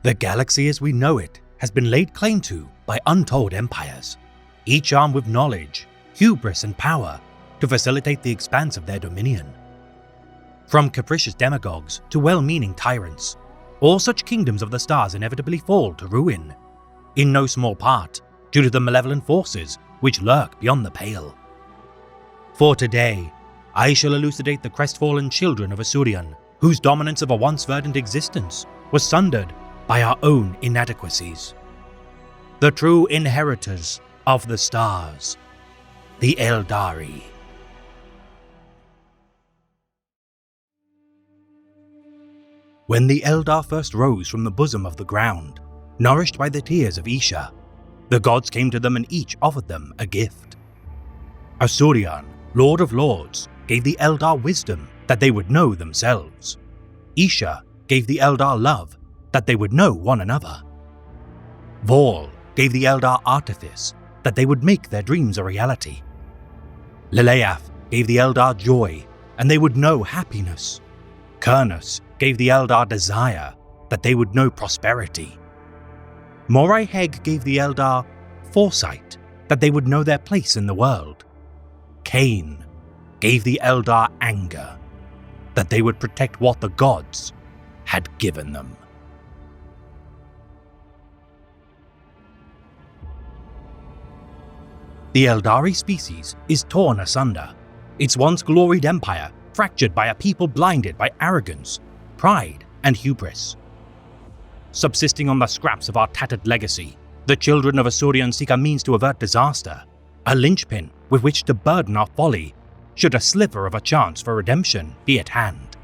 The galaxy as we know it has been laid claim to by untold empires, each armed with knowledge, hubris and power to facilitate the expanse of their dominion. From capricious demagogues to well-meaning tyrants, all such kingdoms of the stars inevitably fall to ruin, in no small part due to the malevolent forces which lurk beyond the pale. For today, I shall elucidate the crestfallen children of Asuryan, whose dominance of a once verdant existence was sundered by our own inadequacies. The true inheritors of the stars, the Eldari. When the Eldar first rose from the bosom of the ground, nourished by the tears of Isha, the gods came to them and each offered them a gift. Asuryan, Lord of Lords, gave the Eldar wisdom that they would know themselves. Isha gave the Eldar love that they would know one another. Vol gave the Eldar artifice that they would make their dreams a reality. Leleath gave the Eldar joy and they would know happiness. Kurnus gave the Eldar desire that they would know prosperity. Morai Heg gave the Eldar foresight that they would know their place in the world. Kain gave the Eldar anger that they would protect what the gods had given them. The Eldari species is torn asunder, its once gloried empire fractured by a people blinded by arrogance, pride, and hubris. Subsisting on the scraps of our tattered legacy, the children of Asuryan seek a means to avert disaster, a linchpin with which to burden our folly, should a sliver of a chance for redemption be at hand.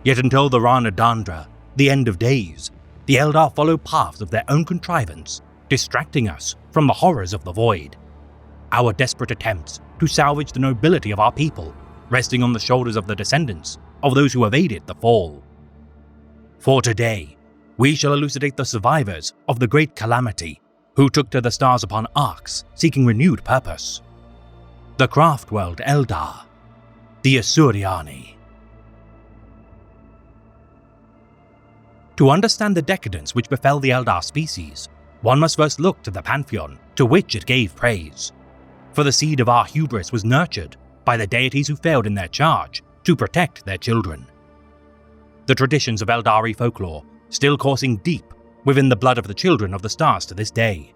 Yet until the Rana Dandra, the end of days, the Eldar follow paths of their own contrivance, distracting us from the horrors of the void. Our desperate attempts to salvage the nobility of our people resting on the shoulders of the descendants of those who evaded the fall. For today, we shall elucidate the survivors of the great calamity who took to the stars upon arcs seeking renewed purpose. The Craftworld Eldar, the Asuryani. To understand the decadence which befell the Eldar species, one must first look to the pantheon to which it gave praise. For the seed of our hubris was nurtured by the deities who failed in their charge to protect their children. The traditions of Eldari folklore still coursing deep within the blood of the children of the stars to this day.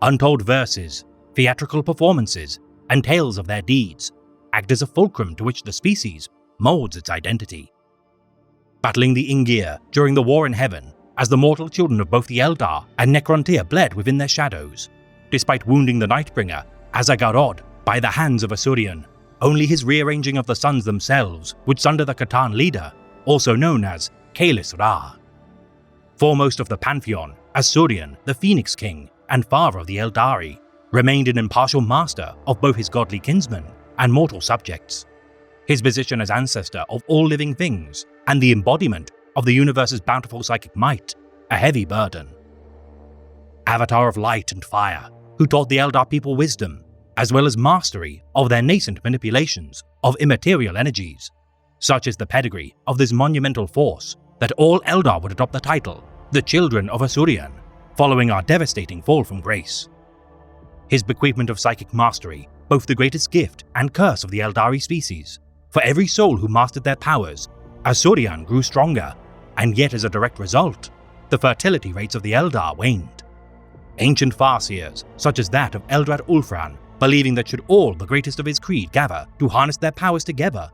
Untold verses, theatrical performances, and tales of their deeds act as a fulcrum to which the species molds its identity. Battling the Ingir during the War in Heaven, as the mortal children of both the Eldar and Necrontyr bled within their shadows, despite wounding the Nightbringer, Azagarod, by the hands of Asuryan, only his rearranging of the suns themselves would sunder the Catan leader, also known as Kalis Ra. Foremost of the pantheon, Asuryan, the Phoenix King and father of the Eldari, remained an impartial master of both his godly kinsmen and mortal subjects. His position as ancestor of all living things and the embodiment of the universe's bountiful psychic might, a heavy burden. Avatar of light and fire, who taught the Eldar people wisdom, as well as mastery of their nascent manipulations of immaterial energies. Such is the pedigree of this monumental force that all Eldar would adopt the title, the Children of Asuryan, following our devastating fall from grace. His bequeathment of psychic mastery, both the greatest gift and curse of the Eldari species. For every soul who mastered their powers, Asuryan grew stronger, and yet as a direct result, the fertility rates of the Eldar waned. Ancient farseers, such as that of Eldrad Ulfran, believing that should all the greatest of his creed gather to harness their powers together,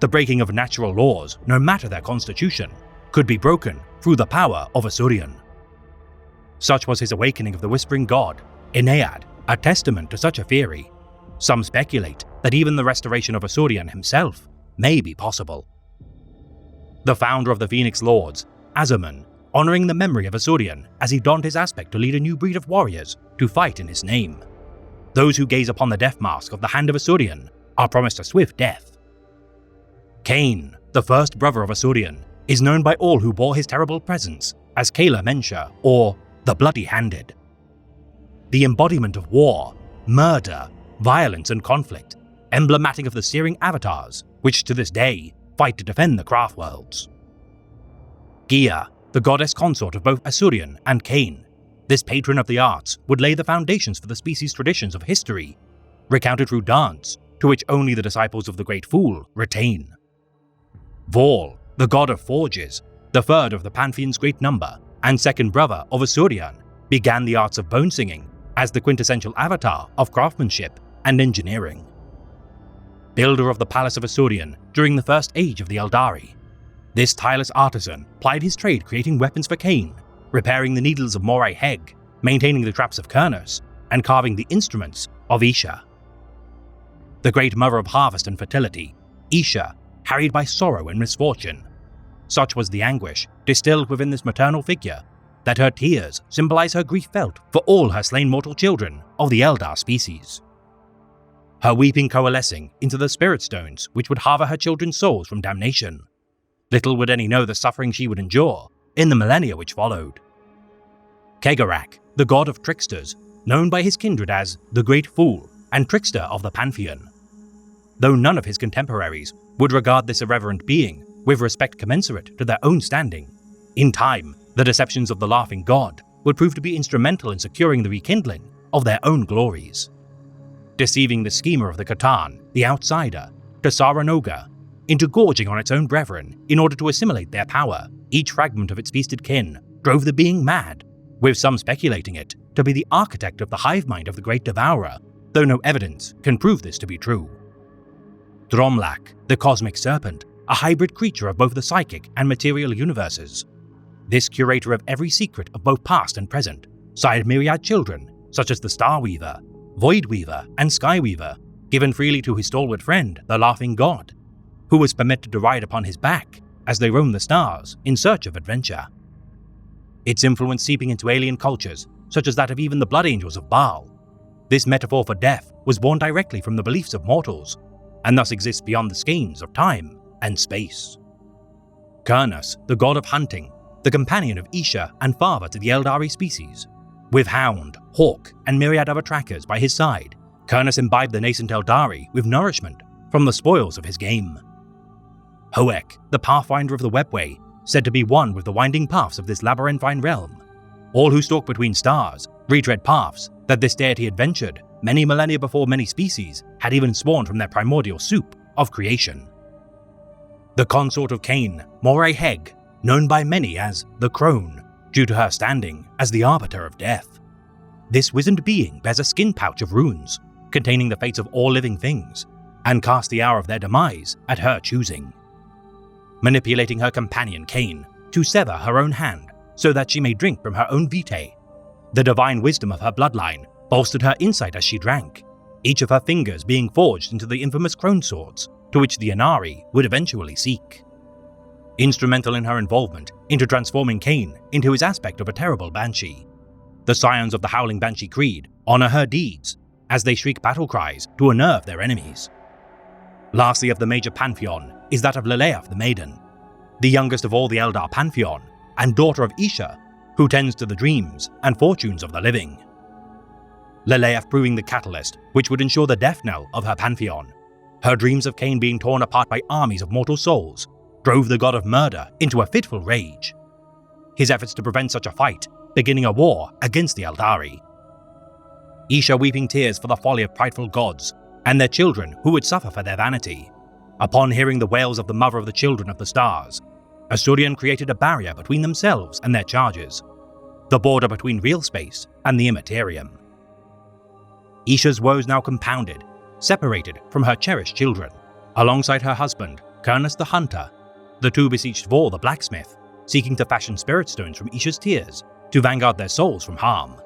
the breaking of natural laws, no matter their constitution, could be broken through the power of Asuryan. Such was his awakening of the Whispering God, Enead, a testament to such a theory. Some speculate that even the restoration of Asuryan himself may be possible. The founder of the Phoenix Lords, Azurman, honoring the memory of Asuryan as he donned his aspect to lead a new breed of warriors to fight in his name. Those who gaze upon the death mask of the hand of Asuryan are promised a swift death. Kain, the first brother of Asuryan, is known by all who bore his terrible presence as Kala Mensha, or the Bloody-Handed. The embodiment of war, murder, violence and conflict, emblematic of the searing avatars which to this day fight to defend the Craftworlds. Gia, the goddess consort of both Asurion and Cain, this patron of the arts would lay the foundations for the species' traditions of history, recounted through dance, to which only the disciples of the Great Fool retain. Vol, the god of forges, the third of the Pantheon's great number, and second brother of Asurion, began the arts of bone singing as the quintessential avatar of craftsmanship and engineering. Builder of the Palace of Asurion during the first age of the Eldari, this tireless artisan plied his trade creating weapons for Cain, repairing the needles of Moray Heg, maintaining the traps of Kurnus, and carving the instruments of Isha. The great mother of harvest and fertility, Isha, harried by sorrow and misfortune. Such was the anguish distilled within this maternal figure that her tears symbolize her grief felt for all her slain mortal children of the Eldar species. Her weeping coalescing into the spirit stones which would harbour her children's souls from damnation. Little would any know the suffering she would endure in the millennia which followed. Kegarak, the god of tricksters, known by his kindred as the Great Fool and Trickster of the Pantheon. Though none of his contemporaries would regard this irreverent being with respect commensurate to their own standing, in time, the deceptions of the Laughing God would prove to be instrumental in securing the rekindling of their own glories. Deceiving the schemer of the Catan, the outsider, to Saranoga, into gorging on its own brethren in order to assimilate their power, each fragment of its feasted kin drove the being mad, with some speculating it to be the architect of the hive mind of the great devourer, though no evidence can prove this to be true. Dromlak, the cosmic serpent, a hybrid creature of both the psychic and material universes. This curator of every secret of both past and present sired myriad children, such as the Starweaver, Voidweaver, and Skyweaver, given freely to his stalwart friend, the Laughing God, who was permitted to ride upon his back as they roamed the stars in search of adventure. Its influence seeping into alien cultures, such as that of even the Blood Angels of Baal. This metaphor for death was born directly from the beliefs of mortals, and thus exists beyond the schemes of time and space. Kurnus, the god of hunting, the companion of Isha and father to the Eldari species. With Hound, Hawk, and myriad other trackers by his side, Kurnus imbibed the nascent Eldari with nourishment from the spoils of his game. Hoek, the pathfinder of the webway, said to be one with the winding paths of this labyrinthine realm. All who stalk between stars retread paths that this deity adventured many millennia before many species had even spawned from their primordial soup of creation. The consort of Cain, Moray Heg, known by many as the Crone, due to her standing as the arbiter of death. This wizened being bears a skin pouch of runes, containing the fates of all living things, and casts the hour of their demise at her choosing. Manipulating her companion Cain to sever her own hand so that she may drink from her own vitae. The divine wisdom of her bloodline bolstered her insight as she drank, each of her fingers being forged into the infamous Crone swords to which the Inari would eventually seek. Instrumental in her involvement into transforming Cain into his aspect of a terrible banshee. The scions of the Howling Banshee Creed honor her deeds as they shriek battle cries to unnerve their enemies. Lastly of the major pantheon is that of Leleath the Maiden, the youngest of all the Eldar pantheon and daughter of Isha, who tends to the dreams and fortunes of the living. Leleath proving the catalyst which would ensure the death knell of her pantheon. Her dreams of Cain being torn apart by armies of mortal souls drove the god of murder into a fitful rage. His efforts to prevent such a fight beginning a war against the Eldari. Isha weeping tears for the folly of prideful gods and their children who would suffer for their vanity. Upon hearing the wails of the mother of the children of the stars, Asurion created a barrier between themselves and their charges, the border between real space and the immaterium. Isha's woes now compounded, separated from her cherished children. Alongside her husband, Kurnus the Hunter, the two beseeched Vor the blacksmith, seeking to fashion spirit stones from Isha's tears to vanguard their souls from harm.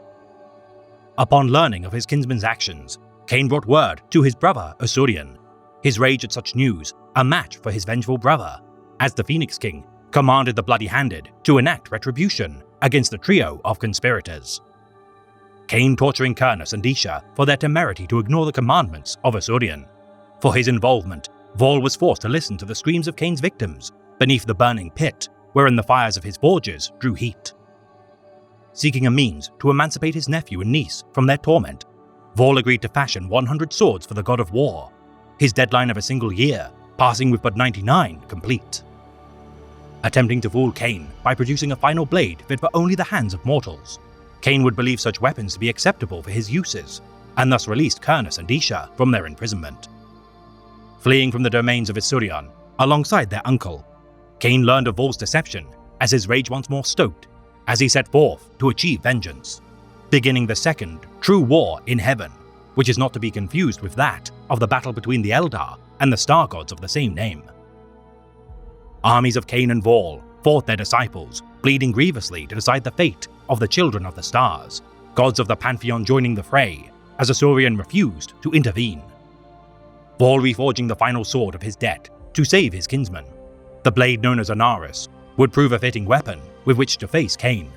Upon learning of his kinsman's actions, Cain brought word to his brother Asurion, his rage at such news a match for his vengeful brother, as the Phoenix King commanded the Bloody-Handed to enact retribution against the trio of conspirators. Cain torturing Kurnus and Isha for their temerity to ignore the commandments of Asurion. For his involvement, Vol was forced to listen to the screams of Cain's victims beneath the burning pit wherein the fires of his forges drew heat. Seeking a means to emancipate his nephew and niece from their torment, Vol agreed to fashion 100 swords for the god of war, his deadline of a single year passing with but 99 complete. attempting to fool Cain by producing a final blade fit for only the hands of mortals. Cain would believe such weapons to be acceptable for his uses, and thus released Cernus and Isha from their imprisonment. Fleeing from the domains of Isurion, alongside their uncle, Cain learned of Vol's deception as his rage once more stoked, as he set forth to achieve vengeance, beginning the second true war in heaven, which is not to be confused with that of the battle between the Eldar and the star gods of the same name. Armies of Cain and Vol fought their disciples, bleeding grievously to decide the fate of the children of the stars, gods of the Pantheon joining the fray, as Isurion refused to intervene. Vol reforging the final sword of his debt to save his kinsman. The blade known as Anaris would prove a fitting weapon with which to face Cain.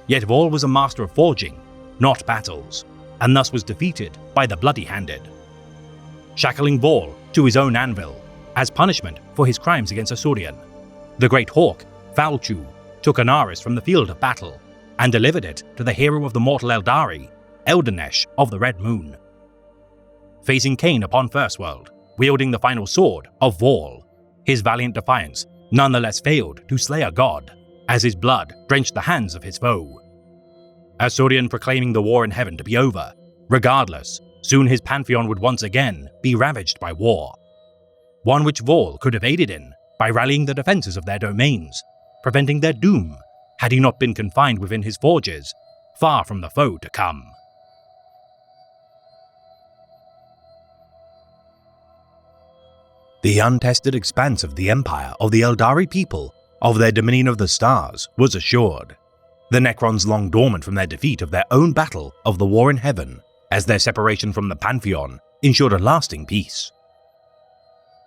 Yet Vol was a master of forging, not battles, and thus was defeated by the Bloody-Handed. Shackling Vol to his own anvil, as punishment for his crimes against Isurion, the great hawk, Falchu, took Anaris from the field of battle and delivered it to the hero of the mortal Eldari, Eldenesh of the Red Moon. Facing Cain upon First World, wielding the final sword of Vol, his valiant defiance nonetheless failed to slay a god, as his blood drenched the hands of his foe. Isurion proclaiming the war in heaven to be over, regardless, soon his pantheon would once again be ravaged by war. One which Vol could have aided in by rallying the defenses of their domains, preventing their doom had he not been confined within his forges, far from the foe to come. The untested expanse of the empire of the Eldari people, of their dominion of the stars, was assured. The Necrons long dormant from their defeat of their own battle of the war in heaven, as their separation from the Pantheon ensured a lasting peace.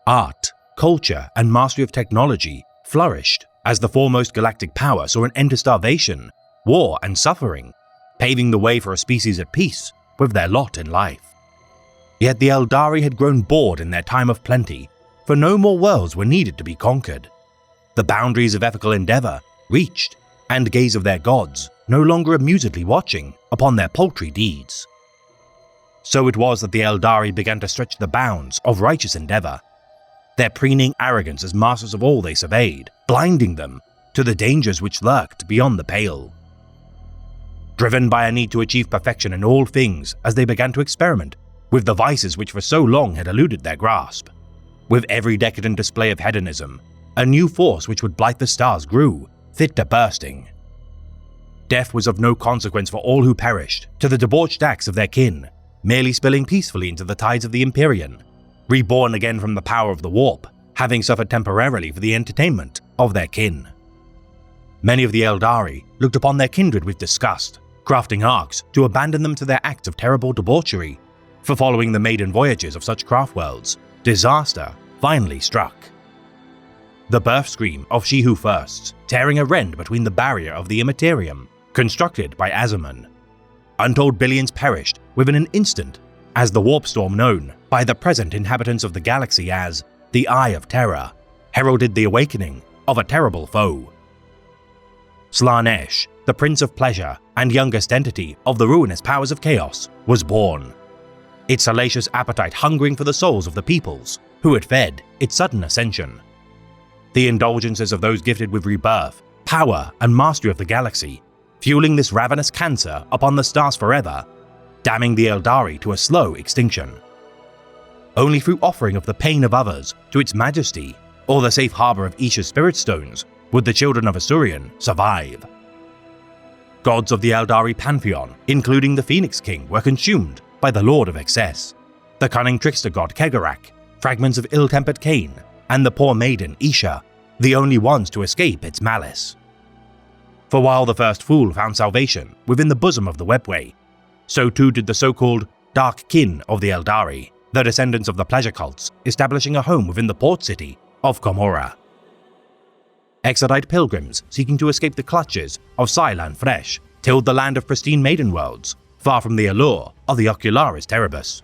Art, culture, and mastery of technology flourished as the foremost galactic power saw an end to starvation, war, and suffering, paving the way for a species at peace with their lot in life. Yet the Eldari had grown bored in their time of plenty, for no more worlds were needed to be conquered. The boundaries of ethical endeavor reached, and gaze of their gods no longer amusedly watching upon their paltry deeds. So it was that the Eldari began to stretch the bounds of righteous endeavor, their preening arrogance as masters of all they surveyed, blinding them to the dangers which lurked beyond the pale. Driven by a need to achieve perfection in all things as they began to experiment with the vices which for so long had eluded their grasp, with every decadent display of hedonism, a new force which would blight the stars grew, fit to bursting. Death was of no consequence for all who perished to the debauched acts of their kin, merely spilling peacefully into the tides of the Empyrean, reborn again from the power of the warp, having suffered temporarily for the entertainment of their kin. Many of the Eldari looked upon their kindred with disgust, crafting arcs to abandon them to their acts of terrible debauchery, for following the maiden voyages of such craft worlds, disaster finally struck. The birth scream of She Who Firsts, tearing a rend between the barrier of the Immaterium, constructed by Azuman. Untold billions perished within an instant, as the warp storm known by the present inhabitants of the galaxy as the Eye of Terror heralded the awakening of a terrible foe. Slaanesh, the Prince of Pleasure and youngest entity of the ruinous powers of chaos, was born, its salacious appetite hungering for the souls of the peoples who had fed its sudden ascension. The indulgences of those gifted with rebirth, power, and mastery of the galaxy, fueling this ravenous cancer upon the stars forever, damning the Eldari to a slow extinction. Only through offering of the pain of others to its majesty, or the safe harbor of Isha's spirit stones, would the children of Isurion survive. Gods of the Eldari pantheon, including the Phoenix King, were consumed by the Lord of Excess, the cunning trickster god Kegarak, fragments of ill-tempered Cain, and the poor maiden Isha, the only ones to escape its malice. For while the first fool found salvation within the bosom of the webway, so too did the so-called dark kin of the Eldari, the descendants of the pleasure cults, establishing a home within the port city of Komorra. Exodite pilgrims seeking to escape the clutches of Sylan Fresh tilled the land of pristine maiden worlds, far from the allure of the Ocularis Terribus.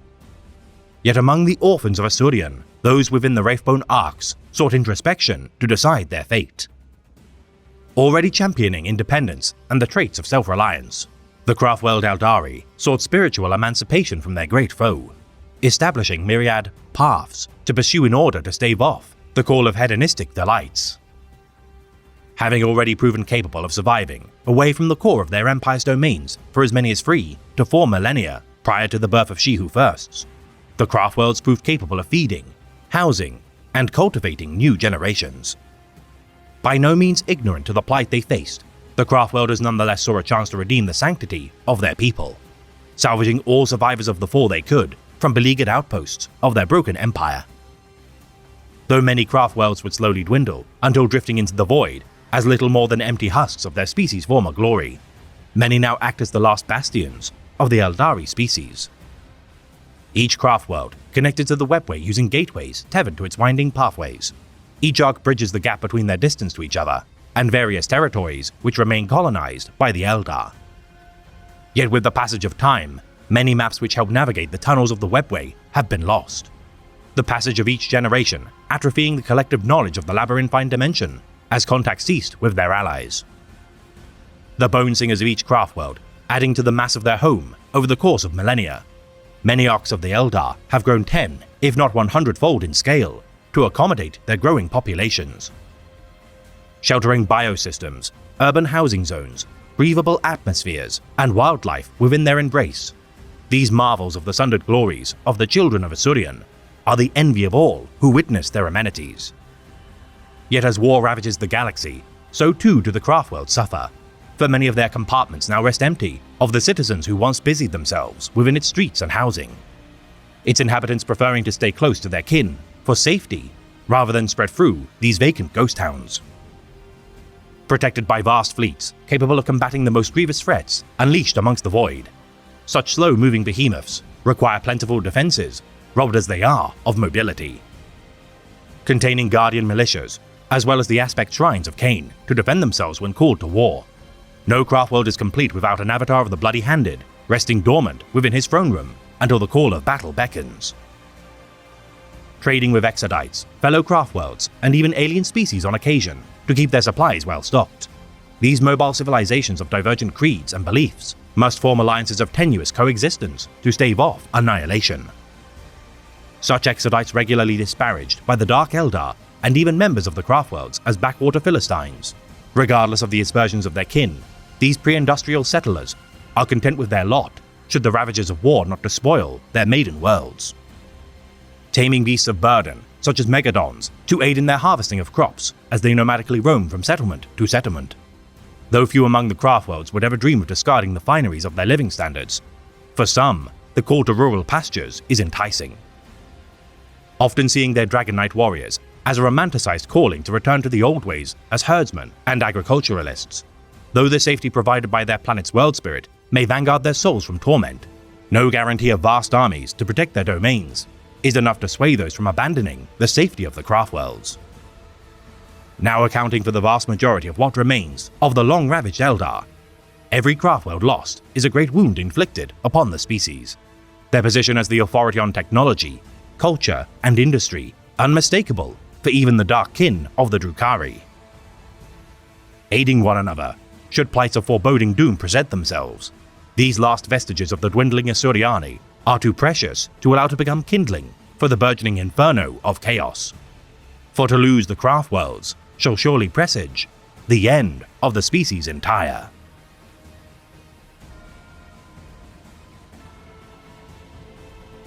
Yet among the orphans of Isurion, those within the Wraithbone arcs sought introspection to decide their fate. Already championing independence and the traits of self-reliance, the Craftworld Eldari sought spiritual emancipation from their great foe, establishing myriad paths to pursue in order to stave off the call of hedonistic delights. having already proven capable of surviving away from the core of their empire's domains for as many as 3 to 4 millennia prior to the birth of She Who Firsts. The Craftworlds proved capable of feeding, housing, and cultivating new generations. By no means ignorant to the plight they faced, the Craftworlders nonetheless saw a chance to redeem the sanctity of their people, salvaging all survivors of the fall they could from beleaguered outposts of their broken empire. Though many Craftworlds would slowly dwindle until drifting into the void as little more than empty husks of their species' former glory, many now act as the last bastions of the Eldari species. Each Craftworld connected to the webway using gateways tethered to its winding pathways. Each arc bridges the gap between their distance to each other and various territories which remain colonized by the Eldar. Yet with the passage of time, many maps which help navigate the tunnels of the webway have been lost. The passage of each generation atrophying the collective knowledge of the labyrinthine dimension as contact ceased with their allies. The bone singers of each Craftworld adding to the mass of their home over the course of millennia. Many arcs of the Eldar have grown 10, if not 100-fold in scale, to accommodate their growing populations. Sheltering biosystems, urban housing zones, breathable atmospheres, and wildlife within their embrace, these marvels of the sundered glories of the children of Asuryan are the envy of all who witness their amenities. Yet as war ravages the galaxy, so too do the Craftworlds suffer, for many of their compartments now rest empty of the citizens who once busied themselves within its streets and housing, its inhabitants preferring to stay close to their kin for safety rather than spread through these vacant ghost towns. Protected by vast fleets capable of combating the most grievous threats unleashed amongst the void, such slow-moving behemoths require plentiful defenses, robbed as they are of mobility. Containing guardian militias, as well as the aspect shrines of Khaine to defend themselves when called to war, no Craftworld is complete without an avatar of the Bloody-Handed resting dormant within his throne room until the call of battle beckons. Trading with Exodites, fellow Craftworlds, and even alien species on occasion to keep their supplies well stocked, these mobile civilizations of divergent creeds and beliefs must form alliances of tenuous coexistence to stave off annihilation. Such Exodites regularly disparaged by the Dark Eldar and even members of the Craftworlds as backwater Philistines. Regardless of the aspersions of their kin, these pre-industrial settlers are content with their lot should the ravages of war not despoil their maiden worlds. Taming beasts of burden, such as megadons, to aid in their harvesting of crops as they nomadically roam from settlement to settlement. Though few among the Craftworlds would ever dream of discarding the fineries of their living standards, for some, the call to rural pastures is enticing. Often seeing their Dragon Knight warriors as a romanticized calling to return to the old ways as herdsmen and agriculturalists. Though the safety provided by their planet's world spirit may vanguard their souls from torment, no guarantee of vast armies to protect their domains is enough to sway those from abandoning the safety of the Craftworlds. Now accounting for the vast majority of what remains of the long-ravaged Eldar, every Craftworld lost is a great wound inflicted upon the species. Their position as the authority on technology, culture, and industry unmistakable for even the dark kin of the Drukhari. Aiding one another, should plights of foreboding doom present themselves, these last vestiges of the dwindling Asuryani are too precious to allow to become kindling for the burgeoning inferno of chaos. For to lose the Craftworlds shall surely presage the end of the species entire.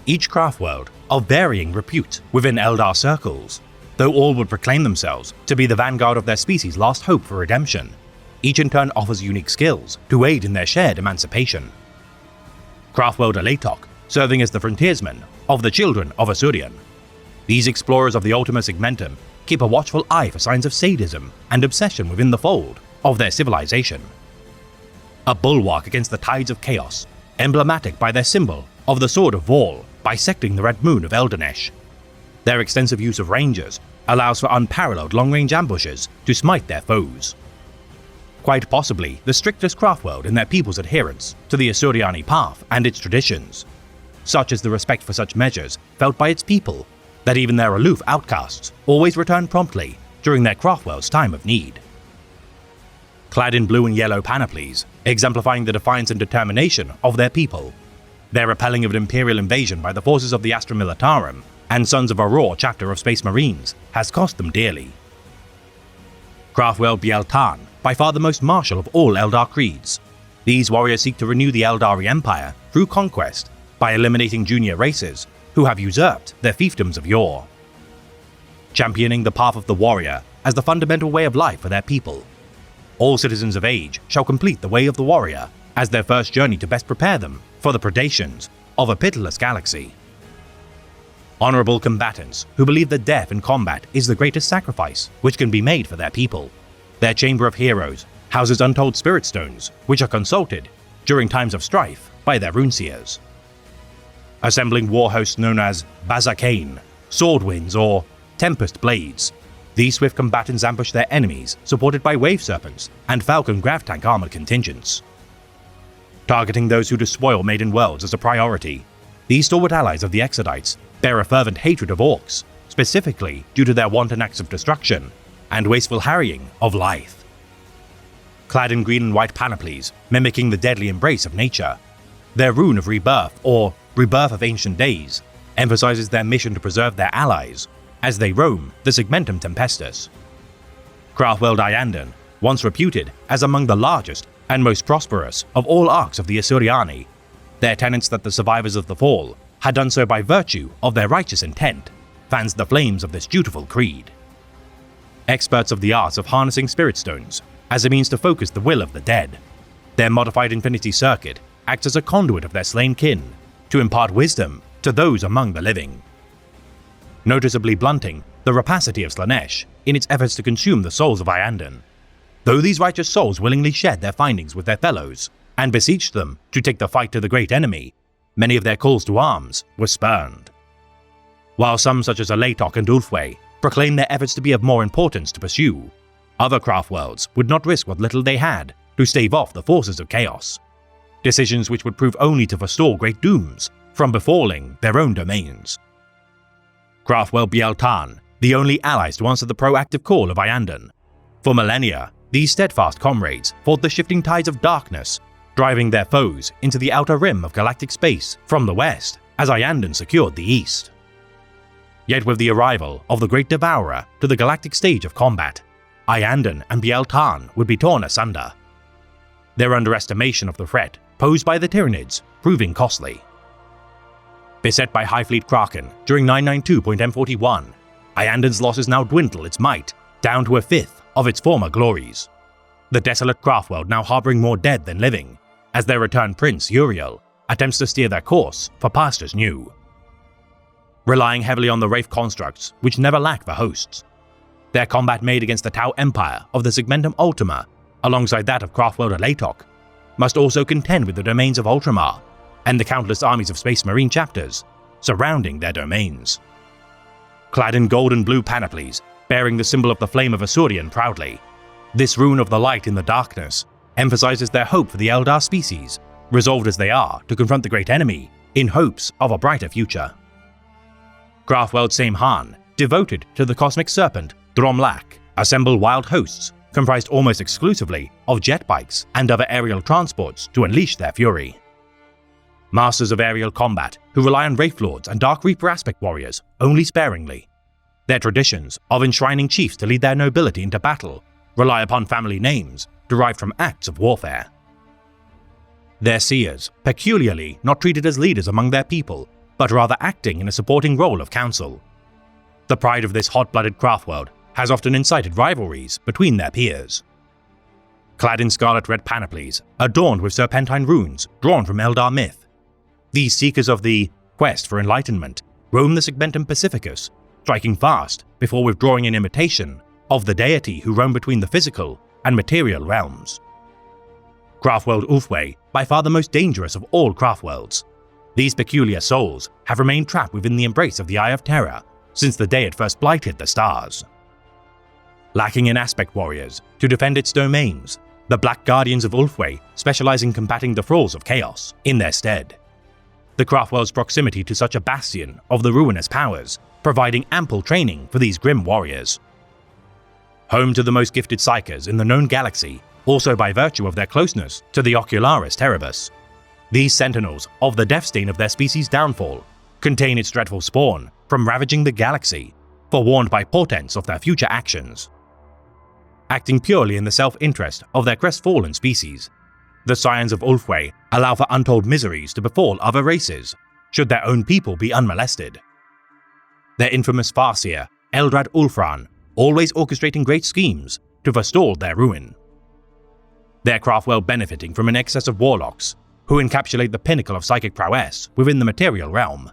Each Craftworld of varying repute within Eldar circles, though all would proclaim themselves to be the vanguard of their species' last hope for redemption, each in turn offers unique skills to aid in their shared emancipation. Craftworld Alatok serving as the frontiersmen of the children of Asuryan. These explorers of the Ultima Segmentum keep a watchful eye for signs of sadism and obsession within the fold of their civilization. A bulwark against the tides of chaos, emblematic by their symbol of the Sword of Vol bisecting the red moon of Eldanesh. Their extensive use of rangers allows for unparalleled long-range ambushes to smite their foes. Quite possibly the strictest Craftworld in their people's adherence to the Asuryani path and its traditions. Such is the respect for such measures felt by its people, that even their aloof outcasts always return promptly during their Craftworld's time of need. Clad in blue and yellow panoplies, exemplifying the defiance and determination of their people, their repelling of an imperial invasion by the forces of the Astra Militarum and Sons of Aurora chapter of Space Marines has cost them dearly. Craftwell Biel-Tan, by far the most martial of all Eldar creeds. These warriors seek to renew the Eldari Empire through conquest by eliminating junior races who have usurped their fiefdoms of yore. Championing the path of the warrior as the fundamental way of life for their people, all citizens of age shall complete the way of the warrior as their first journey to best prepare them for the predations of a pitiless galaxy. Honorable combatants who believe that death in combat is the greatest sacrifice which can be made for their people. Their Chamber of Heroes houses untold spirit stones which are consulted during times of strife by their runeseers. Assembling war hosts known as Bazarkane, Swordwinds, or Tempest Blades, these swift combatants ambush their enemies supported by Wave Serpents and Falcon Grav Tank armored contingents. Targeting those who despoil Maiden Worlds as a priority, these stalwart allies of the Exodites bear a fervent hatred of orcs, specifically due to their wanton acts of destruction and wasteful harrying of life. Clad in green and white panoplies, mimicking the deadly embrace of nature, their rune of rebirth, or Rebirth of Ancient Days, emphasizes their mission to preserve their allies as they roam the Segmentum Tempestus. Craftwell Iyanden, once reputed as among the largest and most prosperous of all arcs of the Asuryani, their tenets that the survivors of the Fall had done so by virtue of their righteous intent, fans the flames of this dutiful creed. Experts of the arts of harnessing spirit stones as a means to focus the will of the dead, their modified infinity circuit acts as a conduit of their slain kin to impart wisdom to those among the living, noticeably blunting the rapacity of Slaanesh in its efforts to consume the souls of Iyanden. Though these righteous souls willingly shared their findings with their fellows and beseeched them to take the fight to the great enemy, many of their calls to arms were spurned. While some such as Alatok and Ulfwë proclaimed their efforts to be of more importance to pursue, other Craftworlds would not risk what little they had to stave off the forces of chaos, decisions which would prove only to forestall great dooms from befalling their own domains. Craftwell Biel-Tan, the only allies to answer the proactive call of Iyanden. For millennia, these steadfast comrades fought the shifting tides of darkness, driving their foes into the outer rim of galactic space from the west as Iyanden secured the east. Yet with the arrival of the Great Devourer to the galactic stage of combat, Iyanden and Biel-Tan would be torn asunder, their underestimation of the threat posed by the Tyranids proving costly. Beset by Hive Fleet Kraken during 992.M41, Iyanden's losses now dwindle its might down to a fifth of its former glories, the desolate Craftworld now harboring more dead than living, as their returned prince, Uriel, attempts to steer their course for pastures new. Relying heavily on the Wraith constructs, which never lack for hosts, their combat made against the Tau Empire of the Segmentum Ultima, alongside that of Craftworld Alatok, must also contend with the domains of Ultramar and the countless armies of Space Marine chapters surrounding their domains. Clad in gold and blue panoplies, bearing the symbol of the Flame of Asurion proudly, this rune of the light in the darkness emphasizes their hope for the Eldar species, resolved as they are to confront the great enemy in hopes of a brighter future. Craftworld Saimhan, devoted to the cosmic serpent Dromlak, assemble wild hosts comprised almost exclusively of jet bikes and other aerial transports to unleash their fury. Masters of aerial combat who rely on Wraith Lords and Dark Reaper aspect warriors only sparingly. Their traditions of enshrining chiefs to lead their nobility into battle rely upon family names derived from acts of warfare. Their seers, peculiarly not treated as leaders among their people, but rather acting in a supporting role of counsel. The pride of this hot-blooded Craftworld has often incited rivalries between their peers. Clad in scarlet-red panoplies, adorned with serpentine runes drawn from Eldar myth, these seekers of the quest for enlightenment roam the Segmentum Pacificus, striking fast before withdrawing in imitation of the deity who roam between the physical and material realms. Craftworld Ulfwë, by far the most dangerous of all Craftworlds. These peculiar souls have remained trapped within the embrace of the Eye of Terror since the day it first blighted the stars. Lacking in aspect warriors to defend its domains, the Black Guardians of Ulfwë specialize in combating the thralls of chaos in their stead. The Craftworld's proximity to such a bastion of the ruinous powers, providing ample training for these grim warriors. Home to the most gifted psykers in the known galaxy, also by virtue of their closeness to the Ocularis Terribus, these sentinels of the death stain of their species' downfall contain its dreadful spawn from ravaging the galaxy, forewarned by portents of their future actions. acting purely in the self-interest of their crestfallen species. The Scions of Ulfwë allow for untold miseries to befall other races, should their own people be unmolested. Their infamous Farseer, Eldrad Ulfran, always orchestrating great schemes to forestall their ruin. Their craftworld benefiting from an excess of warlocks, who encapsulate the pinnacle of psychic prowess within the material realm.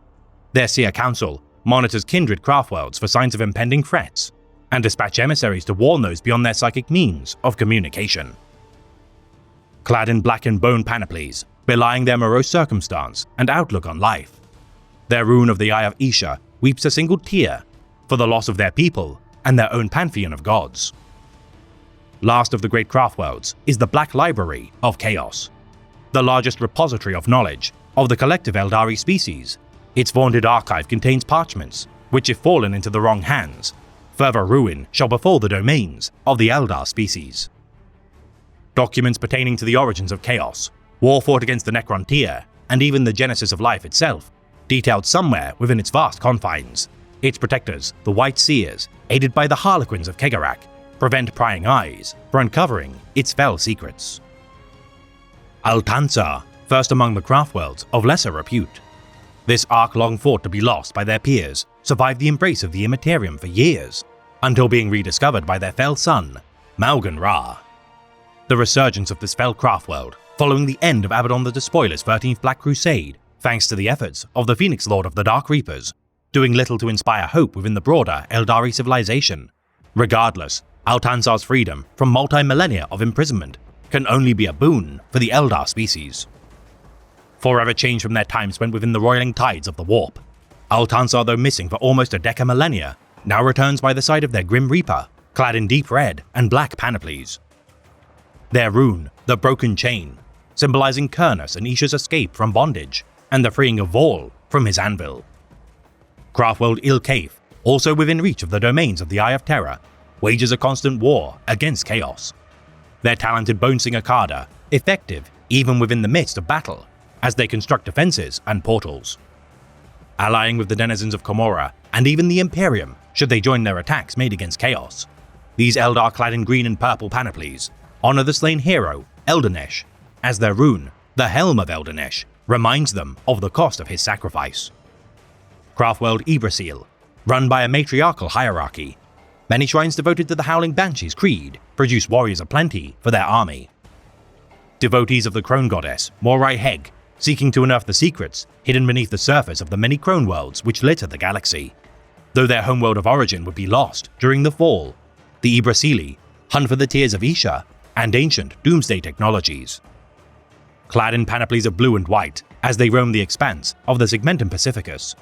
Their Seer Council monitors kindred craftworlds for signs of impending threats, and dispatch emissaries to warn those beyond their psychic means of communication. Clad in black and bone panoplies, belying their morose circumstance and outlook on life, their rune of the Eye of Isha weeps a single tear for the loss of their people and their own pantheon of gods. Last of the great craftworlds is the Black Library of Chaos, the largest repository of knowledge of the collective Eldari species. Its vaunted archive contains parchments, which if fallen into the wrong hands, further ruin shall befall the domains of the Eldar species. Documents pertaining to the origins of chaos, war fought against the Necrontyr, and even the genesis of life itself, detailed somewhere within its vast confines. Its protectors, the White Seers, aided by the Harlequins of Kegarak, prevent prying eyes for uncovering its fell secrets. Altanzar, first among the craftworlds of lesser repute. This ark long fought to be lost by their peers, survived the embrace of the Immaterium for years, until being rediscovered by their fell son, Malgan Ra. The resurgence of this fell craftworld, following the end of Abaddon the Despoiler's 13th Black Crusade, thanks to the efforts of the Phoenix Lord of the Dark Reapers, doing little to inspire hope within the broader Eldari civilization. Regardless, Altanzar's freedom from multi-millennia of imprisonment can only be a boon for the Eldar species. Forever changed from their time spent within the roiling tides of the warp, Altanzar, though missing for almost a decamillennia, now returns by the side of their Grim Reaper, clad in deep red and black panoplies. Their rune, the Broken Chain, symbolizing Kurnus and Isha's escape from bondage, and the freeing of Vol from his anvil. Craftworld Ilkaith, also within reach of the domains of the Eye of Terror, wages a constant war against chaos. Their talented Bonesinger Karda, effective even within the midst of battle, as they construct defenses and portals. Allying with the denizens of Commorragh and even the Imperium should they join their attacks made against chaos. These Eldar clad in green and purple panoplies honor the slain hero, Eldenesh, as their rune, the Helm of Eldenesh, reminds them of the cost of his sacrifice. Craftworld Yggdrasil, run by a matriarchal hierarchy. Many shrines devoted to the Howling Banshee's creed produce warriors aplenty for their army. Devotees of the Crone Goddess, Morai Heg, seeking to unearth the secrets hidden beneath the surface of the many Crone worlds which litter the galaxy. Though their homeworld of origin would be lost during the fall, the Yggdrasili hunt for the Tears of Isha and ancient doomsday technologies. Clad in panoplies of blue and white as they roam the expanse of the Segmentum Pacificus,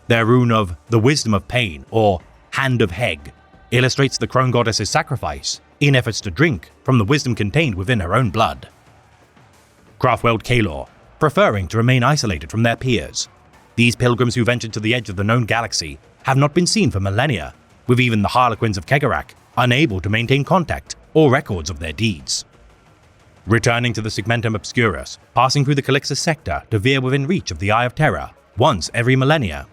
their rune of the Wisdom of Pain, or Hand of Heg, illustrates the Crone Goddess's sacrifice in efforts to drink from the wisdom contained within her own blood. Craftworld Kalor, preferring to remain isolated from their peers. These pilgrims who ventured to the edge of the known galaxy have not been seen for millennia, with even the Harlequins of Kegarak unable to maintain contact or records of their deeds. Returning to the Segmentum Obscurus, passing through the Calixus sector to veer within reach of the Eye of Terror once every millennia.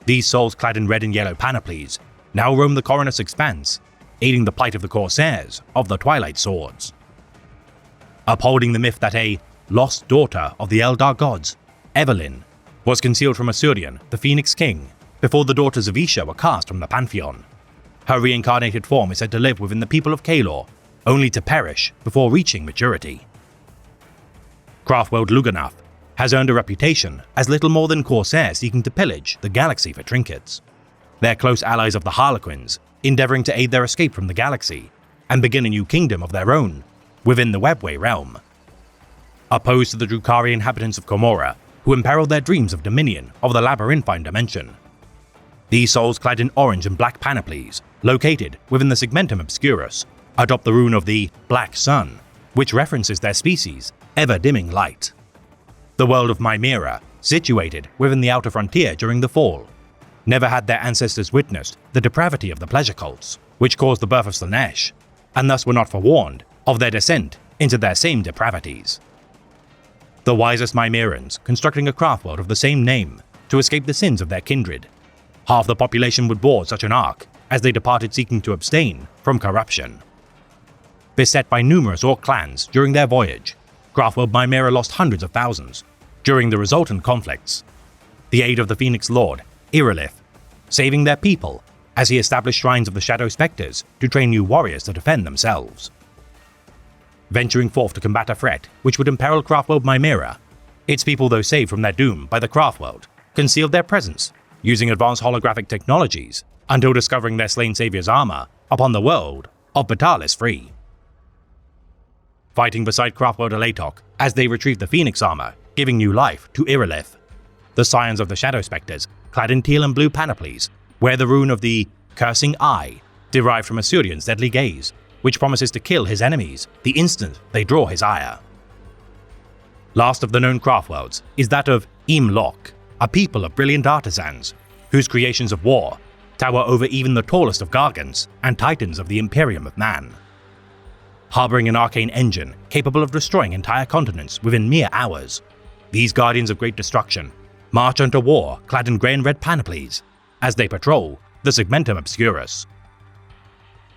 These souls clad in red and yellow panoplies now roam the Coronus Expanse, aiding the plight of the Corsairs of the Twilight Swords. Upholding the myth that a lost daughter of the Eldar gods, Evelyn, was concealed from Asurion, the Phoenix King, before the daughters of Isha were cast from the Pantheon. Her reincarnated form is said to live within the people of Kalor, only to perish before reaching maturity. Craftworld Lugganath has earned a reputation as little more than corsairs seeking to pillage the galaxy for trinkets. They're close allies of the Harlequins, endeavoring to aid their escape from the galaxy and begin a new kingdom of their own within the Webway realm. Opposed to the Drukhari inhabitants of Commorragh, who imperiled their dreams of dominion of the labyrinthine dimension. These souls clad in orange and black panoplies, located within the Segmentum Obscurus, adopt the rune of the Black Sun, which references their species' ever-dimming light. The world of Mimera, situated within the outer frontier during the fall, never had their ancestors witnessed the depravity of the pleasure cults, which caused the birth of Slaanesh, and thus were not forewarned of their descent into their same depravities. The wisest Mimerans constructing a craftworld of the same name to escape the sins of their kindred. Half the population would board such an ark as they departed seeking to abstain from corruption. Beset by numerous orc clans during their voyage, Craftworld Mimera lost hundreds of thousands during the resultant conflicts. The aid of the Phoenix Lord, Irilith, saving their people as he established shrines of the Shadow Spectres to train new warriors to defend themselves. Venturing forth to combat a threat which would imperil Craftworld Mimera, its people, though saved from their doom by the Craftworld, concealed their presence using advanced holographic technologies until discovering their slain savior's armor upon the world of Batalis free. Fighting beside Craftworld Alatok as they retrieved the Phoenix armor, giving new life to Irilith. The scions of the Shadow Spectres, clad in teal and blue panoplies, wear the rune of the Cursing Eye, derived from Asurian's deadly gaze, which promises to kill his enemies the instant they draw his ire. Last of the known Craftworlds is that of Imlok, a people of brilliant artisans, whose creations of war tower over even the tallest of Gargants and titans of the Imperium of Man. Harboring an arcane engine capable of destroying entire continents within mere hours, these guardians of great destruction march unto war clad in grey and red panoplies as they patrol the Segmentum Obscurus.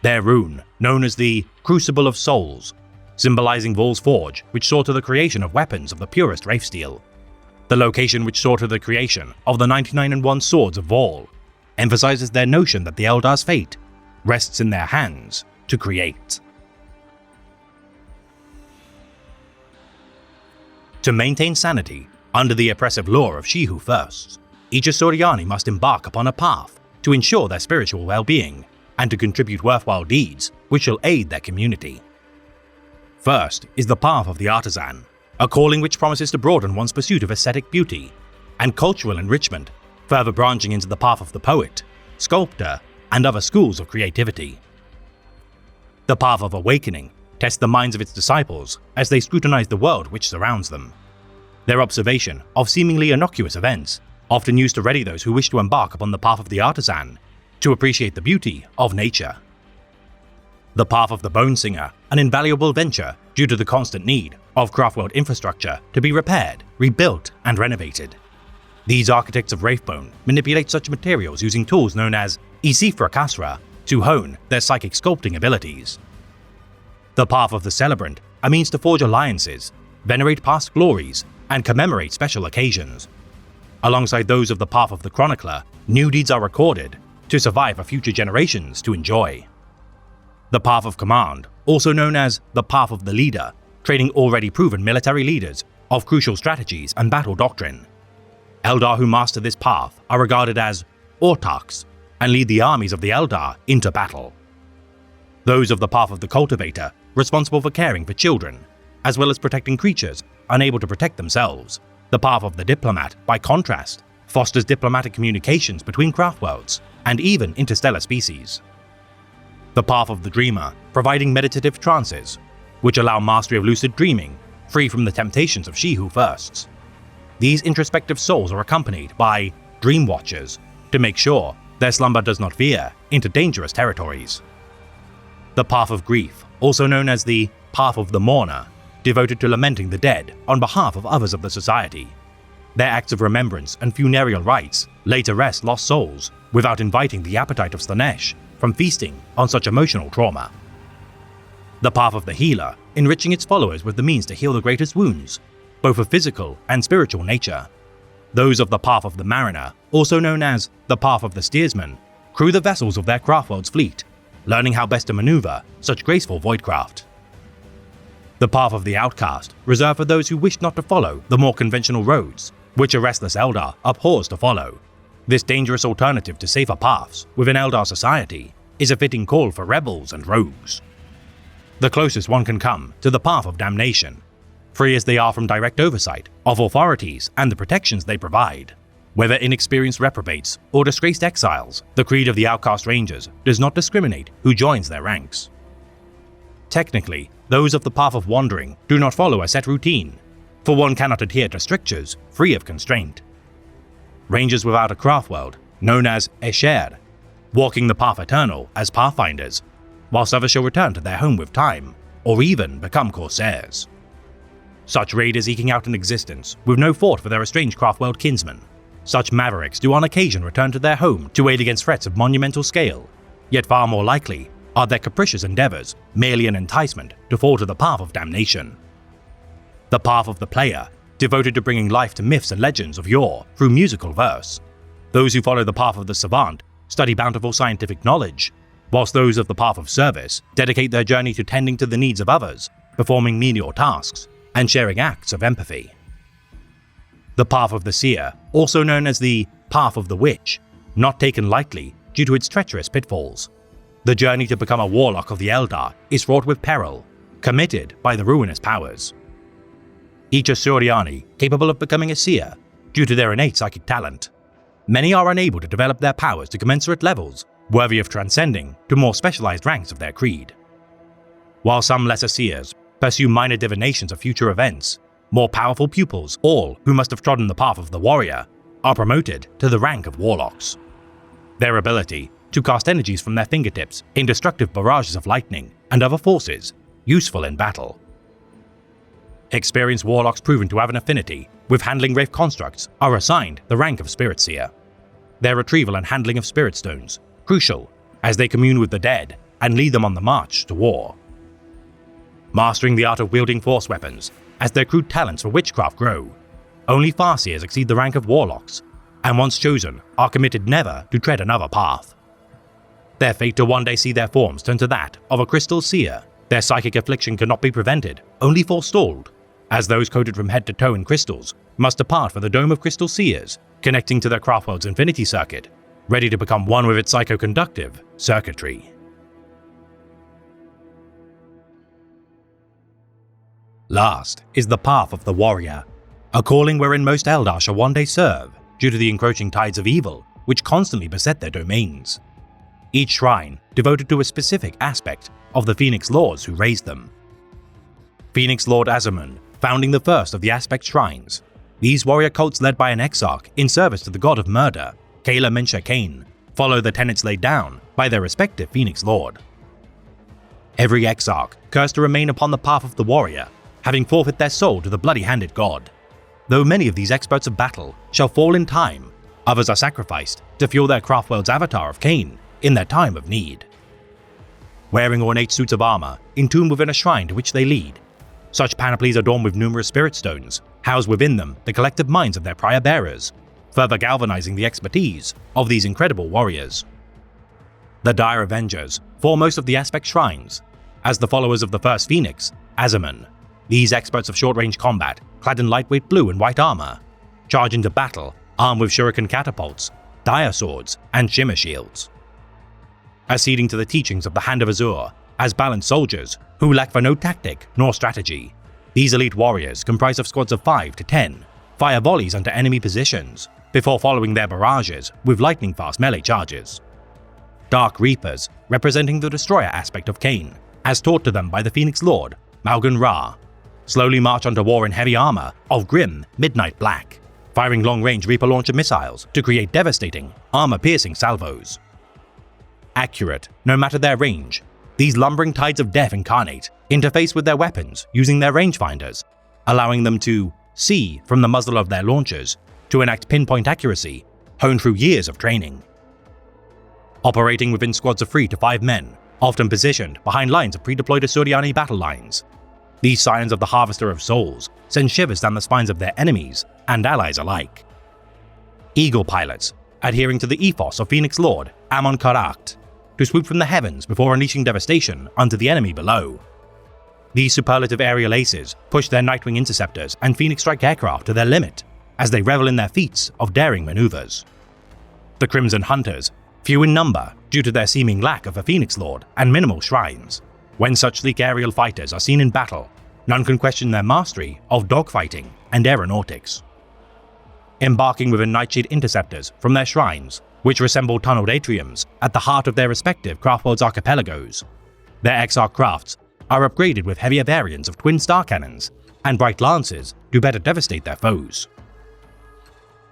Their rune, known as the Crucible of Souls, symbolizing Vol's Forge, which saw to the creation of weapons of the purest Wraithsteel. The location which saw to the creation of the 99-1 swords of Vol, emphasizes their notion that the Eldar's fate rests in their hands to create. To maintain sanity under the oppressive law of She Who Firsts, each Asuriani must embark upon a path to ensure their spiritual well-being and to contribute worthwhile deeds which shall aid their community. First is the path of the artisan, a calling which promises to broaden one's pursuit of aesthetic beauty and cultural enrichment, further branching into the path of the poet, sculptor, and other schools of creativity. The path of awakening tests the minds of its disciples as they scrutinize the world which surrounds them. Their observation of seemingly innocuous events often used to ready those who wish to embark upon the path of the artisan to appreciate the beauty of nature. The path of the Bone Singer, an invaluable venture due to the constant need of Craftworld infrastructure to be repaired, rebuilt, and renovated. These architects of Wraithbone manipulate such materials using tools known as Isifra Kasra to hone their psychic sculpting abilities. The path of the Celebrant, a means to forge alliances, venerate past glories, and commemorate special occasions. Alongside those of the path of the Chronicler, new deeds are recorded to survive for future generations to enjoy. The path of Command, also known as the path of the Leader, training already proven military leaders of crucial strategies and battle doctrine. Eldar who master this path are regarded as autarchs and lead the armies of the Eldar into battle. Those of the path of the Cultivator, responsible for caring for children, as well as protecting creatures unable to protect themselves. The path of the Diplomat, by contrast, fosters diplomatic communications between craftworlds and even interstellar species. The path of the Dreamer, providing meditative trances, which allow mastery of lucid dreaming, free from the temptations of She Who Firsts. These introspective souls are accompanied by Dream Watchers to make sure their slumber does not veer into dangerous territories. The path of Grief, also known as the Path of the Mourner, devoted to lamenting the dead on behalf of others of the society. Their acts of remembrance and funereal rites lay to rest lost souls without inviting the appetite of Slaanesh from feasting on such emotional trauma. The path of the Healer, enriching its followers with the means to heal the greatest wounds, both of physical and spiritual nature. Those of the path of the Mariner, also known as the path of the Steersman, crew the vessels of their craftworld's fleet, learning how best to maneuver such graceful voidcraft. The path of the Outcast, reserved for those who wish not to follow the more conventional roads, which a restless Eldar abhors to follow. This dangerous alternative to safer paths within Eldar society is a fitting call for rebels and rogues. The closest one can come to the path of Damnation, free as they are from direct oversight of authorities and the protections they provide. Whether inexperienced reprobates or disgraced exiles, the creed of the Outcast Rangers does not discriminate who joins their ranks. Technically, those of the path of Wandering do not follow a set routine, for one cannot adhere to strictures free of constraint. Rangers without a craftworld, known as Escher, walking the path eternal as pathfinders, whilst others shall return to their home with time, or even become corsairs. Such raiders eking out an existence with no thought for their estranged craftworld kinsmen. Such mavericks do on occasion return to their home to aid against threats of monumental scale, yet far more likely are their capricious endeavors merely an enticement to fall to the path of damnation? The path of the player, devoted to bringing life to myths and legends of yore through musical verse. Those who follow the path of the savant study bountiful scientific knowledge, whilst those of the path of service dedicate their journey to tending to the needs of others, performing menial tasks, and sharing acts of empathy. The path of the seer, also known as the path of the witch, not taken lightly due to its treacherous pitfalls. The journey to become a warlock of the Eldar is fraught with peril, committed by the ruinous powers. Each Asuryani capable of becoming a seer, due to their innate psychic talent. Many are unable to develop their powers to commensurate levels, worthy of transcending to more specialized ranks of their creed. While some lesser seers pursue minor divinations of future events, more powerful pupils, all who must have trodden the path of the warrior, are promoted to the rank of warlocks. Their ability to cast energies from their fingertips in destructive barrages of lightning and other forces, useful in battle. Experienced warlocks proven to have an affinity with handling wraith constructs are assigned the rank of Spirit Seer. Their retrieval and handling of spirit stones, crucial as they commune with the dead and lead them on the march to war. Mastering the art of wielding force weapons as their crude talents for witchcraft grow, only Farseers exceed the rank of warlocks, and once chosen are committed never to tread another path. Their fate to one day see their forms turn to that of a crystal seer, their psychic affliction cannot be prevented, only forestalled, as those coated from head to toe in crystals must depart for the Dome of Crystal Seers, connecting to their Craftworld's infinity circuit, ready to become one with its psychoconductive circuitry. Last is the path of the warrior, a calling wherein most Eldar shall one day serve due to the encroaching tides of evil which constantly beset their domains. Each shrine devoted to a specific aspect of the Phoenix Lords who raised them. Phoenix Lord Azamun, founding the first of the Aspect Shrines. These warrior cults led by an exarch in service to the god of murder, Kala Mensha Kane, follow the tenets laid down by their respective Phoenix Lord. Every exarch cursed to remain upon the path of the warrior, having forfeit their soul to the bloody-handed god. Though many of these experts of battle shall fall in time, others are sacrificed to fuel their Craftworld's avatar of Cain in their time of need. Wearing ornate suits of armor, entombed within a shrine to which they lead, such panoplies adorned with numerous spirit stones house within them the collective minds of their prior bearers, further galvanizing the expertise of these incredible warriors. The Dire Avengers, foremost of the Aspect Shrines, as the followers of the first Phoenix, Azamun. These experts of short-range combat, clad in lightweight blue and white armor, charge into battle armed with shuriken catapults, dire swords, and shimmer shields. Acceding to the teachings of the Hand of Azur, as balanced soldiers who lack for no tactic nor strategy, these elite warriors, comprised of squads of 5 to 10, fire volleys onto enemy positions before following their barrages with lightning-fast melee charges. Dark Reapers, representing the destroyer aspect of Cain, as taught to them by the Phoenix Lord, Malgun Ra, slowly march onto war in heavy armor of grim midnight black, firing long-range Reaper launcher missiles to create devastating, armor-piercing salvos. Accurate, no matter their range, these lumbering tides of death incarnate interface with their weapons using their rangefinders, allowing them to see from the muzzle of their launchers to enact pinpoint accuracy honed through years of training. Operating within squads of 3 to 5 men, often positioned behind lines of pre-deployed Asuryani battle lines, these Scions of the Harvester of Souls send shivers down the spines of their enemies and allies alike. Eagle pilots, adhering to the ethos of Phoenix Lord Amon Karakht, to swoop from the heavens before unleashing devastation onto the enemy below. These superlative aerial aces push their Nightwing interceptors and Phoenix Strike aircraft to their limit as they revel in their feats of daring maneuvers. The Crimson Hunters, few in number due to their seeming lack of a Phoenix Lord and minimal shrines. When such sleek aerial fighters are seen in battle, none can question their mastery of dogfighting and aeronautics. Embarking within Nightshade interceptors from their shrines, which resemble tunneled atriums at the heart of their respective Craftworld's archipelagos, their Exarch crafts are upgraded with heavier variants of twin star cannons and bright lances to better devastate their foes.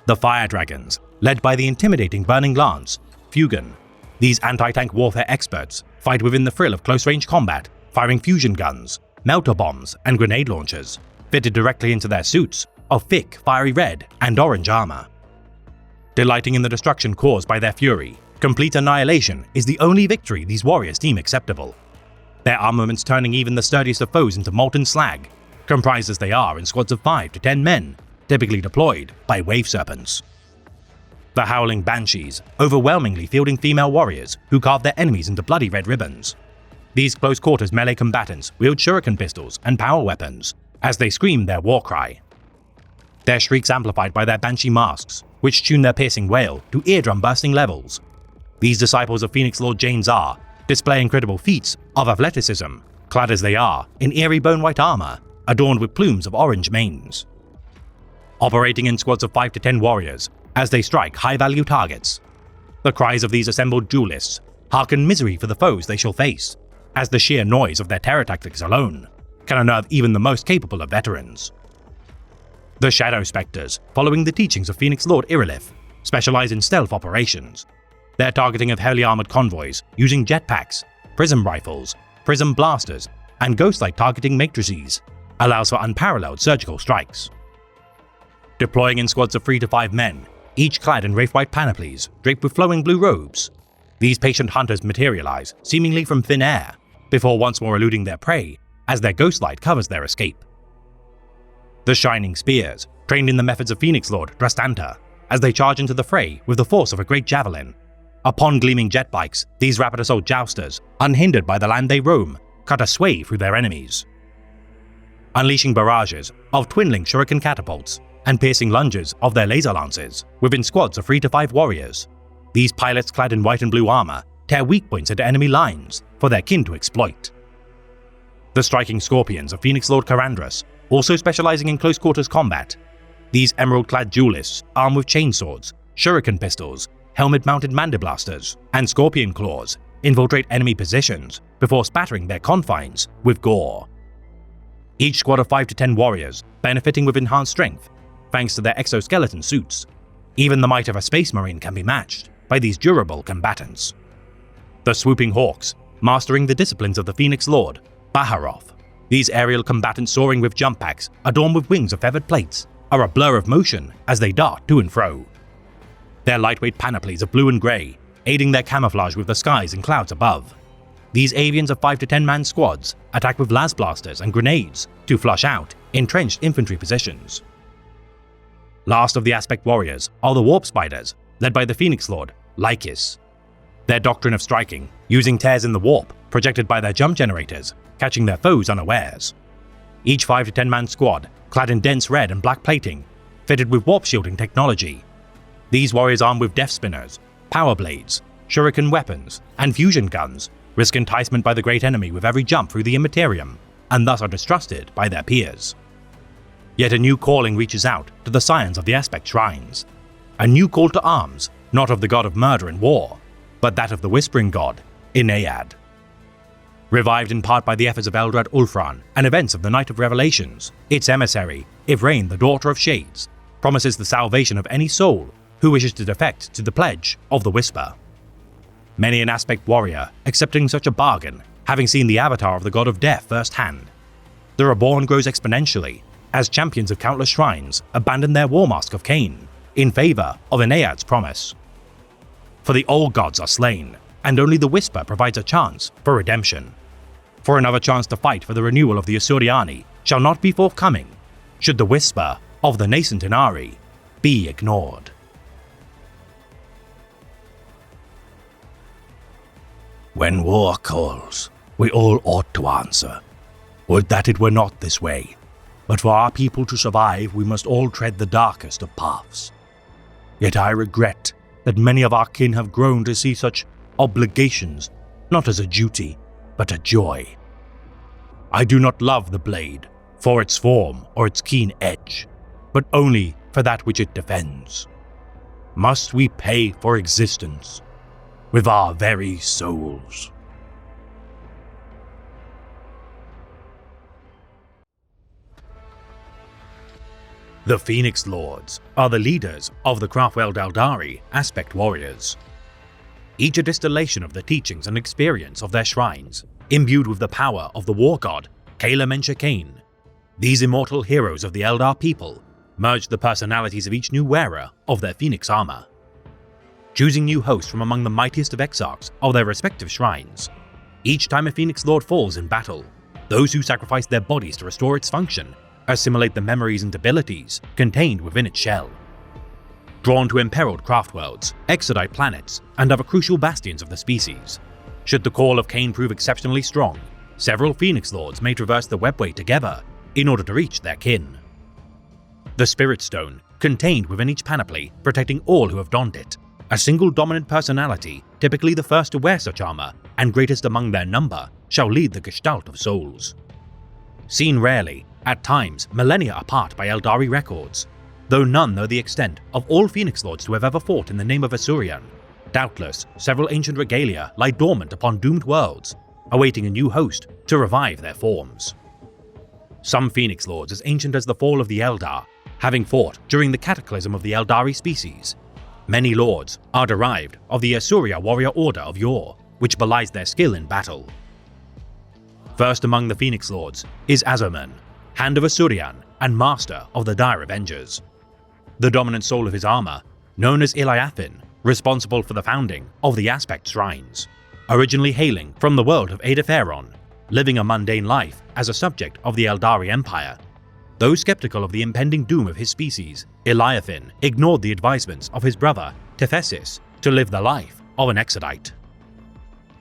The Fire Dragons, led by the intimidating Burning Lance, Fugan. These anti-tank warfare experts fight within the thrill of close-range combat, firing fusion guns, melter bombs, and grenade launchers, fitted directly into their suits of thick, fiery red and orange armor. Delighting in the destruction caused by their fury, Complete annihilation is the only victory these warriors deem acceptable, their armaments turning even the sturdiest of foes into molten slag, comprised as they are in squads of 5 to 10 men, typically deployed by wave serpents. The howling banshees, overwhelmingly fielding female warriors who carve their enemies into bloody red ribbons. These close-quarters melee combatants wield shuriken pistols and power weapons as they scream their war cry. Their shrieks amplified by their banshee masks, which tune their piercing wail to eardrum-bursting levels. These disciples of Phoenix Lord Jain Zar display incredible feats of athleticism, clad as they are in eerie bone-white armor adorned with plumes of orange manes. Operating in squads of 5 to 10 warriors as they strike high-value targets, the cries of these assembled duelists hearken misery for the foes they shall face, as the sheer noise of their terror tactics alone can unnerve even the most capable of veterans. The Shadow Spectres, following the teachings of Phoenix Lord Irilith, specialize in stealth operations. Their targeting of heavily armored convoys using jetpacks, prism rifles, prism blasters, and ghost-like targeting matrices allows for unparalleled surgical strikes. Deploying in squads of 3 to 5 men, each clad in wraith-white panoplies draped with flowing blue robes, these patient hunters materialize seemingly from thin air, before once more eluding their prey as their ghost light covers their escape. The Shining Spears, trained in the methods of Phoenix Lord Drastanta, as they charge into the fray with the force of a great javelin. Upon gleaming jet bikes, these rapid assault jousters, unhindered by the land they roam, cut a sway through their enemies. Unleashing barrages of twin-link shuriken catapults and piercing lunges of their laser lances within squads of 3 to 5 warriors, these pilots clad in white and blue armor tear weak points into enemy lines for their kin to exploit. The striking scorpions of Phoenix Lord Karandras, also specializing in close-quarters combat. These emerald-clad duelists, armed with chainswords, shuriken pistols, helmet-mounted mandiblasters, and scorpion claws, infiltrate enemy positions before spattering their confines with gore. Each squad of 5 to 10 warriors benefiting with enhanced strength thanks to their exoskeleton suits. Even the might of a space marine can be matched by these durable combatants. The swooping hawks, mastering the disciplines of the Phoenix Lord, Baharoth. These aerial combatants soaring with jump packs adorned with wings of feathered plates are a blur of motion as they dart to and fro. Their lightweight panoplies of blue and grey, aiding their camouflage with the skies and clouds above. These avians of 5 to 10 man squads attack with las blasters and grenades to flush out entrenched infantry positions. Last of the Aspect Warriors are the Warp Spiders, led by the Phoenix Lord, Lycus. Their doctrine of striking, using tears in the warp projected by their jump generators, catching their foes unawares. Each 5 to 10 man squad, clad in dense red and black plating, fitted with warp shielding technology. These warriors armed with death spinners, power blades, shuriken weapons, and fusion guns risk enticement by the great enemy with every jump through the immaterium, and thus are distrusted by their peers. Yet a new calling reaches out to the scions of the Aspect Shrines. A new call to arms, not of the god of murder and war, but that of the Whispering God, Inayad. Revived in part by the efforts of Eldrad Ulfran and events of the Night of Revelations, its emissary, Ivrain the Daughter of Shades, promises the salvation of any soul who wishes to defect to the pledge of the Whisper. Many an Aspect warrior accepting such a bargain, having seen the avatar of the god of death firsthand. The reborn grows exponentially as champions of countless shrines abandon their war mask of Cain in favor of Inayad's promise. For the old gods are slain, and only the Whisper provides a chance for redemption. For another chance to fight for the renewal of the Asuryani shall not be forthcoming, should the Whisper of the nascent Inari be ignored. When war calls, we all ought to answer. Would that it were not this way, but for our people to survive, we must all tread the darkest of paths. Yet I regret that many of our kin have grown to see such obligations not as a duty, but a joy. I do not love the blade for its form or its keen edge, but only for that which it defends. Must we pay for existence with our very souls? The Phoenix Lords are the leaders of the Craftwell Daldari Aspect Warriors. Each a distillation of the teachings and experience of their shrines, imbued with the power of the war god, Kala Mencha Cain. These immortal heroes of the Eldar people merged the personalities of each new wearer of their Phoenix armor. choosing new hosts from among the mightiest of exarchs of their respective shrines. Each time a Phoenix Lord falls in battle, those who sacrifice their bodies to restore its function assimilate the memories and abilities contained within its shell. Drawn to imperiled craft worlds, exodite planets, and other crucial bastions of the species, should the call of Cain prove exceptionally strong, several Phoenix Lords may traverse the webway together in order to reach their kin. The Spirit Stone, contained within each panoply, protecting all who have donned it. A single dominant personality, typically the first to wear such armor, and greatest among their number, shall lead the Gestalt of Souls. Seen rarely, at times millennia apart by Eldari records, though none know the extent of all Phoenix Lords to have ever fought in the name of Asuryan, doubtless several ancient regalia lie dormant upon doomed worlds, awaiting a new host to revive their forms. Some Phoenix Lords as ancient as the fall of the Eldar, having fought during the cataclysm of the Eldari species. Many lords are derived of the Asuria warrior order of yore, which belies their skill in battle. First among the Phoenix Lords is Azurman, Hand of Asuryan and Master of the Dire Avengers. The dominant soul of his armor, known as Iliathan, responsible for the founding of the Aspect Shrines. Originally hailing from the world of Adaferon, living a mundane life as a subject of the Eldari Empire. Though skeptical of the impending doom of his species, Iliathan ignored the advisements of his brother, Tephesis, to live the life of an exodite.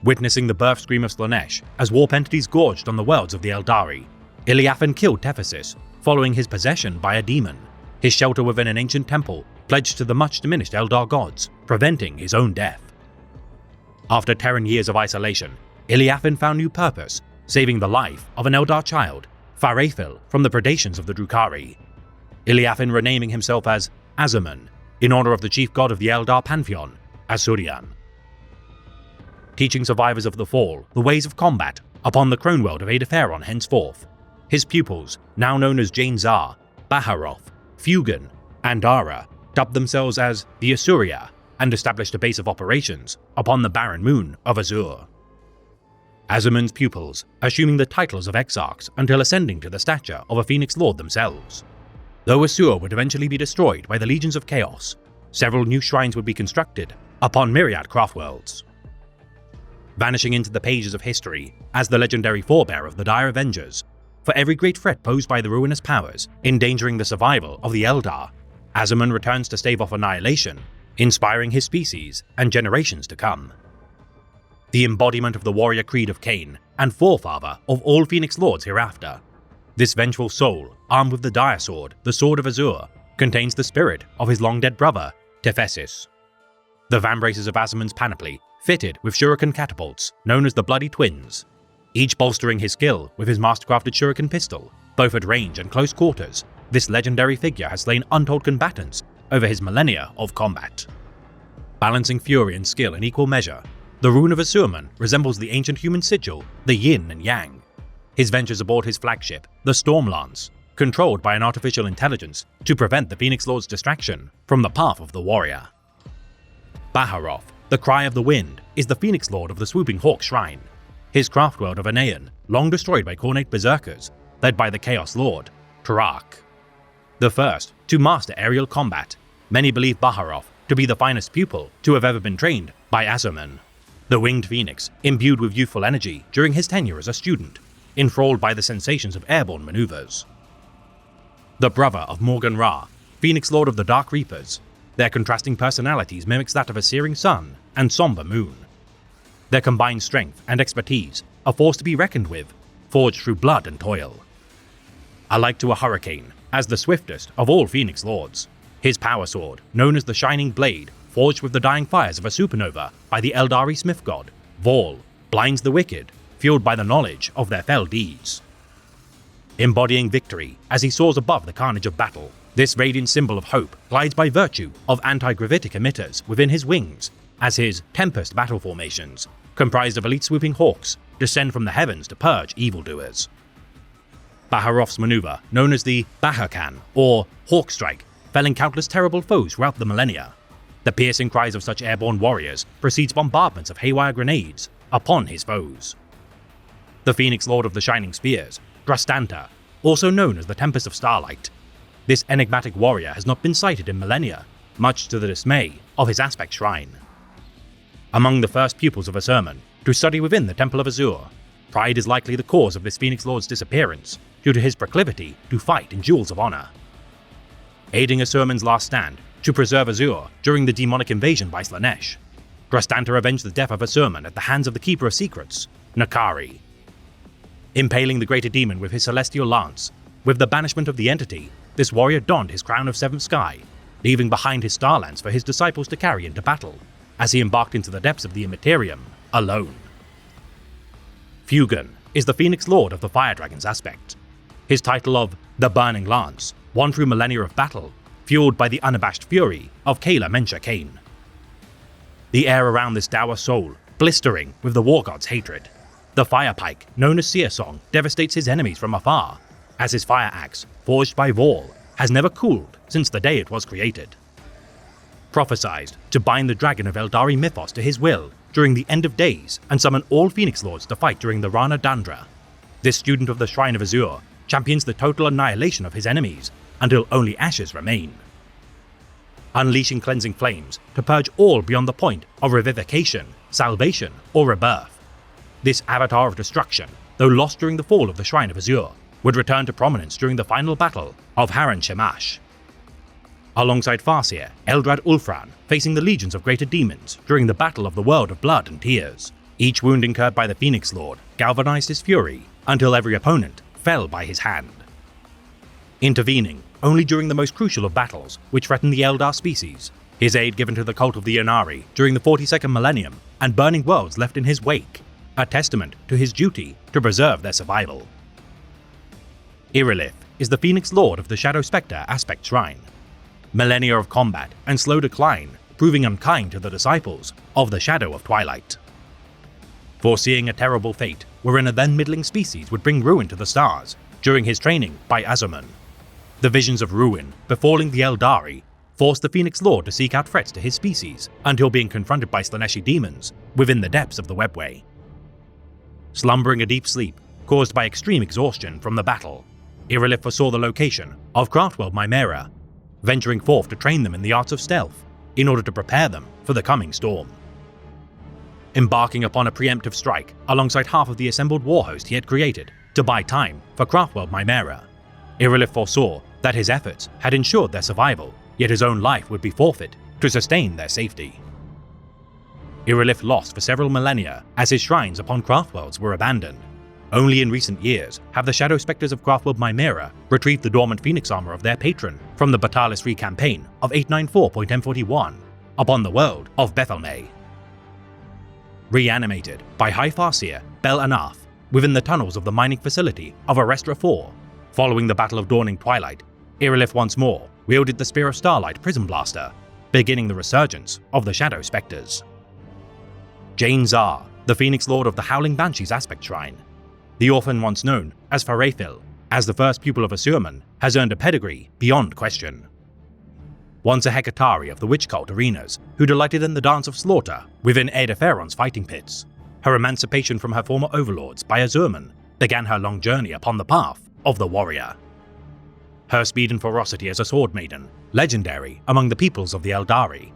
Witnessing the birth scream of Slaanesh as warp entities gorged on the worlds of the Eldari, Iliathan killed Tephesis, following his possession by a demon, his shelter within an ancient temple pledged to the much diminished Eldar gods, preventing his own death. After 10 years of isolation, Iliathan found new purpose, saving the life of an Eldar child, Farathil, from the predations of the Drukhari. Iliathan renaming himself as Azurman, in honor of the chief god of the Eldar pantheon, Asuryan. Teaching survivors of the Fall the ways of combat upon the Crone world of Adaferon henceforth, his pupils, now known as Jain Zar, Baharoth, Fugan, and Dara, dubbed themselves as the Asuria and established a base of operations upon the barren moon of Azur. Azurman's pupils, assuming the titles of exarchs until ascending to the stature of a Phoenix Lord themselves. Though Asur would eventually be destroyed by the legions of chaos, several new shrines would be constructed upon myriad craftworlds. Vanishing into the pages of history as the legendary forebear of the Dire Avengers, for every great threat posed by the ruinous powers endangering the survival of the Eldar, Azurman returns to stave off annihilation, inspiring his species and generations to come. The embodiment of the warrior creed of Cain and forefather of all Phoenix Lords hereafter, this vengeful soul, armed with the Dire Sword, the Sword of Azur, contains the spirit of his long-dead brother, Tephesis. The vambraces of Azurman's panoply, fitted with shuriken catapults known as the Bloody Twins, each bolstering his skill with his mastercrafted shuriken pistol, both at range and close quarters. This legendary figure has slain untold combatants over his millennia of combat. Balancing fury and skill in equal measure, the rune of Asurman resembles the ancient human sigil, the Yin and Yang. His ventures aboard his flagship, the Stormlance, controlled by an artificial intelligence to prevent the Phoenix Lord's distraction from the path of the warrior. Baharoth, the Cry of the Wind, is the Phoenix Lord of the Swooping Hawk Shrine. His craftworld of Anayan, long destroyed by Khornate Berserkers, led by the Chaos Lord, Turak. The first to master aerial combat, many believe Baharoth to be the finest pupil to have ever been trained by Azurman. The winged phoenix, imbued with youthful energy during his tenure as a student, enthralled by the sensations of airborne maneuvers. The brother of Morgan Ra, Phoenix Lord of the Dark Reapers, their contrasting personalities mimics that of a searing sun and somber moon. Their combined strength and expertise, a force to be reckoned with, forged through blood and toil. Alike to a hurricane, as the swiftest of all Phoenix Lords, his power sword, known as the Shining Blade, forged with the dying fires of a supernova by the Eldari Smith God, Vol, blinds the wicked, fueled by the knowledge of their fell deeds. Embodying victory as he soars above the carnage of battle, this radiant symbol of hope glides by virtue of anti-gravitic emitters within his wings, as his Tempest battle formations, comprised of elite swooping hawks, descend from the heavens to purge evildoers. Baharoth's maneuver, known as the Bahakan, or Hawk Strike, felling countless terrible foes throughout the millennia. The piercing cries of such airborne warriors precedes bombardments of haywire grenades upon his foes. The Phoenix Lord of the Shining Spears, Drastanta, also known as the Tempest of Starlight. This enigmatic warrior has not been sighted in millennia, much to the dismay of his Aspect Shrine. Among the first pupils of Asurman to study within the Temple of Azure, pride is likely the cause of this Phoenix Lord's disappearance due to his proclivity to fight in duels of honor. Aiding Asurman's last stand to preserve Azure during the demonic invasion by Slaanesh, Drastanta avenged the death of Asurman at the hands of the Keeper of Secrets, N'Kari. Impaling the greater demon with his celestial lance, with the banishment of the entity, this warrior donned his crown of seventh sky, leaving behind his star lance for his disciples to carry into battle, as he embarked into the depths of the Immaterium alone. Fugan is the Phoenix Lord of the Fire Dragon's aspect. His title of the Burning Lance won through millennia of battle, fueled by the unabashed fury of Kayla Mensha Kane. The air around this dour soul blistering with the war god's hatred. The fire pike, known as Seersong, devastates his enemies from afar, as his fire axe, forged by Vorl, has never cooled since the day it was created. Prophesied to bind the dragon of Eldari mythos to his will during the end of days and summon all Phoenix Lords to fight during the Rana Dandra, this student of the Shrine of Azure champions the total annihilation of his enemies until only ashes remain. Unleashing cleansing flames to purge all beyond the point of revivification, salvation, or rebirth. This avatar of destruction, though lost during the fall of the Shrine of Azure, would return to prominence during the final battle of Harran Shamash. Alongside Farseer, Eldrad Ulfran facing the legions of greater demons during the Battle of the World of Blood and Tears, each wound incurred by the Phoenix Lord galvanized his fury until every opponent fell by his hand. Intervening only during the most crucial of battles which threatened the Eldar species, his aid given to the cult of the Ynnari during the 42nd millennium and burning worlds left in his wake, a testament to his duty to preserve their survival. Irilith is the Phoenix Lord of the Shadow Spectre Aspect Shrine. Millennia of combat and slow decline proving unkind to the disciples of the Shadow of Twilight. Foreseeing a terrible fate wherein a then middling species would bring ruin to the stars during his training by Azurman, the visions of ruin befalling the Eldari forced the Phoenix Lord to seek out threats to his species until being confronted by Slaaneshi demons within the depths of the Webway. Slumbering a deep sleep caused by extreme exhaustion from the battle, Irilith foresaw the location of Craftworld Mimera, venturing forth to train them in the arts of stealth in order to prepare them for the coming storm. Embarking upon a preemptive strike alongside half of the assembled warhost he had created to buy time for Craftworld Mimera, Irilith foresaw that his efforts had ensured their survival, yet his own life would be forfeit to sustain their safety. Irilith lost for several millennia as his shrines upon Craftworlds were abandoned. Only in recent years have the Shadow Spectres of Craftworld Mimera retrieved the dormant Phoenix armor of their patron from the Batalis Free campaign of 894.M41 upon the world of Bethelmay. Reanimated by High Farseer Bel Anath within the tunnels of the mining facility of Arestra IV, following the Battle of Dawning Twilight, Irilith once more wielded the Spear of Starlight Prism Blaster, beginning the resurgence of the Shadow Spectres. Jain Zar, the Phoenix Lord of the Howling Banshees Aspect Shrine, the orphan once known as Farafil, as the first pupil of Asurman, has earned a pedigree beyond question. Once a Hecatari of the witch cult arenas who delighted in the dance of slaughter within Aidaferon's fighting pits, her emancipation from her former overlords by Azurman began her long journey upon the path of the warrior. Her speed and ferocity as a sword maiden, legendary among the peoples of the Eldari.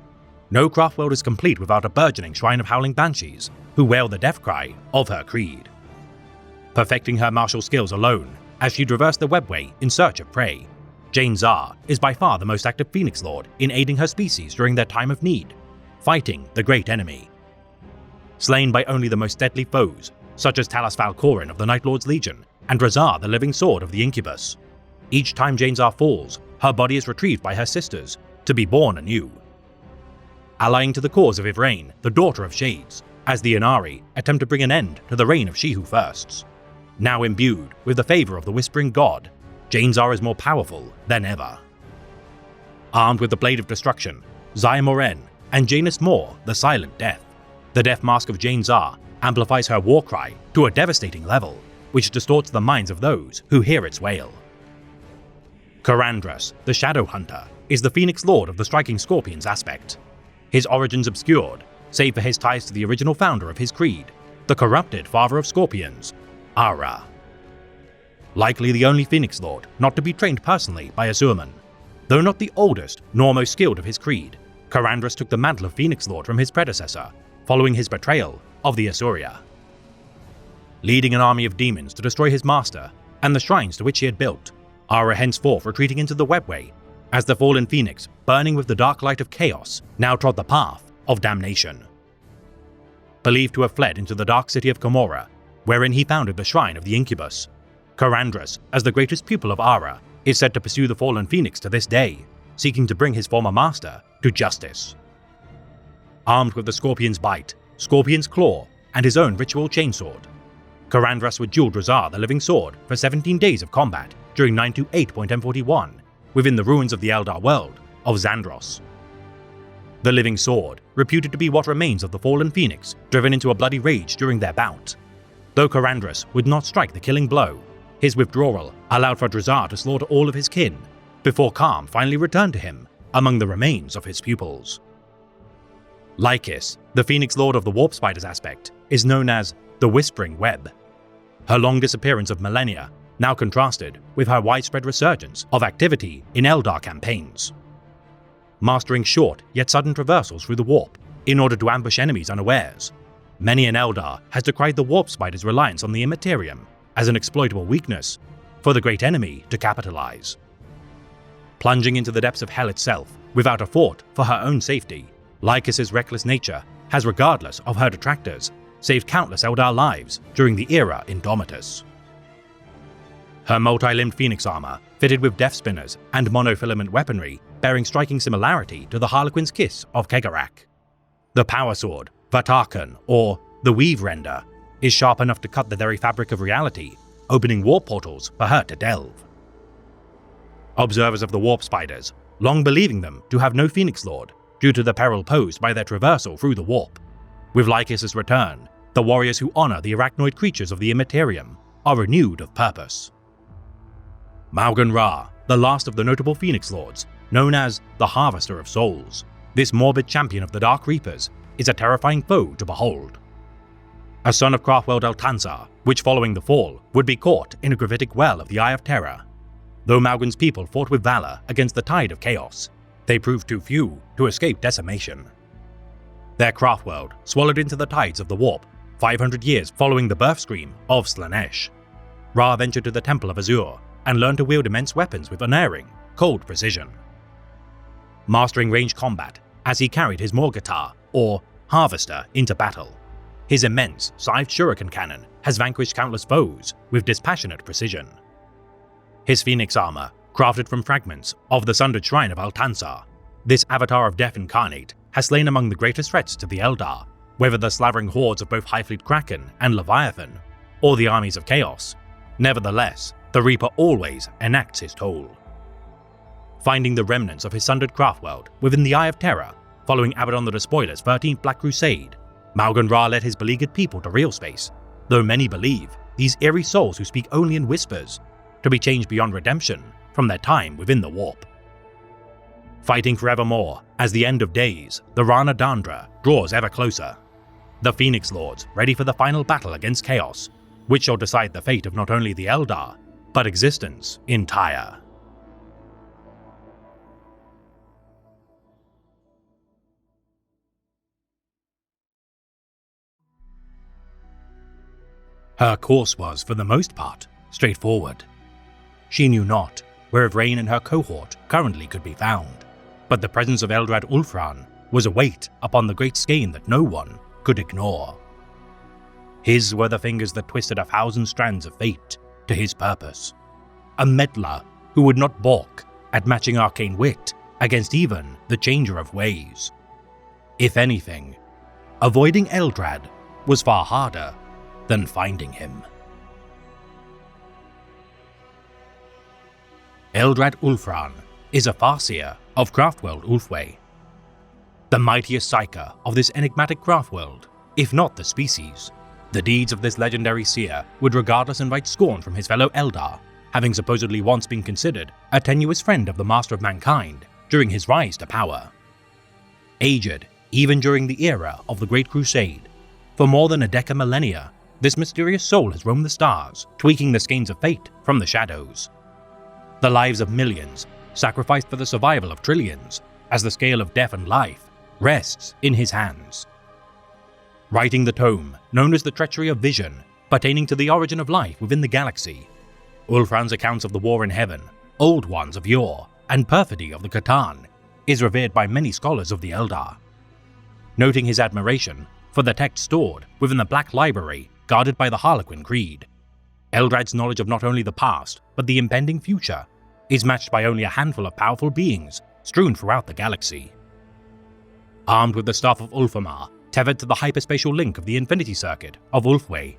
No Craftworld is complete without a burgeoning shrine of howling banshees who wail the death cry of her creed. Perfecting her martial skills alone as she traversed the Webway in search of prey, Jain Zar is by far the most active Phoenix Lord in aiding her species during their time of need, fighting the great enemy. Slain by only the most deadly foes, such as Talas Valkorin of the Night Lord's Legion and Razar the Living Sword of the Incubus, each time Jain Zar falls, her body is retrieved by her sisters to be born anew. Allying to the cause of Yvraine, the Daughter of Shades, as the Ynnari attempt to bring an end to the reign of She Who Firsts. Now imbued with the favor of the Whispering God, Jain Zar is more powerful than ever. Armed with the Blade of Destruction, Zaya Moren and Janus Moore, the Silent Death, the death mask of Jain Zar amplifies her war cry to a devastating level, which distorts the minds of those who hear its wail. Karandras, the Shadow Hunter, is the Phoenix Lord of the Striking Scorpions aspect. His origins obscured, save for his ties to the original founder of his creed, the corrupted father of Scorpions, Ara. Likely the only Phoenix Lord not to be trained personally by Azurman. Though not the oldest nor most skilled of his creed, Karandras took the mantle of Phoenix Lord from his predecessor, following his betrayal of the Asuria. Leading an army of demons to destroy his master and the shrines to which he had built, Ara henceforth retreating into the webway, as the fallen phoenix, burning with the dark light of chaos, now trod the path of damnation. Believed to have fled into the dark city of Camorra, wherein he founded the shrine of the Incubus, Karandras, as the greatest pupil of Ara, is said to pursue the fallen phoenix to this day, seeking to bring his former master to justice. Armed with the Scorpion's Bite, Scorpion's Claw, and his own ritual chainsword, Karandras would duel Drazar the Living Sword for 17 days of combat during 928.M41 within the ruins of the Eldar world of Xandros. The Living Sword, reputed to be what remains of the fallen phoenix, driven into a bloody rage during their bout. Though Karandras would not strike the killing blow, his withdrawal allowed for Drazar to slaughter all of his kin, before calm finally returned to him among the remains of his pupils. Lycus, the Phoenix Lord of the Warp Spiders aspect, is known as the Whispering Web. Her long disappearance of millennia now contrasted with her widespread resurgence of activity in Eldar campaigns. Mastering short yet sudden traversals through the warp in order to ambush enemies unawares, many an Eldar has decried the Warp Spider's reliance on the Immaterium as an exploitable weakness for the great enemy to capitalize. Plunging into the depths of hell itself without a thought for her own safety, Lycus's reckless nature has, regardless of her detractors, saved countless Eldar lives during the era Indomitus. Her multi-limbed phoenix armor, fitted with death spinners and monofilament weaponry, bearing striking similarity to the Harlequin's Kiss of Kegarak. The power sword, Vatarkan, or the Weave Render, is sharp enough to cut the very fabric of reality, opening warp portals for her to delve. Observers of the Warp Spiders, long believing them to have no Phoenix Lord due to the peril posed by their traversal through the warp. With Lycus's return, the warriors who honor the arachnoid creatures of the Immaterium are renewed of purpose. Maugan Ra, the last of the notable Phoenix Lords, known as the Harvester of Souls, this morbid champion of the Dark Reapers, is a terrifying foe to behold. A son of Craftworld Altanzar, which following the fall would be caught in a gravitic well of the Eye of Terror. Though Maugan's people fought with valor against the tide of chaos, they proved too few to escape decimation. Their Craftworld swallowed into the tides of the warp 500 years following the birth scream of Slaanesh. Ra ventured to the Temple of Azure and learned to wield immense weapons with unerring, cold precision. Mastering ranged combat as he carried his Morgatar, or Harvester, into battle, his immense scythed shuriken cannon has vanquished countless foes with dispassionate precision. His Phoenix armor, crafted from fragments of the sundered shrine of Altanzar, this avatar of death incarnate has slain among the greatest threats to the Eldar, whether the slavering hordes of both Highfleet Kraken and Leviathan, or the armies of Chaos. Nevertheless, the Reaper always enacts his toll. Finding the remnants of his sundered craftworld within the Eye of Terror, following Abaddon the Despoiler's 13th Black Crusade, Maugan Ra led his beleaguered people to real space, though many believe these eerie souls who speak only in whispers to be changed beyond redemption from their time within the warp. Fighting forevermore as the end of days, the Rana Dandra draws ever closer. The Phoenix Lords ready for the final battle against Chaos, which shall decide the fate of not only the Eldar, but existence entire. Her course was, for the most part, straightforward. She knew not where Yvraine and her cohort currently could be found, but the presence of Eldrad Ulfran was a weight upon the great skein that no one could ignore. His were the fingers that twisted 1,000 strands of fate to his purpose, a meddler who would not balk at matching arcane wit against even the Changer of Ways. If anything, avoiding Eldrad was far harder than finding him. Eldrad Ulfran is a Farseer of Craftworld Ulthwé, the mightiest psyker of this enigmatic craftworld, if not the species. The deeds of this legendary seer would regardless invite scorn from his fellow Eldar, having supposedly once been considered a tenuous friend of the Master of Mankind during his rise to power. Aged even during the era of the Great Crusade, for more than a decamillennia, this mysterious soul has roamed the stars, tweaking the skeins of fate from the shadows. The lives of millions, sacrificed for the survival of trillions, as the scale of death and life rests in his hands. writing the tome known as the Treachery of Vision, pertaining to the origin of life within the galaxy. Ulfran's accounts of the War in Heaven, Old Ones of Yore, and perfidy of the C'tan is revered by many scholars of the Eldar. Noting his admiration for the text stored within the Black Library guarded by the Harlequin Creed, Eldrad's knowledge of not only the past but the impending future is matched by only a handful of powerful beings strewn throughout the galaxy. Armed with the Staff of Ulfamar, tethered to the hyperspatial link of the Infinity Circuit of Ulfway,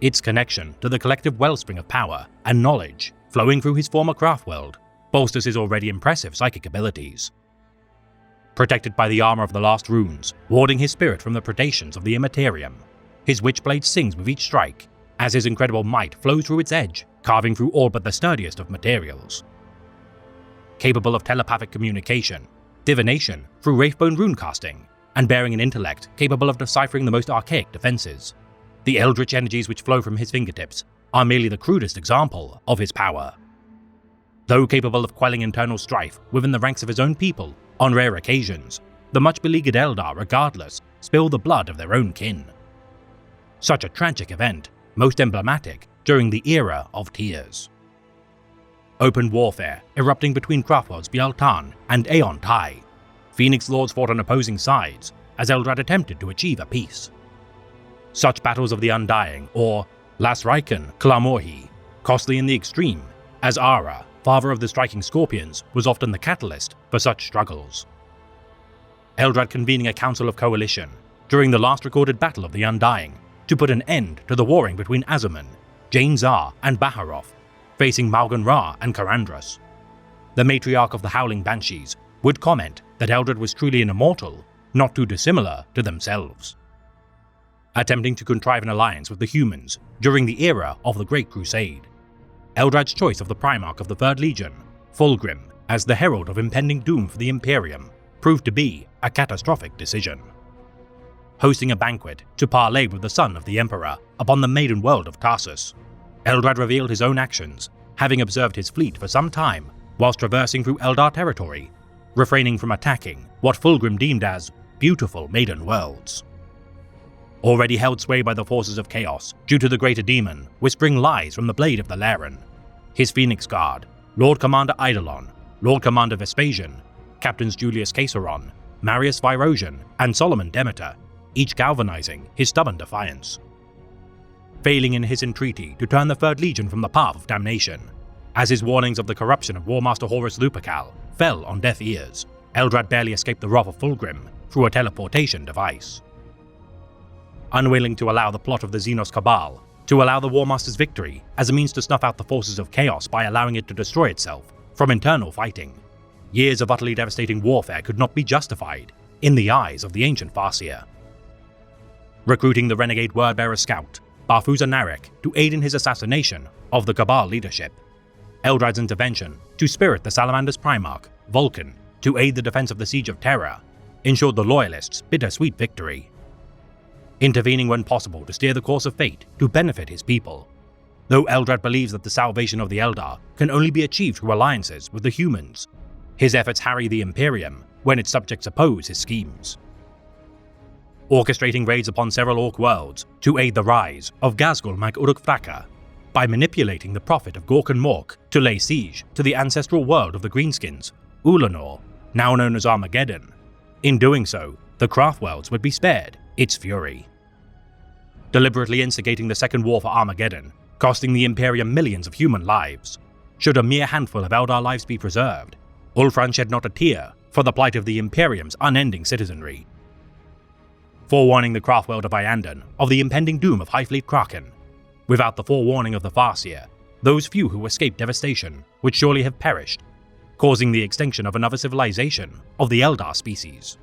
its connection to the collective wellspring of power and knowledge flowing through his former craft world bolsters his already impressive psychic abilities. Protected by the armor of the Last Runes, warding his spirit from the predations of the Immaterium, his Witchblade sings with each strike, as his incredible might flows through its edge, carving through all but the sturdiest of materials. Capable of telepathic communication, divination through Wraithbone runecasting, and bearing an intellect capable of deciphering the most archaic defenses, the eldritch energies which flow from his fingertips are merely the crudest example of his power. Though capable of quelling internal strife within the ranks of his own people on rare occasions, the much-beleaguered Eldar regardless spill the blood of their own kin. Such a tragic event, most emblematic during the Era of Tears. Open warfare erupting between craftworlds Bialtan and Aeon Tai. Phoenix Lords fought on opposing sides as Eldrad attempted to achieve a peace. Such battles of the Undying, or Las Raikan Klamorhi, costly in the extreme, as Ara, father of the striking Scorpions, was often the catalyst for such struggles. Eldrad convening a council of coalition during the last recorded battle of the Undying to put an end to the warring between Azuman, Jain Zar, and Baharoth, facing Malgan Ra and Karandras. The matriarch of the Howling Banshees would comment that Eldrad was truly an immortal, not too dissimilar to themselves. Attempting to contrive an alliance with the humans during the era of the Great Crusade, Eldrad's choice of the Primarch of the Third Legion, Fulgrim, as the herald of impending doom for the Imperium, proved to be a catastrophic decision. Hosting a banquet to parley with the son of the Emperor upon the maiden world of Tarsus, Eldrad revealed his own actions, having observed his fleet for some time whilst traversing through Eldar territory, refraining from attacking what Fulgrim deemed as beautiful maiden worlds. Already held sway by the forces of chaos due to the Greater Demon whispering lies from the blade of the Laren, his Phoenix Guard, Lord Commander Eidolon, Lord Commander Vespasian, Captains Julius Caesaron, Marius Virosian, and Solomon Demeter, each galvanizing his stubborn defiance. Failing in his entreaty to turn the Third Legion from the path of damnation, as his warnings of the corruption of War Master Horus Lupercal fell on deaf ears, Eldrad barely escaped the wrath of Fulgrim through a teleportation device. Unwilling to allow the plot of the Xenos Cabal to allow the War Master's victory as a means to snuff out the forces of chaos by allowing it to destroy itself from internal fighting, years of utterly devastating warfare could not be justified in the eyes of the ancient Farseer. Recruiting the renegade wordbearer scout, Barfuza Narek, to aid in his assassination of the Cabal leadership, Eldrad's intervention to spirit the Salamander's Primarch, Vulcan, to aid the defense of the Siege of Terra, ensured the Loyalists' bittersweet victory. Intervening when possible to steer the course of fate to benefit his people, though Eldrad believes that the salvation of the Eldar can only be achieved through alliances with the humans, his efforts harry the Imperium when its subjects oppose his schemes. Orchestrating raids upon several Orc worlds to aid the rise of Ghazghkull Mag Uruk Thraka, by manipulating the prophet of Gork and Mork to lay siege to the ancestral world of the Greenskins, Ulanor, now known as Armageddon. In doing so, the Craftworlds would be spared its fury. Deliberately instigating the Second War for Armageddon, costing the Imperium millions of human lives. Should a mere handful of Eldar lives be preserved, Ulfran shed not a tear for the plight of the Imperium's unending citizenry. Forewarning the Craftworld of Iyanden of the impending doom of Highfleet Kraken, without the forewarning of the Farseer, those few who escaped devastation would surely have perished, causing the extinction of another civilization of the Eldar species.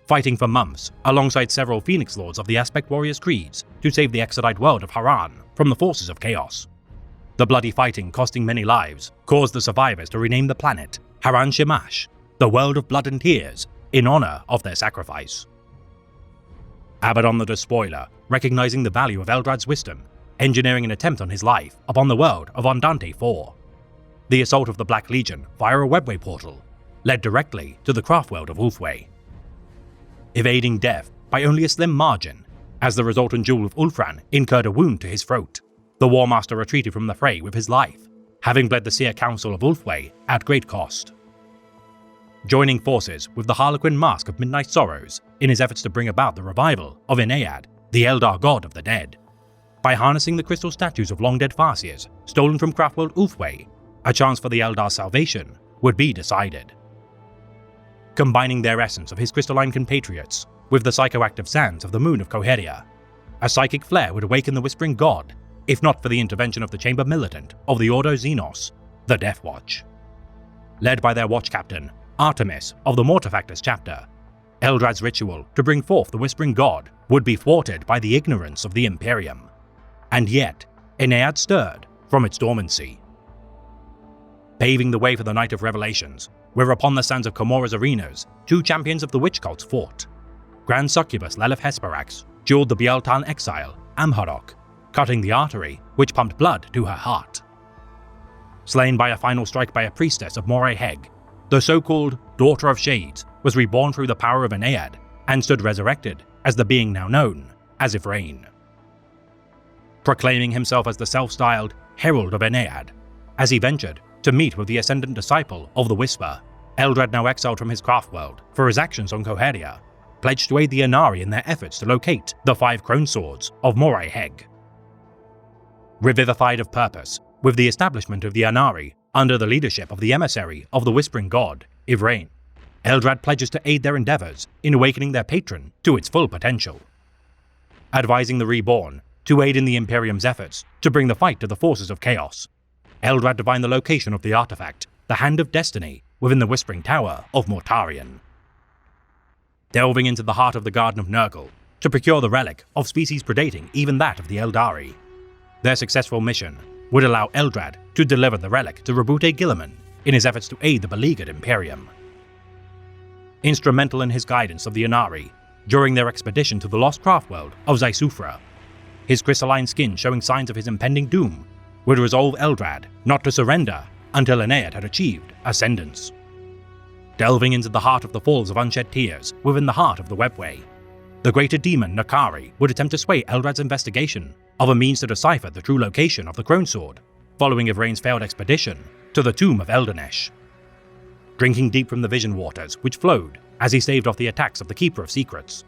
Fighting for months alongside several Phoenix Lords of the Aspect Warriors' creeds to save the Exodite world of Haran from the forces of chaos. The bloody fighting costing many lives caused the survivors to rename the planet Haran Shemash, the world of blood and tears, in honor of their sacrifice. Abaddon the Despoiler, recognizing the value of Eldrad's wisdom, engineering an attempt on his life upon the world of Andante 4. The assault of the Black Legion via a webway portal led directly to the Craftworld of Ulfway. Evading death by only a slim margin, as the resultant duel with Ulfran incurred a wound to his throat. The War Master retreated from the fray with his life, having bled the Seer Council of Ulfwë at great cost. Joining forces with the Harlequin Mask of Midnight Sorrows in his efforts to bring about the revival of Aeneiad, the Eldar god of the dead. By harnessing the crystal statues of long-dead Farseers stolen from Craftworld Ulfwë, a chance for the Eldar's salvation would be decided. Combining their essence of his crystalline compatriots with the psychoactive sands of the moon of Coheria, a psychic flare would awaken the Whispering God, if not for the intervention of the Chamber Militant of the Ordo Xenos, the Death Watch. Led by their watch captain, Artemis of the Mortifactors chapter, Eldrad's ritual to bring forth the Whispering God would be thwarted by the ignorance of the Imperium. And yet, Aeneiad stirred from its dormancy. Paving the way for the Night of Revelations, where upon the sands of Comora's arenas, two champions of the witch cults fought. Grand Succubus Lelith Hesperax dueled the Bialtan exile, Amharok, cutting the artery which pumped blood to her heart. Slain by a final strike by a priestess of Moray Heg, the so-called Daughter of Shades was reborn through the power of Aeneiad and stood resurrected as the being now known as Yvraine. Proclaiming himself as the self-styled Herald of Aeneiad, as he ventured to meet with the ascendant disciple of the Whisper, Eldrad, now exiled from his craftworld for his actions on Coheria, pledged to aid the Inari in their efforts to locate the 5 Crone Swords of Moray Heg. Revivified of purpose, with the establishment of the Inari under the leadership of the emissary of the Whispering God, Yvraine, Eldrad pledges to aid their endeavors in awakening their patron to its full potential. Advising the Reborn to aid in the Imperium's efforts to bring the fight to the forces of chaos, Eldrad divined the location of the artifact, the Hand of Destiny, within the Whispering Tower of Mortarion. Delving into the heart of the Garden of Nurgle to procure the relic of species predating even that of the Eldari. Their successful mission would allow Eldrad to deliver the relic to Roboute Guilliman in his efforts to aid the beleaguered Imperium. Instrumental in his guidance of the Inari during their expedition to the lost craftworld of Zaisufra, his crystalline skin showing signs of his impending doom would resolve Eldrad not to surrender until Aeneiad had achieved ascendance. Delving into the heart of the Falls of Unshed Tears within the heart of the Webway, the greater demon Nakari would attempt to sway Eldrad's investigation of a means to decipher the true location of the Crone Sword, following Yvraine's failed expedition to the tomb of Eldernesh. Drinking deep from the vision waters which flowed as he staved off the attacks of the Keeper of Secrets,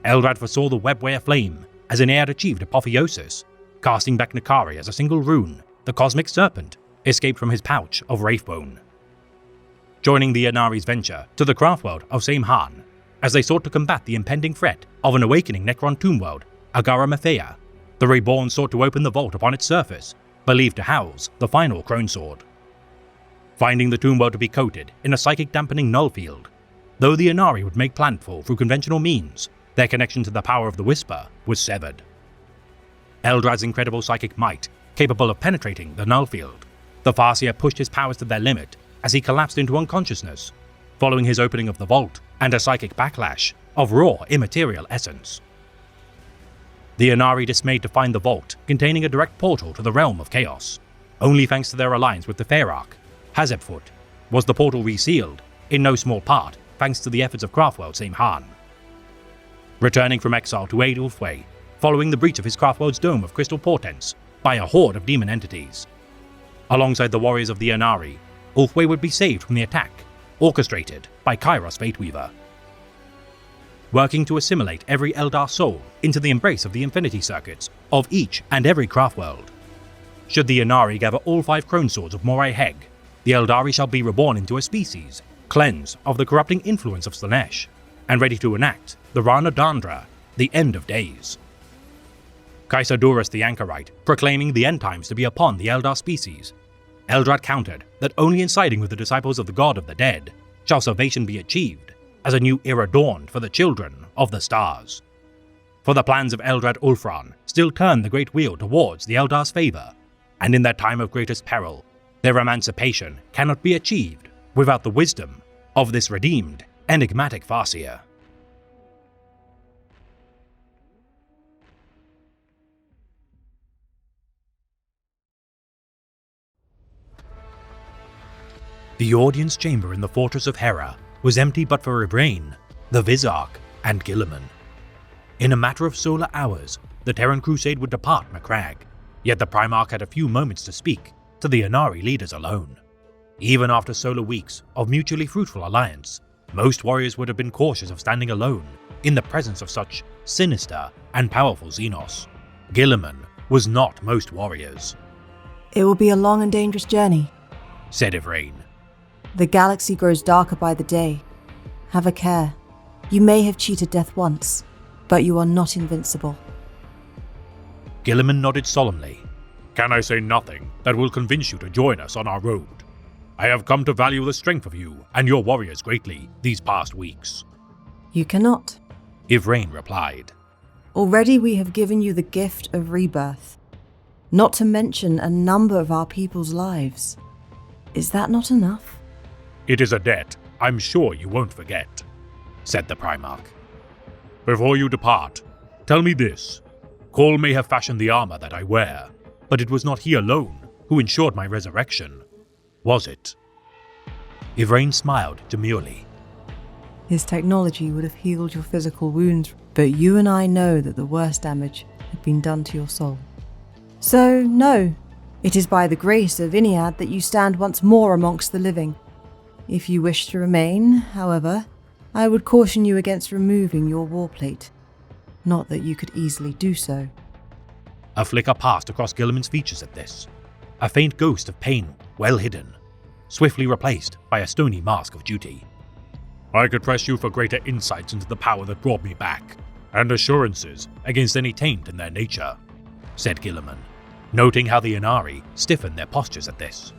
Eldrad foresaw the Webway aflame as Aeneiad achieved apotheosis, casting back Nakari as a single rune, the Cosmic Serpent, escaped from his pouch of Wraithbone. Joining the Inari's venture to the craftworld of Saimhan, as they sought to combat the impending threat of an awakening Necron tomb world, Agara Mathea, the Reborn sought to open the vault upon its surface, believed to house the final Crone Sword. Finding the tomb world to be coated in a psychic dampening null field, though the Inari would make planfall through conventional means, their connection to the power of the Whisper was severed. Eldrad's incredible psychic might, capable of penetrating the null field, the Farseer pushed his powers to their limit as he collapsed into unconsciousness, following his opening of the vault and a psychic backlash of raw immaterial essence. The Inari dismayed to find the vault containing a direct portal to the realm of chaos. Only thanks to their alliance with the Faerarch, Hazebfoot, was the portal resealed, in no small part thanks to the efforts of Craftworld Saimhan. Returning from exile to aid Ulfwë, following the breach of his Craftworld's dome of crystal portents by a horde of demon entities. Alongside the warriors of the Inari, Ulfwë would be saved from the attack, orchestrated by Kairos Fateweaver. Working to assimilate every Eldar soul into the embrace of the Infinity Circuits of each and every Craftworld. Should the Inari gather all 5 Crone Swords of Moray Heg, the Eldari shall be reborn into a species, cleansed of the corrupting influence of Slaanesh, and ready to enact the Rana Dandra, the end of days. Caesardurus the Anchorite, proclaiming the end times to be upon the Eldar species, Eldrad countered that only in siding with the disciples of the God of the Dead shall salvation be achieved, as a new era dawned for the children of the stars. For the plans of Eldrad Ulfran still turned the great wheel towards the Eldar's favor, and in their time of greatest peril, their emancipation cannot be achieved without the wisdom of this redeemed, enigmatic Farseer. The audience chamber in the Fortress of Hera was empty but for Yvraine, the Vizarch, and Guilliman. In a matter of solar hours, the Terran Crusade would depart Macragge, yet the Primarch had a few moments to speak to the Ynnari leaders alone. Even after solar weeks of mutually fruitful alliance, most warriors would have been cautious of standing alone in the presence of such sinister and powerful Xenos. Guilliman was not most warriors. "It will be a long and dangerous journey," said Yvraine. "The galaxy grows darker by the day. Have a care. You may have cheated death once, but you are not invincible." Guilliman nodded solemnly. "Can I say nothing that will convince you to join us on our road? I have come to value the strength of you and your warriors greatly these past weeks." "You cannot," Yvraine replied. "Already we have given you the gift of rebirth, not to mention a number of our people's lives. Is that not enough?" "It is a debt I'm sure you won't forget," said the Primarch. "Before you depart, tell me this. Khal may have fashioned the armor that I wear, but it was not he alone who ensured my resurrection, was it?" Yvraine smiled demurely. "His technology would have healed your physical wounds, but you and I know that the worst damage had been done to your soul. So, no, it is by the grace of Iniad that you stand once more amongst the living. If you wish to remain, however, I would caution you against removing your warplate. Not that you could easily do so." A flicker passed across Guilliman's features at this, a faint ghost of pain well hidden, swiftly replaced by a stony mask of duty. "I could press you for greater insights into the power that brought me back, and assurances against any taint in their nature," said Guilliman, noting how the Ynnari stiffened their postures at this.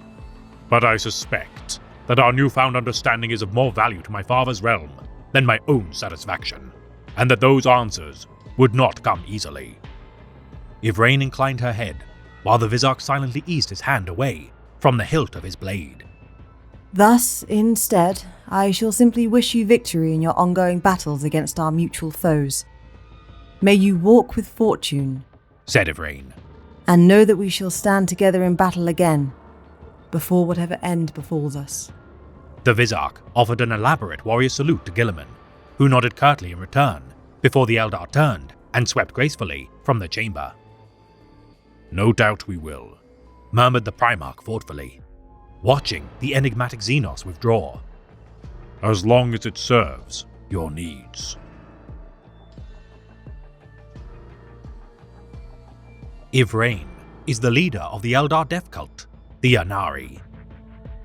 "But I suspect that our newfound understanding is of more value to my father's realm than my own satisfaction, and that those answers would not come easily." Yvraine inclined her head, while the Vizarch silently eased his hand away from the hilt of his blade. "Thus, instead, I shall simply wish you victory in your ongoing battles against our mutual foes. May you walk with fortune," said Yvraine, "and know that we shall stand together in battle again, before whatever end befalls us." The Vizarch offered an elaborate warrior salute to Guilliman, who nodded curtly in return, before the Eldar turned and swept gracefully from the chamber. "No doubt we will," murmured the Primarch thoughtfully, watching the enigmatic Xenos withdraw. "As long as it serves your needs." Yvraine is the leader of the Eldar death cult, the Ynnari.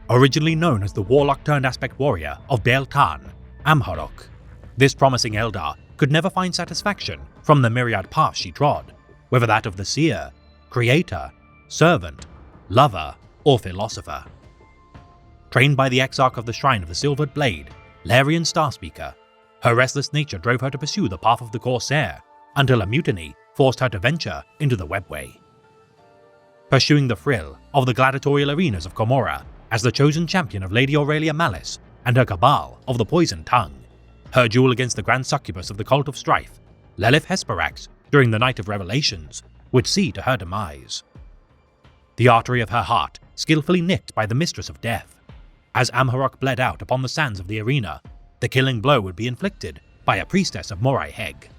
Originally known as the warlock-turned-aspect warrior of Baal-Tan, Amharok, this promising Eldar could never find satisfaction from the myriad paths she trod, whether that of the seer, creator, servant, lover, or philosopher. Trained by the Exarch of the Shrine of the Silvered Blade, Larian Starspeaker, her restless nature drove her to pursue the path of the Corsair, until a mutiny forced her to venture into the webway. Pursuing the thrill of the gladiatorial arenas of Commorragh as the chosen champion of Lady Aurelia Malice and her cabal of the Poisoned Tongue, her duel against the Grand Succubus of the Cult of Strife, Lelith Hesperax, during the Night of Revelations, would see to her demise. The artery of her heart skillfully nicked by the Mistress of Death. As Amharok bled out upon the sands of the arena, the killing blow would be inflicted by a priestess of Morai Heg.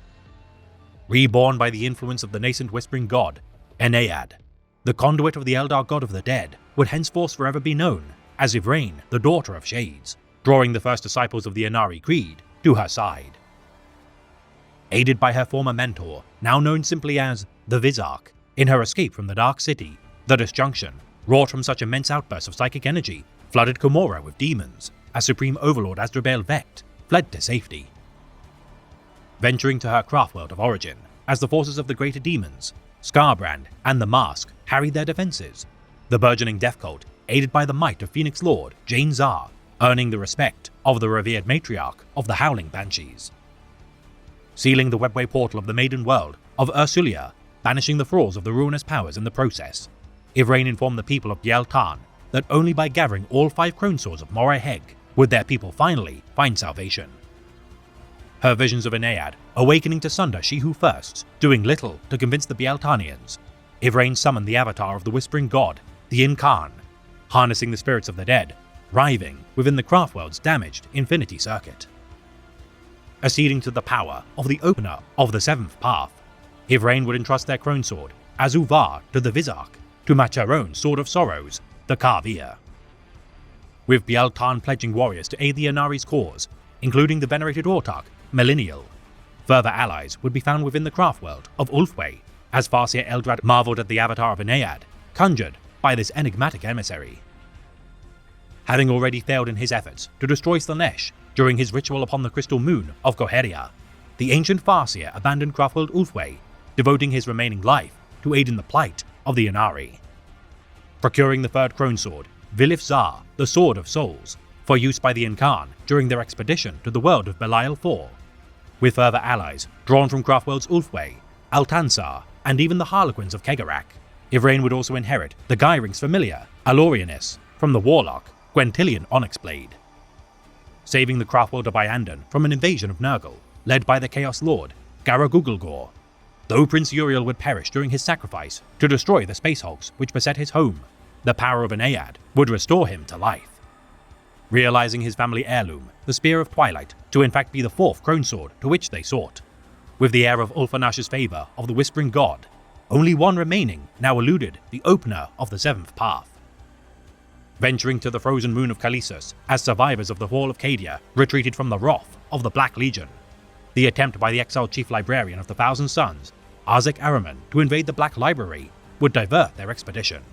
Reborn by the influence of the nascent Whispering God, Enead, the conduit of the Eldar God of the Dead, would henceforth forever be known as Yvraine, the Daughter of Shades, drawing the first disciples of the Ynnari Creed to her side. Aided by her former mentor, now known simply as the Vizarch, in her escape from the Dark City, the disjunction, wrought from such immense outbursts of psychic energy, flooded Commorragh with demons, as Supreme Overlord Asdrubal Vect fled to safety. Venturing to her craftworld of origin, as the forces of the greater demons, Skarbrand and the Mask harried their defenses, the burgeoning death cult, aided by the might of Phoenix Lord Jane Zar, earning the respect of the revered matriarch of the Howling Banshees. Sealing the webway portal of the maiden world of Ursulia, banishing the thralls of the ruinous powers in the process, Yvraine informed the people of Baal-Tan that only by gathering all 5 Crone Swords of Morai Heg would their people finally find salvation. Her visions of Enead awakening to sunder she who first, doing little to convince the Baal-Tanians, Yvraine summoned the avatar of the Whispering God, the Incarn, harnessing the spirits of the dead, writhing within the Craftworld's damaged Infinity Circuit. acceding to the power of the Opener of the Seventh Path. Yvraine would entrust their crone sword, Azuvar, to the Vizark, to match her own Sword of Sorrows, the Kavir. With Biel-Tan pledging warriors to aid the Inari's cause, including the venerated Autarch, Meliniel. Further allies would be found within the craft world of Ulfwë, as Farseer Eldrad marveled at the avatar of Ennead, conjured by this enigmatic emissary. Having already failed in his efforts to destroy Slaanesh during his ritual upon the crystal moon of Goheria, the ancient Farseer abandoned craftworld Ulfwë, devoting his remaining life to aid in the plight of the Inari. Procuring the third crone sword, Vilif Zar, the Sword of Souls, for use by the Incarn during their expedition to the world of Belial IV, with further allies drawn from craftworlds Ulfwë, Altansar, and even the Harlequins of Kegarak. Yvraine would also inherit the Gyring's familiar, Alorianis, from the Warlock, Gwentilian Onyxblade. Saving the craftworld of Iyanden from an invasion of Nurgle, led by the Chaos Lord, Garagugulgor. Though Prince Uriel would perish during his sacrifice to destroy the space hogs which beset his home, the power of Ennead would restore him to life. Realizing his family heirloom, the Spear of Twilight, to in fact be the fourth crone sword to which they sought. With the heir of Ulfanash's favor of the Whispering God, only one remaining now eluded the Opener of the Seventh Path. Venturing to the frozen moon of Kalisos as survivors of the Hall of Cadia retreated from the wrath of the Black Legion, the attempt by the exiled chief librarian of the Thousand Sons, Arzek Ahriman, to invade the Black Library would divert their expedition.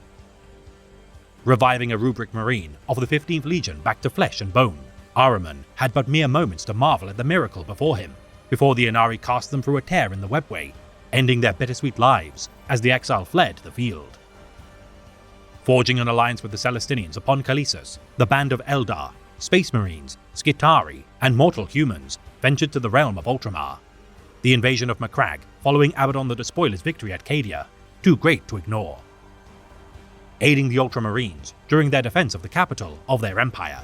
Reviving a Rubric Marine of the 15th Legion back to flesh and bone, Ahriman had but mere moments to marvel at the miracle before him, before the Inari cast them through a tear in the webway, ending their bittersweet lives as the exile fled the field. Forging an alliance with the Celestinians upon Kalisos, the band of Eldar, Space Marines, Skitarii, and mortal humans ventured to the realm of Ultramar. The invasion of Macragge following Abaddon the Despoiler's victory at Cadia, too great to ignore. Aiding the Ultramarines during their defense of the capital of their empire,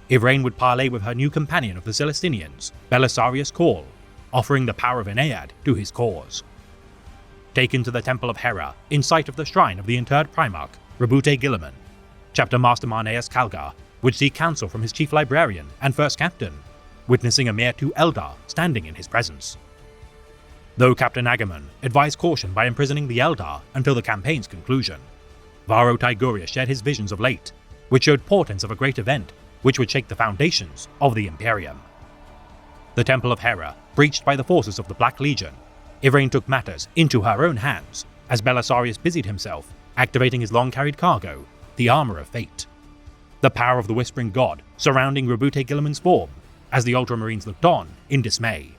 Yvraine would parley with her new companion of the Celestinians, Belisarius Cawl, offering the power of Ennead to his cause. Taken to the Temple of Hera in sight of the shrine of the interred Primarch, Roboute Guilliman, Chapter Master Marneus Calgar would seek counsel from his chief librarian and first captain, witnessing a mere two Eldar standing in his presence. Though Captain Agamon advised caution by imprisoning the Eldar until the campaign's conclusion, Varro Tiguria shared his visions of late, which showed portents of a great event which would shake the foundations of the Imperium. The Temple of Hera, breached by the forces of the Black Legion, Yvraine took matters into her own hands as Belisarius busied himself activating his long-carried cargo, the Armor of Fate. The power of the Whispering God surrounding Roboute Guilliman's form as the Ultramarines looked on in dismay.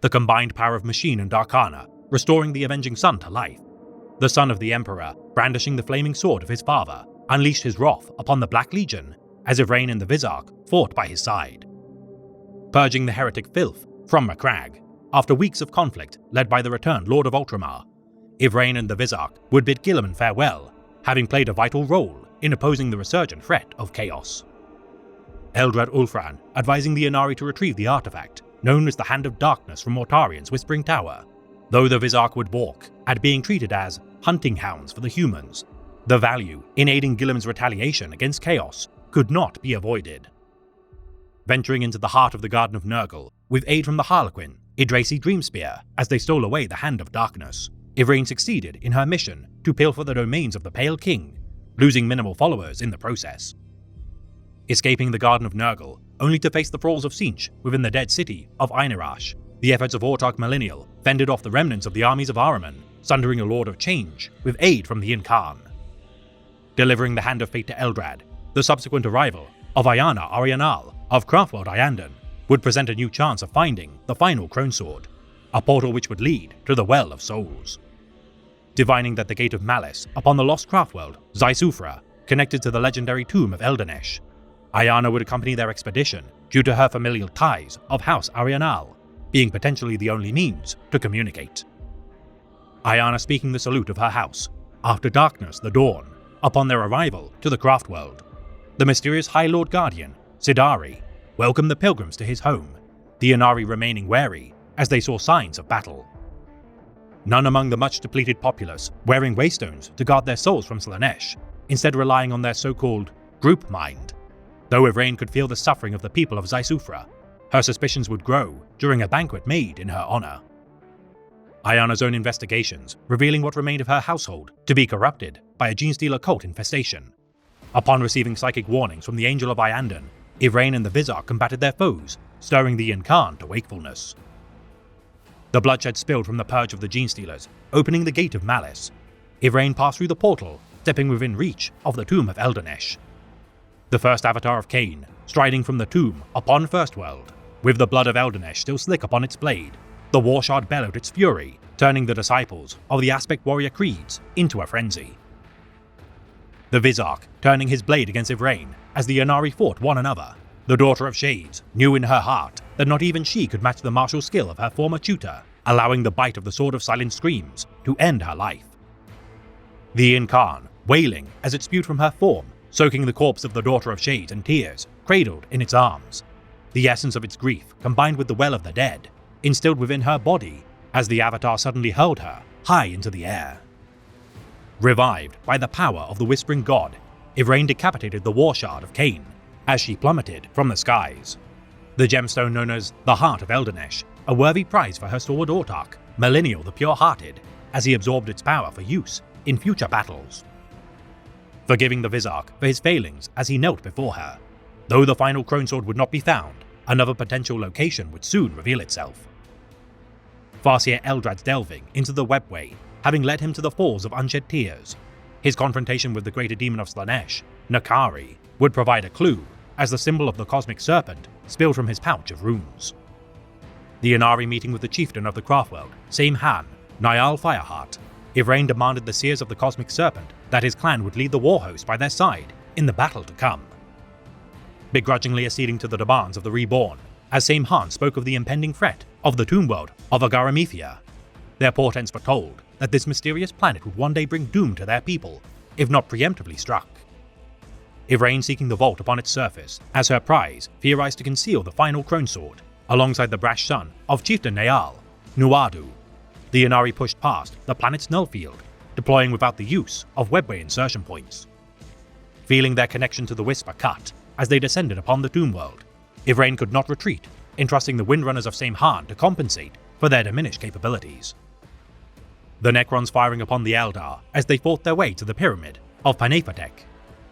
The combined power of Machine and Arcana restoring the Avenging Sun to life. The son of the Emperor, brandishing the flaming sword of his father, unleashed his wrath upon the Black Legion as Yvraine and the Vizark fought by his side. Purging the heretic filth from Macragge, after weeks of conflict led by the returned Lord of Ultramar, Yvraine and the Vizark would bid Guilliman farewell, having played a vital role in opposing the resurgent threat of chaos. Eldrad Ulfran advising the Inari to retrieve the artifact, known as the Hand of Darkness from Mortarian's Whispering Tower, though the Vizark would balk at being treated as hunting hounds for the humans. The value in aiding Guilliman's retaliation against chaos could not be avoided. Venturing into the heart of the Garden of Nurgle, with aid from the Harlequin, Yggdrasi Dreamspear, as they stole away the Hand of Darkness, Yvraine succeeded in her mission to pilfer the domains of the Pale King, losing minimal followers in the process. Escaping the Garden of Nurgle, only to face the thralls of Tzeentch within the dead city of Einarash, the efforts of Autarch Meliniel fended off the remnants of the armies of Ahriman, sundering a Lord of Change with aid from the Incarn. Delivering the Hand of Fate to Eldrad, the subsequent arrival of Ayana Arianal of Craftworld Iyanden would present a new chance of finding the final Crone Sword, a portal which would lead to the Well of Souls. Divining that the Gate of Malice upon the lost Craftworld, Zaisufra, connected to the legendary tomb of Eldanesh, Ayana would accompany their expedition due to her familial ties of House Arianal, being potentially the only means to communicate. Ayana speaking the salute of her house, after darkness the dawn, upon their arrival to the Craftworld. The mysterious High Lord Guardian, Sidari, welcomed the pilgrims to his home, the Inari remaining wary as they saw signs of battle. None among the much depleted populace wearing waystones to guard their souls from Slaanesh, instead relying on their so-called group mind. Though Yvraine could feel the suffering of the people of Zaisufra, her suspicions would grow during a banquet made in her honor. Ayana's own investigations revealing what remained of her household to be corrupted by a Genestealer cult infestation. Upon receiving psychic warnings from the Angel of Iyanden, Yvraine and the Vizark combated their foes, stirring the Incarn to wakefulness. The bloodshed spilled from the purge of the Genestealers, opening the Gate of Malice. Yvraine passed through the portal, stepping within reach of the Tomb of Eldenesh. The first avatar of Cain, striding from the tomb upon First World, with the blood of Eldenesh still slick upon its blade, the Warshard bellowed its fury, turning the disciples of the Aspect Warrior creeds into a frenzy. The Vizark turning his blade against Yvraine as the Ynnari fought one another. The Daughter of Shades knew in her heart that not even she could match the martial skill of her former tutor, allowing the bite of the Sword of Silent Screams to end her life. The Incarn, wailing as it spewed from her form, soaking the corpse of the Daughter of Shades in tears, cradled in its arms. The essence of its grief, combined with the well of the dead, instilled within her body as the Avatar suddenly hurled her high into the air. Revived by the power of the Whispering God, Yvraine decapitated the Warshard of Cain as she plummeted from the skies. The gemstone known as the Heart of Eldenesh, a worthy prize for her stalwart Autarch, Millennial the Pure-Hearted, as he absorbed its power for use in future battles. Forgiving the Vizark for his failings as he knelt before her, though the final Crone Sword would not be found, another potential location would soon reveal itself. Farseer Eldrad's delving into the webway, having led him to the Falls of Unshed Tears. His confrontation with the greater demon of Slaanesh, N'Kari, would provide a clue, as the symbol of the Cosmic Serpent spilled from his pouch of runes. The Ynnari meeting with the chieftain of the Craftworld, Saimhan, Niall Fireheart, Yvraine demanded the Seers of the Cosmic Serpent that his clan would lead the war host by their side in the battle to come. Begrudgingly acceding to the demands of the Reborn, as Saimhan spoke of the impending threat of the tomb world of Agaramethia. Their portents foretold that this mysterious planet would one day bring doom to their people, if not preemptively struck. Yvraine seeking the vault upon its surface, as her prize theorized to conceal the final Crone Sword, alongside the brash son of Chieftain Naal, Nuadu. The Ynnari pushed past the planet's null field, deploying without the use of webway insertion points. Feeling their connection to the Whisper cut as they descended upon the tomb world, Yvraine could not retreat, entrusting the Windrunners of Saimhan to compensate for their diminished capabilities. The Necrons firing upon the Eldar as they fought their way to the Pyramid of Panepatek.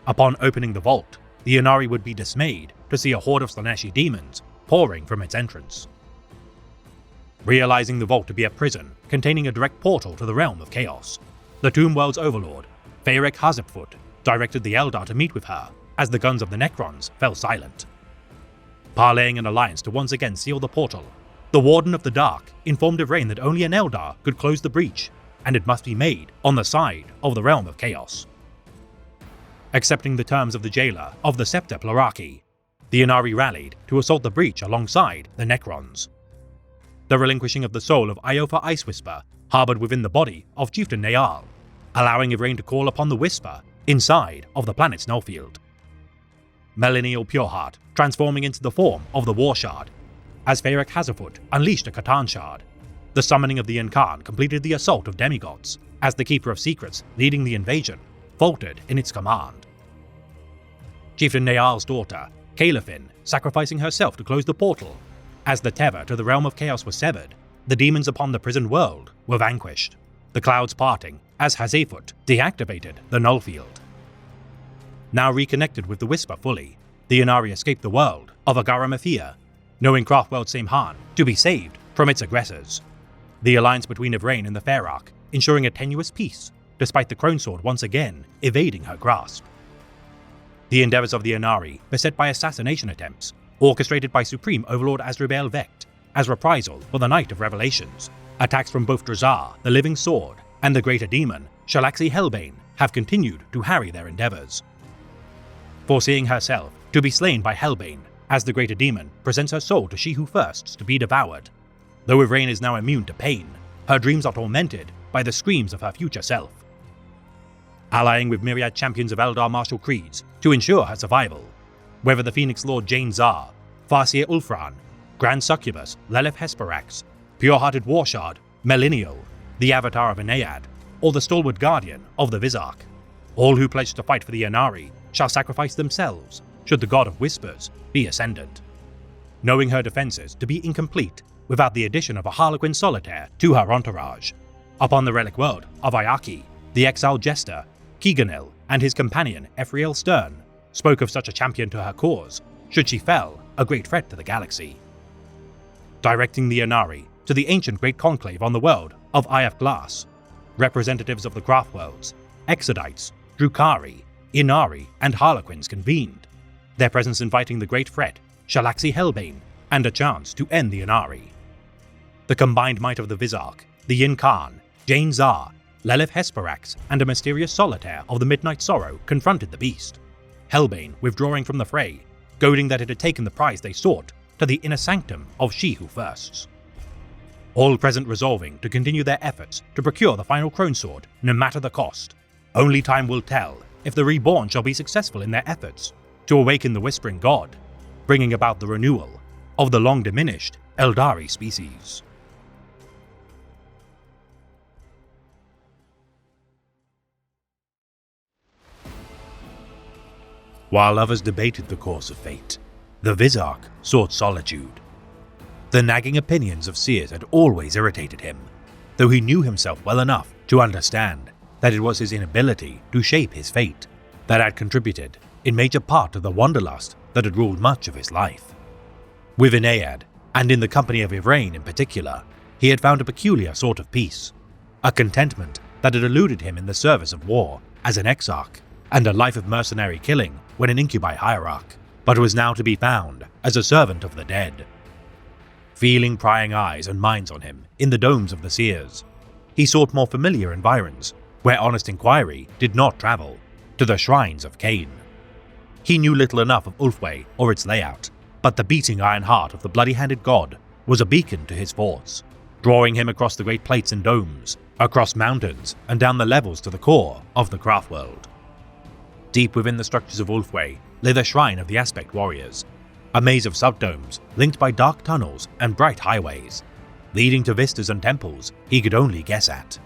Upon opening the vault, the Ynnari would be dismayed to see a horde of Slaaneshi demons pouring from its entrance. Realizing the vault to be a prison containing a direct portal to the realm of chaos, the Tomb World's overlord, Feyrek Hazepfut, directed the Eldar to meet with her as the guns of the Necrons fell silent. Parlaying an alliance to once again seal the portal, the Warden of the Dark informed Yvraine that only an Eldar could close the breach, and it must be made on the side of the realm of chaos. Accepting the terms of the jailer of the Scepter Pleraki, the Ynnari rallied to assault the breach alongside the Necrons. The relinquishing of the soul of Iofa Icewhisper harbored within the body of Chieftain Naal, allowing Yvraine to call upon the Whisper inside of the planet's nullfield. Millennial Pureheart transforming into the form of the Warshard, as Feyrek Hazepfut unleashed a Catan Shard. The summoning of the Incarn completed the assault of demigods, as the Keeper of Secrets leading the invasion faltered in its command. Chieftain Naal's daughter, Calefin, sacrificing herself to close the portal. As the tether to the realm of chaos was severed, the demons upon the prisoned world were vanquished, the clouds parting as Hazepfut deactivated the nullfield. Now reconnected with the Whisper fully, the Ynnari escaped the world of Agaramethia, knowing Craftworld Saimhan to be saved from its aggressors. The alliance between Yvraine and the Faerarch ensuring a tenuous peace, despite the Crone Sword once again evading her grasp. The endeavors of the Ynnari beset by assassination attempts, orchestrated by Supreme Overlord Azribael Vecht, as reprisal for the Night of Revelations. Attacks from both Drazar, the Living Sword, and the Greater Demon, Shalaxi Hellbane, have continued to harry their endeavors. Foreseeing herself to be slain by Hellbane, as the Greater Demon presents her soul to she who firsts to be devoured. Though Yvraine is now immune to pain, her dreams are tormented by the screams of her future self. Allying with myriad champions of Eldar martial creeds to ensure her survival, whether the Phoenix Lord Jane Zar, Farseer Ulfran, Grand Succubus Lelith Hesperax, Pure-Hearted Warshard Millennial, the Avatar of Ennead, or the stalwart guardian of the Vizark. All who pledge to fight for the Ynnari shall sacrifice themselves should the God of Whispers be ascendant. knowing her defenses to be incomplete without the addition of a Harlequin solitaire to her entourage. Upon the relic world of Ayaki, the exiled jester, Keeganil, and his companion Ephriel Stern spoke of such a champion to her cause, should she fell a great threat to the galaxy. Directing the Inari to the ancient Great Conclave on the world of IF Glass, representatives of the Graph Worlds, Exodites, Drukari, Inari, and Harlequins convened, their presence inviting the great threat, Shalaxi Hellbane, and a chance to end the Inari. The combined might of the Vizark, the Yin Khan, Jane Zar, Lelith Hesperax, and a mysterious solitaire of the Midnight Sorrow confronted the beast, Hellbane withdrawing from the fray, goading that it had taken the prize they sought to the inner sanctum of She Who Firsts. All present resolving to continue their efforts to procure the final Crone Sword, no matter the cost. Only time will tell if the Reborn shall be successful in their efforts to awaken the Whispering God, bringing about the renewal of the long-diminished Eldari species. While others debated the course of fate, the Vizark sought solitude. The nagging opinions of seers had always irritated him, though he knew himself well enough to understand that it was his inability to shape his fate that had contributed in major part to the wanderlust that had ruled much of his life. With Ennead, and in the company of Ivrain in particular, he had found a peculiar sort of peace, a contentment that had eluded him in the service of war as an exarch, and a life of mercenary killing when an incubi hierarch, but was now to be found as a servant of the dead. Feeling prying eyes and minds on him in the domes of the seers, he sought more familiar environs, where honest inquiry did not travel, to the shrines of Cain. He knew little enough of Ulfway or its layout, but the beating iron heart of the bloody-handed god was a beacon to his thoughts, drawing him across the great plates and domes, across mountains and down the levels to the core of the craft world. Deep within the structures of Ulfway lay the shrine of the Aspect Warriors, a maze of subdomes linked by dark tunnels and bright highways, leading to vistas and temples he could only guess at.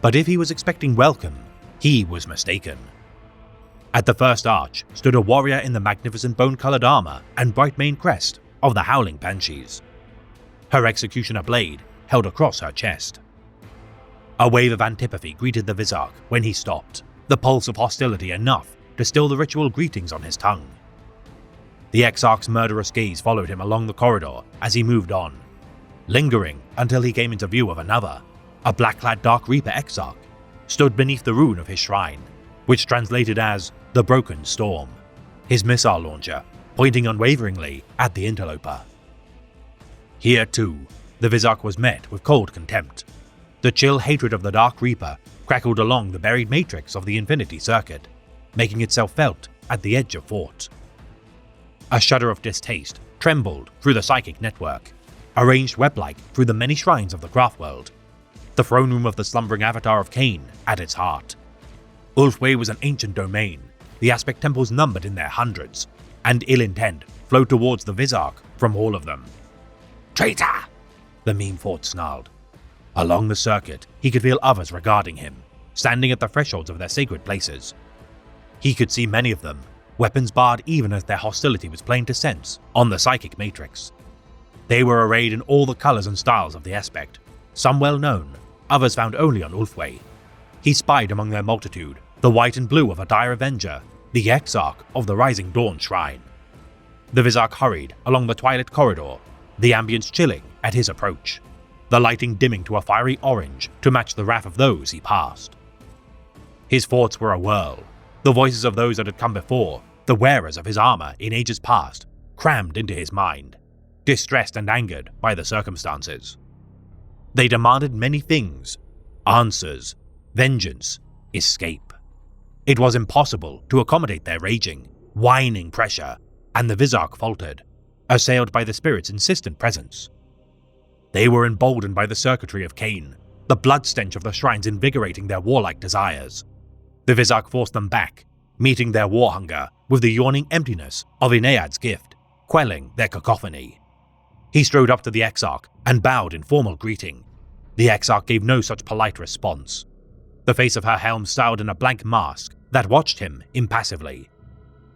But if he was expecting welcome, he was mistaken. At the first arch stood a warrior in the magnificent bone-coloured armour and bright main crest of the Howling Banshees, her executioner blade held across her chest. A wave of antipathy greeted the Vizark when he stopped, the pulse of hostility enough to still the ritual greetings on his tongue. The Exarch's murderous gaze followed him along the corridor as he moved on, lingering until he came into view of another, a black-clad Dark Reaper Exarch, stood beneath the rune of his shrine, which translated as the Broken Storm, his missile launcher pointing unwaveringly at the interloper. Here too, the Vizark was met with cold contempt. The chill hatred of the Dark Reaper crackled along the buried matrix of the Infinity Circuit, making itself felt at the edge of thought. A shudder of distaste trembled through the psychic network, arranged web-like through the many shrines of the craft world, the throne room of the slumbering avatar of Cain at its heart. Ulfway was an ancient domain, the aspect temples numbered in their hundreds, and ill intent flowed towards the Vizark from all of them. "Traitor!" the meme fort snarled. Along the circuit, he could feel others regarding him, standing at the thresholds of their sacred places. He could see many of them, weapons barred even as their hostility was plain to sense on the psychic matrix. They were arrayed in all the colours and styles of the aspect, some well known, others found only on Ulfway. He spied among their multitude the white and blue of a dire avenger, the Exarch of the Rising Dawn Shrine. The Vizark hurried along the twilit corridor, the ambience chilling at his approach, the lighting dimming to a fiery orange to match the wrath of those he passed. His thoughts were a whirl, the voices of those that had come before, the wearers of his armour in ages past, crammed into his mind, distressed and angered by the circumstances. They demanded many things: answers, vengeance, escape. It was impossible to accommodate their raging, whining pressure, and the Vizark faltered, assailed by the spirit's insistent presence. They were emboldened by the circuitry of Cain, the blood stench of the shrines invigorating their warlike desires. The Vizark forced them back, meeting their war hunger with the yawning emptiness of Ennead's gift, quelling their cacophony. He strode up to the Exarch and bowed in formal greeting. The Exarch gave no such polite response. The face of her helm styled in a blank mask that watched him impassively.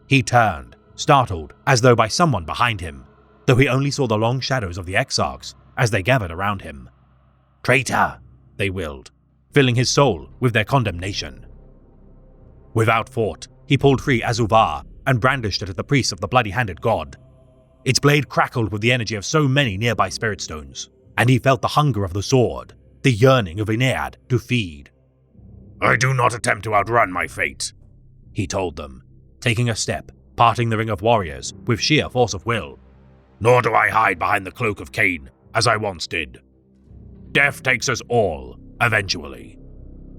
He turned, startled as though by someone behind him, though he only saw the long shadows of the Exarchs as they gathered around him. "Traitor!" they willed, filling his soul with their condemnation. Without thought, he pulled free Azuvar and brandished it at the priest of the bloody-handed god. Its blade crackled with the energy of so many nearby spirit stones, and he felt the hunger of the sword, the yearning of Aenead to feed. "I do not attempt to outrun my fate," he told them, taking a step, parting the ring of warriors with sheer force of will. "Nor do I hide behind the cloak of Cain, as I once did. Death takes us all, eventually.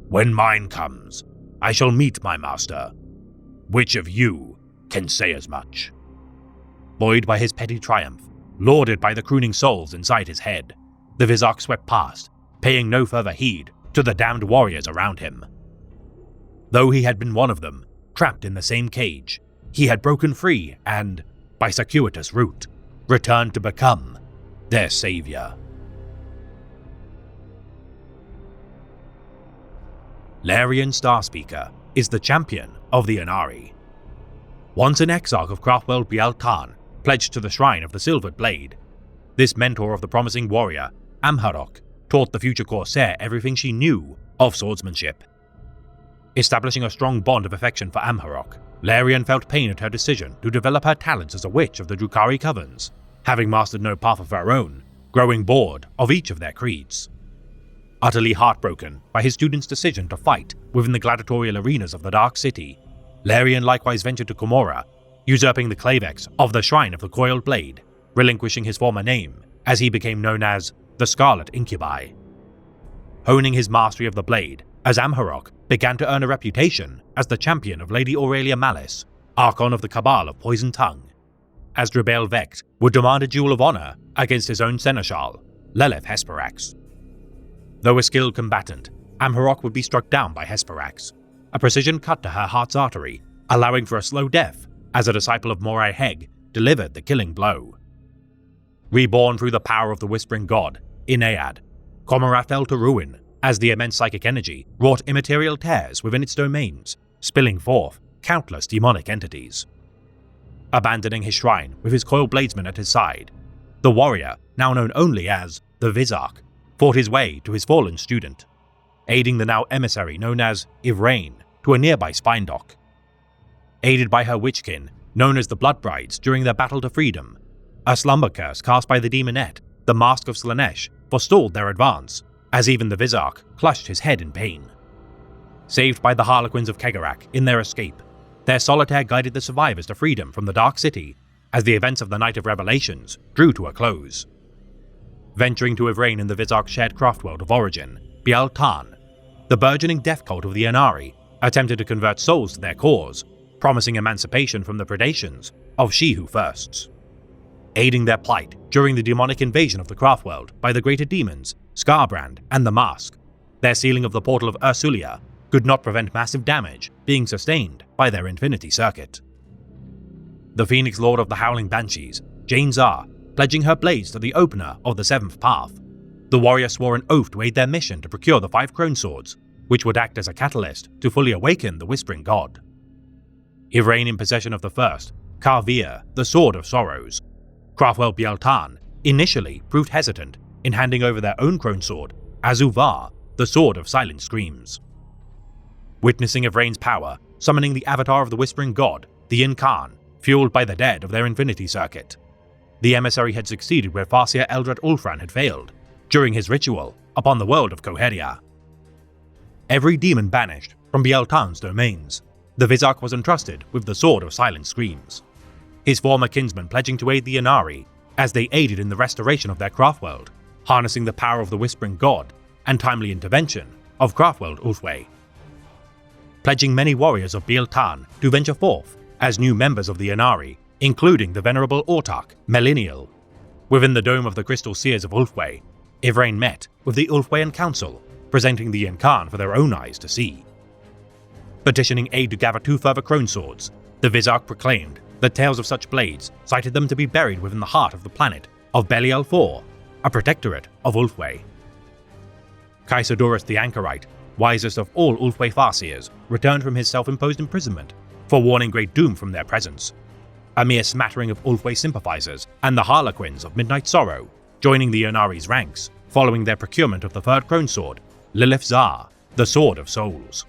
When mine comes, I shall meet my master. Which of you can say as much?" Buoyed by his petty triumph, lauded by the crooning souls inside his head, the Vizarch swept past, paying no further heed to the damned warriors around him. Though he had been one of them, trapped in the same cage, he had broken free and, by circuitous route, returned to become their savior. Larian Starspeaker is the champion of the Inari. Once an exarch of Craftworld Biel-Tan, pledged to the Shrine of the Silvered Blade, this mentor of the promising warrior, Amharok, taught the future Corsair everything she knew of swordsmanship. Establishing a strong bond of affection for Amharok, Larian felt pain at her decision to develop her talents as a witch of the Drukhari Covens, having mastered no path of her own, growing bored of each of their creeds. Utterly heartbroken by his student's decision to fight within the gladiatorial arenas of the Dark City, Larian likewise ventured to Komora, usurping the Clavex of the Shrine of the Coiled Blade, relinquishing his former name as he became known as the Scarlet Incubi. Honing his mastery of the blade, as Amharok began to earn a reputation as the champion of Lady Aurelia Malice, Archon of the Cabal of Poison Tongue, as Drabael Vecht would demand a duel of honor against his own seneschal, Lelith Hesperax. Though a skilled combatant, Amharok would be struck down by Hesperax, a precision cut to her heart's artery, allowing for a slow death as a disciple of Morai Heg delivered the killing blow. Reborn through the power of the Whispering God, Aenead, Komora fell to ruin as the immense psychic energy wrought immaterial tears within its domains, spilling forth countless demonic entities. Abandoning his shrine with his coiled bladesman at his side, the warrior, now known only as the Vizarch, fought his way to his fallen student, aiding the now emissary known as Ivrain to a nearby spine dock. Aided by her witchkin, known as the Bloodbrides during their battle to freedom, a slumber curse cast by the demonette, the Mask of Slaanesh, forestalled their advance, as even the Vizarch clutched his head in pain. Saved by the Harlequins of Kegarak in their escape, their solitaire guided the survivors to freedom from the Dark City as the events of the Night of Revelations drew to a close. Venturing to Ivrain in the Vizarch's shared craftworld of origin, Biel-Tan, the burgeoning death cult of the Inari attempted to convert souls to their cause, promising emancipation from the predations of She Who Firsts. Aiding their plight during the demonic invasion of the craftworld by the greater demons, Skarbrand and the Mask, their sealing of the portal of Ursulia could not prevent massive damage being sustained by their infinity circuit. The Phoenix Lord of the Howling Banshees, Jane Zar, pledging her blades to the opener of the Seventh Path, the warrior swore an oath to aid their mission to procure the 5 Crone Swords, which would act as a catalyst to fully awaken the Whispering God. Ivrain in possession of the first, Karvir, the Sword of Sorrows, Craftworld Biel-Tan initially proved hesitant in handing over their own Crone Sword, Azuvar, the Sword of Silent Screams. Witnessing Ivrain's power, summoning the avatar of the Whispering God, the Incarn, fueled by the dead of their infinity circuit, the emissary had succeeded where Farseer Eldred Ulfran had failed, during his ritual upon the world of Koheria. Every demon banished from Biel-Tan's domains, the Vizarch was entrusted with the Sword of Silent Screams, his former kinsmen pledging to aid the Inari as they aided in the restoration of their craftworld, harnessing the power of the Whispering God and timely intervention of Craftworld Ulthwé. Pledging many warriors of Biel-Tan to venture forth as new members of the Inari, including the venerable Autarch, Meliniel. Within the dome of the Crystal Seers of Ulthwé, Ivrain met with the Ulthwéan Council, presenting the Incarn for their own eyes to see. Petitioning aid to gather 2 further Crone Swords, the Vizarch proclaimed that tales of such blades cited them to be buried within the heart of the planet of Belial IV, a protectorate of Ulthwé. Kaisadorus the Anchorite, wisest of all Ulthwé Farseers, returned from his self-imposed imprisonment, forewarning great doom from their presence. a mere smattering of Ulthwé sympathizers and the Harlequins of Midnight Sorrow, joining the Ynnari's ranks following their procurement of the third Crone Sword, Lilith Zar, the Sword of Souls.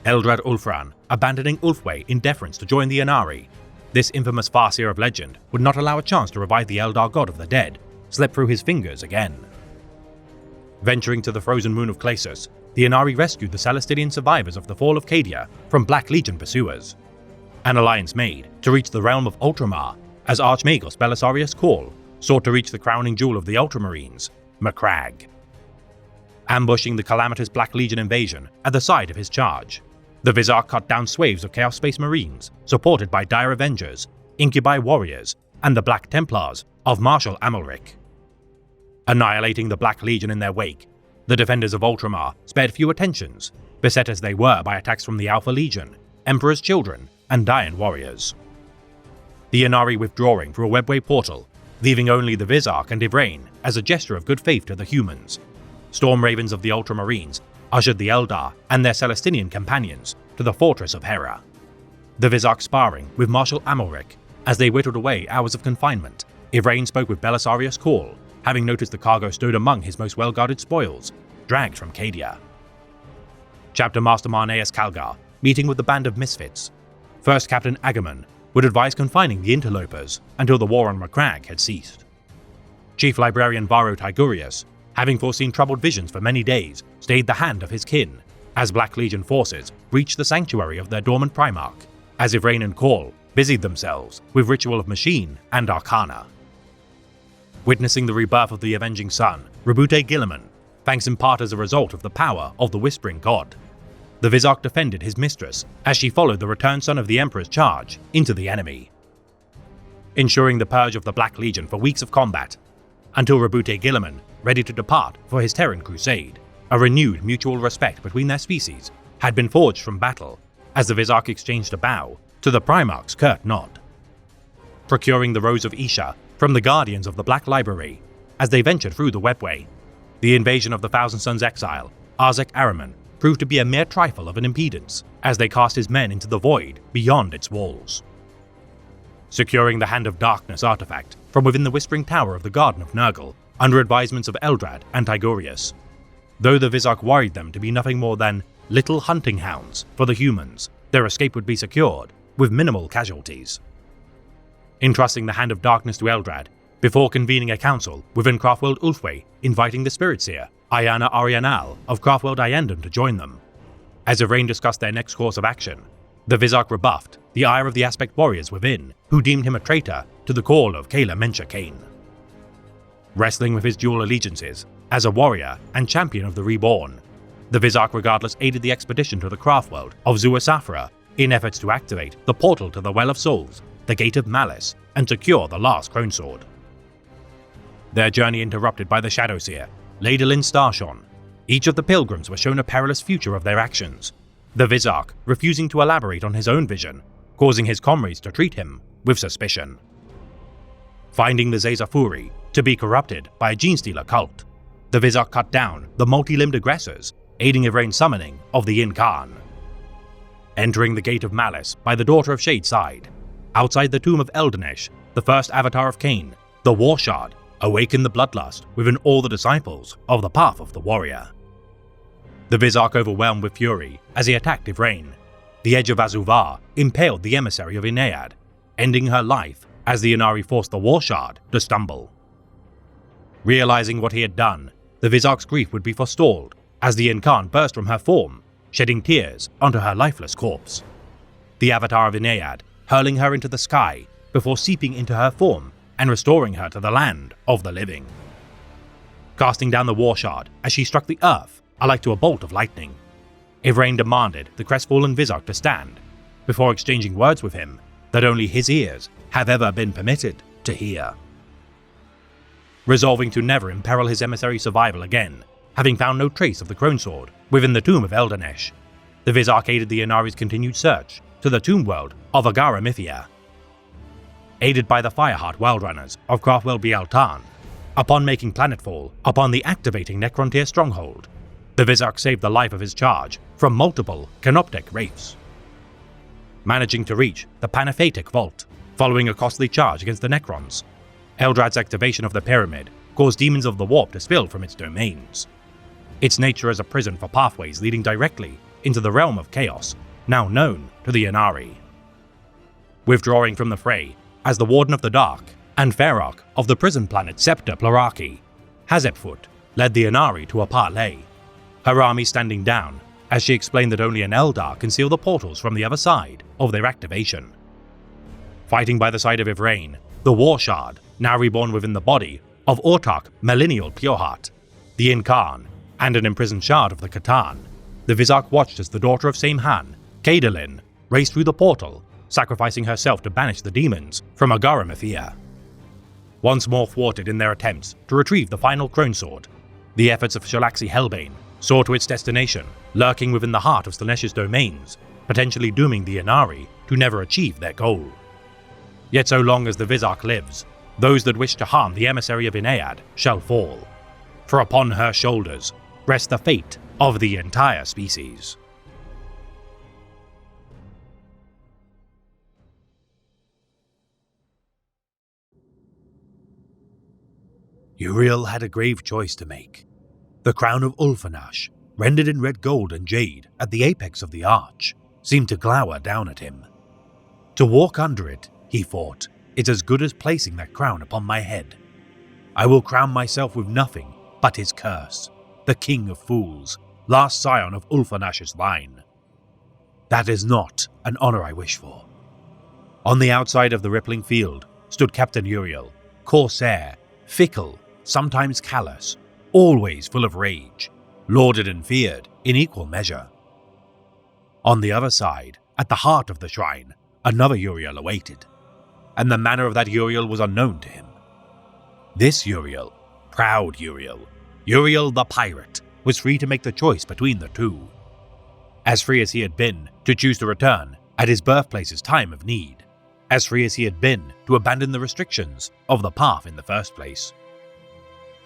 Eldrad Ulfran, abandoning Ulthwé in deference to join the Ynnari, this infamous farseer of legend would not allow a chance to revive the Eldar god of the dead, slip through his fingers again. Venturing to the frozen moon of Clasus, the Ynnari rescued the Celestinian survivors of the fall of Cadia from Black Legion pursuers. An alliance made to reach the realm of Ultramar as Archmagos Belisarius Cawl sought to reach the crowning jewel of the Ultramarines, Macragge. Ambushing the calamitous Black Legion invasion at the side of his charge, the Vizard cut down swaves of Chaos Space Marines supported by Dire Avengers, Incubi Warriors, and the Black Templars of Marshal Amalric. Annihilating the Black Legion in their wake, the defenders of Ultramar spared few attentions, beset as they were by attacks from the Alpha Legion, Emperor's Children, and Dayan Warriors. The Ynnari withdrawing through a webway portal, leaving only the Vizark and Yvraine as a gesture of good faith to the humans. Storm Ravens of the Ultramarines ushered the Eldar and their Celestinian companions to the Fortress of Hera. The Vizark sparring with Marshal Amalric as they whittled away hours of confinement. Yvraine spoke with Belisarius Cawl, having noticed the cargo stowed among his most well-guarded spoils, dragged from Cadia. Chapter Master Marneus Calgar, meeting with the band of misfits. First Captain Agamon would advise confining the interlopers until the war on Macragge had ceased. Chief Librarian Varo Tigurius, having foreseen troubled visions for many days, stayed the hand of his kin as Black Legion forces breached the sanctuary of their dormant Primarch, as Yvraine and Cawl busied themselves with ritual of machine and arcana. Witnessing the rebirth of the Avenging Sun, Roboute Guilliman, thanks in part as a result of the power of the Whispering God. The Vizark defended his mistress as she followed the returned son of the Emperor's charge into the enemy, ensuring the purge of the Black Legion for weeks of combat, until Roboute Guilliman ready to depart for his Terran crusade. A renewed mutual respect between their species had been forged from battle, as the Vizark exchanged a bow to the Primarch's curt nod. Procuring the Rose of Isha from the Guardians of the Black Library as they ventured through the webway, the invasion of the Thousand Sons exile, Arzek Ahriman, proved to be a mere trifle of an impedance as they cast his men into the void beyond its walls. Securing the Hand of Darkness artifact from within the Whispering Tower of the Garden of Nurgle, under advisements of Eldrad and Tigurius, though the Vizark worried them to be nothing more than little hunting hounds for the humans, their escape would be secured with minimal casualties. Entrusting the Hand of Darkness to Eldrad, before convening a council within Craftworld Ulthwé, inviting the Spirit Seer, Ayana Arianal of Craftworld Ayandon to join them. As Yvraine discussed their next course of action, the Vizark rebuffed the ire of the Aspect Warriors within, who deemed him a traitor to the call of Kayla Mencha Kane. Wrestling with his dual allegiances, as a warrior and champion of the Reborn, the Vizark regardless aided the expedition to the Craftworld of Zuasafra in efforts to activate the portal to the Well of Souls, the Gate of Malice, and secure the last Crone Sword. Their journey interrupted by the Shadowseer, Laedalin Starshon, each of the pilgrims were shown a perilous future of their actions, the Vizark refusing to elaborate on his own vision, causing his comrades to treat him with suspicion. Finding the Zezafuri to be corrupted by a Genestealer cult, the Vizark cut down the multi-limbed aggressors, aiding Yvraine's summoning of the Incarn. Entering the Gate of Malice by the Daughter of Shadeside, outside the tomb of Eldanesh, the first avatar of Cain, the War Shard awakened the bloodlust within all the disciples of the Path of the Warrior. The Vizark overwhelmed with fury as he attacked Yvraine. The Edge of Azuvar impaled the emissary of Inniad, ending her life as the Ynnari forced the War Shard to stumble. Realizing what he had done, the Vizark's grief would be forestalled as the Incarn burst from her form, shedding tears onto her lifeless corpse. The avatar of Inniad hurling her into the sky before seeping into her form and restoring her to the land of the living. Casting down the War Shard as she struck the earth alike to a bolt of lightning, Yvraine demanded the crestfallen Vizark to stand, before exchanging words with him that only his ears have ever been permitted to hear. Resolving to never imperil his emissary's survival again, having found no trace of the Crone Sword within the tomb of Eldanesh, the Vizark aided the Ynnari's continued search to the tomb world of Agara Mythia. Aided by the Fireheart Wildrunners of Craftworld Bialtan, upon making planetfall upon the activating Necrontyr stronghold, the Vizark saved the life of his charge from multiple Canoptek wraiths. managing to reach the Panaphatic Vault, following a costly charge against the Necrons. Eldrad's activation of the pyramid caused demons of the warp to spill from its domains. Its nature as a prison for pathways leading directly into the realm of chaos, now known to the Inari. Withdrawing from the fray as the Warden of the Dark and Pharaoh of the prison planet Septa Plaraki, Hazepfut led the Inari to a parley, her army standing down as she explained that only an Eldar can seal the portals from the other side of their activation. Fighting by the side of Ivrain, the War Shard, now reborn within the body of Ortok Millennial Pureheart, the Incarn, and an imprisoned shard of the Catan, the Vizark watched as the daughter of Saimhan, Kaedalin, raced through the portal, sacrificing herself to banish the demons from Agara-Mathia. Once more thwarted in their attempts to retrieve the final Crone Sword, the efforts of Shalaxi Hellbane soared to its destination, lurking within the heart of Slaanesh's domains, potentially dooming the Inari to never achieve their goal. Yet so long as the Vizark lives, those that wish to harm the emissary of Inayad shall fall, for upon her shoulders rests the fate of the entire species. Uriel had a grave choice to make. The crown of Ulfanash, rendered in red gold and jade at the apex of the arch, seemed to glower down at him. To walk under it, he thought, is as good as placing that crown upon my head. I will crown myself with nothing but his curse, the king of fools, last scion of Ulfanash's line. That is not an honor I wish for. On the outside of the rippling field stood Captain Uriel, corsair, fickle, sometimes callous, always full of rage, lauded and feared in equal measure. On the other side, at the heart of the shrine, another Uriel awaited, and the manner of that Uriel was unknown to him. This Uriel, proud Uriel, Uriel the pirate, was free to make the choice between the two. As free as he had been to choose to return at his birthplace's time of need, as free as he had been to abandon the restrictions of the path in the first place.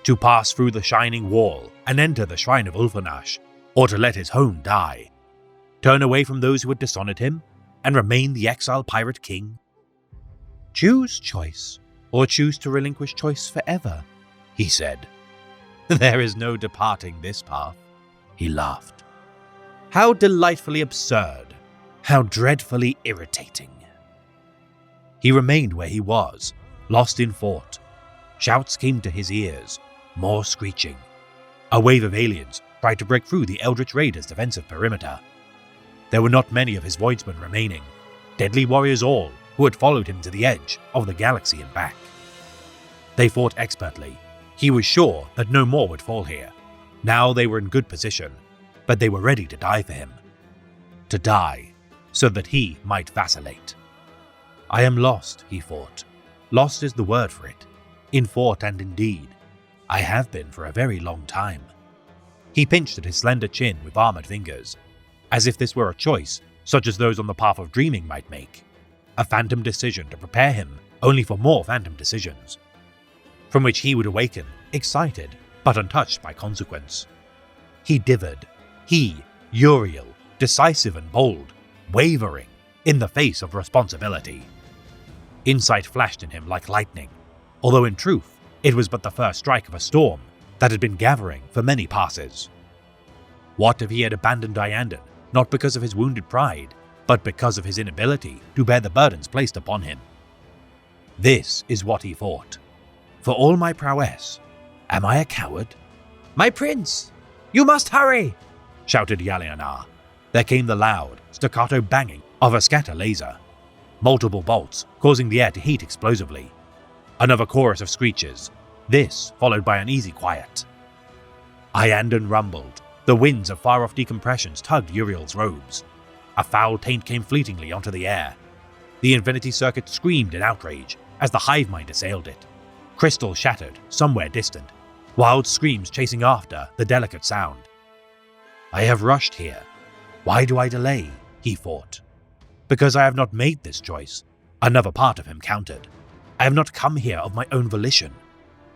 To pass through the shining wall and enter the shrine of Ulfanash, or to let his home die. Turn away from those who had dishonored him, and remain the exiled pirate king. Choose choice, or choose to relinquish choice forever, he said. There is no departing this path, he laughed. How delightfully absurd, how dreadfully irritating. He remained where he was, lost in thought. Shouts came to his ears, more screeching. A wave of aliens tried to break through the Eldritch Raiders' defensive perimeter. There were not many of his voidsmen remaining, deadly warriors all who had followed him to the edge of the galaxy and back. They fought expertly. He was sure that no more would fall here. Now they were in good position, but they were ready to die for him. To die, so that he might vacillate. I am lost, he thought. Lost is the word for it, in thought and in deed. I have been for a very long time. He pinched at his slender chin with armored fingers, as if this were a choice such as those on the path of dreaming might make, a phantom decision to prepare him only for more phantom decisions, from which he would awaken, excited but untouched by consequence. He dithered, he, Uriel, decisive and bold, wavering in the face of responsibility. Insight flashed in him like lightning, although in truth it was but the first strike of a storm that had been gathering for many passes. What if he had abandoned Diandon, not because of his wounded pride, but because of his inability to bear the burdens placed upon him? This is what he thought. For all my prowess, am I a coward? My prince! You must hurry! Shouted Yalianar. There came the loud, staccato banging of a scatter laser. Multiple bolts causing the air to heat explosively. Another chorus of screeches, this followed by an easy quiet. Iandon rumbled. The winds of far-off decompressions tugged Uriel's robes. A foul taint came fleetingly onto the air. The Infinity Circuit screamed in outrage as the hive mind assailed it. Crystal shattered somewhere distant, wild screams chasing after the delicate sound. I have rushed here. Why do I delay? He thought. Because I have not made this choice. Another part of him countered. I have not come here of my own volition.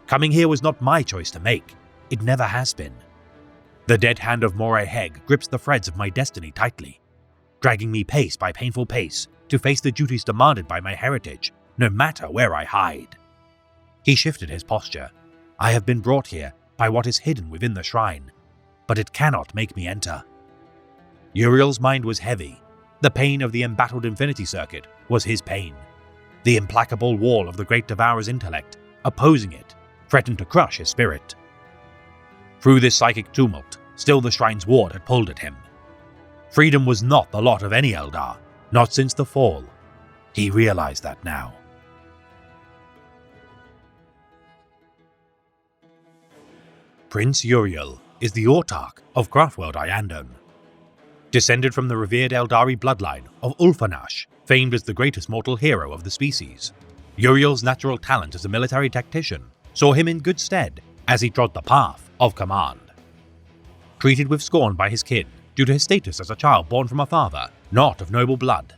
Coming here was not my choice to make. It never has been. The dead hand of Moray Heg grips the threads of my destiny tightly. dragging me pace by painful pace to face the duties demanded by my heritage, no matter where I hide. He shifted his posture. I have been brought here by what is hidden within the shrine, but it cannot make me enter. Uriel's mind was heavy. The pain of the embattled Infinity Circuit was his pain. The implacable wall of the Great Devourer's intellect, opposing it, threatened to crush his spirit. Through this psychic tumult, still the shrine's ward had pulled at him. Freedom was not the lot of any Eldar, not since the fall. He realized that now. Prince Uriel is the autarch of Craftworld Iyanden. Descended from the revered Eldari bloodline of Ulfanash, famed as the greatest mortal hero of the species, Uriel's natural talent as a military tactician saw him in good stead as he trod the path of command. Treated with scorn by his kin due to his status as a child born from a father not of noble blood,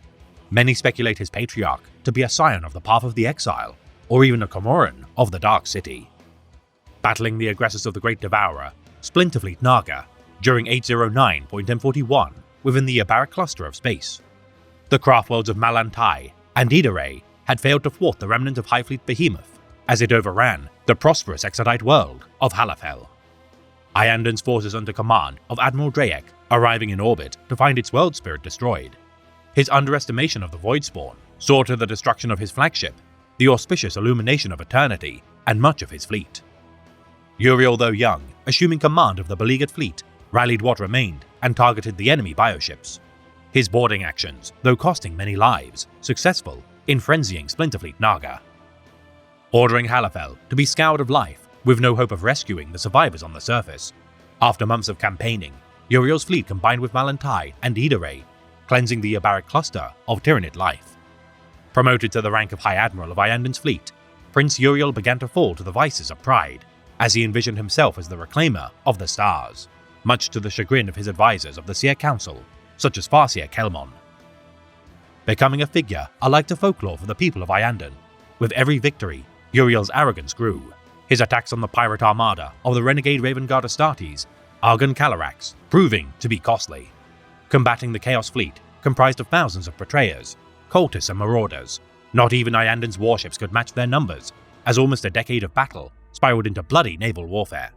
many speculate his patriarch to be a scion of the Path of the Exile, or even a Comoran of the Dark City. Battling the aggressors of the Great Devourer, Splinterfleet Naga, during 809.M41 within the Yabara cluster of space, the craftworlds of Malantai and Idare had failed to thwart the remnant of Hive Fleet Behemoth as it overran the prosperous Exodite world of Halafel. Iyanden's forces under command of Admiral Drayek arriving in orbit to find its world spirit destroyed. His underestimation of the Voidspawn saw to the destruction of his flagship, the auspicious illumination of eternity, and much of his fleet. Uriel, though young, assuming command of the beleaguered fleet, rallied what remained and targeted the enemy bioships. His boarding actions, though costing many lives, successful in frenzying Splinterfleet Naga. Ordering Halafel to be scoured of life, with no hope of rescuing the survivors on the surface. After months of campaigning, Uriel's fleet combined with Malantai and Idare, cleansing the Yabaric cluster of Tyranid life. Promoted to the rank of High Admiral of Iyanden's fleet, Prince Uriel began to fall to the vices of pride, as he envisioned himself as the reclaimer of the stars, much to the chagrin of his advisors of the Seer Council, such as Farseer Kelmon. Becoming a figure alike to folklore for the people of Iyanden, with every victory, Uriel's arrogance grew, his attacks on the pirate armada of the renegade Raven Guard Astartes, Argon Calarax, proving to be costly. Combating the Chaos Fleet, comprised of thousands of betrayers, cultists and marauders, not even Iyanden's warships could match their numbers, as almost a decade of battle spiraled into bloody naval warfare.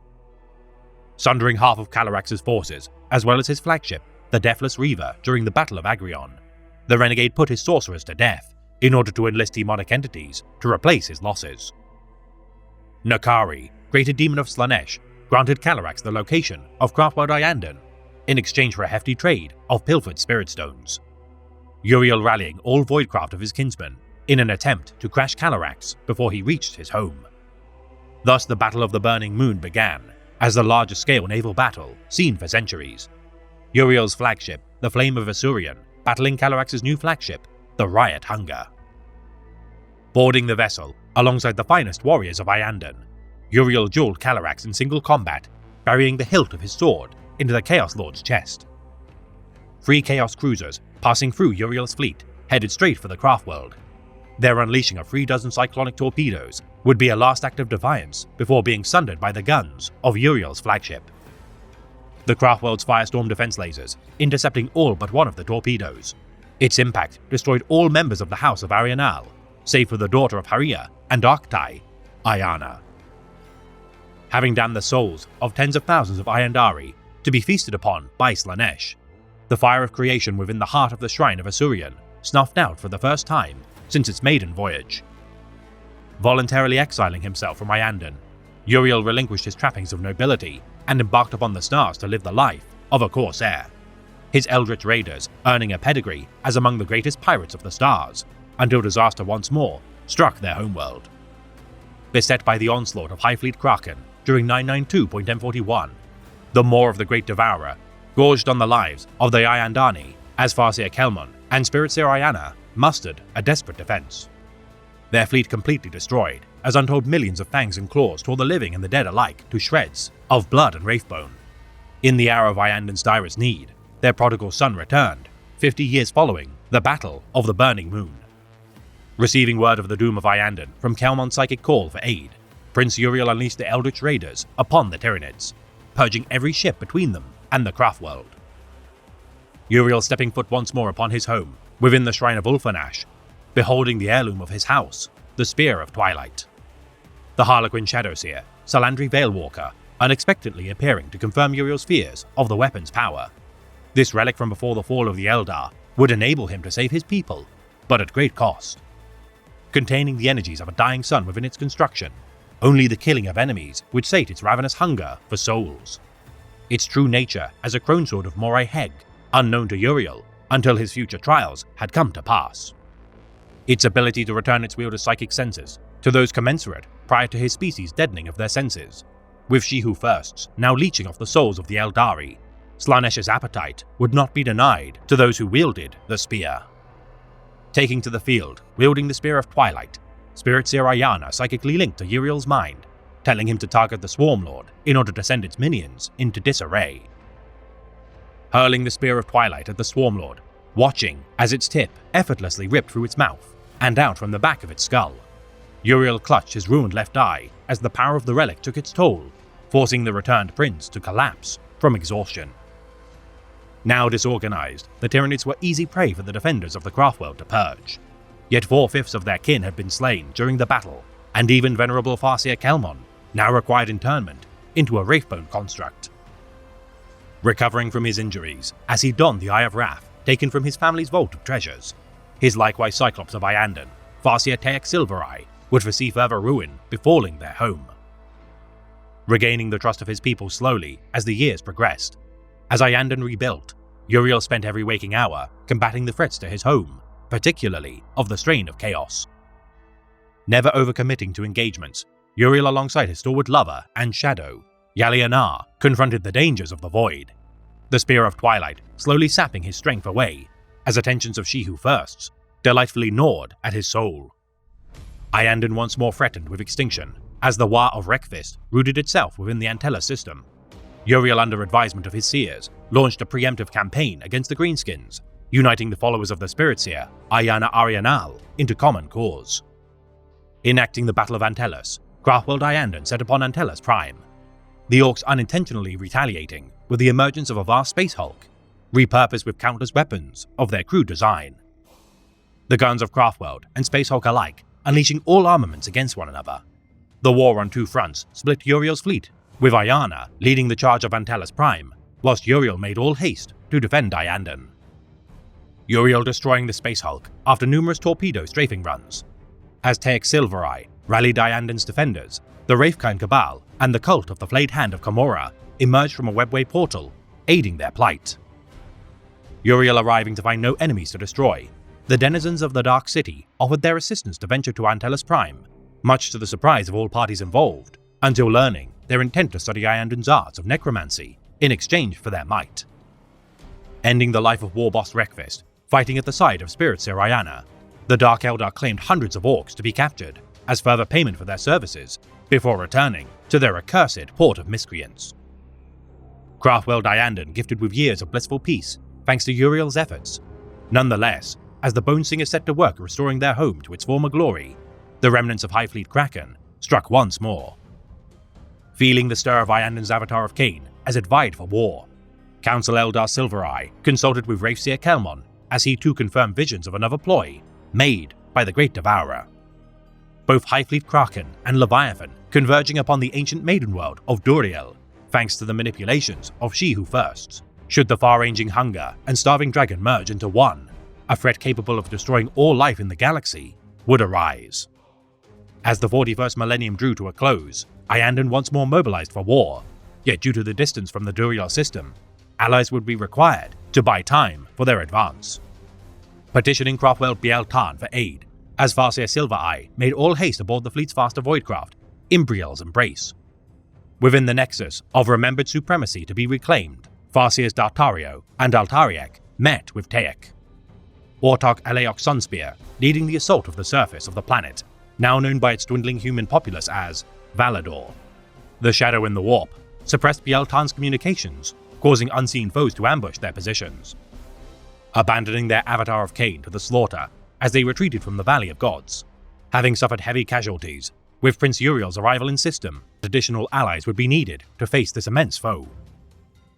Sundering half of Calarax's forces, as well as his flagship, the Deathless Reaver, during the Battle of Agrion, the renegade put his sorcerers to death in order to enlist demonic entities to replace his losses. Nakari, greater demon of Slaanesh, granted Calarax the location of Craftworld Iyanden in exchange for a hefty trade of pilfered spirit stones. Uriel rallying all Voidcraft of his kinsmen in an attempt to crash Calarax before he reached his home. Thus the Battle of the Burning Moon began, as the largest scale naval battle seen for centuries. Uriel's flagship, the Flame of Asuryan, battling Calarax's new flagship, the Riot Hunger. Boarding the vessel, alongside the finest warriors of Iyanden, Uriel dueled Calarax in single combat, burying the hilt of his sword into the Chaos Lord's chest. 3 Chaos cruisers, passing through Uriel's fleet, headed straight for the Craftworld. Their unleashing of 3 dozen cyclonic torpedoes would be a last act of defiance before being sundered by the guns of Uriel's flagship. The Craftworld's Firestorm defense lasers intercepting all but one of the torpedoes. Its impact destroyed all members of the House of Arianal, save for the daughter of Haria and Arctai, Ayana. Having damned the souls of tens of thousands of Iyandari to be feasted upon by Slaanesh, the fire of creation within the heart of the Shrine of Asuryan snuffed out for the first time since its maiden voyage. Voluntarily exiling himself from Iyanden, Uriel relinquished his trappings of nobility and embarked upon the stars to live the life of a corsair, his eldritch raiders earning a pedigree as among the greatest pirates of the stars, until disaster once more struck their homeworld. Beset by the onslaught of Hive Fleet Kraken during 992.M41, the Maw of the Great Devourer gorged on the lives of the Iyandani as Farseer Kelmon and Spiritseer Ayana mustered a desperate defense. Their fleet completely destroyed, as untold millions of fangs and claws tore the living and the dead alike to shreds of blood and wraithbone. In the hour of Iyanden's direst need, their prodigal son returned, 50 years following the Battle of the Burning Moon. Receiving word of the doom of Iyanden from Kelmon's psychic call for aid, Prince Uriel unleashed the Eldritch Raiders upon the Tyranids, purging every ship between them and the Craftworld. Uriel stepping foot once more upon his home, within the shrine of Ulfanash, beholding the heirloom of his house, the Spear of Twilight. The Harlequin Shadowseer, Salandri Veilwalker, unexpectedly appearing to confirm Uriel's fears of the weapon's power. This relic from before the fall of the Eldar would enable him to save his people, but at great cost. Containing the energies of a dying sun within its construction, only the killing of enemies would sate its ravenous hunger for souls. Its true nature as a crone sword of Morai Heg, unknown to Uriel until his future trials had come to pass. Its ability to return its wielder's psychic senses to those commensurate prior to his species' deadening of their senses, with She Who Firsts now leeching off the souls of the Eldari, Slaanesh's appetite would not be denied to those who wielded the spear. Taking to the field, wielding the Spear of Twilight, Spiritseer Ayana psychically linked to Uriel's mind, telling him to target the Swarmlord in order to send its minions into disarray. Hurling the Spear of Twilight at the Swarmlord, watching as its tip effortlessly ripped through its mouth and out from the back of its skull. Uriel clutched his ruined left eye as the power of the relic took its toll, forcing the returned prince to collapse from exhaustion. Now disorganized, the Tyranids were easy prey for the defenders of the Craftworld to purge. Yet 4/5 of their kin had been slain during the battle, and even venerable Farseer Kelmon now required internment into a Wraithbone construct. Recovering from his injuries, as he donned the Eye of Wrath taken from his family's vault of treasures, his likewise Cyclops of Iyanden, Farseer Teek Silvereye, would foresee further ruin befalling their home. Regaining the trust of his people slowly as the years progressed, as Iyanden rebuilt, Uriel spent every waking hour combating the threats to his home, particularly of the strain of chaos. Never overcommitting to engagements, Uriel alongside his stalwart lover and shadow, Yalianar, confronted the dangers of the Void, the Spear of Twilight slowly sapping his strength away, as attentions of She Who Firsts delightfully gnawed at his soul. Iyanden once more threatened with extinction, as the War of Wreckfist rooted itself within the Antelos system. Uriel, under advisement of his seers, launched a preemptive campaign against the Greenskins, uniting the followers of the Spiritseer, Ayana Arianal, into common cause. Enacting the Battle of Antelos, Craftworld Iyanden set upon Antelos Prime, the Orcs unintentionally retaliating with the emergence of a vast space hulk, repurposed with countless weapons of their crude design. The guns of Craftworld and Space Hulk alike unleashing all armaments against one another. The war on two fronts split Uriel's fleet, with Ayana leading the charge of Antelos Prime, whilst Uriel made all haste to defend Iyanden. Uriel destroying the Space Hulk after numerous torpedo strafing runs. As Teek Silvereye rallied Iyanden's defenders, the Wraithkind Cabal and the cult of the Flayed Hand of Komorra emerged from a webway portal, aiding their plight. Uriel arriving to find no enemies to destroy, the denizens of the Dark City offered their assistance to venture to Antelos Prime, much to the surprise of all parties involved, until learning their intent to study Iyanden's arts of necromancy in exchange for their might. Ending the life of war boss Wreckfist, fighting at the side of Spiritseer Ayana, the Dark Eldar claimed hundreds of Orcs to be captured as further payment for their services, before returning to their accursed port of miscreants. Craftworld Iyanden gifted with years of blissful peace thanks to Uriel's efforts. Nonetheless, as the Bonesingers set to work restoring their home to its former glory, the remnants of Highfleet Kraken struck once more. Feeling the stir of Iyanden's Avatar of Cain as it vied for war, Council Eldar Silvereye consulted with Wraithseer Kelmon as he too confirmed visions of another ploy made by the Great Devourer. Both Highfleet Kraken and Leviathan converging upon the ancient maiden world of Duriel, thanks to the manipulations of She Who Firsts. Should the far-ranging hunger and starving dragon merge into one, a threat capable of destroying all life in the galaxy would arise. As the 41st millennium drew to a close, Iyanden once more mobilized for war, yet due to the distance from the Duriel system, allies would be required to buy time for their advance. Petitioning Craftworld Biel-Tan for aid, as Farseer Silvereye made all haste aboard the fleet's faster voidcraft, Imbriel's Embrace. Within the nexus of remembered supremacy to be reclaimed, Farseers Dartario and Altariek met with Teek. Autarch Aleok Sunspear leading the assault of the surface of the planet, now known by its dwindling human populace as Valador. The Shadow in the Warp suppressed Biel-Tan's communications, causing unseen foes to ambush their positions. Abandoning their Avatar of Cain to the slaughter as they retreated from the Valley of Gods, having suffered heavy casualties, with Prince Uriel's arrival in system, additional allies would be needed to face this immense foe.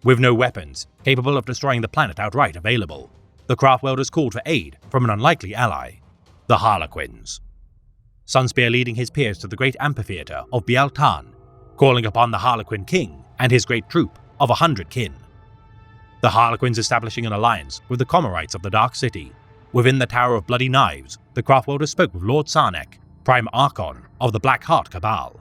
With no weapons capable of destroying the planet outright available, the Craftworlders called for aid from an unlikely ally, the Harlequins. Sunspear leading his peers to the great amphitheater of Bialtan, calling upon the Harlequin King and his great troop of 100 kin. The Harlequins establishing an alliance with the Comorites of the Dark City. Within the Tower of Bloody Knives, the Craftworlders spoke with Lord Sarnek, Prime Archon of the Black Heart Cabal,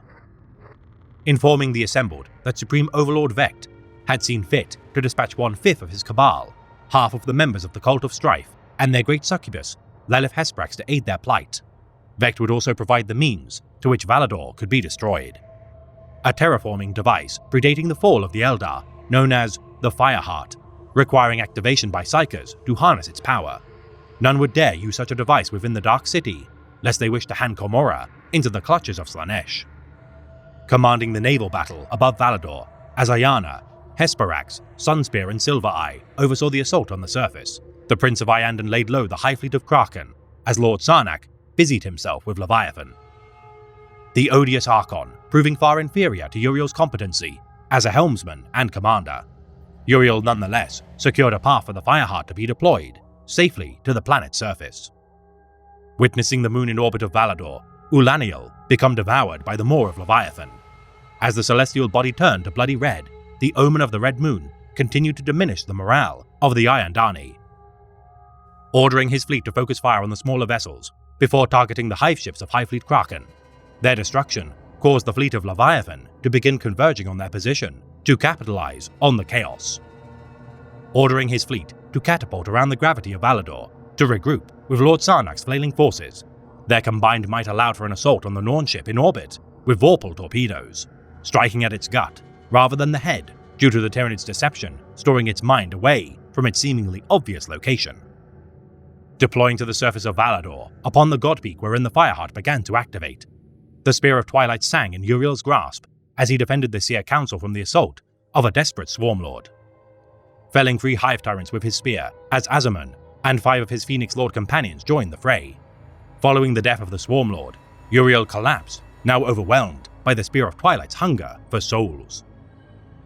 informing the assembled that Supreme Overlord Vect had seen fit to dispatch 1/5 of his Cabal, half of the members of the Cult of Strife, and their great succubus, Lilith Hesprax, to aid their plight. Vect would also provide the means to which Valador could be destroyed. A terraforming device predating the fall of the Eldar, known as the Fireheart, requiring activation by Psykers to harness its power. None would dare use such a device within the Dark City, lest they wish to hand Komorra into the clutches of Slaanesh. Commanding the naval battle above Valador, as Ayana, Hesperax, Sunspear and Silvereye oversaw the assault on the surface, the Prince of Iyanden laid low the High Fleet of Kraken, as Lord Sarnak busied himself with Leviathan. The odious Archon proving far inferior to Uriel's competency as a helmsman and commander. Uriel nonetheless secured a path for the Fireheart to be deployed safely to the planet's surface. Witnessing the moon in orbit of Valador, Ulaniel become devoured by the maw of Leviathan. As the celestial body turned to bloody red, the omen of the red moon continued to diminish the morale of the Ayandani. Ordering his fleet to focus fire on the smaller vessels before targeting the hive ships of High Fleet Kraken, their destruction caused the fleet of Leviathan to begin converging on their position to capitalize on the chaos. Ordering his fleet to catapult around the gravity of Valador to regroup with Lord Sarnak's flailing forces, their combined might allowed for an assault on the Norn ship in orbit with Vorpal torpedoes, striking at its gut rather than the head due to the Tyranid's deception storing its mind away from its seemingly obvious location. Deploying to the surface of Valador upon the God Peak wherein the Fireheart began to activate, the Spear of Twilight sang in Uriel's grasp as he defended the Seer Council from the assault of a desperate Swarmlord. Felling 3 Hive Tyrants with his spear as Azaman and 5 of his Phoenix Lord companions joined the fray. Following the death of the Swarmlord, Uriel collapsed, now overwhelmed by the Spear of Twilight's hunger for souls.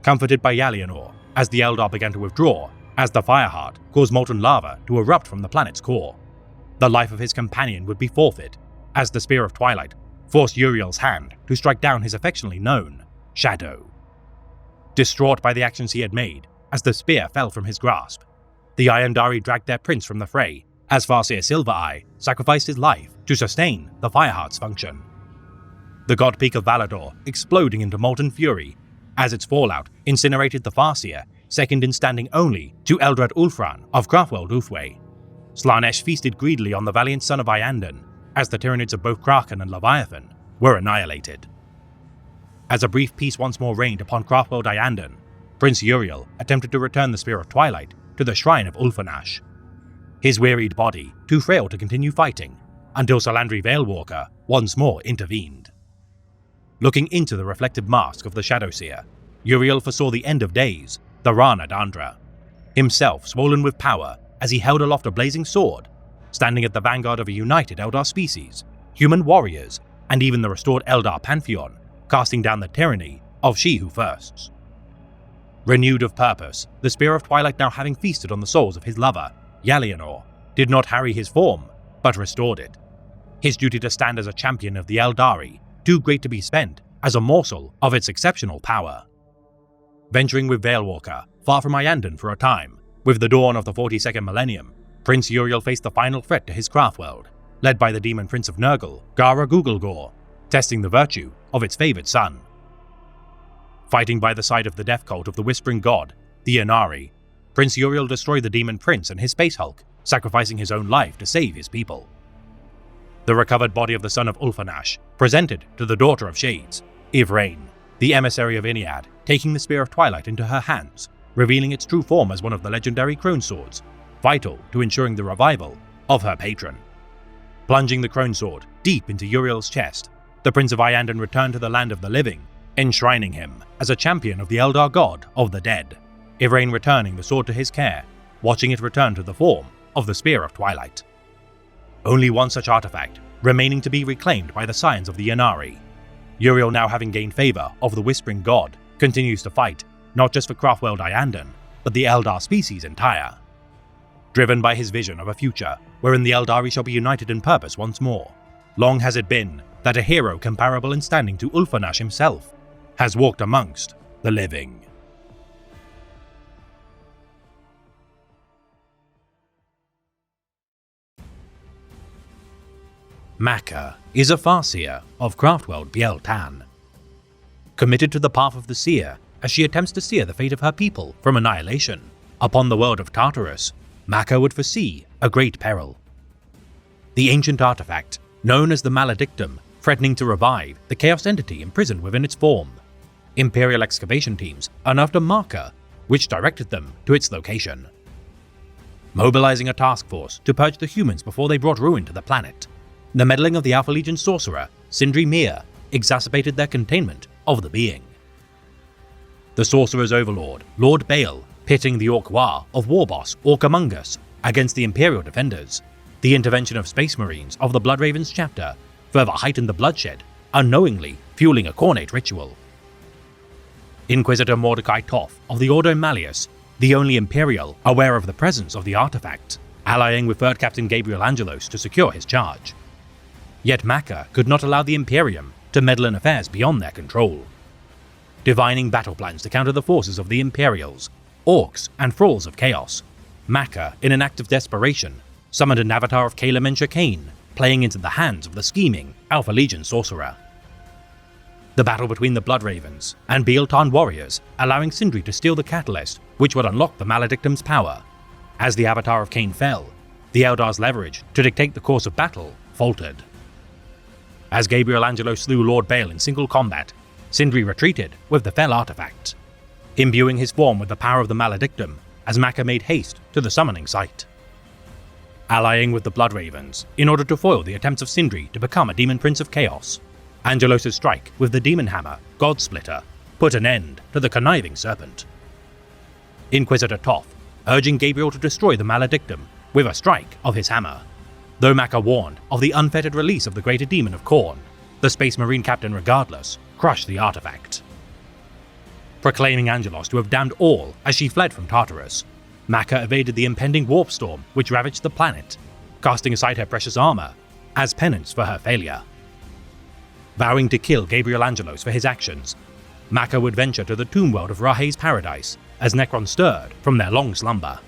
Comforted by Yalianor, as the Eldar began to withdraw, as the Fireheart caused molten lava to erupt from the planet's core, the life of his companion would be forfeit, as the Spear of Twilight forced Uriel's hand to strike down his affectionately known Shadow. Distraught by the actions he had made, as the spear fell from his grasp, the Ayandari dragged their prince from the fray, as Farseer Silvereye sacrificed his life to sustain the Fireheart's function. The God Peak of Valador exploding into molten fury, as its fallout incinerated the Farseer, second in standing only to Eldrad Ulfran of Craftworld Ulthwé. Slaanesh feasted greedily on the valiant son of Iyanden, as the Tyranids of both Kraken and Leviathan were annihilated. As a brief peace once more reigned upon Craftworld Iyanden, Prince Uriel attempted to return the Spear of Twilight to the shrine of Ulfanash. His wearied body too frail to continue fighting, until Salandri Veilwalker once more intervened. Looking into the reflective mask of the Shadowseer, Uriel foresaw the end of days, the Rana Dandra, himself swollen with power as he held aloft a blazing sword, standing at the vanguard of a united Eldar species, human warriors, and even the restored Eldar Pantheon, casting down the tyranny of She Who Firsts. Renewed of purpose, the Spear of Twilight now having feasted on the souls of his lover, Yalianor, did not harry his form, but restored it. His duty to stand as a champion of the Eldari, too great to be spent as a morsel of its exceptional power. Venturing with Veilwalker far from Iyanden for a time, with the dawn of the 42nd millennium, Prince Uriel faced the final threat to his craftworld, led by the demon prince of Nurgle, Gara Gugelgor, testing the virtue of its favored son. Fighting by the side of the death cult of the Whispering God, the Inari, Prince Uriel destroyed the demon prince and his Space Hulk, sacrificing his own life to save his people. The recovered body of the son of Ulfanash presented to the Daughter of Shades, Yvraine, the emissary of Iniad, taking the Spear of Twilight into her hands, revealing its true form as one of the legendary Crone Swords, vital to ensuring the revival of her patron. Plunging the Crone Sword deep into Uriel's chest, the Prince of Iyanden returned to the land of the living, enshrining him as a champion of the Eldar god of the dead, Yvraine returning the sword to his care, watching it return to the form of the Spear of Twilight. Only one such artifact remaining to be reclaimed by the scions of the Inari. Uriel, now having gained favor of the Whispering God, continues to fight not just for Craftworld Iyanden, but the Eldar species entire. Driven by his vision of a future wherein the Eldari shall be united in purpose once more, long has it been that a hero comparable in standing to Ulfanash himself has walked amongst the living. Maka is a Farseer of Craftworld Biel Tan. Committed to the path of the Seer as she attempts to seer the fate of her people from annihilation upon the world of Tartarus, Maka would foresee a great peril. The ancient artifact, known as the Maledictum, threatening to revive the Chaos entity imprisoned within its form. Imperial excavation teams unearthed a marker which directed them to its location. Mobilizing a task force to purge the humans before they brought ruin to the planet, the meddling of the Alpha Legion sorcerer, Sindri Mir, exacerbated their containment of the being. The sorcerer's overlord, Lord Bale, pitting the Orc-Wa of Warboss Orcamungus against the Imperial defenders, the intervention of Space Marines of the Bloodravens chapter further heightened the bloodshed, unknowingly fueling a Khornate ritual. Inquisitor Mordecai Toth of the Ordo Malleus, the only Imperial aware of the presence of the artifact, allying with 3rd Captain Gabriel Angelos to secure his charge. Yet Maka could not allow the Imperium to meddle in affairs beyond their control. Divining battle plans to counter the forces of the Imperials, Orcs, and Thralls of Chaos, Maka, in an act of desperation, summoned an avatar of Kala Mencha Kane, playing into the hands of the scheming Alpha Legion sorcerer. The battle between the Bloodravens and Biel-Tan warriors, allowing Sindri to steal the catalyst which would unlock the Maledictum's power. As the avatar of Kane fell, the Eldar's leverage to dictate the course of battle faltered. As Gabriel Angelos slew Lord Bale in single combat, Sindri retreated with the fell artifact, imbuing his form with the power of the Maledictum as Maka made haste to the summoning site. Allying with the Bloodravens in order to foil the attempts of Sindri to become a Demon Prince of Chaos, Angelos' strike with the Demon Hammer, Godsplitter, put an end to the conniving serpent. Inquisitor Toth, urging Gabriel to destroy the Maledictum with a strike of his hammer. Though Maka warned of the unfettered release of the greater demon of Khorne, the Space Marine captain regardless crushed the artifact. Proclaiming Angelos to have damned all as she fled from Tartarus, Maka evaded the impending warp storm which ravaged the planet, casting aside her precious armor as penance for her failure. Vowing to kill Gabriel Angelos for his actions, Maka would venture to the tomb world of Rahe's paradise as Necrons stirred from their long slumber.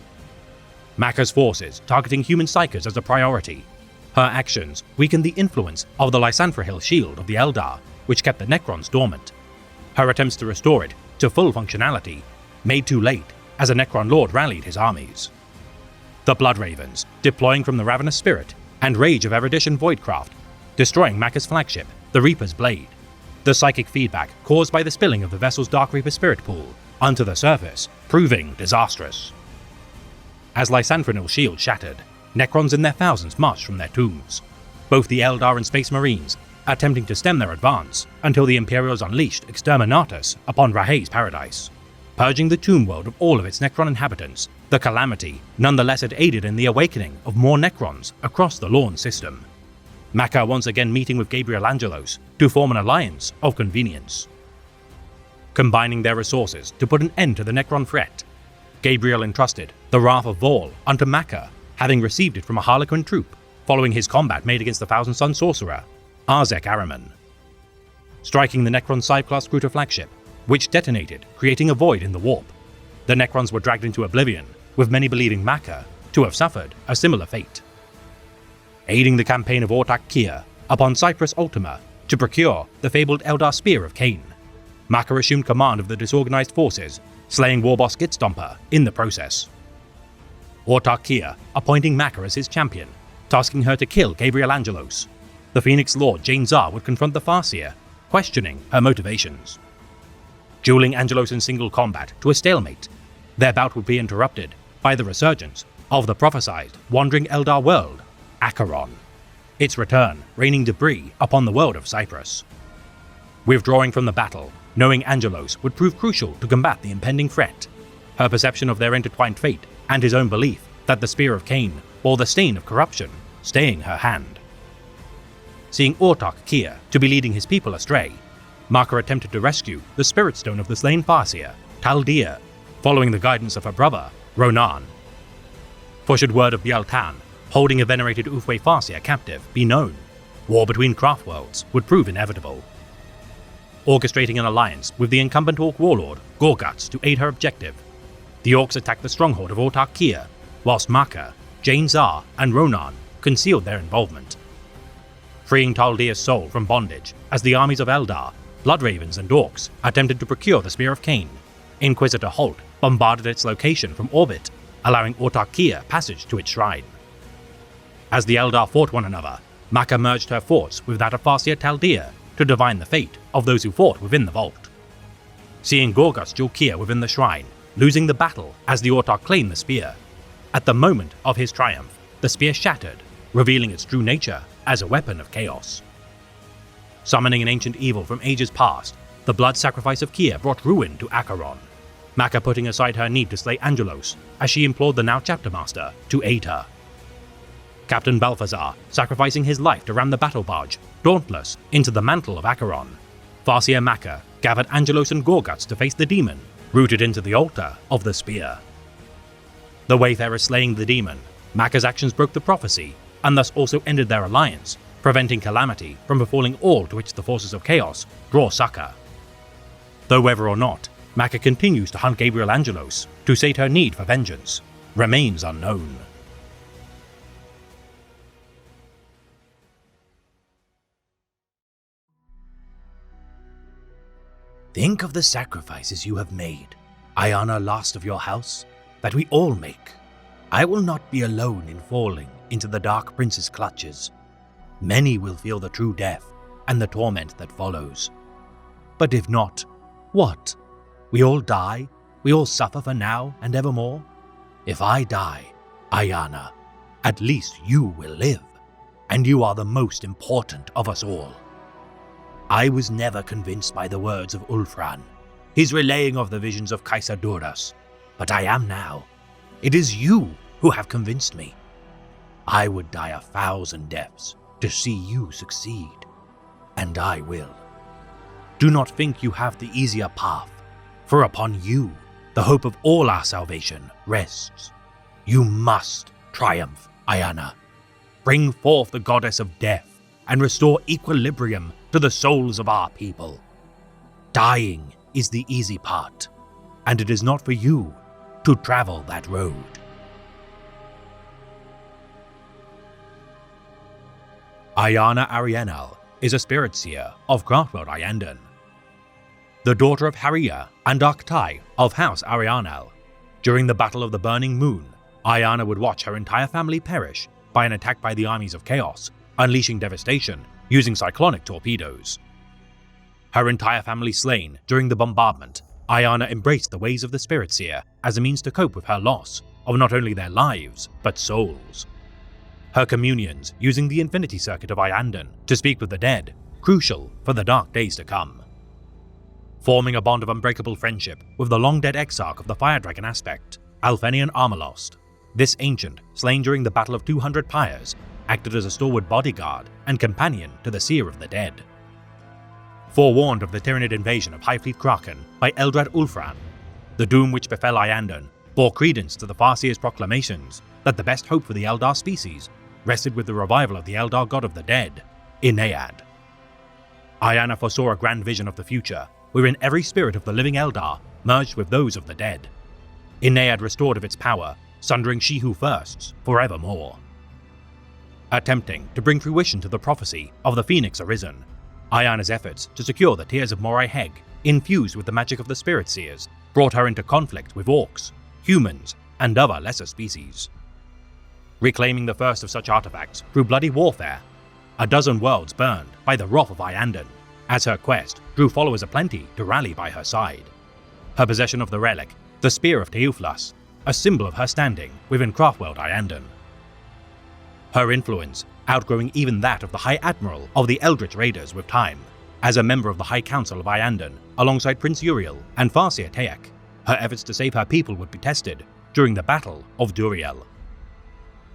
Maka's forces targeting human psychers as a priority. Her actions weakened the influence of the Lysanthrahil shield of the Eldar, which kept the Necrons dormant. Her attempts to restore it to full functionality made too late as a Necron Lord rallied his armies. The Bloodravens, deploying from the Ravenous Spirit and Rage of Erudition Voidcraft, destroying Maka's flagship, the Reaper's Blade. The psychic feedback caused by the spilling of the vessel's Dark Reaper spirit pool onto the surface, proving disastrous. As Lysanthrahil's shield shattered, Necrons in their thousands marched from their tombs, both the Eldar and Space Marines attempting to stem their advance until the Imperials unleashed Exterminatus upon Rahe's paradise. Purging the tomb world of all of its Necron inhabitants, the Calamity nonetheless had aided in the awakening of more Necrons across the Lorn system. Maka once again meeting with Gabriel Angelos to form an alliance of convenience. Combining their resources to put an end to the Necron threat, Gabriel entrusted the Wrath of Vol unto Maka, having received it from a Harlequin troop following his combat made against the Thousand Sun sorcerer, Arzek Ahriman. Striking the Necron Scythe-class cruiser flagship, which detonated, creating a void in the warp. The Necrons were dragged into oblivion, with many believing Maka to have suffered a similar fate. Aiding the campaign of Ortak Kia upon Cyprus Ultima to procure the fabled Eldar Spear of Cain, Maka assumed command of the disorganized forces, slaying Warboss Gitstomper in the process. Ortak Kia appointing Maka as his champion, tasking her to kill Gabriel Angelos. The Phoenix Lord Jane Zar would confront the Farseer, questioning her motivations. Dueling Angelos in single combat to a stalemate, their bout would be interrupted by the resurgence of the prophesied wandering Eldar world, Acheron, its return raining debris upon the world of Cyprus. Withdrawing from the battle, knowing Angelos would prove crucial to combat the impending threat, her perception of their intertwined fate and his own belief that the Spear of Cain bore the stain of corruption staying her hand. Seeing Ortak Kia to be leading his people astray, Maka attempted to rescue the Spirit Stone of the slain Farseer, Taldir, following the guidance of her brother, Ronan. For should word of the Altan, holding a venerated Ufwe Farseer captive, be known, war between craftworlds would prove inevitable. Orchestrating an alliance with the incumbent Orc warlord, Gorguts, to aid her objective, the Orcs attacked the stronghold of Autarkia, whilst Maka, Jane Zar, and Ronan concealed their involvement. Freeing Taldir's soul from bondage as the armies of Eldar, Bloodravens, and Orcs attempted to procure the Spear of Cain, Inquisitor Holt bombarded its location from orbit, allowing Autarkia passage to its shrine. As the Eldar fought one another, Maka merged her force with that of Farseer Taldir to divine the fate of those who fought within the vault. Seeing Gorgus Julkir within the shrine, losing the battle as the Autark claimed the spear, at the moment of his triumph, the spear shattered, revealing its true nature as a weapon of chaos. Summoning an ancient evil from ages past, the blood sacrifice of Kier brought ruin to Acheron, Maka putting aside her need to slay Angelos as she implored the now Chapter Master to aid her. Captain Balthazar sacrificing his life to ram the battle barge, Dauntless, into the mantle of Acheron. Farseer Maka gathered Angelos and Gorguts to face the demon, rooted into the altar of the spear. The Wayfarer slaying the demon, Maka's actions broke the prophecy, and thus also ended their alliance, preventing calamity from befalling all to which the forces of chaos draw succor. Though whether or not Maka continues to hunt Gabriel Angelos to sate her need for vengeance remains unknown. Think of the sacrifices you have made, Ayana, last of your house, that we all make. I will not be alone in falling into the Dark Prince's clutches. Many will feel the true death and the torment that follows. But if not, what? We all die? We all suffer for now and evermore? If I die, Ayana, at least you will live, and you are the most important of us all. I was never convinced by the words of Ulfran, his relaying of the visions of Kaisa Duras, but I am now. It is you who have convinced me. I would die 1,000 deaths to see you succeed, and I will. Do not think you have the easier path, for upon you the hope of all our salvation rests. You must triumph, Ayana. Bring forth the goddess of death and restore equilibrium to the souls of our people. Dying is the easy part, and it is not for you to travel that road. Ayana Arienal is a spirit seer of Craftworld Iyanden. The daughter of Haria and Arctai of House Arianal. During the Battle of the Burning Moon, Ayana would watch her entire family perish by an attack by the armies of Chaos, unleashing devastation using cyclonic torpedoes. Her entire family slain during the bombardment, Ayana embraced the ways of the Spirit Seer as a means to cope with her loss of not only their lives, but souls. Her communions using the Infinity Circuit of Iyanden to speak with the dead, crucial for the dark days to come. Forming a bond of unbreakable friendship with the long-dead Exarch of the Fire Dragon aspect, Alfenian Armalost, this ancient, slain during the Battle of 200 Pyres, acted as a stalwart bodyguard and companion to the Seer of the Dead. Forewarned of the Tyranid invasion of Highfleet Kraken by Eldrad Ulfran, the doom which befell Iyanden bore credence to the Farseer's proclamations that the best hope for the Eldar species rested with the revival of the Eldar god of the dead, Inniad. Ayana foresaw a grand vision of the future, wherein every spirit of the living Eldar merged with those of the dead. Inniad restored of its power, sundering She-Who firsts forevermore. Attempting to bring fruition to the prophecy of the Phoenix Arisen, Ayana's efforts to secure the Tears of Morai Heg, infused with the magic of the Spirit Seers, brought her into conflict with orcs, humans, and other lesser species. Reclaiming the first of such artifacts through bloody warfare, a dozen worlds burned by the wrath of Iyanden, as her quest drew followers aplenty to rally by her side. Her possession of the relic, the Spear of Teuflas, a symbol of her standing within Craftworld Iyanden. Her influence outgrowing even that of the High Admiral of the Eldritch Raiders with time, as a member of the High Council of Iyanden alongside Prince Uriel and Farseer Teak. Her efforts to save her people would be tested during the Battle of Duriel.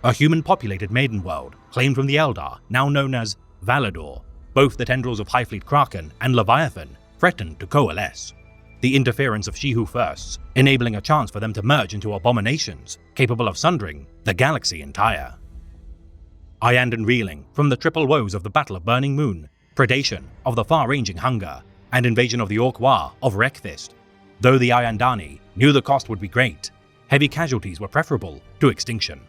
A human-populated maiden world claimed from the Eldar, now known as Valador, both the tendrils of Highfleet Kraken and Leviathan threatened to coalesce. the interference of She-Who Firsts, enabling a chance for them to merge into abominations capable of sundering the galaxy entire. Iyanden reeling from the triple woes of the Battle of Burning Moon, predation of the far-ranging hunger, and invasion of the Ork-Wa of Wreckfist. Though the Ayandani knew the cost would be great, heavy casualties were preferable to extinction.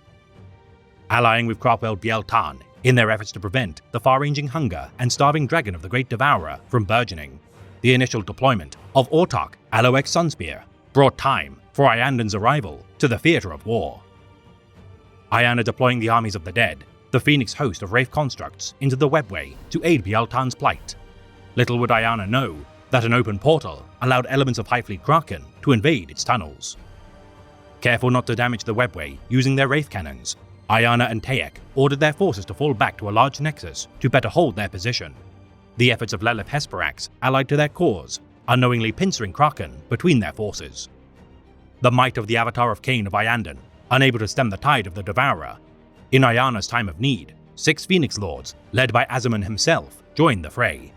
Allying with Craftworld Biel-Tan in their efforts to prevent the far-ranging hunger and starving dragon of the Great Devourer from burgeoning, the initial deployment of Autarch Aloex Sunspear brought time for Iyanden's arrival to the theatre of war. Ayana deploying the armies of the dead, the Phoenix host of Wraith constructs, into the webway to aid Biel-Tan's plight. Little would Ayana know that an open portal allowed elements of Hive Fleet Kraken to invade its tunnels. Careful not to damage the webway using their Wraith cannons, Ayana and Tayek ordered their forces to fall back to a large nexus to better hold their position. The efforts of Lelith Hesperax, allied to their cause, unknowingly pincering Kraken between their forces. The might of the Avatar of Cain of Iyanden, unable to stem the tide of the Devourer. In Ayana's time of need, 6 Phoenix Lords, led by Azuman himself, joined the fray.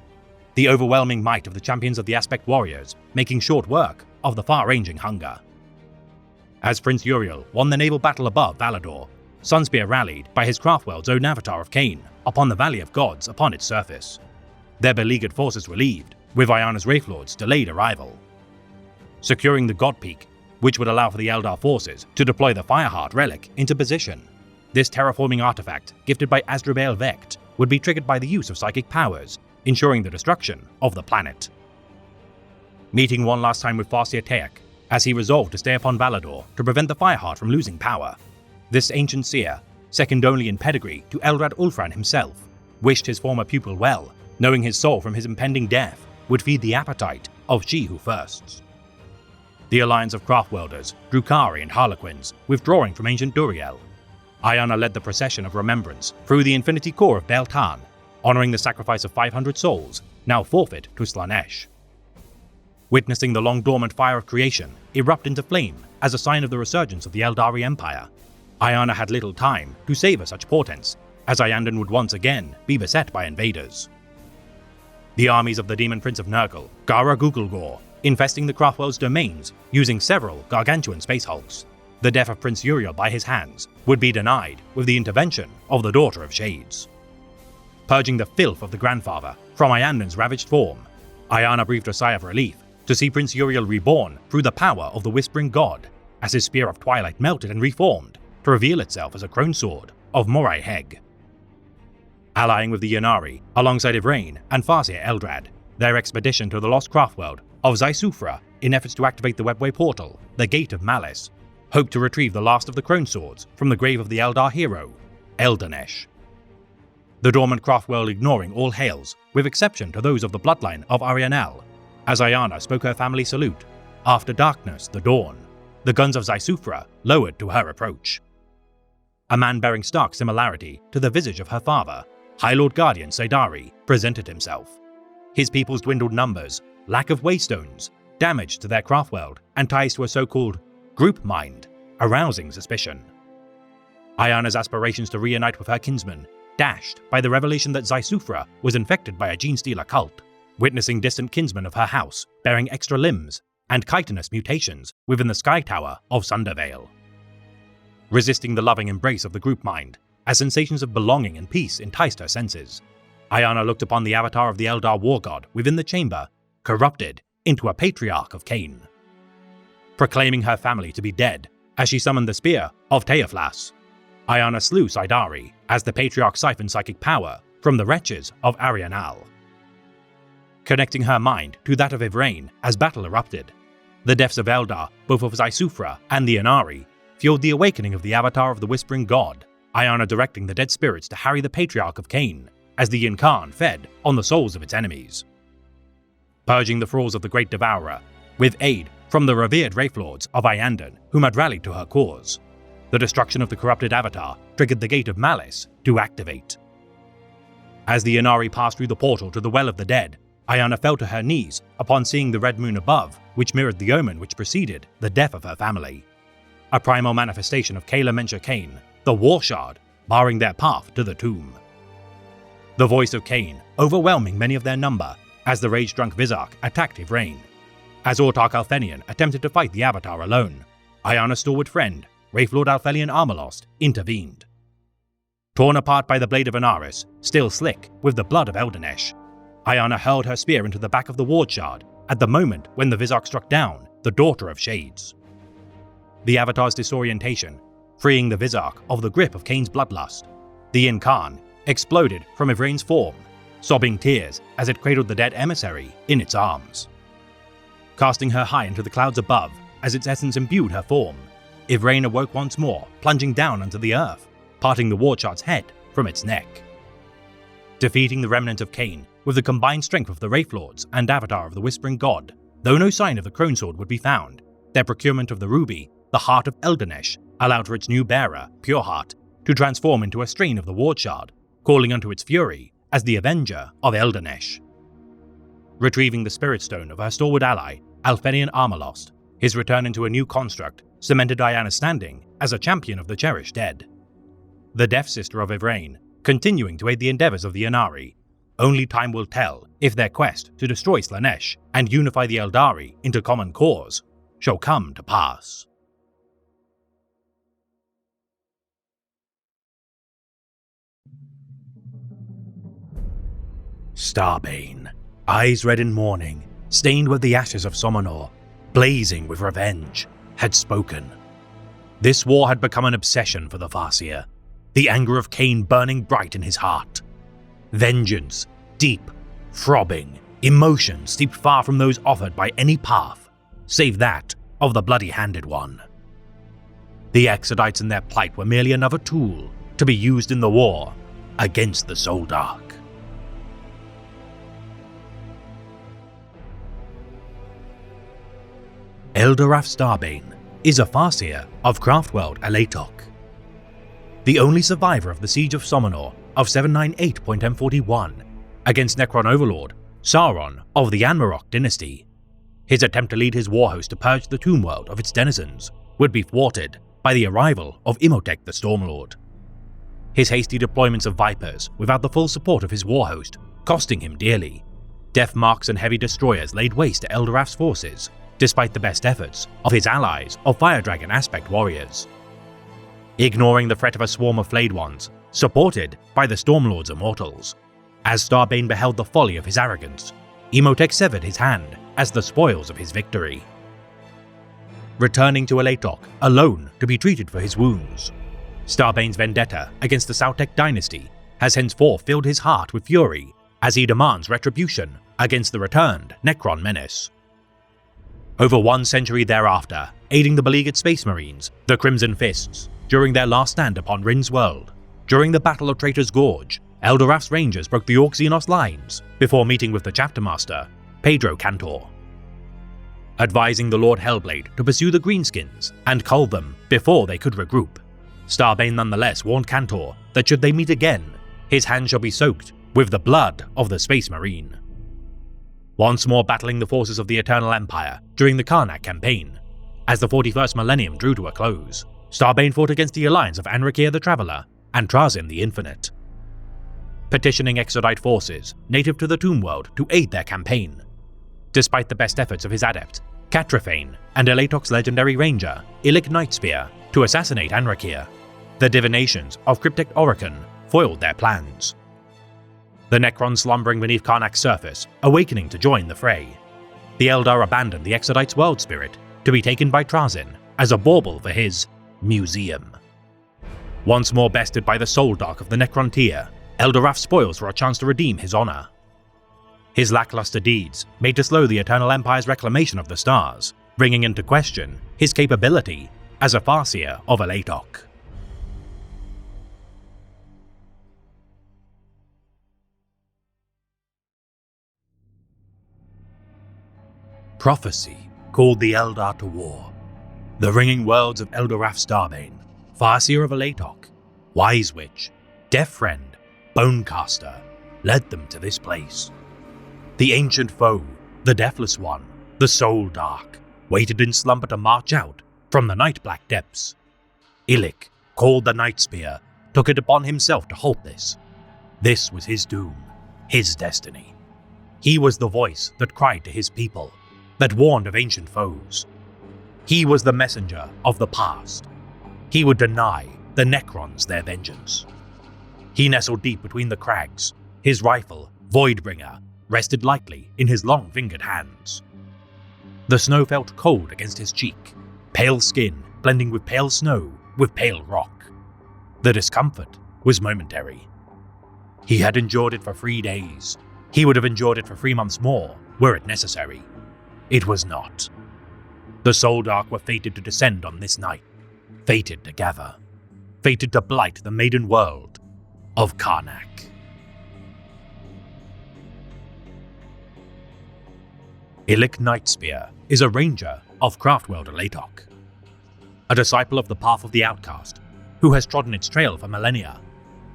The overwhelming might of the champions of the Aspect Warriors, making short work of the far-ranging hunger. As Prince Uriel won the naval battle above Valador, Sunspear rallied by his Craftworld's own Avatar of Cain upon the Valley of Gods upon its surface. Their beleaguered forces relieved, with Ayana's Wraithlord's delayed arrival. Securing the God Peak, which would allow for the Eldar forces to deploy the Fireheart relic into position. This terraforming artifact, gifted by Asdrubael Vecht, would be triggered by the use of psychic powers, ensuring the destruction of the planet. Meeting one last time with Farseer Tayek, as he resolved to stay upon Valador to prevent the Fireheart from losing power. This ancient seer, second only in pedigree to Elrad Ulfran himself, wished his former pupil well, knowing his soul from his impending death would feed the appetite of She-Who Firsts. The alliance of Craftworlders, Drukhari and Harlequins, withdrawing from ancient Duriel. Ayana led the procession of remembrance through the infinity core of Biel-Tan, honoring the sacrifice of 500 souls, now forfeit to Slaanesh. Witnessing the long-dormant fire of creation erupt into flame as a sign of the resurgence of the Eldari Empire, Ayana had little time to savor such portents, as Iyanden would once again be beset by invaders. The armies of the Demon Prince of Nurgle, Gara Gugulgor, infesting the Craftworld's domains using several gargantuan space hulks. The death of Prince Uriel by his hands would be denied with the intervention of the Daughter of Shades. Purging the filth of the grandfather from Iyanden's ravaged form, Ayana breathed a sigh of relief to see Prince Uriel reborn through the power of the Whispering God, as his Spear of Twilight melted and reformed to reveal itself as a Crone Sword of Morai Heg. Allying with the Ynnari alongside Yvraine and Farseer Eldrad, their expedition to the lost Craftworld of Zaisufra in efforts to activate the Webway portal, the Gate of Malice, hoped to retrieve the last of the Crone Swords from the grave of the Eldar hero, Eldanesh. The dormant Craftworld ignoring all hails, with exception to those of the bloodline of Arianel, as Ayana spoke her family salute. After darkness, the dawn, the guns of Zaisufra lowered to her approach. A man bearing stark similarity to the visage of her father, High Lord Guardian Saidari, presented himself. His people's dwindled numbers, lack of waystones, damage to their Craftworld, and ties to a so-called group mind, arousing suspicion. Ayana's aspirations to reunite with her kinsman, dashed by the revelation that Zaisufra was infected by a gene-stealer cult, witnessing distant kinsmen of her house bearing extra limbs and chitinous mutations within the sky tower of Sundervale. Resisting the loving embrace of the group mind, as sensations of belonging and peace enticed her senses, Ayana looked upon the avatar of the Eldar war god within the chamber, corrupted into a patriarch of Cain. Proclaiming her family to be dead as she summoned the spear of Teoflas, Ayana slew Saidari as the patriarch siphoned psychic power from the wretches of Arianal. Connecting her mind to that of Yvraine as battle erupted, the deaths of Eldar, both of Zaisufra and the Ynnari, fueled the awakening of the avatar of the Whispering God, Ayana directing the dead spirits to harry the patriarch of Cain as the Yinkan fed on the souls of its enemies. Purging the thralls of the Great Devourer, with aid from the revered Wraithlords of Iyanden whom had rallied to her cause, the destruction of the corrupted avatar triggered the Gate of Malice to activate. As the Ynnari passed through the portal to the Well of the Dead, Ayana fell to her knees upon seeing the red moon above, which mirrored the omen which preceded the death of her family. A primal manifestation of Kayla Mencha Cain, the War Shard, barring their path to the tomb. The voice of Cain overwhelming many of their number as the rage-drunk Vizark attacked Yvraine. As Autarch Alfenian attempted to fight the Avatar alone, Iana's stalwart friend, Wraithlord Alfelian Armalost, intervened. Torn apart by the blade of Inaris, still slick with the blood of Eldanesh, Iana hurled her spear into the back of the ward shard at the moment when the Vizark struck down the Daughter of Shades. The Avatar's disorientation, freeing the Vizark of the grip of Kain's bloodlust, the Incarn exploded from Ivrain's form, sobbing tears as it cradled the dead emissary in its arms. Casting her high into the clouds above as its essence imbued her form, Ivrain awoke once more, plunging down onto the earth, parting the Wardshard's head from its neck. Defeating the remnant of Kain with the combined strength of the Wraithlords and Avatar of the Whispering God, though no sign of the Crone Sword would be found, their procurement of the ruby, the Heart of Eldanesh, allowed for its new bearer, Pureheart, to transform into a strain of the Wardshard, calling unto its fury as the Avenger of Eldanesh. Retrieving the Spirit Stone of her stalwart ally, Alfenian Armalost, his return into a new construct cemented Iana's standing as a champion of the cherished dead. The Death Sister of Ivrain, continuing to aid the endeavors of the Inari, only time will tell if their quest to destroy Slaanesh and unify the Eldari into common cause shall come to pass. Starbane, eyes red in mourning, stained with the ashes of Somanor, blazing with revenge, had spoken. This war had become an obsession for the Farseer, the anger of Kain burning bright in his heart. Vengeance, deep, throbbing, emotion steeped far from those offered by any path, save that of the bloody-handed one. The Exodites and their plight were merely another tool to be used in the war against the Soldark. Eldaraf Starbane is a Farseer of Craftworld Alatok. The only survivor of the Siege of Somanor of 798.M41 against Necron Overlord Sauron of the Anmarok dynasty. His attempt to lead his warhost to purge the Tomb World of its denizens would be thwarted by the arrival of Imhotep the Stormlord. His hasty deployments of Vipers without the full support of his warhost costing him dearly. Death marks and heavy destroyers laid waste to Eldaraf's forces, despite the best efforts of his allies of Fire Dragon aspect warriors. Ignoring the threat of a swarm of flayed ones, supported by the Stormlord's immortals, as Starbane beheld the folly of his arrogance, Imhotep severed his hand as the spoils of his victory. Returning to Alatok alone to be treated for his wounds, Starbane's vendetta against the Sautek dynasty has henceforth filled his heart with fury as he demands retribution against the returned Necron menace. Over 1 century thereafter, aiding the beleaguered Space Marines, the Crimson Fists, during their last stand upon Rin's world, during the Battle of Traitor's Gorge, Eldaraf's Rangers broke the Orc Xenos lines before meeting with the Chaptermaster, Pedro Cantor. Advising the Lord Hellblade to pursue the Greenskins and cull them before they could regroup, Starbane nonetheless warned Cantor that should they meet again, his hands shall be soaked with the blood of the Space Marine. Once more battling the forces of the Eternal Empire during the Karnak campaign, as the 41st millennium drew to a close, Starbane fought against the alliance of Anrakhir the Traveller and Trazyn the Infinite. Petitioning Exodite forces native to the Tomb World to aid their campaign. Despite the best efforts of his adept, Catrafane, and Alatok's legendary ranger, Illic Nightspear, to assassinate Anrakhir, the divinations of Cryptek Orokin foiled their plans. The Necrons slumbering beneath Karnak's surface, awakening to join the fray. The Eldar abandoned the Exodite's world spirit to be taken by Trazyn as a bauble for his museum. Once more bested by the Soldark of the Necrontyr, Eldaraf spoils for a chance to redeem his honor. His lackluster deeds made to slow the Eternal Empire's reclamation of the stars, bringing into question his capability as a Farseer of Alatok. Prophecy called the Eldar to war. The ringing words of Eldaraf Starbane, Farseer of Alatok, Wise Witch, Death Friend, Bonecaster, led them to this place. The ancient foe, the Deathless One, the Soldark, waited in slumber to march out from the night black depths. Illic, called the Nightspear, took it upon himself to halt this. This was his doom, his destiny. He was the voice that cried to his people, that warned of ancient foes. He was the messenger of the past. He would deny the Necrons their vengeance. He nestled deep between the crags. His rifle, Voidbringer, rested lightly in his long-fingered hands. The snow felt cold against his cheek, pale skin blending with pale snow with pale rock. The discomfort was momentary. He had endured it for 3 days. He would have endured it for 3 months more, were it necessary. It was not. The Soldark were fated to descend on this night, fated to gather, fated to blight the maiden world of Karnak. Illic Nightspear is a ranger of Craftwelder Latok, a disciple of the Path of the Outcast, who has trodden its trail for millennia.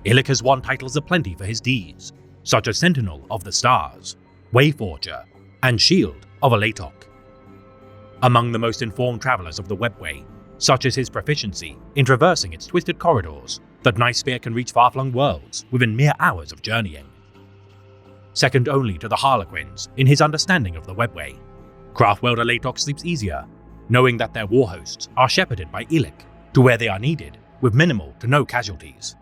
Illic has won titles aplenty for his deeds, such as Sentinel of the Stars, Wayforger, and Shield of a Latok. Among the most informed travelers of the Webway, such is his proficiency in traversing its twisted corridors, that Nightspear can reach far-flung worlds within mere hours of journeying. Second only to the Harlequins in his understanding of the Webway, Craftwelder Latok sleeps easier, knowing that their war hosts are shepherded by Illic to where they are needed with minimal to no casualties.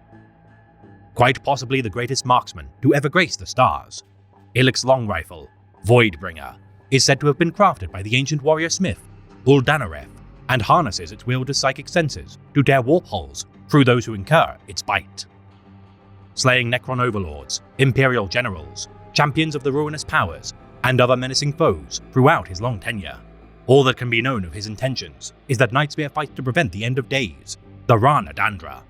Quite possibly the greatest marksman to ever grace the stars, Illic's long rifle, Voidbringer, is said to have been crafted by the ancient warrior smith, Uldanareth, and harnesses its wielder's psychic senses to tear warp holes through those who incur its bite. Slaying Necron overlords, Imperial generals, champions of the ruinous powers, and other menacing foes throughout his long tenure, all that can be known of his intentions is that Nightspear fights to prevent the end of days, the Rana Dandra.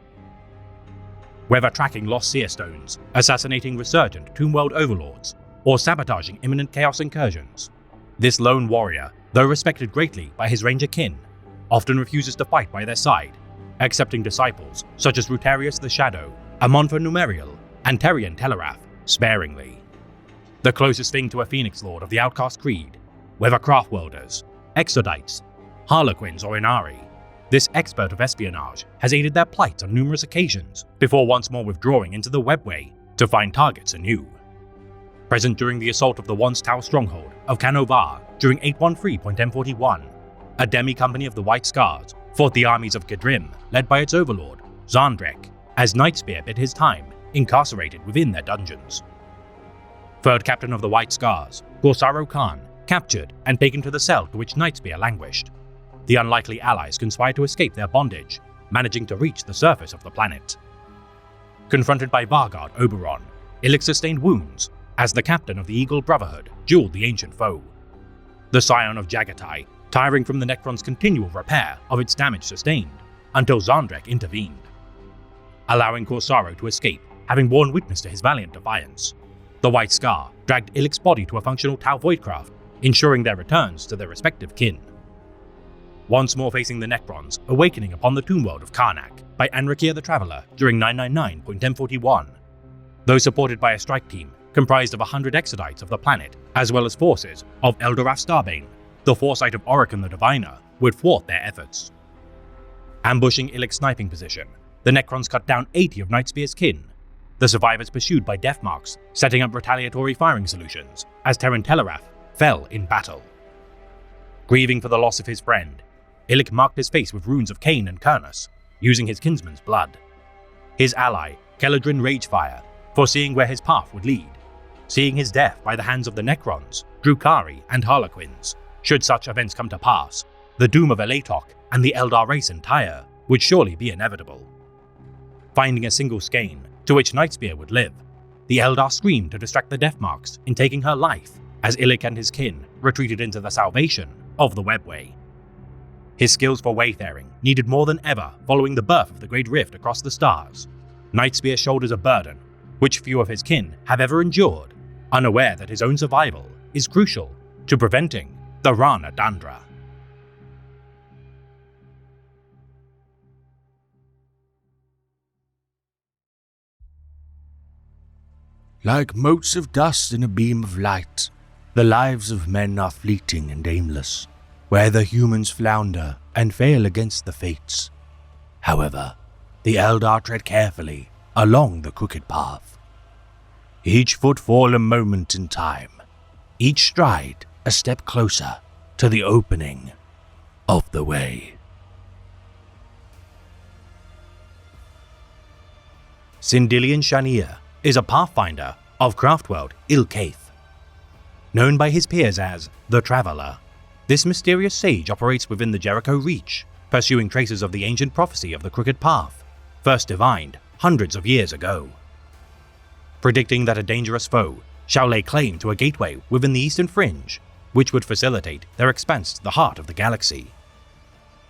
Whether tracking lost seer stones, assassinating resurgent Tombworld overlords, or sabotaging imminent chaos incursions, this lone warrior, though respected greatly by his ranger kin, often refuses to fight by their side, accepting disciples such as Rutarius the Shadow, Amonfa Numerial, and Terian Telerath sparingly. The closest thing to a Phoenix Lord of the Outcast Creed, whether Craftwelders, Exodites, Harlequins, or Inari, this expert of espionage has aided their plight on numerous occasions before once more withdrawing into the Webway to find targets anew. Present during the assault of the once Tau stronghold of Canovar during 813.M41, a demi-company of the White Scars fought the armies of Gedrim, led by its overlord, Zandrek, as Nightspear bid his time, incarcerated within their dungeons. Third captain of the White Scars, Gorsaro Khan, captured and taken to the cell to which Nightspear languished. The unlikely allies conspired to escape their bondage, managing to reach the surface of the planet. Confronted by Vargard Oberon, Illic sustained wounds as the captain of the Eagle Brotherhood dueled the ancient foe. The scion of Jagatai, tiring from the Necron's continual repair of its damage sustained, until Zandrek intervened. Allowing Corsaro to escape, having borne witness to his valiant defiance, the White Scar dragged Illic's body to a functional Tau Voidcraft, ensuring their returns to their respective kin. Once more facing the Necrons, awakening upon the Tombworld of Karnak by Anrakia the Traveler during 999.M41. Though supported by a strike team comprised of 100 Exodites of the planet, as well as forces of Eldorath Starbane, the foresight of Orican the Diviner would thwart their efforts. Ambushing Illic's sniping position, the Necrons cut down 80 of Nightspear's kin, the survivors pursued by Deathmarks, setting up retaliatory firing solutions as Terran Telerath fell in battle. Grieving for the loss of his friend, Illic marked his face with runes of Cain and Kernus, using his kinsman's blood. His ally, Keladrin Ragefire, foreseeing where his path would lead, seeing his death by the hands of the Necrons, Drukhari, and Harlequins. Should such events come to pass, the doom of Elatok and the Eldar race entire would surely be inevitable. Finding a single skein to which Nightspear would live, the Eldar screamed to distract the Deathmarks in taking her life as Illic and his kin retreated into the salvation of the Webway. His skills for wayfaring needed more than ever following the birth of the Great Rift across the stars. Nightspear shoulders a burden which few of his kin have ever endured, unaware that his own survival is crucial to preventing the Rana Dandra. Like motes of dust in a beam of light, the lives of men are fleeting and aimless, where the humans flounder and fail against the fates. However, the Eldar tread carefully along the crooked path. Each footfall a moment in time, each stride a step closer to the opening of the way. Cyndilion Shanir is a pathfinder of Craftworld Ilkaith. Known by his peers as the Traveller, this mysterious sage operates within the Jericho Reach, pursuing traces of the ancient prophecy of the Crooked Path, first divined hundreds of years ago. Predicting that a dangerous foe shall lay claim to a gateway within the Eastern Fringe, which would facilitate their expanse to the heart of the galaxy.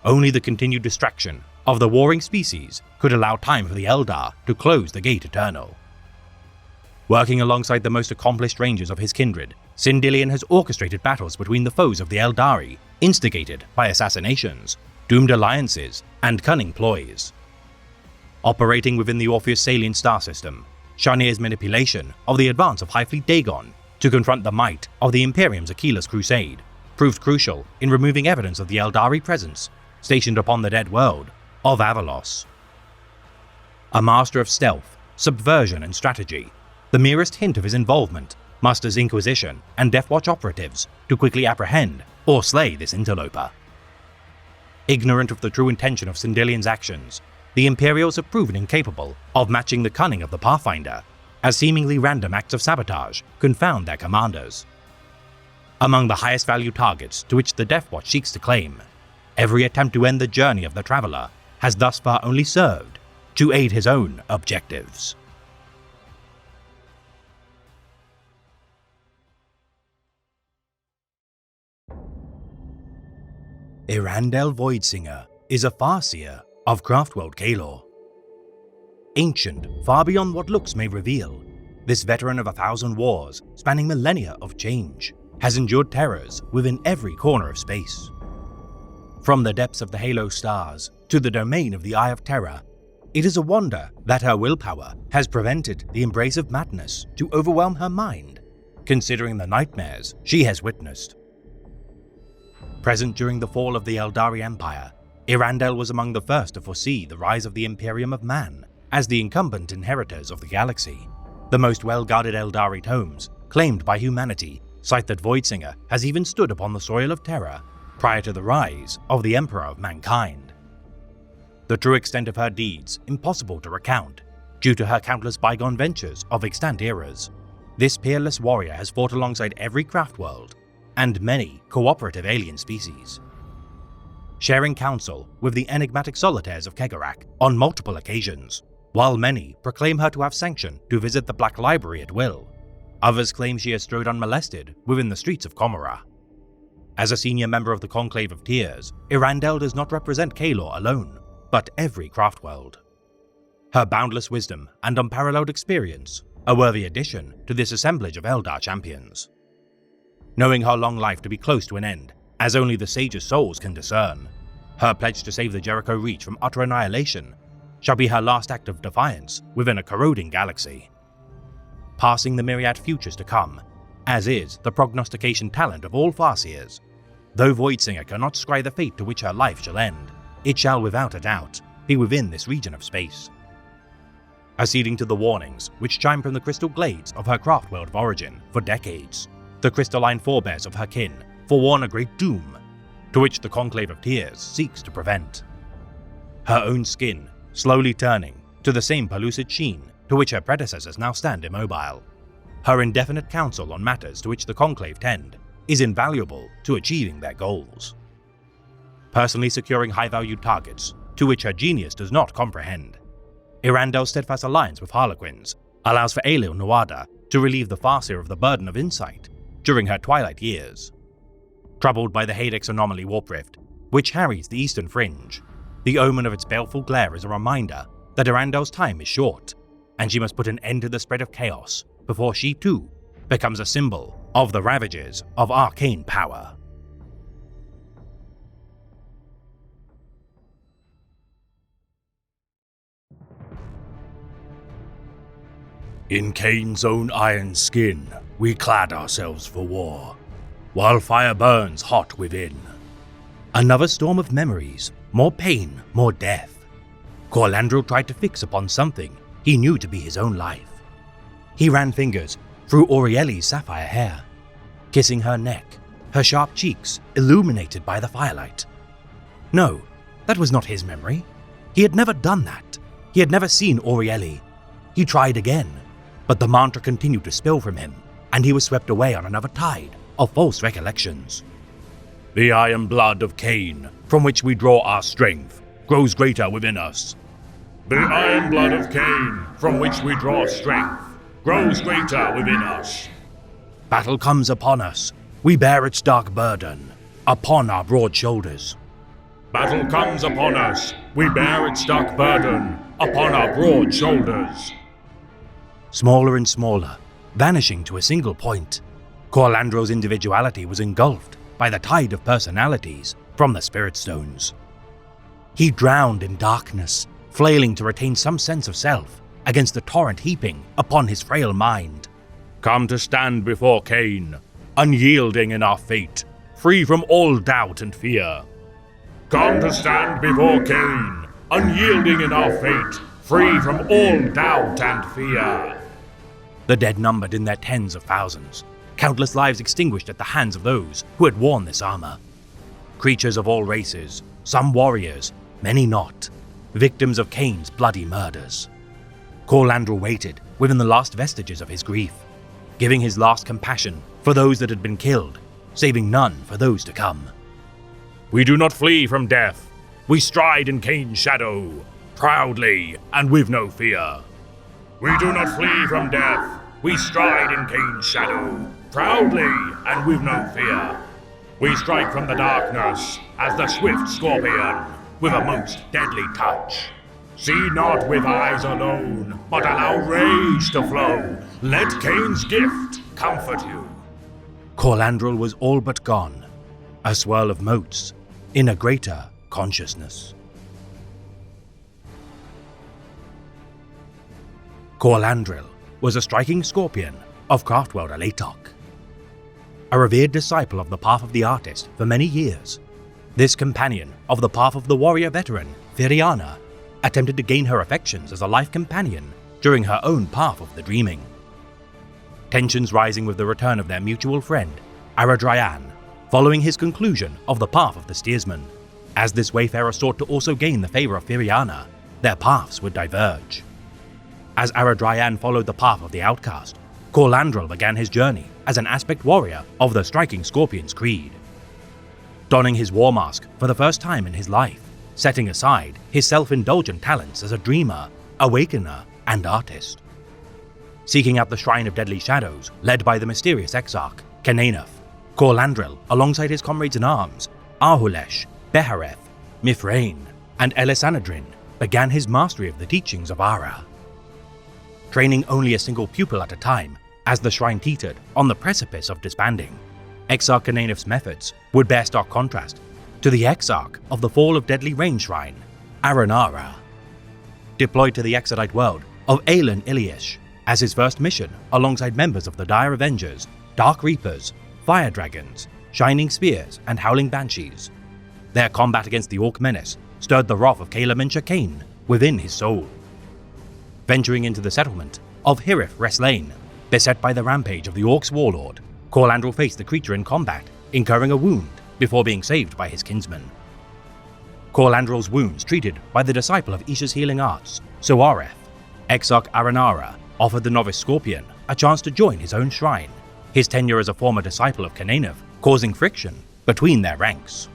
Only the continued distraction of the warring species could allow time for the Eldar to close the Gate Eternal. Working alongside the most accomplished rangers of his kindred, Cyndilion has orchestrated battles between the foes of the Eldari, instigated by assassinations, doomed alliances, and cunning ploys. Operating within the Orpheus Salient star system, Shanir's manipulation of the advance of High Fleet Dagon to confront the might of the Imperium's Aquilus Crusade proved crucial in removing evidence of the Eldari presence stationed upon the dead world of Avalos. A master of stealth, subversion, and strategy, the merest hint of his involvement musters Inquisition and Deathwatch operatives to quickly apprehend or slay this interloper. Ignorant of the true intention of Cyndilion's actions, the Imperials have proven incapable of matching the cunning of the Pathfinder, as seemingly random acts of sabotage confound their commanders. Among the highest value targets to which the Deathwatch seeks to claim, every attempt to end the journey of the Traveller has thus far only served to aid his own objectives. Erandel Voidsinger is a Farseer of Craftworld Kaelor. Ancient, far beyond what looks may reveal, this veteran of 1,000 wars spanning millennia of change has endured terrors within every corner of space. From the depths of the Halo stars to the domain of the Eye of Terror, it is a wonder that her willpower has prevented the embrace of madness to overwhelm her mind, considering the nightmares she has witnessed. Present during the fall of the Eldari Empire, Erandel was among the first to foresee the rise of the Imperium of Man as the incumbent inheritors of the galaxy. The most well-guarded Eldari tomes, claimed by humanity, cite that Voidsinger has even stood upon the soil of Terra prior to the rise of the Emperor of Mankind. The true extent of her deeds impossible to recount, due to her countless bygone ventures of extant eras. This peerless warrior has fought alongside every Craftworld and many cooperative alien species, sharing counsel with the enigmatic solitaires of Kegarak on multiple occasions. While many proclaim her to have sanction to visit the Black Library at will, others claim she has strode unmolested within the streets of Comora. As a senior member of the Conclave of Tears, Erandel does not represent Kaelor alone, but every Craftworld. Her boundless wisdom and unparalleled experience, a worthy addition to this assemblage of Eldar champions. Knowing her long life to be close to an end, as only the sagest souls can discern, her pledge to save the Jericho Reach from utter annihilation shall be her last act of defiance within a corroding galaxy. Passing the myriad futures to come, as is the prognostication talent of all Farseers, though Voidsinger cannot scry the fate to which her life shall end, it shall without a doubt be within this region of space. Acceding to the warnings which chime from the crystal glades of her Craftworld of origin for decades, the crystalline forebears of her kin forewarn a great doom, to which the Conclave of Tears seeks to prevent. Her own skin slowly turning to the same pellucid sheen to which her predecessors now stand immobile. Her indefinite counsel on matters to which the Conclave tend is invaluable to achieving their goals. Personally securing high-valued targets to which her genius does not comprehend, Erandel's steadfast alliance with Harlequins allows for Aelil Nuada to relieve the Farseer of the burden of insight during her twilight years. Troubled by the Hadex anomaly warp rift, which harries the Eastern Fringe, the omen of its baleful glare is a reminder that Erandel's time is short, and she must put an end to the spread of chaos before she too becomes a symbol of the ravages of arcane power. In Kain's own iron skin, we clad ourselves for war, while fire burns hot within. Another storm of memories, more pain, more death. Corlandril tried to fix upon something he knew to be his own life. He ran fingers through Aurieli's sapphire hair, kissing her neck, her sharp cheeks illuminated by the firelight. No, that was not his memory. He had never done that. He had never seen Aurieli. He tried again, but the mantra continued to spill from him, and he was swept away on another tide of false recollections. The iron blood of Cain, from which we draw our strength, grows greater within us. The iron blood of Cain, from which we draw strength, grows greater within us. Battle comes upon us. We bear its dark burden upon our broad shoulders. Battle comes upon us. We bear its dark burden upon our broad shoulders. Smaller and smaller, vanishing to a single point, Corlandro's individuality was engulfed by the tide of personalities from the Spirit Stones. He drowned in darkness, flailing to retain some sense of self against the torrent heaping upon his frail mind. Come to stand before Cain, unyielding in our fate, free from all doubt and fear. Come to stand before Cain, unyielding in our fate, free from all doubt and fear. The dead numbered in their tens of thousands, countless lives extinguished at the hands of those who had worn this armor. Creatures of all races, some warriors, many not, victims of Cain's bloody murders. Corlandro waited within the last vestiges of his grief, giving his last compassion for those that had been killed, saving none for those to come. We do not flee from death. We stride in Cain's shadow, proudly and with no fear. We do not flee from death. We stride in Cain's shadow, proudly and with no fear. We strike from the darkness as the swift scorpion, with a most deadly touch. See not with eyes alone, but allow rage to flow. Let Cain's gift comfort you. Corlandril was all but gone, a swirl of motes in a greater consciousness. Corlandril was a striking scorpion of Craftworld Alatok. A revered disciple of the path of the artist for many years, this companion of the path of the warrior veteran, Viriana, attempted to gain her affections as a life companion during her own path of the dreaming. Tensions rising with the return of their mutual friend, Aradryan, following his conclusion of the path of the steersman. As this wayfarer sought to also gain the favor of Viriana, their paths would diverge. As Aradryan followed the path of the outcast, Corlandril began his journey as an aspect warrior of the Striking Scorpion's creed. Donning his war mask for the first time in his life, setting aside his self-indulgent talents as a dreamer, awakener, and artist. Seeking out the Shrine of Deadly Shadows, led by the mysterious Exarch, Kananeth, Corlandril, alongside his comrades in arms, Arhulesh, Behareth, Mithrain, and Elisanadrin, began his mastery of the teachings of Ara. Training only a single pupil at a time, as the shrine teetered on the precipice of disbanding, Exarch Kananeth's methods would bear stark contrast to the Exarch of the Fall of Deadly Rain Shrine, Aranara. Deployed to the Exodite world of Aelin Iliash as his first mission alongside members of the Dire Avengers, Dark Reapers, Fire Dragons, Shining Spears, and Howling Banshees. Their combat against the Orc menace stirred the wrath of Calamentia Cain within his soul. Venturing into the settlement of Hirith Reslane, beset by the rampage of the Orcs warlord, Corlandril faced the creature in combat, incurring a wound before being saved by his kinsman. Corlandril's wounds treated by the disciple of Isha's healing arts, Soareth, Exarch Aranara offered the novice Scorpion a chance to join his own shrine, his tenure as a former disciple of Kananeth causing friction between their ranks.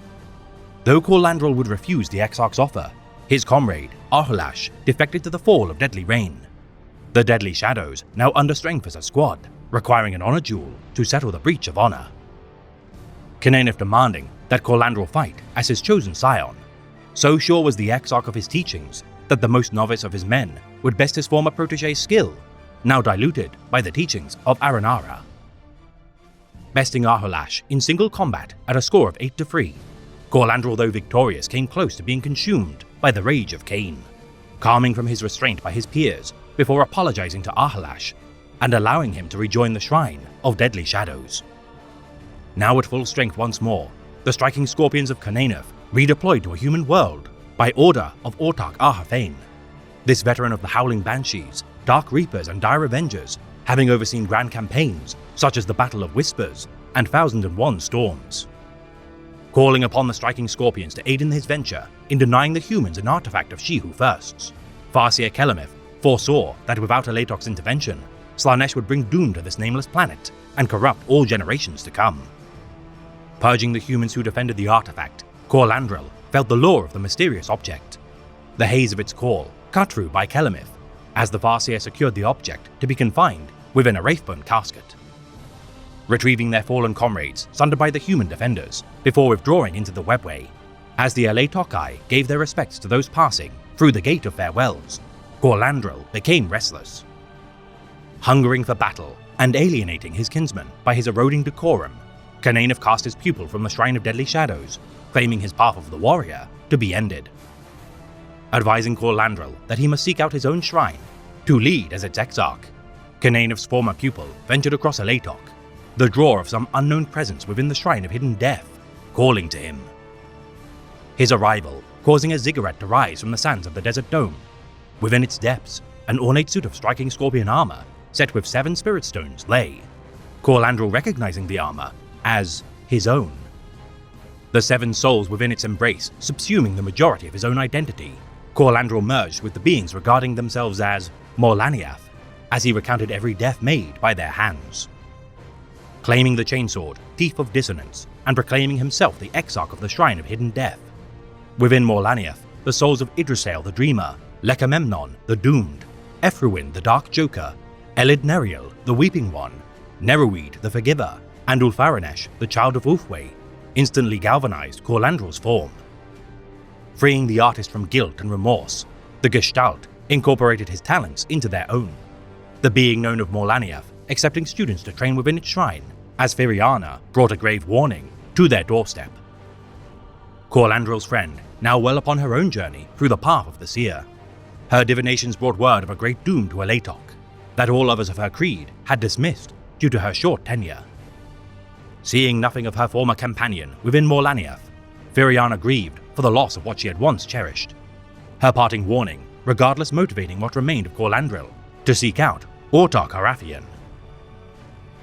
Though Corlandril would refuse the Exarch's offer, his comrade, Arhulash, defected to the Fall of Deadly Rain. The Deadly Shadows now under strength as a squad, requiring an honor duel to settle the breach of honor. Kananeth demanding that Corlandril fight as his chosen scion. So sure was the Exarch of his teachings that the most novice of his men would best his former protege's skill, now diluted by the teachings of Aranara. Besting Arhulash in single combat at a score of 8-3, Corlandril, though victorious, came close to being consumed by the rage of Cain, calming from his restraint by his peers before apologizing to Arhulash and allowing him to rejoin the Shrine of Deadly Shadows. Now at full strength once more, the Striking Scorpions of Kananeth redeployed to a human world by order of Autarch Ahafane. This veteran of the Howling Banshees, Dark Reapers, and Dire Avengers, having overseen grand campaigns such as the Battle of Whispers, and 1001 storms. Calling upon the striking scorpions to aid in his venture in denying the humans an artifact of Shehu firsts, Farseer Kelemith foresaw that without Alatok's intervention, Slaanesh would bring doom to this nameless planet and corrupt all generations to come. Purging the humans who defended the artifact, Kor Landrel felt the lure of the mysterious object. The haze of its call cut through by Kelemith, as the Farseer secured the object to be confined within a Wraithbone casket. Retrieving their fallen comrades sundered by the human defenders before withdrawing into the webway, as the Alatokai gave their respects to those passing through the Gate of Farewells, Kor Landrel became restless. Hungering for battle and alienating his kinsmen by his eroding decorum, Kananev cast his pupil from the Shrine of Deadly Shadows, claiming his path of the warrior to be ended. Advising Kor Landrel that he must seek out his own shrine to lead as its exarch, Kananev's former pupil ventured across Alatok, the draw of some unknown presence within the Shrine of Hidden Death, calling to him. His arrival causing a ziggurat to rise from the sands of the Desert Dome. Within its depths, an ornate suit of striking scorpion armor set with 7 spirit stones lay, Kor Landrel recognizing the armor as his own. The 7 souls within its embrace subsuming the majority of his own identity, Kor Landrel merged with the beings regarding themselves as Morlaniath, as he recounted every death made by their hands. Claiming the chainsword, Teeth of Dissonance, and proclaiming himself the exarch of the Shrine of Hidden Death. Within Morlaniath, the souls of Idrisael the Dreamer, Lechamemnon the Doomed, Ephruin the Dark Joker, Elid Neriel the Weeping One, Neruid the Forgiver, and Ulfaranesh the Child of Ulfway instantly galvanized Kor Landrel's form. Freeing the artist from guilt and remorse, the Gestalt incorporated his talents into their own, the being known of Morlaniath accepting students to train within its shrine, as Firiana brought a grave warning to their doorstep. Kor Landrel's friend, now well upon her own journey through the path of the seer. Her divinations brought word of a great doom to Alatok, that all others of her creed had dismissed due to her short tenure. Seeing nothing of her former companion within Morlaniath, Firiana grieved for the loss of what she had once cherished. Her parting warning, regardless motivating what remained of Kor Landrel, to seek out Autarch Arathian.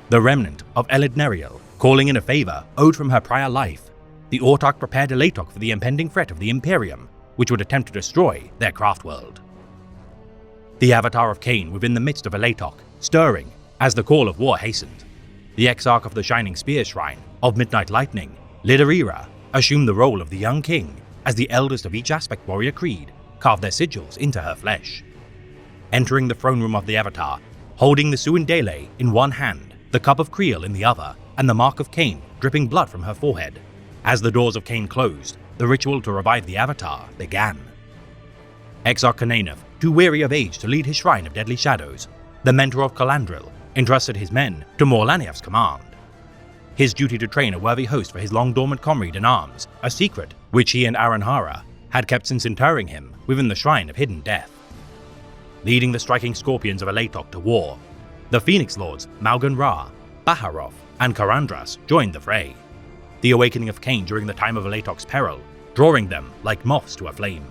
The remnant of Elid Neriel, calling in a favor owed from her prior life, the Autarch prepared Alatok for the impending threat of the Imperium, which would attempt to destroy their craft world. The avatar of Cain within the midst of Alatok, stirring as the call of war hastened. The exarch of the Shining Spear Shrine of Midnight Lightning, Liderira, assumed the role of the young king as the eldest of each aspect warrior creed carved their sigils into her flesh. Entering the throne room of the avatar, holding the Suindele in one hand, the cup of Creel in the other, and the mark of Cain dripping blood from her forehead. As the doors of Cain closed, the ritual to revive the avatar began. Exarch Kananev, too weary of age to lead his Shrine of Deadly Shadows, the mentor of Calandril, entrusted his men to Morlaniath's command. His duty to train a worthy host for his long-dormant comrade in arms, a secret which he and Aranhara had kept since interring him within the Shrine of Hidden Death. Leading the striking scorpions of Alatok to war, the Phoenix Lords Malgan Ra, Baharov, and Karandras joined the fray, the awakening of Cain during the time of Alatok's peril, drawing them like moths to a flame.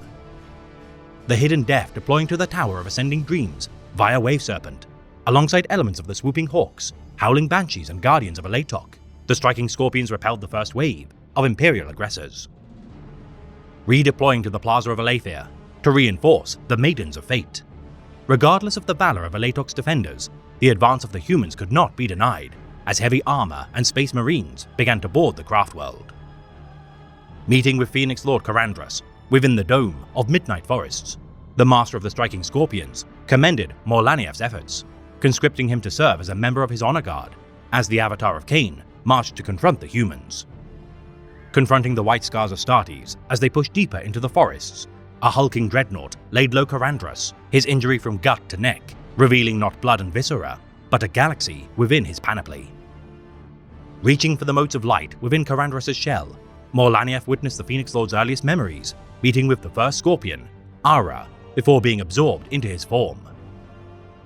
The Hidden Death deploying to the Tower of Ascending Dreams via Wave Serpent, alongside elements of the Swooping Hawks, Howling Banshees, and Guardians of Alatok, the striking scorpions repelled the first wave of Imperial aggressors. Redeploying to the Plaza of Aletheia to reinforce the Maidens of Fate. Regardless of the valor of Alatok's defenders, the advance of the humans could not be denied, as heavy armor and space marines began to board the craft world. Meeting with Phoenix Lord Karandras within the dome of Midnight Forests, the master of the striking scorpions commended Morlaniath's efforts, conscripting him to serve as a member of his honor guard as the avatar of Cain marched to confront the humans. Confronting the White Scars Astartes as they pushed deeper into the forests, a hulking dreadnought laid low Karandras, his injury from gut to neck, revealing not blood and viscera, but a galaxy within his panoply. Reaching for the motes of light within Karandras' shell, Morlaniath witnessed the Phoenix Lord's earliest memories, meeting with the first scorpion, Ara, before being absorbed into his form.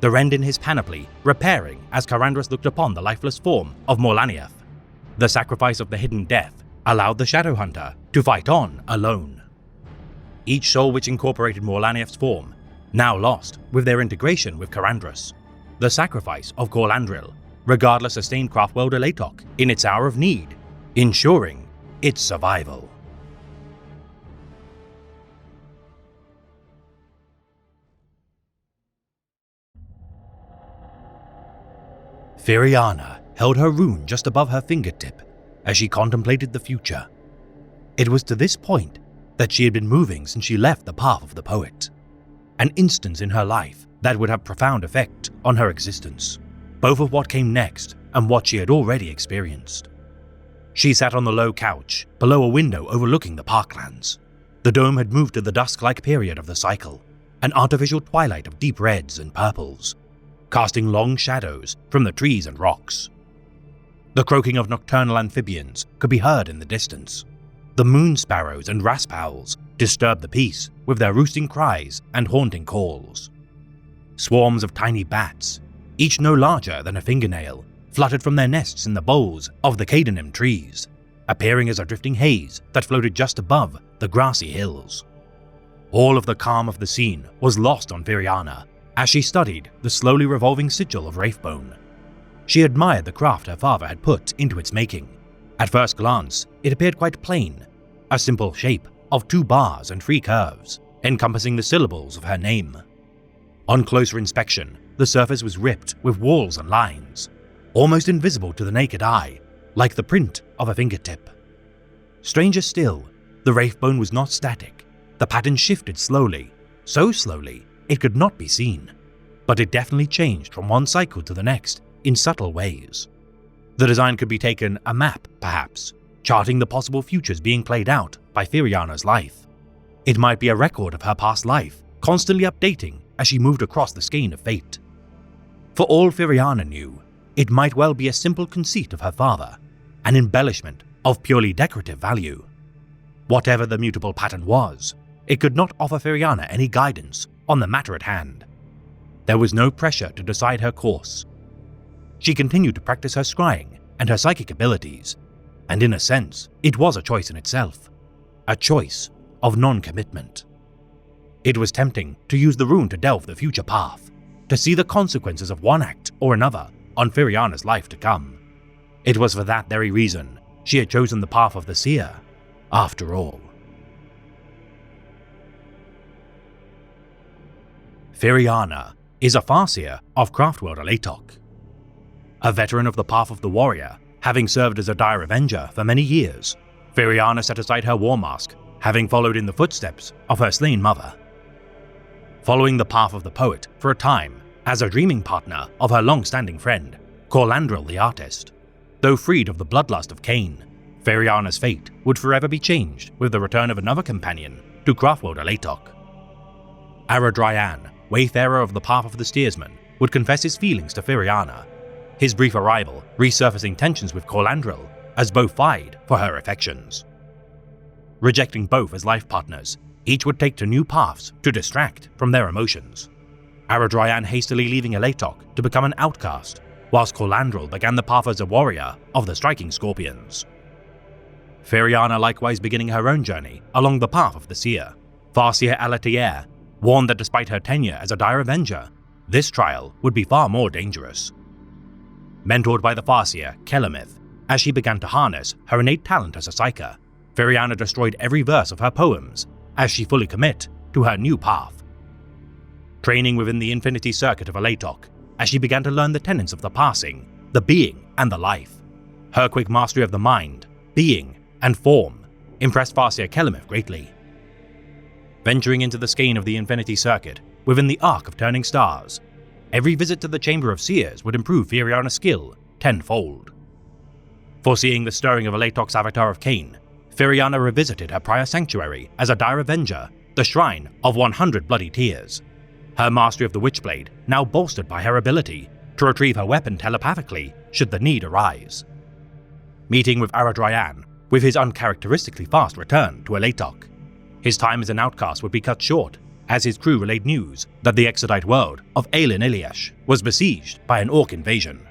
The rend in his panoply repairing as Karandras looked upon the lifeless form of Morlaniath. The sacrifice of the Hidden Death allowed the Shadowhunter to fight on alone. Each soul which incorporated Morlaniath's form now lost with their integration with Karandras. The sacrifice of Kor Landrel regardless sustained Craftworld Alatok in its hour of need, ensuring its survival. Firiana held her rune just above her fingertip as she contemplated the future. It was to this point that she had been moving since she left the path of the poet, an instance in her life that would have profound effect on her existence, both of what came next and what she had already experienced. She sat on the low couch below a window overlooking the parklands. The dome had moved to the dusk-like period of the cycle, an artificial twilight of deep reds and purples, casting long shadows from the trees and rocks. The croaking of nocturnal amphibians could be heard in the distance. The moon sparrows and raspowls disturbed the peace with their roosting cries and haunting calls. Swarms of tiny bats, each no larger than a fingernail, fluttered from their nests in the boles of the Cadenim trees, appearing as a drifting haze that floated just above the grassy hills. All of the calm of the scene was lost on Firiana as she studied the slowly revolving sigil of Wraithbone. She admired the craft her father had put into its making. At first glance, it appeared quite plain, a simple shape of 2 bars and 3 curves, encompassing the syllables of her name. On closer inspection, the surface was ripped with whorls and lines, almost invisible to the naked eye, like the print of a fingertip. Stranger still, the Wraithbone was not static. The pattern shifted slowly, so slowly it could not be seen, but it definitely changed from one cycle to the next in subtle ways. The design could be taken a map, perhaps, charting the possible futures being played out by Firiana's life. It might be a record of her past life, constantly updating as she moved across the skein of fate. For all Firiana knew, it might well be a simple conceit of her father, an embellishment of purely decorative value. Whatever the mutable pattern was, it could not offer Firiana any guidance on the matter at hand. There was no pressure to decide her course. She continued to practice her scrying and her psychic abilities, and in a sense, it was a choice in itself, a choice of non-commitment. It was tempting to use the rune to delve the future path, to see the consequences of one act or another on Firiana's life to come. It was for that very reason she had chosen the path of the seer, after all. Firiana is a Farseer of Craftworld Alatok. A veteran of the path of the warrior, having served as a dire avenger for many years, Firiana set aside her war mask, having followed in the footsteps of her slain mother. Following the path of the poet for a time as a dreaming partner of her long-standing friend, Corlandril the artist, though freed of the bloodlust of Cain, Firiana's fate would forever be changed with the return of another companion to Craftworld Alatok. Aradryan, wayfarer of the path of the steersman, would confess his feelings to Firiana, his brief arrival resurfacing tensions with Corlandril as both vied for her affections. Rejecting both as life partners, each would take to new paths to distract from their emotions. Aradryan hastily leaving Alatok to become an outcast, whilst Corlandril began the path as a warrior of the Striking Scorpions. Firiana likewise beginning her own journey along the path of the seer. Farseer Alatair warned that despite her tenure as a dire avenger, this trial would be far more dangerous. Mentored by the Farseer Kelemith, as she began to harness her innate talent as a psyker, Firiana destroyed every verse of her poems as she fully commit to her new path. Training within the Infinity Circuit of Alatok, as she began to learn the tenets of the passing, the being, and the life. Her quick mastery of the mind, being, and form impressed Farseer Kelemith greatly. Venturing into the skein of the Infinity Circuit within the arc of turning stars, every visit to the Chamber of Seers would improve Firiana's skill tenfold. Foreseeing the stirring of Alatok's avatar of Cain, Firiana revisited her prior sanctuary as a dire avenger, the Shrine of 100 Bloody Tears. Her mastery of the Witchblade now bolstered by her ability to retrieve her weapon telepathically should the need arise. Meeting with Aradryan with his uncharacteristically fast return to Alatok, his time as an outcast would be cut short as his crew relayed news that the Exodite world of Aelin Iliash was besieged by an orc invasion.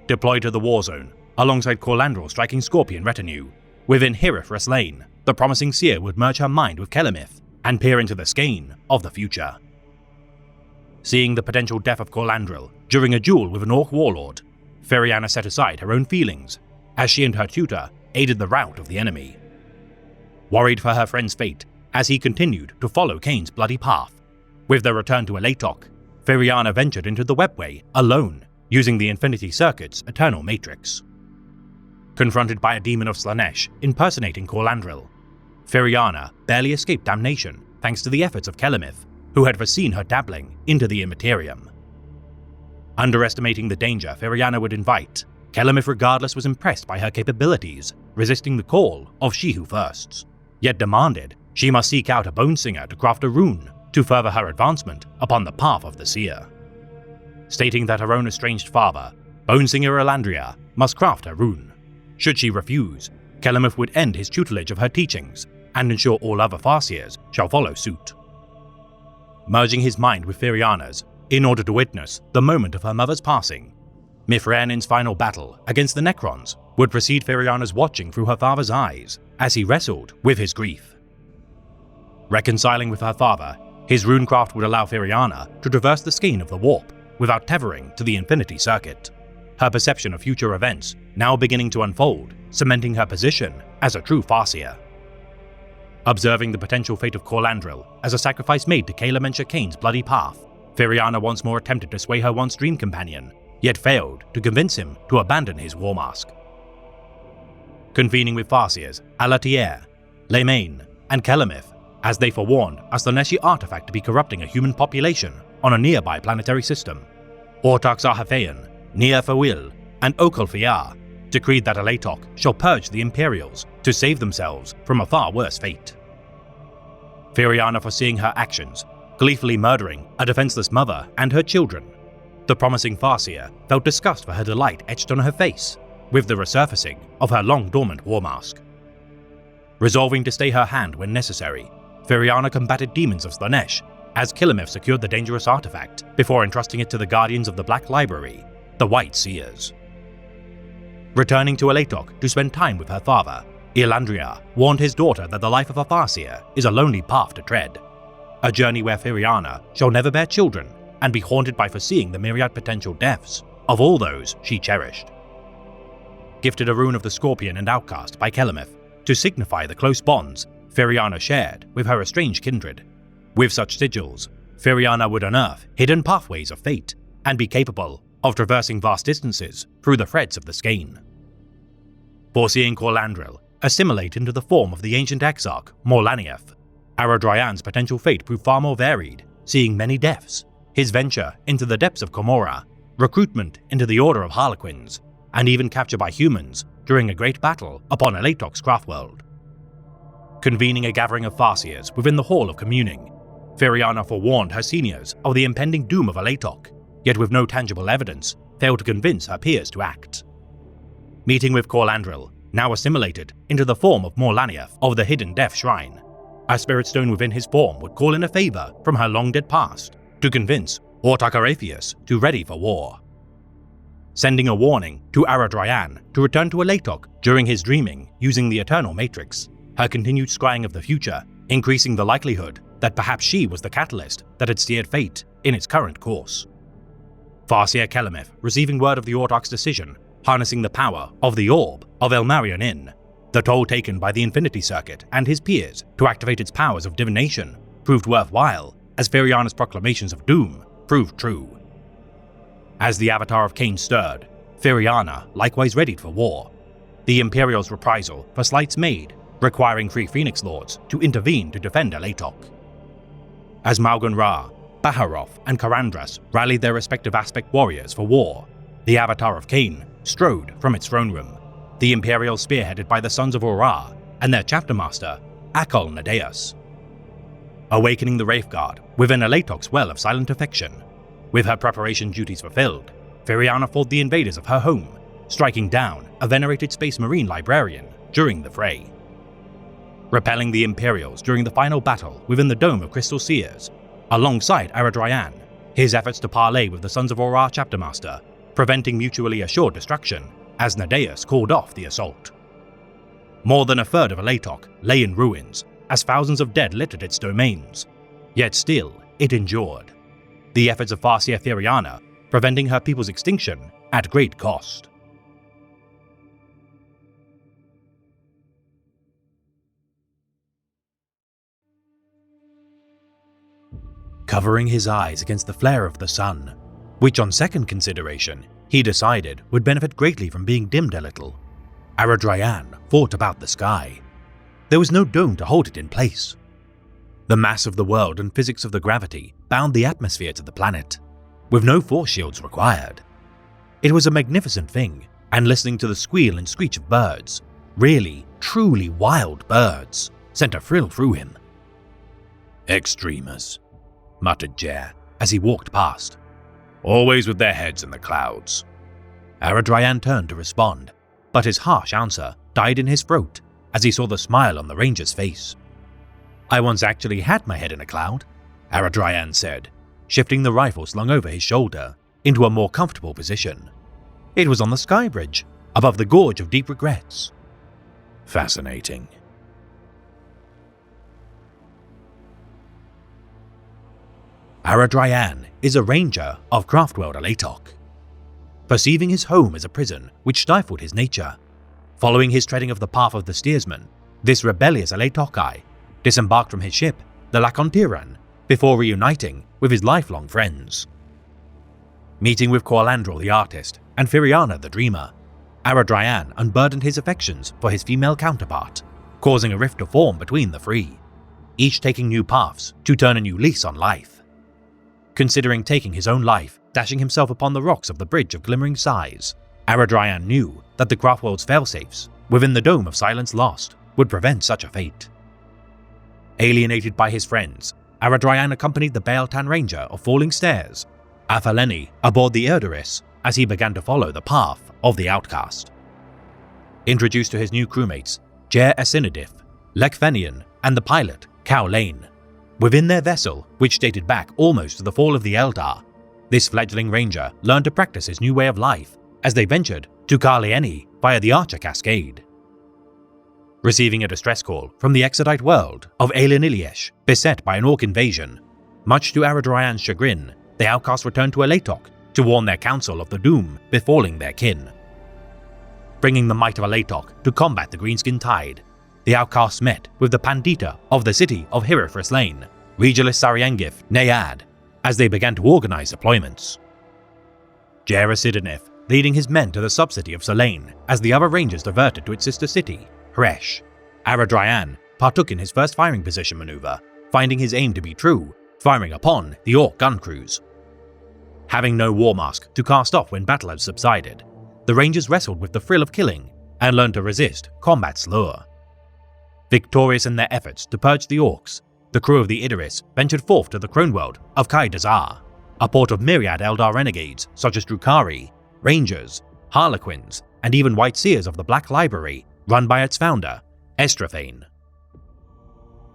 Deployed to the war zone alongside Corlandril's Striking Scorpion retinue, within Hierophras Lane, the promising seer would merge her mind with Kelemith and peer into the skein of the future. Seeing the potential death of Corlandril during a duel with an orc warlord, Feriana set aside her own feelings as she and her tutor aided the rout of the enemy. Worried for her friend's fate as he continued to follow Kain's bloody path, with their return to Aletok, Feriana ventured into the webway alone, using the Infinity Circuit's Eternal Matrix. Confronted by a demon of Slaanesh impersonating Corlandril, Feriana barely escaped damnation thanks to the efforts of Kelemith, who had foreseen her dabbling into the Immaterium. Underestimating the danger Feriana would invite, Kelemith regardless was impressed by her capabilities, resisting the call of She Who Firsts, yet demanded she must seek out a Bone Singer to craft a rune to further her advancement upon the path of the Seer. Stating that her own estranged father, Bone Singer Elandria, must craft a rune. Should she refuse, Kelemith would end his tutelage of her teachings and ensure all other Farseers shall follow suit. Merging his mind with Feriana's in order to witness the moment of her mother's passing, Mithranin's final battle against the Necrons would precede Feriana's watching through her father's eyes as he wrestled with his grief. Reconciling with her father, his runecraft would allow Feriana to traverse the skein of the warp without tethering to the Infinity Circuit, her perception of future events now beginning to unfold, cementing her position as a true Farseer. Observing the potential fate of Corlandril as a sacrifice made to Kalemensha Kain's bloody path, Feriana once more attempted to sway her once dream companion, yet failed to convince him to abandon his war mask. Convening with Farseers Alatier, Lemaine, and Kelemith, as they forewarned a Slaaneshi artifact to be corrupting a human population on a nearby planetary system, Ortax Arhafean, Nia Fawil, and Okulfiar decreed that Aletok shall purge the Imperials to save themselves from a far worse fate. Feriana, foreseeing her actions, gleefully murdering a defenseless mother and her children, the promising Farseer felt disgust for her delight etched on her face with the resurfacing of her long-dormant war mask. Resolving to stay her hand when necessary, Feriana combated demons of Slaanesh as Kelemith secured the dangerous artifact before entrusting it to the guardians of the Black Library, the White Seers. Returning to Aletok to spend time with her father, Elandria warned his daughter that the life of a Farseer is a lonely path to tread, a journey where Feriana shall never bear children and be haunted by foreseeing the myriad potential deaths of all those she cherished. Gifted a rune of the Scorpion and Outcast by Kelemith to signify the close bonds Feriana shared with her estranged kindred. With such sigils, Feriana would unearth hidden pathways of fate and be capable of traversing vast distances through the threads of the skein. Foreseeing Corlandril assimilate into the form of the ancient exarch Morlanieth, Aradryan's potential fate proved far more varied, seeing many deaths, his venture into the depths of Komora, recruitment into the Order of Harlequins, and even capture by humans during a great battle upon Aletok's craftworld. Convening a gathering of Farseers within the Hall of Communing, Feriana forewarned her seniors of the impending doom of Aletok, yet with no tangible evidence, failed to convince her peers to act. Meeting with Corlandril, now assimilated into the form of Morlanieth of the Hidden Death Shrine, a spirit stone within his form would call in a favor from her long-dead past to convince Ortax Arhafean to ready for war. Sending a warning to Aradryan to return to Aletok during his dreaming using the Eternal Matrix, her continued scrying of the future increasing the likelihood that perhaps she was the catalyst that had steered fate in its current course. Farseer Kelemith, receiving word of the Ortax decision, harnessing the power of the Orb of Elmarion Inn, the toll taken by the Infinity Circuit and his peers to activate its powers of divination, proved worthwhile as Feriana's proclamations of doom proved true. As the Avatar of Kain stirred, Feriana likewise readied for war, the Imperial's reprisal for slights made, requiring 3 Phoenix Lords to intervene to defend Aletok. As Malgan Ra, Baharoth, and Karandras rallied their respective aspect warriors for war, the Avatar of Kain strode from its throne room, the Imperial spearheaded by the Sons of Ora and their chapter master, Akol Nadeus. Awakening the Wraithguard within Aletok's well of silent affection, with her preparation duties fulfilled, Feriana fought the invaders of her home, striking down a venerated Space Marine librarian during the fray. Repelling the Imperials during the final battle within the Dome of Crystal Seers, alongside Aradryan, his efforts to parley with the Sons of Ora chapter master, preventing mutually assured destruction as Nadeus called off the assault. More than a third of Aletok lay in ruins as thousands of dead littered its domains, yet still it endured. The efforts of Farseer Feriana preventing her people's extinction at great cost. Covering his eyes against the flare of the sun, which on second consideration he decided would benefit greatly from being dimmed a little, Aradryan thought about the sky. There was no dome to hold it in place. The mass of the world and physics of the gravity bound the atmosphere to the planet, with no force shields required. It was a magnificent thing, and listening to the squeal and screech of birds, really, truly wild birds, sent a thrill through him. "Extremers," muttered Jer as he walked past. "Always with their heads in the clouds." Aradryan turned to respond, but his harsh answer died in his throat as he saw the smile on the ranger's face. "I once actually had my head in a cloud," Aradryan said, shifting the rifle slung over his shoulder into a more comfortable position. "It was on the sky bridge, above the Gorge of Deep Regrets." "Fascinating." Aradryan is a ranger of Craftworld Alatok. Perceiving his home as a prison which stifled his nature, following his treading of the path of the steersman, this rebellious Alatokai disembarked from his ship, the Lacontiran, before reuniting with his lifelong friends. Meeting with Corlandril the artist and Firiana the dreamer, Aradryan unburdened his affections for his female counterpart, causing a rift to form between the three, each taking new paths to turn a new lease on life. Considering taking his own life, dashing himself upon the rocks of the Bridge of Glimmering Sighs, Aradryan knew that the Craftworld's failsafes, within the Dome of Silence Lost, would prevent such a fate. Alienated by his friends, Aradryan accompanied the Baeltan Ranger of Falling Stairs, Athaleni, aboard the Erdoris as he began to follow the path of the outcast. Introduced to his new crewmates, Jer Asinadif, Lekfenian, and the pilot, Cao Lane, within their vessel, which dated back almost to the fall of the Eldar, this fledgling ranger learned to practice his new way of life as they ventured to Carlieni via the Archer Cascade. Receiving a distress call from the Exodite world of Aelin Iliesh, beset by an orc invasion, much to Aradryan's chagrin, the outcasts returned to Alatok to warn their council of the doom befalling their kin. Bringing the might of Alatok to combat the Greenskin Tide, the outcasts met with the Pandita of the city of Hirathris Lane, Regalis Sariangif Nayad, as they began to organize deployments. Jer Asidinif leading his men to the subcity of Selene as the other rangers diverted to its sister city, Hresh. Aradryan partook in his first firing position maneuver, finding his aim to be true, firing upon the Orc gun crews. Having no war mask to cast off when battle had subsided, the rangers wrestled with the thrill of killing and learned to resist combat's lure. Victorious in their efforts to purge the Orcs, the crew of the Idaris ventured forth to the Croneworld of Kai Dazar, a port of myriad Eldar renegades such as Drukhari, Rangers, Harlequins, and even White Seers of the Black Library, run by its founder, Estrathane.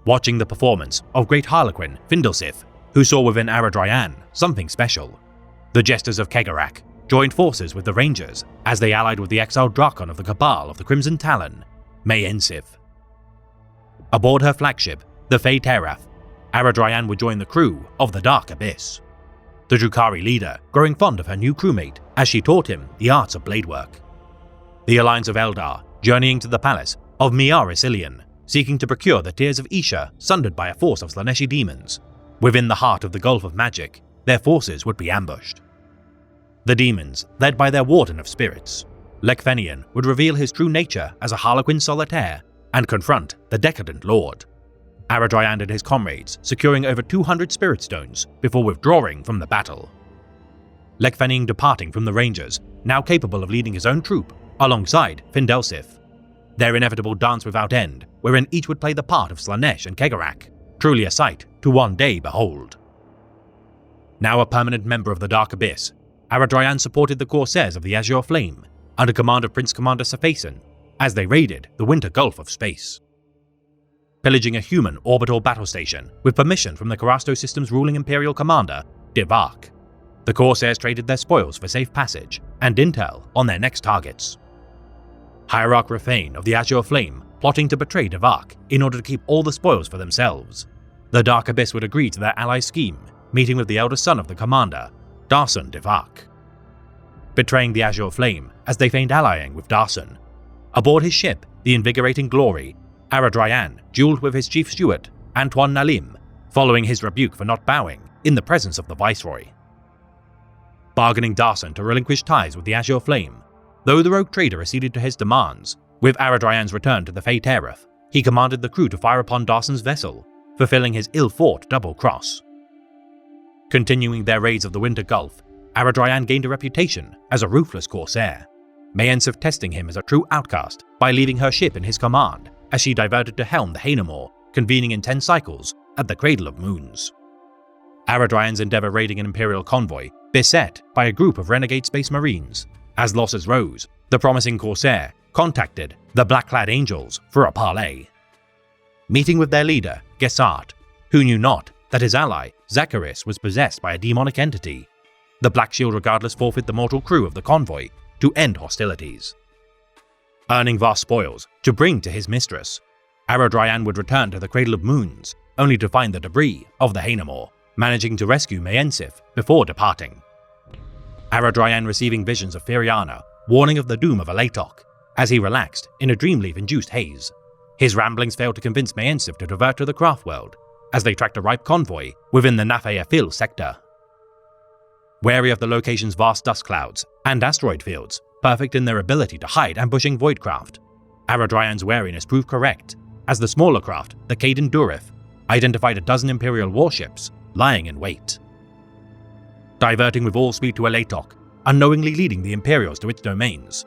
Watching the performance of Great Harlequin Findelsith, who saw within Aradryan something special, the Jesters of Kegarak joined forces with the Rangers as they allied with the exiled Drakon of the Cabal of the Crimson Talon, May Ensith. Aboard her flagship, the Fey Terath, Aradryan would join the crew of the Dark Abyss, the Drukhari leader growing fond of her new crewmate as she taught him the arts of blade work. The Alliance of Eldar journeying to the palace of Miaris Ilion, seeking to procure the Tears of Isha sundered by a force of Slaaneshi demons. Within the heart of the Gulf of Magic, their forces would be ambushed. The demons, led by their Warden of Spirits, Lekfenian, would reveal his true nature as a Harlequin solitaire and confront the Decadent Lord. Aradryan and his comrades securing over 200 Spirit Stones before withdrawing from the battle. Lekfenian departing from the Rangers, now capable of leading his own troop, alongside Findelsith. Their inevitable dance without end, wherein each would play the part of Slaanesh and Kegarak, truly a sight to one day behold. Now a permanent member of the Dark Abyss, Aradryan supported the Corsairs of the Azure Flame, under command of Prince Commander Sephason, as they raided the Winter Gulf of Space. Pillaging a human orbital battle station with permission from the Karasto system's ruling Imperial commander, Divark, the Corsairs traded their spoils for safe passage and intel on their next targets. Hierarch Rathane of the Azure Flame plotting to betray Divark in order to keep all the spoils for themselves. The Dark Abyss would agree to their allies' scheme, meeting with the elder son of the commander, Darson Divark. betraying the Azure Flame as they feigned allying with Darson. Aboard his ship, the Invigorating Glory, Aradryan dueled with his chief steward, Antoine Nalim, following his rebuke for not bowing in the presence of the Viceroy. Bargaining Darson to relinquish ties with the Azure Flame, though the rogue trader acceded to his demands, with Aradryan's return to the Fey Tereth, he commanded the crew to fire upon Darson's vessel, fulfilling his ill-fought double cross. Continuing their raids of the Winter Gulf, Aradryan gained a reputation as a ruthless corsair, Mayensif testing him as a true outcast by leaving her ship in his command as she diverted to helm the Haenamore, convening in 10 cycles at the Cradle of Moons. Aradryan's endeavor raiding an Imperial convoy beset by a group of renegade space marines. As losses rose, the promising corsair contacted the Black-clad Angels for a parley. Meeting with their leader, Gesart, who knew not that his ally, Zacharis, was possessed by a demonic entity, the Black Shield regardless forfeit the mortal crew of the convoy to end hostilities. Earning vast spoils to bring to his mistress, Aradryan would return to the Cradle of Moons, only to find the debris of the Haenamore, managing to rescue Mayensif before departing. Aradryan receiving visions of Firiana, warning of the doom of Alatok, as he relaxed in a Dreamleaf-induced haze. His ramblings failed to convince Mayensif to divert to the craft world, as they tracked a ripe convoy within the Nafayafil sector. Wary of the location's vast dust clouds and asteroid fields, perfect in their ability to hide ambushing voidcraft, Aradryan's wariness proved correct, as the smaller craft, the Caden Durif, identified a dozen Imperial warships lying in wait. Diverting with all speed to Alatok, unknowingly leading the Imperials to its domains,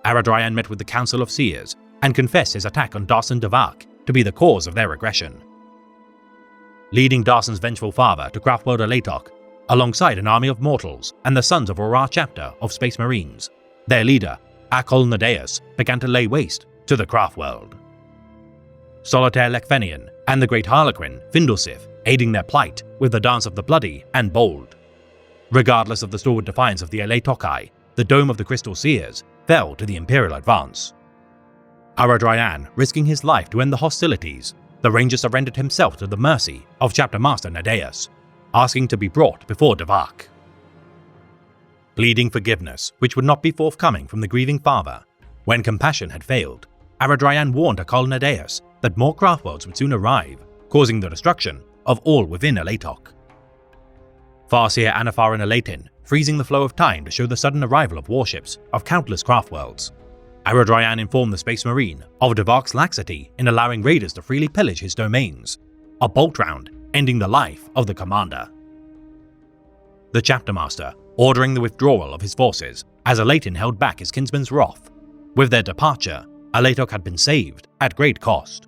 Aradryan met with the Council of Seers and confessed his attack on Darson Devak to be the cause of their aggression. Leading Darson's vengeful father to craftworld Alatok, alongside an army of mortals and the sons of Aurora chapter of Space Marines, their leader, Akol Nadeus, began to lay waste to the craftworld. Solitaire Lekfenian and the Great Harlequin, Findlesif, aiding their plight with the Dance of the Bloody and Bold. Regardless of the stalwart defiance of the Alatokai, the Dome of the Crystal Seers fell to the Imperial advance. Aradryan risking his life to end the hostilities, the Ranger surrendered himself to the mercy of Chapter Master Nadeus, asking to be brought before Devak. Pleading forgiveness, which would not be forthcoming from the grieving father, when compassion had failed, Aradryan warned Akol Nadeus that more craftworlds would soon arrive, causing the destruction of all within Alatok. Farseer Anafar and Alatin, freezing the flow of time to show the sudden arrival of warships of countless craftworlds. Aradryan informed the Space Marine of Devak's laxity in allowing raiders to freely pillage his domains, a bolt round ending the life of the commander. The Chapter Master ordering the withdrawal of his forces as Alatin held back his kinsman's wrath. With their departure, Alatok had been saved at great cost.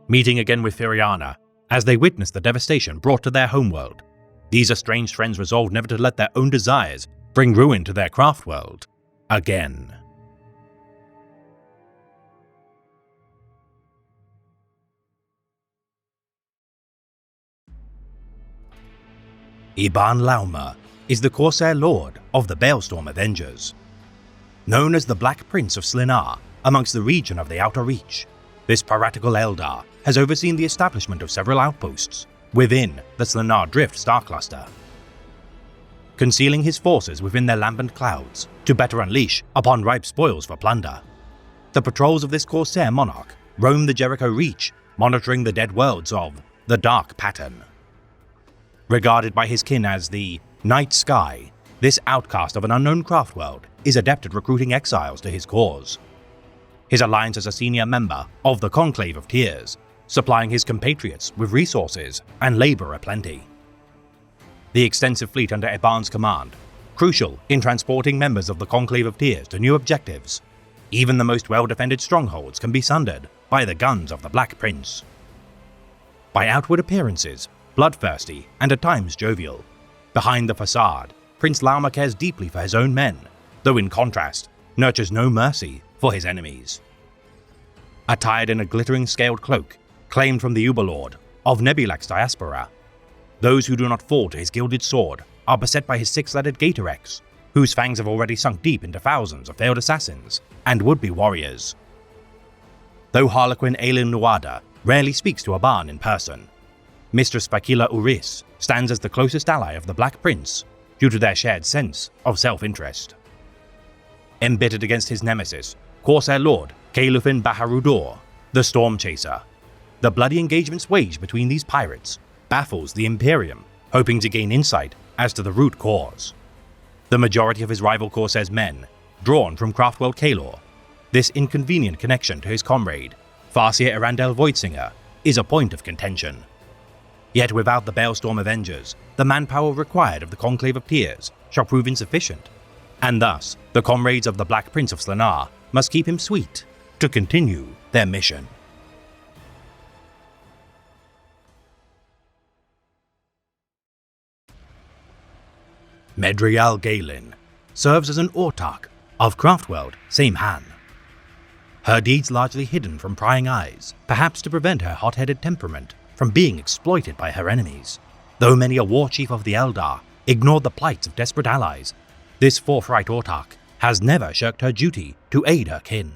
Meeting again with Firiana, as they witnessed the devastation brought to their homeworld, these estranged friends resolved never to let their own desires bring ruin to their craftworld again. Iban Lauma is the Corsair Lord of the Balestorm Avengers. Known as the Black Prince of Slinar amongst the region of the Outer Reach, this piratical Eldar has overseen the establishment of several outposts within the Slinar Drift star cluster. Concealing his forces within their lambent clouds to better unleash upon ripe spoils for plunder, the patrols of this Corsair monarch roam the Jericho Reach, monitoring the dead worlds of the Dark Pattern. Regarded by his kin as the Night Sky, this outcast of an unknown craftworld is adept at recruiting exiles to his cause. His alliance as a senior member of the Conclave of Tears, supplying his compatriots with resources and labor aplenty. The extensive fleet under Iban's command, crucial in transporting members of the Conclave of Tears to new objectives. Even the most well-defended strongholds can be sundered by the guns of the Black Prince. By outward appearances, bloodthirsty and at times jovial, behind the facade, Prince Lauma cares deeply for his own men, though in contrast, nurtures no mercy for his enemies. Attired in a glittering scaled cloak, claimed from the Uberlord of Nebulax Diaspora, those who do not fall to his gilded sword are beset by his six-legged Gatorex, whose fangs have already sunk deep into thousands of failed assassins and would-be warriors. Though Harlequin Aelin Nuada rarely speaks to Aban in person, Mistress Fakila Uris stands as the closest ally of the Black Prince due to their shared sense of self-interest. Embittered against his nemesis, Corsair Lord Kaelufin Baharudor, the Storm Chaser. The bloody engagements waged between these pirates baffles the Imperium, hoping to gain insight as to the root cause. The majority of his rival Corsair's men, drawn from Craftworld Kaelor, this inconvenient connection to his comrade, Farseer Erandel Voidsinger, is a point of contention. Yet without the Balestorm Avengers, the manpower required of the Conclave of Tears shall prove insufficient, and thus the comrades of the Black Prince of Slaanar must keep him sweet to continue their mission. Medrial Galen serves as an autarch of Craftworld Samehan. Her deeds largely hidden from prying eyes, perhaps to prevent her hot-headed temperament from being exploited by her enemies. Though many a war chief of the Eldar ignored the plights of desperate allies, this forthright autarch has never shirked her duty to aid her kin.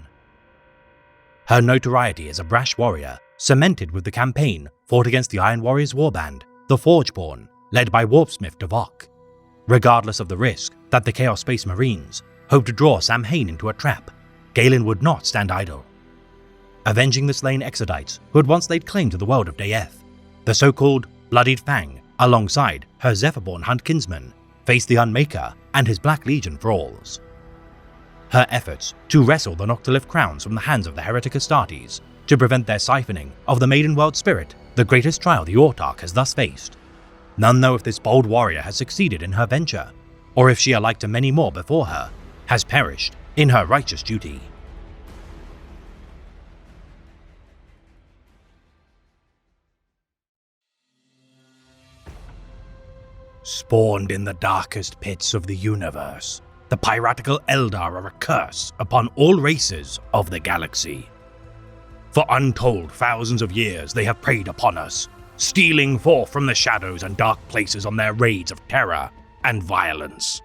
Her notoriety as a brash warrior cemented with the campaign fought against the Iron Warriors warband, the Forgeborn, led by Warpsmith Devok. Regardless of the risk that the Chaos Space Marines hoped to draw Samhain into a trap, Galen would not stand idle. Avenging the slain Exodites who had once laid claim to the world of Dayeth, the so-called Bloodied Fang, alongside her Zephyrborn hunt kinsman, faced the Unmaker and his Black Legion thralls. Her efforts to wrestle the Noctilith crowns from the hands of the heretic Astartes to prevent their siphoning of the Maiden World Spirit, the greatest trial the autarch has thus faced. None know if this bold warrior has succeeded in her venture, or if she, alike to many more before her, has perished in her righteous duty. Spawned in the darkest pits of the universe, the piratical Eldar are a curse upon all races of the galaxy. For untold thousands of years they have preyed upon us, stealing forth from the shadows and dark places on their raids of terror and violence,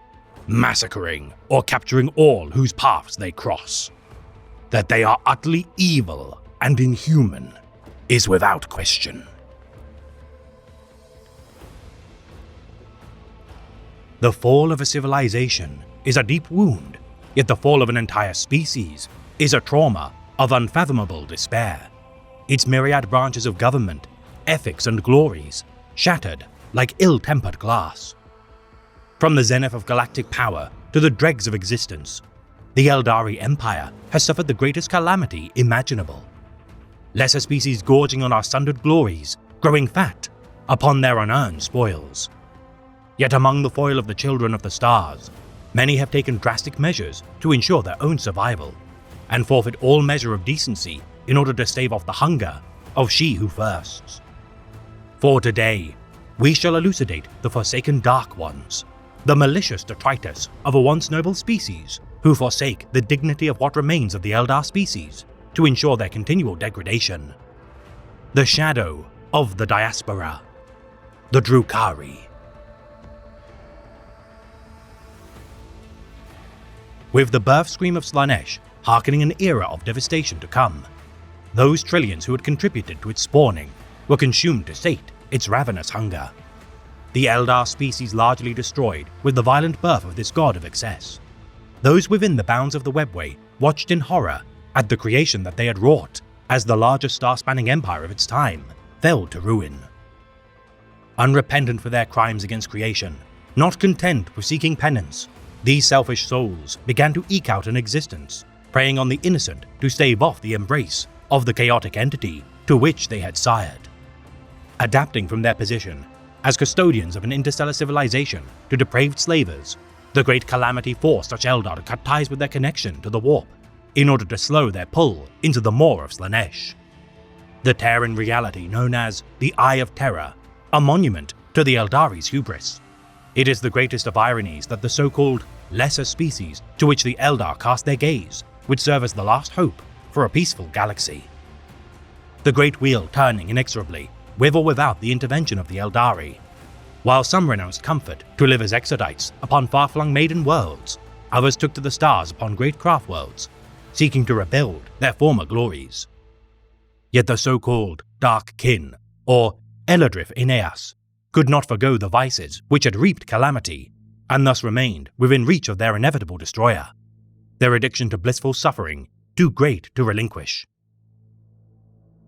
massacring or capturing all whose paths they cross. That they are utterly evil and inhuman is without question. The fall of a civilization is a deep wound, yet the fall of an entire species is a trauma of unfathomable despair. Its myriad branches of government, ethics and glories shattered like ill-tempered glass. From the zenith of galactic power to the dregs of existence, the Eldari Empire has suffered the greatest calamity imaginable. Lesser species gorging on our sundered glories, growing fat upon their unearned spoils. Yet among the foil of the Children of the Stars, many have taken drastic measures to ensure their own survival, and forfeit all measure of decency in order to stave off the hunger of she who thirsts. For today, we shall elucidate the Forsaken Dark Ones, the malicious detritus of a once noble species who forsake the dignity of what remains of the Eldar species to ensure their continual degradation. The shadow of the Diaspora, the Drukhari. With the birth scream of Slaanesh hearkening an era of devastation to come, those trillions who had contributed to its spawning were consumed to sate its ravenous hunger. The Eldar species largely destroyed with the violent birth of this god of excess. Those within the bounds of the Webway watched in horror at the creation that they had wrought as the largest star-spanning empire of its time fell to ruin. Unrepentant for their crimes against creation, not content with seeking penance, these selfish souls began to eke out an existence, preying on the innocent to stave off the embrace of the chaotic entity to which they had sired. Adapting from their position as custodians of an interstellar civilization to depraved slavers, the Great Calamity forced such Eldar to cut ties with their connection to the Warp in order to slow their pull into the maw of Slaanesh. The Terran reality known as the Eye of Terror, a monument to the Eldari's hubris. It is the greatest of ironies that the so-called lesser species to which the Eldar cast their gaze would serve as the last hope for a peaceful galaxy. The Great Wheel turning inexorably, with or without the intervention of the Eldari. While some renounced comfort to live as Exodites upon far-flung maiden worlds, others took to the stars upon great craft worlds, seeking to rebuild their former glories. Yet the so-called Dark Kin, or Eladrith Aeneas, could not forgo the vices which had reaped calamity, and thus remained within reach of their inevitable destroyer. their addiction to blissful suffering too great to relinquish.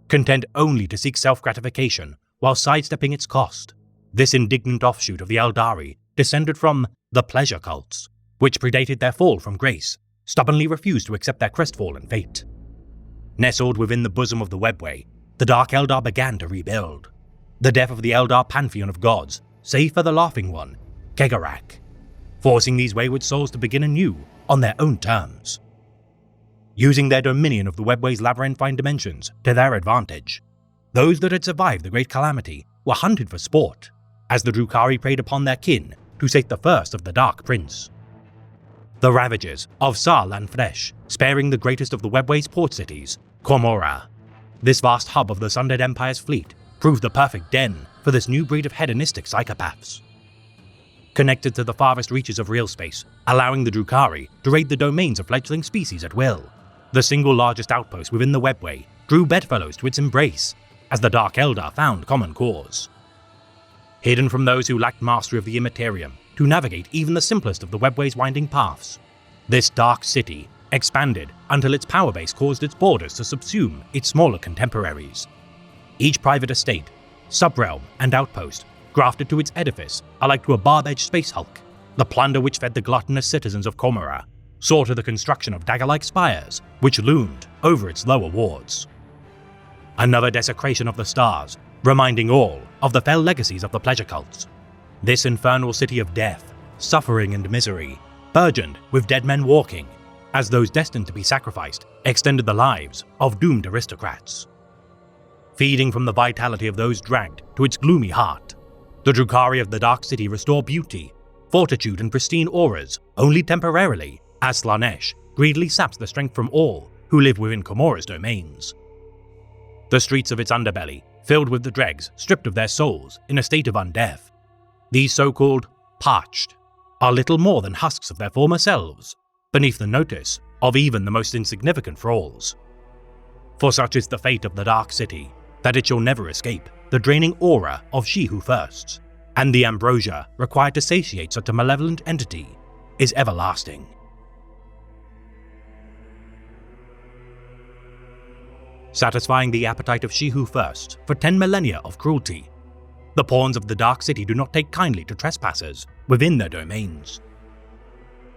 Content only to seek self-gratification while sidestepping its cost, this indignant offshoot of the Eldari descended from the pleasure cults, which predated their fall from grace, stubbornly refused to accept their crestfallen fate. Nestled within the bosom of the Webway, the Dark Eldar began to rebuild. The death of the Eldar pantheon of gods, save for the Laughing One, Kegarak, forcing these wayward souls to begin anew on their own terms. Using their dominion of the Webway's labyrinthine dimensions to their advantage, those that had survived the Great Calamity were hunted for sport, as the Drukhari preyed upon their kin to sate the thirst of the Dark Prince. The ravages of Sar Lanfresh, sparing the greatest of the Webway's port cities, Cormora. This vast hub of the Sundered Empire's fleet proved the perfect den for this new breed of hedonistic psychopaths. Connected to the farthest reaches of real space, allowing the Drukhari to raid the domains of fledgling species at will, the single largest outpost within the Webway drew bedfellows to its embrace, as the Dark Eldar found common cause. Hidden from those who lacked mastery of the Immaterium to navigate even the simplest of the Webway's winding paths, this dark city expanded until its power base caused its borders to subsume its smaller contemporaries. Each private estate, subrealm, and outpost grafted to its edifice alike to a barb-edged space hulk. The plunder which fed the gluttonous citizens of Cormora saw to the construction of dagger-like spires which loomed over its lower wards. Another desecration of the stars, reminding all of the fell legacies of the pleasure cults. This infernal city of death, suffering and misery, burgeoned with dead men walking, as those destined to be sacrificed extended the lives of doomed aristocrats. Feeding from the vitality of those dragged to its gloomy heart, the Drukhari of the Dark City restore beauty, fortitude, and pristine auras only temporarily, as Slaanesh greedily saps the strength from all who live within Comora's domains. The streets of its underbelly filled with the dregs stripped of their souls in a state of undeath. These so-called parched are little more than husks of their former selves, beneath the notice of even the most insignificant thralls. For such is the fate of the Dark City, that it shall never escape the draining aura of She Who Thirsts, and the ambrosia required to satiate such a malevolent entity is everlasting. Satisfying the appetite of She Who Thirsts for 10 millennia of cruelty, the pawns of the Dark City do not take kindly to trespassers within their domains.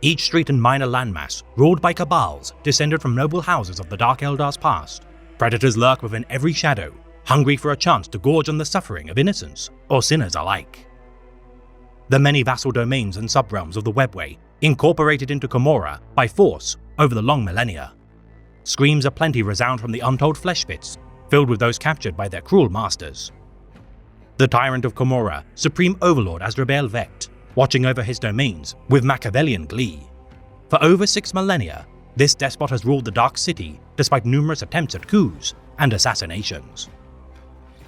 Each street and minor landmass ruled by cabals descended from noble houses of the Dark Eldar's past, predators lurk within every shadow, hungry for a chance to gorge on the suffering of innocents or sinners alike. The many vassal domains and subrealms of the Webway incorporated into Comora by force over the long millennia. Screams aplenty resound from the untold flesh pits, filled with those captured by their cruel masters. The tyrant of Comora, Supreme Overlord Azrael Vect, watching over his domains with Machiavellian glee. For over 6 millennia, this despot has ruled the Dark City despite numerous attempts at coups and assassinations.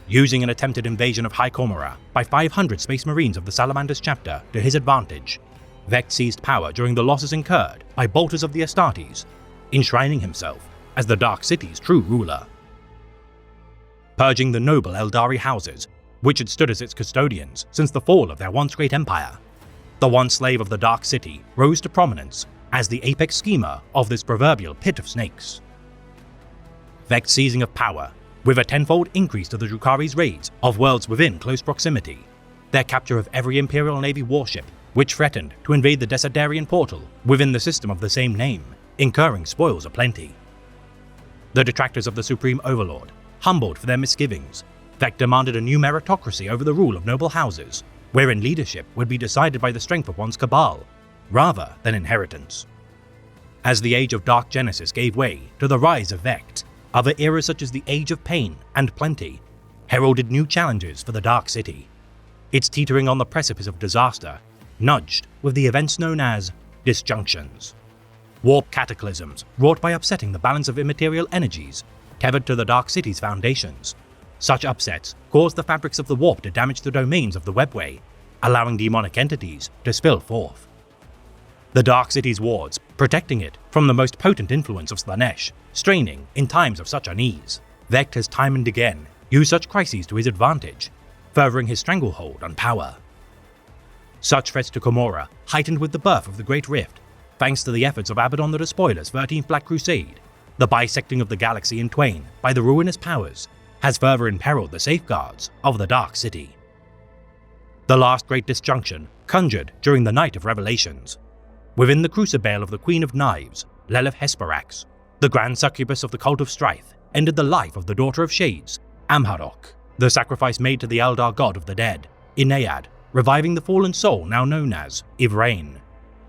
Using an attempted invasion of High Comora by 500 Space Marines of the Salamander's chapter to his advantage, Vect seized power during the losses incurred by bolters of the Astartes, enshrining himself as the Dark City's true ruler. Purging the noble Eldari houses, which had stood as its custodians since the fall of their once great empire, the one slave of the Dark City rose to prominence as the apex schemer of this proverbial pit of snakes. Vect's seizing of power, with a tenfold increase to the Drukhari's raids of worlds within close proximity, their capture of every Imperial Navy warship which threatened to invade the Desiderian portal within the system of the same name, incurring spoils aplenty. The detractors of the Supreme Overlord, humbled for their misgivings, Vect demanded a new meritocracy over the rule of noble houses, wherein leadership would be decided by the strength of one's cabal, rather than inheritance. As the Age of Dark Genesis gave way to the rise of Vect, other eras such as the Age of Pain and Plenty heralded new challenges for the Dark City, its teetering on the precipice of disaster, nudged with the events known as disjunctions. Warp cataclysms wrought by upsetting the balance of immaterial energies tethered to the Dark City's foundations. Such upsets caused the fabrics of the warp to damage the domains of the Webway, allowing demonic entities to spill forth. The Dark City's wards protecting it from the most potent influence of Slaanesh, straining in times of such unease. Vect has time and again used such crises to his advantage, furthering his stranglehold on power. Such threats to Comora, heightened with the birth of the Great Rift, thanks to the efforts of Abaddon the Despoiler's 13th Black Crusade, the bisecting of the galaxy in twain by the ruinous powers has further imperiled the safeguards of the Dark City. The last great disjunction conjured during the Night of Revelations. Within the crucible of the Queen of Knives, Lilith Hesperax, the grand succubus of the Cult of Strife, ended the life of the Daughter of Shades, Amharok, the sacrifice made to the Eldar god of the dead, Inayad, reviving the fallen soul now known as Ivrain.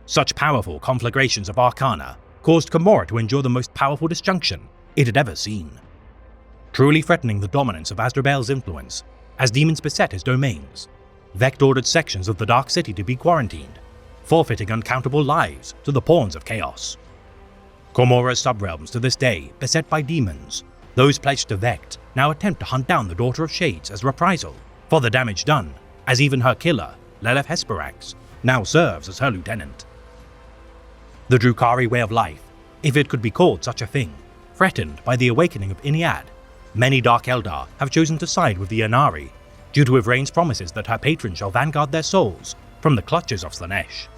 Such powerful conflagrations of arcana caused Komorra to endure the most powerful disjunction it had ever seen, truly threatening the dominance of Azrael's influence. As demons beset his domains, Vect ordered sections of the Dark City to be quarantined, forfeiting uncountable lives to the pawns of chaos. Komorra's subrealms to this day beset by demons, those pledged to Vect now attempt to hunt down the Daughter of Shades as reprisal for the damage done, as even her killer, Lilith Hesperax, now serves as her lieutenant. The Drukhari way of life, if it could be called such a thing, threatened by the awakening of Inniad, many Dark Eldar have chosen to side with the Inari due to Ivrain's promises that her patron shall vanguard their souls from the clutches of Slaanesh.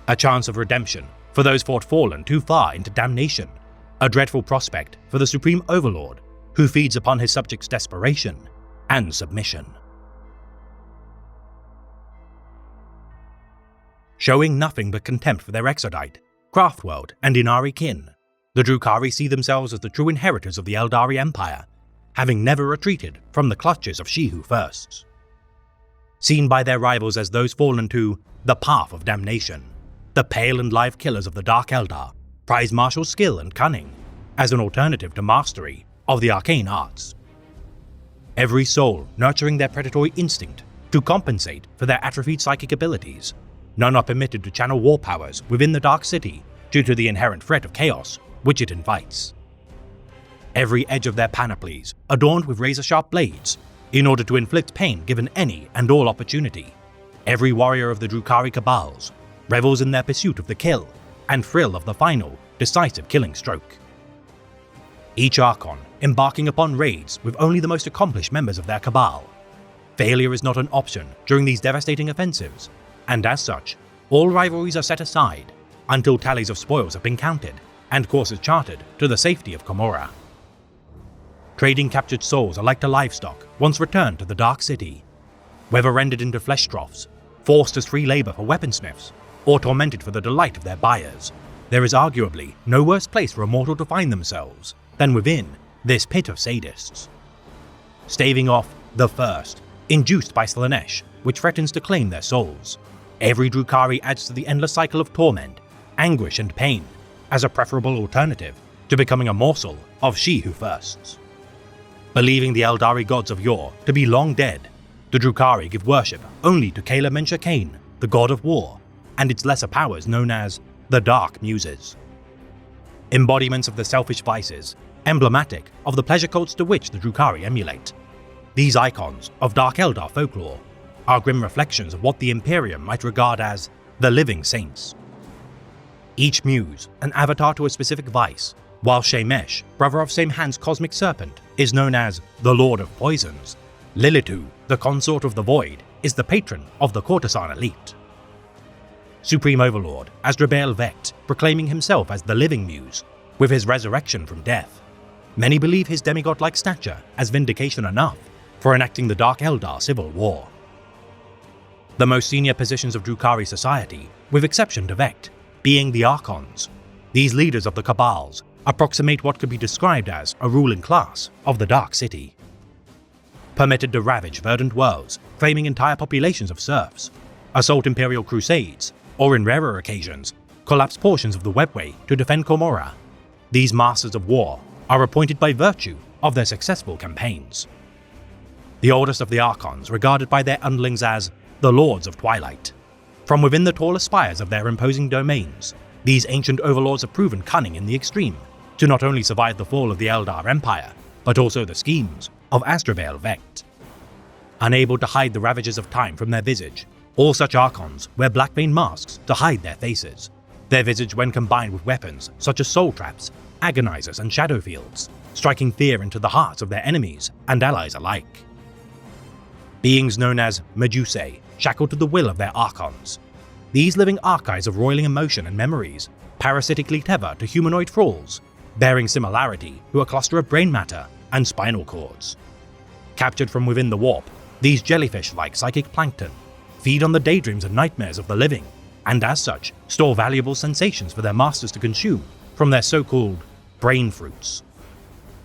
A chance of redemption for those thought fallen too far into damnation, a dreadful prospect for the Supreme Overlord who feeds upon his subjects' desperation and submission. Showing nothing but contempt for their Exodite, Craftworld, and Inari kin, the Drukhari see themselves as the true inheritors of the Eldari Empire, having never retreated from the clutches of She Who Firsts. Seen by their rivals as those fallen to the path of damnation, the pale and live killers of the Dark Eldar prize martial skill and cunning as an alternative to mastery of the arcane arts. Every soul nurturing their predatory instinct to compensate for their atrophied psychic abilities, none are permitted to channel war powers within the Dark City due to the inherent threat of chaos which it invites. Every edge of their panoplies adorned with razor-sharp blades, in order to inflict pain given any and all opportunity. Every warrior of the Drukhari Cabals revels in their pursuit of the kill and thrill of the final, decisive killing stroke. Each Archon embarking upon raids with only the most accomplished members of their Cabal. Failure is not an option during these devastating offensives, and as such, all rivalries are set aside until tallies of spoils have been counted and courses charted to the safety of Komorra. Trading captured souls are like to livestock once returned to the Dark City. Whether rendered into flesh troughs, forced as free labor for weaponsmiths, or tormented for the delight of their buyers, there is arguably no worse place for a mortal to find themselves than within this pit of sadists. Staving off the first, induced by Slaanesh, which threatens to claim their souls, every Drukhari adds to the endless cycle of torment, anguish, and pain as a preferable alternative to becoming a morsel of She Who Firsts. Believing the Eldari gods of yore to be long dead, the Drukhari give worship only to Kala Mencha Kane, the god of war, and its lesser powers known as the Dark Muses. Embodiments of the selfish vices, emblematic of the pleasure cults to which the Drukhari emulate. These icons of Dark Eldar folklore are grim reflections of what the Imperium might regard as the living saints. Each muse an avatar to a specific vice, while Shemesh, brother of Samhan's cosmic serpent, is known as the Lord of Poisons. Lilitu, the consort of the Void, is the patron of the courtesan elite. Supreme Overlord Azrael Vect, proclaiming himself as the living muse, with his resurrection from death. Many believe his demigod-like stature as vindication enough for enacting the Dark Eldar civil war. The most senior positions of Drukhari society, with exception to Vect, being the Archons. These leaders of the Cabals approximate what could be described as a ruling class of the Dark City. Permitted to ravage verdant worlds, claiming entire populations of serfs, assault Imperial crusades, or in rarer occasions, collapse portions of the webway to defend Komorra. These masters of war are appointed by virtue of their successful campaigns. The oldest of the Archons regarded by their underlings as the Lords of Twilight. From within the tallest spires of their imposing domains, these ancient overlords have proven cunning in the extreme to not only survive the fall of the Eldar Empire, but also the schemes of Azrael Vect. Unable to hide the ravages of time from their visage, all such Archons wear black-veined masks to hide their faces. Their visage, when combined with weapons such as soul traps, agonizers, and shadow fields, striking fear into the hearts of their enemies and allies alike. Beings known as Medusae, shackled to the will of their Archons. these living archives of roiling emotion and memories parasitically tether to humanoid thralls, bearing similarity to a cluster of brain matter and spinal cords. Captured from within the warp, these jellyfish-like psychic plankton feed on the daydreams and nightmares of the living, and as such, store valuable sensations for their masters to consume from their so-called brain fruits.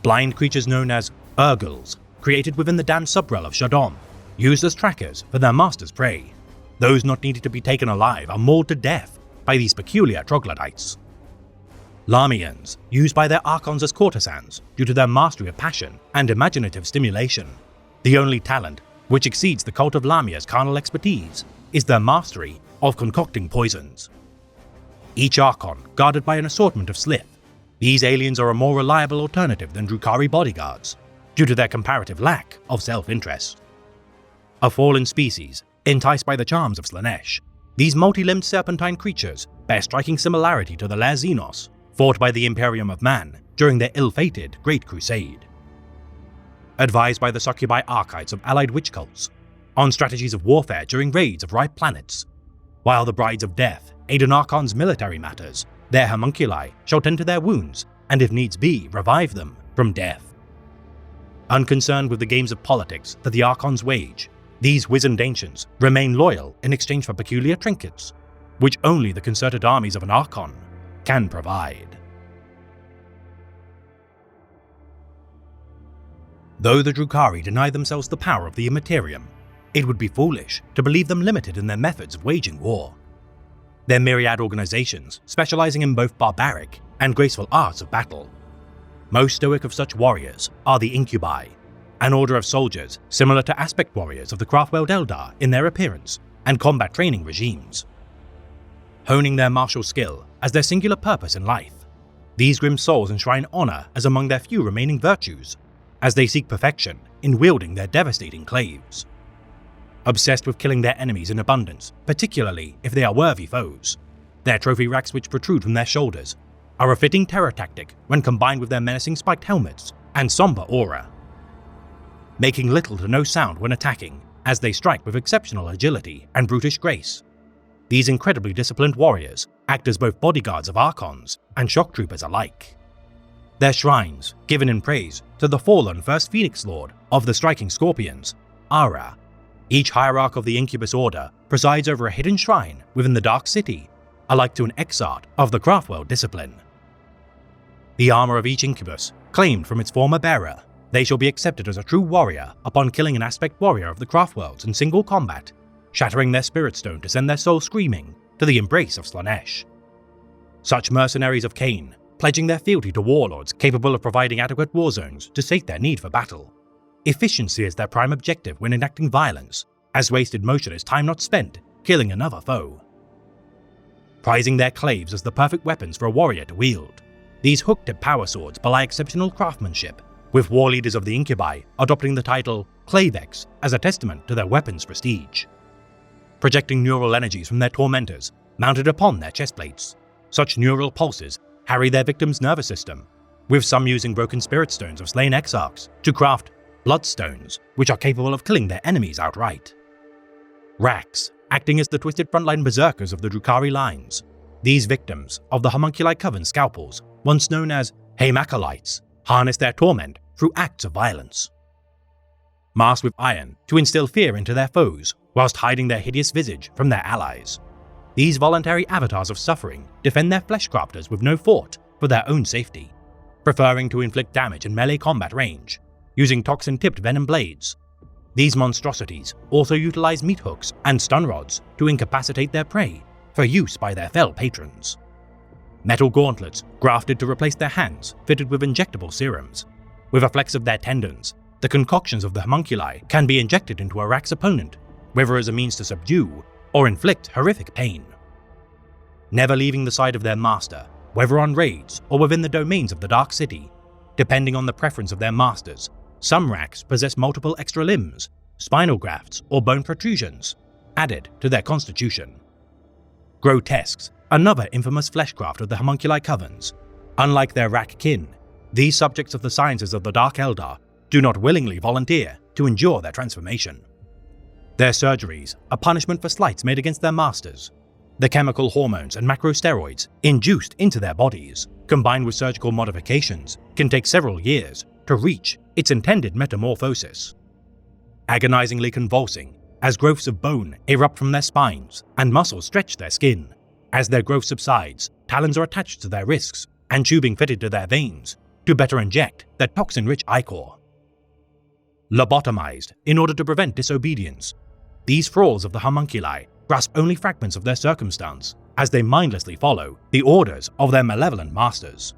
Blind creatures known as Urgals, created within the damned subrealm of Shadom, used as trackers for their master's prey. Those not needed to be taken alive are mauled to death by these peculiar troglodytes. Lamians, used by their archons as courtesans due to their mastery of passion and imaginative stimulation. The only talent which exceeds the cult of Lamia's carnal expertise is their mastery of concocting poisons. Each archon guarded by an assortment of Slith, these aliens are a more reliable alternative than Drukhari bodyguards due to their comparative lack of self-interest. A fallen species, enticed by the charms of Slaanesh, these multi-limbed serpentine creatures bear striking similarity to the Lair Xenos, fought by the Imperium of Man during their ill-fated Great Crusade. Advised by the succubi archives of allied witch cults on strategies of warfare during raids of ripe planets, while the Brides of Death aid in Archon's military matters, their homunculi shall tend to their wounds and, if needs be, revive them from death. Unconcerned with the games of politics that the Archons wage, these wizened ancients remain loyal in exchange for peculiar trinkets, which only the concerted armies of an Archon can provide. Though the Drukhari deny themselves the power of the Immaterium, it would be foolish to believe them limited in their methods of waging war. Their myriad organizations specializing in both barbaric and graceful arts of battle. Most stoic of such warriors are the Incubi, an order of soldiers similar to aspect warriors of the Craftworld Eldar in their appearance and combat training regimes. Honing their martial skill as their singular purpose in life, these grim souls enshrine honor as among their few remaining virtues, as they seek perfection in wielding their devastating claves. Obsessed with killing their enemies in abundance, particularly if they are worthy foes, their trophy racks which protrude from their shoulders are a fitting terror tactic when combined with their menacing spiked helmets and somber aura. Making little to no sound when attacking, as they strike with exceptional agility and brutish grace, these incredibly disciplined warriors act as both bodyguards of Archons and shock troopers alike. Their shrines, given in praise to the fallen first Phoenix Lord of the Striking Scorpions, Ara. Each hierarch of the Incubus Order presides over a hidden shrine within the Dark City, alike to an exarch of the Craftworld discipline. The armor of each Incubus, claimed from its former bearer, they shall be accepted as a true warrior upon killing an aspect warrior of the Craftworlds in single combat, shattering their spirit stone to send their soul screaming to the embrace of Slaanesh. Such mercenaries of Cain, pledging their fealty to warlords capable of providing adequate war zones to sate their need for battle. Efficiency is their prime objective when enacting violence, as wasted motion is time not spent killing another foe. Prizing their claves as the perfect weapons for a warrior to wield, these hook-tipped power swords belie exceptional craftsmanship, with war leaders of the Incubi adopting the title Clavex as a testament to their weapons' prestige. Projecting neural energies from their tormentors mounted upon their chest plates, such neural pulses harry their victim's nervous system, with some using broken spirit stones of slain exarchs to craft bloodstones, which are capable of killing their enemies outright. Racks, acting as the twisted frontline berserkers of the Drukhari lines, these victims of the Homunculi Coven scalpels, once known as Haemakalites, harness their torment through acts of violence. Masked with iron to instill fear into their foes, whilst hiding their hideous visage from their allies. These voluntary avatars of suffering defend their fleshcrafters with no thought for their own safety, preferring to inflict damage in melee combat range, using toxin-tipped venom blades. These monstrosities also utilize meat hooks and stun rods to incapacitate their prey for use by their fell patrons. Metal gauntlets grafted to replace their hands fitted with injectable serums. With a flex of their tendons, the concoctions of the homunculi can be injected into a Rack's opponent, whether as a means to subdue or inflict horrific pain. Never leaving the side of their master, whether on raids or within the domains of the Dark City, depending on the preference of their masters, some Racks possess multiple extra limbs, spinal grafts, or bone protrusions added to their constitution. Grotesques, another infamous fleshcraft of the Homunculi Covens. Unlike their Rack kin, these subjects of the sciences of the Dark Eldar do not willingly volunteer to endure their transformation. Their surgeries are punishment for slights made against their masters. The chemical hormones and macrosteroids induced into their bodies, combined with surgical modifications, can take several years to reach its intended metamorphosis. Agonizingly convulsing, as growths of bone erupt from their spines and muscles stretch their skin. As their growth subsides, talons are attached to their wrists and tubing fitted to their veins to better inject their toxin-rich ichor. Lobotomized in order to prevent disobedience, these thralls of the homunculi grasp only fragments of their circumstance as they mindlessly follow the orders of their malevolent masters.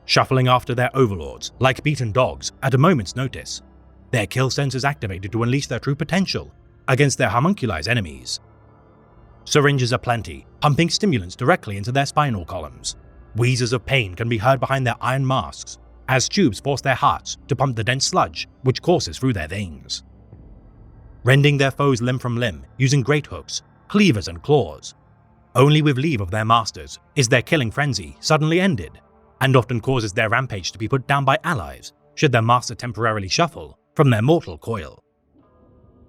Shuffling after their overlords like beaten dogs at a moment's notice, their kill sense is activated to unleash their true potential against their homunculi's enemies. Syringes aplenty, pumping stimulants directly into their spinal columns. Wheezes of pain can be heard behind their iron masks as tubes force their hearts to pump the dense sludge which courses through their veins. Rending their foes limb from limb using great hooks, cleavers and claws. Only with leave of their masters is their killing frenzy suddenly ended, and often causes their rampage to be put down by allies should their master temporarily shuffle from their mortal coil.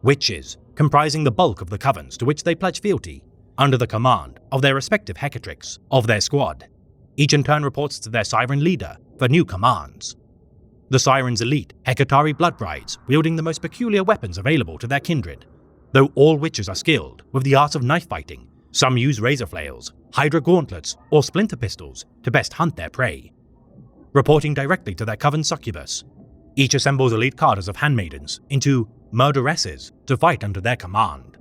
Witches, comprising the bulk of the covens to which they pledge fealty, under the command of their respective hecatrix of their squad. Each in turn reports to their siren leader for new commands. The Siren's elite Hecatari blood brides wielding the most peculiar weapons available to their kindred. Though all witches are skilled with the arts of knife fighting, some use razor flails, hydra gauntlets, or splinter pistols to best hunt their prey. Reporting directly to their coven succubus, each assembles elite cadres of handmaidens into murderesses to fight under their command.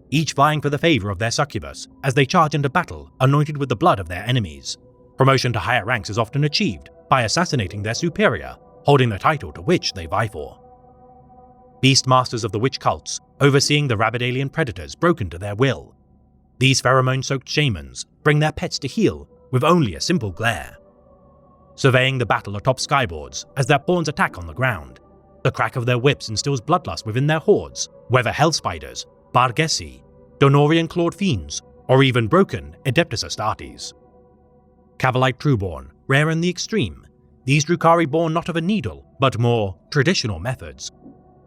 Each vying for the favor of their succubus as they charge into battle anointed with the blood of their enemies. Promotion to higher ranks is often achieved by assassinating their superior, holding the title to which they vie for. Beastmasters of the witch cults, overseeing the rabid alien predators broken to their will. These pheromone-soaked shamans bring their pets to heel with only a simple glare. Surveying the battle atop skyboards as their pawns attack on the ground. The crack of their whips instills bloodlust within their hordes, whether hell spiders, Barghesi, Donorian clawed fiends, or even broken Adeptus Astartes. Cavalite Trueborn, rare in the extreme, these Drukhari born not of a needle, but more traditional methods,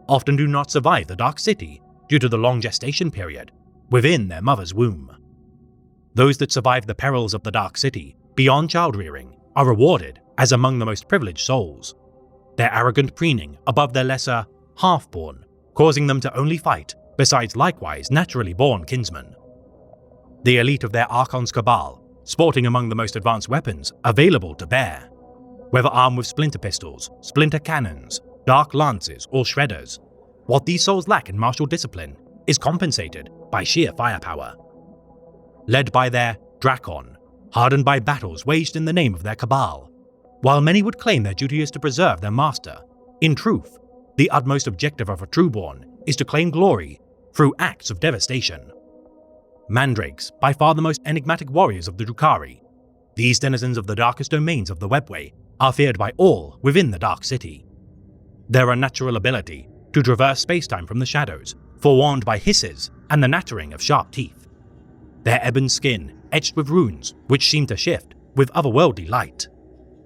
often do not survive the Dark City due to the long gestation period within their mother's womb. Those that survive the perils of the Dark City beyond child-rearing are rewarded as among the most privileged souls, their arrogant preening above their lesser half-born, causing them to only fight besides likewise naturally born kinsmen. The elite of their Archon's cabal, sporting among the most advanced weapons available to bear, whether armed with splinter pistols, splinter cannons, dark lances, or shredders. What these souls lack in martial discipline is compensated by sheer firepower. Led by their Drakon, hardened by battles waged in the name of their cabal, while many would claim their duty is to preserve their master, in truth, the utmost objective of a Trueborn is to claim glory through acts of devastation. Mandrakes, by far the most enigmatic warriors of the Drukhari, these denizens of the darkest domains of the Webway are feared by all within the Dark City. Their unnatural ability to traverse spacetime from the shadows, forewarned by hisses and the nattering of sharp teeth. Their ebon skin etched with runes which seem to shift with otherworldly light.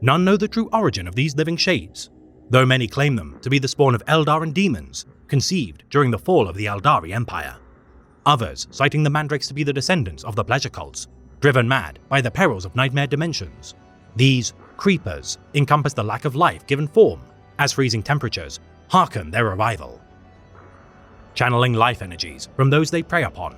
None know the true origin of these living shades, though many claim them to be the spawn of Eldar and demons conceived during the fall of the Eldari Empire. Others citing the Mandrakes to be the descendants of the pleasure cults, driven mad by the perils of nightmare dimensions. These creepers encompass the lack of life given form, as freezing temperatures hearken their arrival. Channeling life energies from those they prey upon,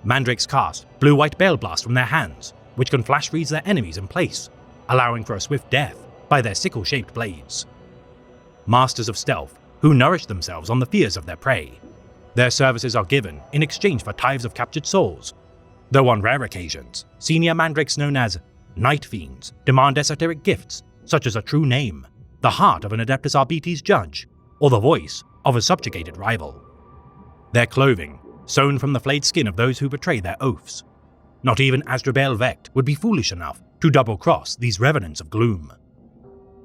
Mandrakes cast blue-white Baleblasts from their hands, which can flash freeze their enemies in place, allowing for a swift death by their sickle-shaped blades. Masters of stealth who nourish themselves on the fears of their prey. Their services are given in exchange for tithes of captured souls, though on rare occasions, senior Mandrakes known as Night Fiends demand esoteric gifts such as a true name, the heart of an Adeptus Arbites judge, or the voice of a subjugated rival. Their clothing, sewn from the flayed skin of those who betray their oaths. Not even Asdrubal Vecht would be foolish enough to double-cross these revenants of gloom.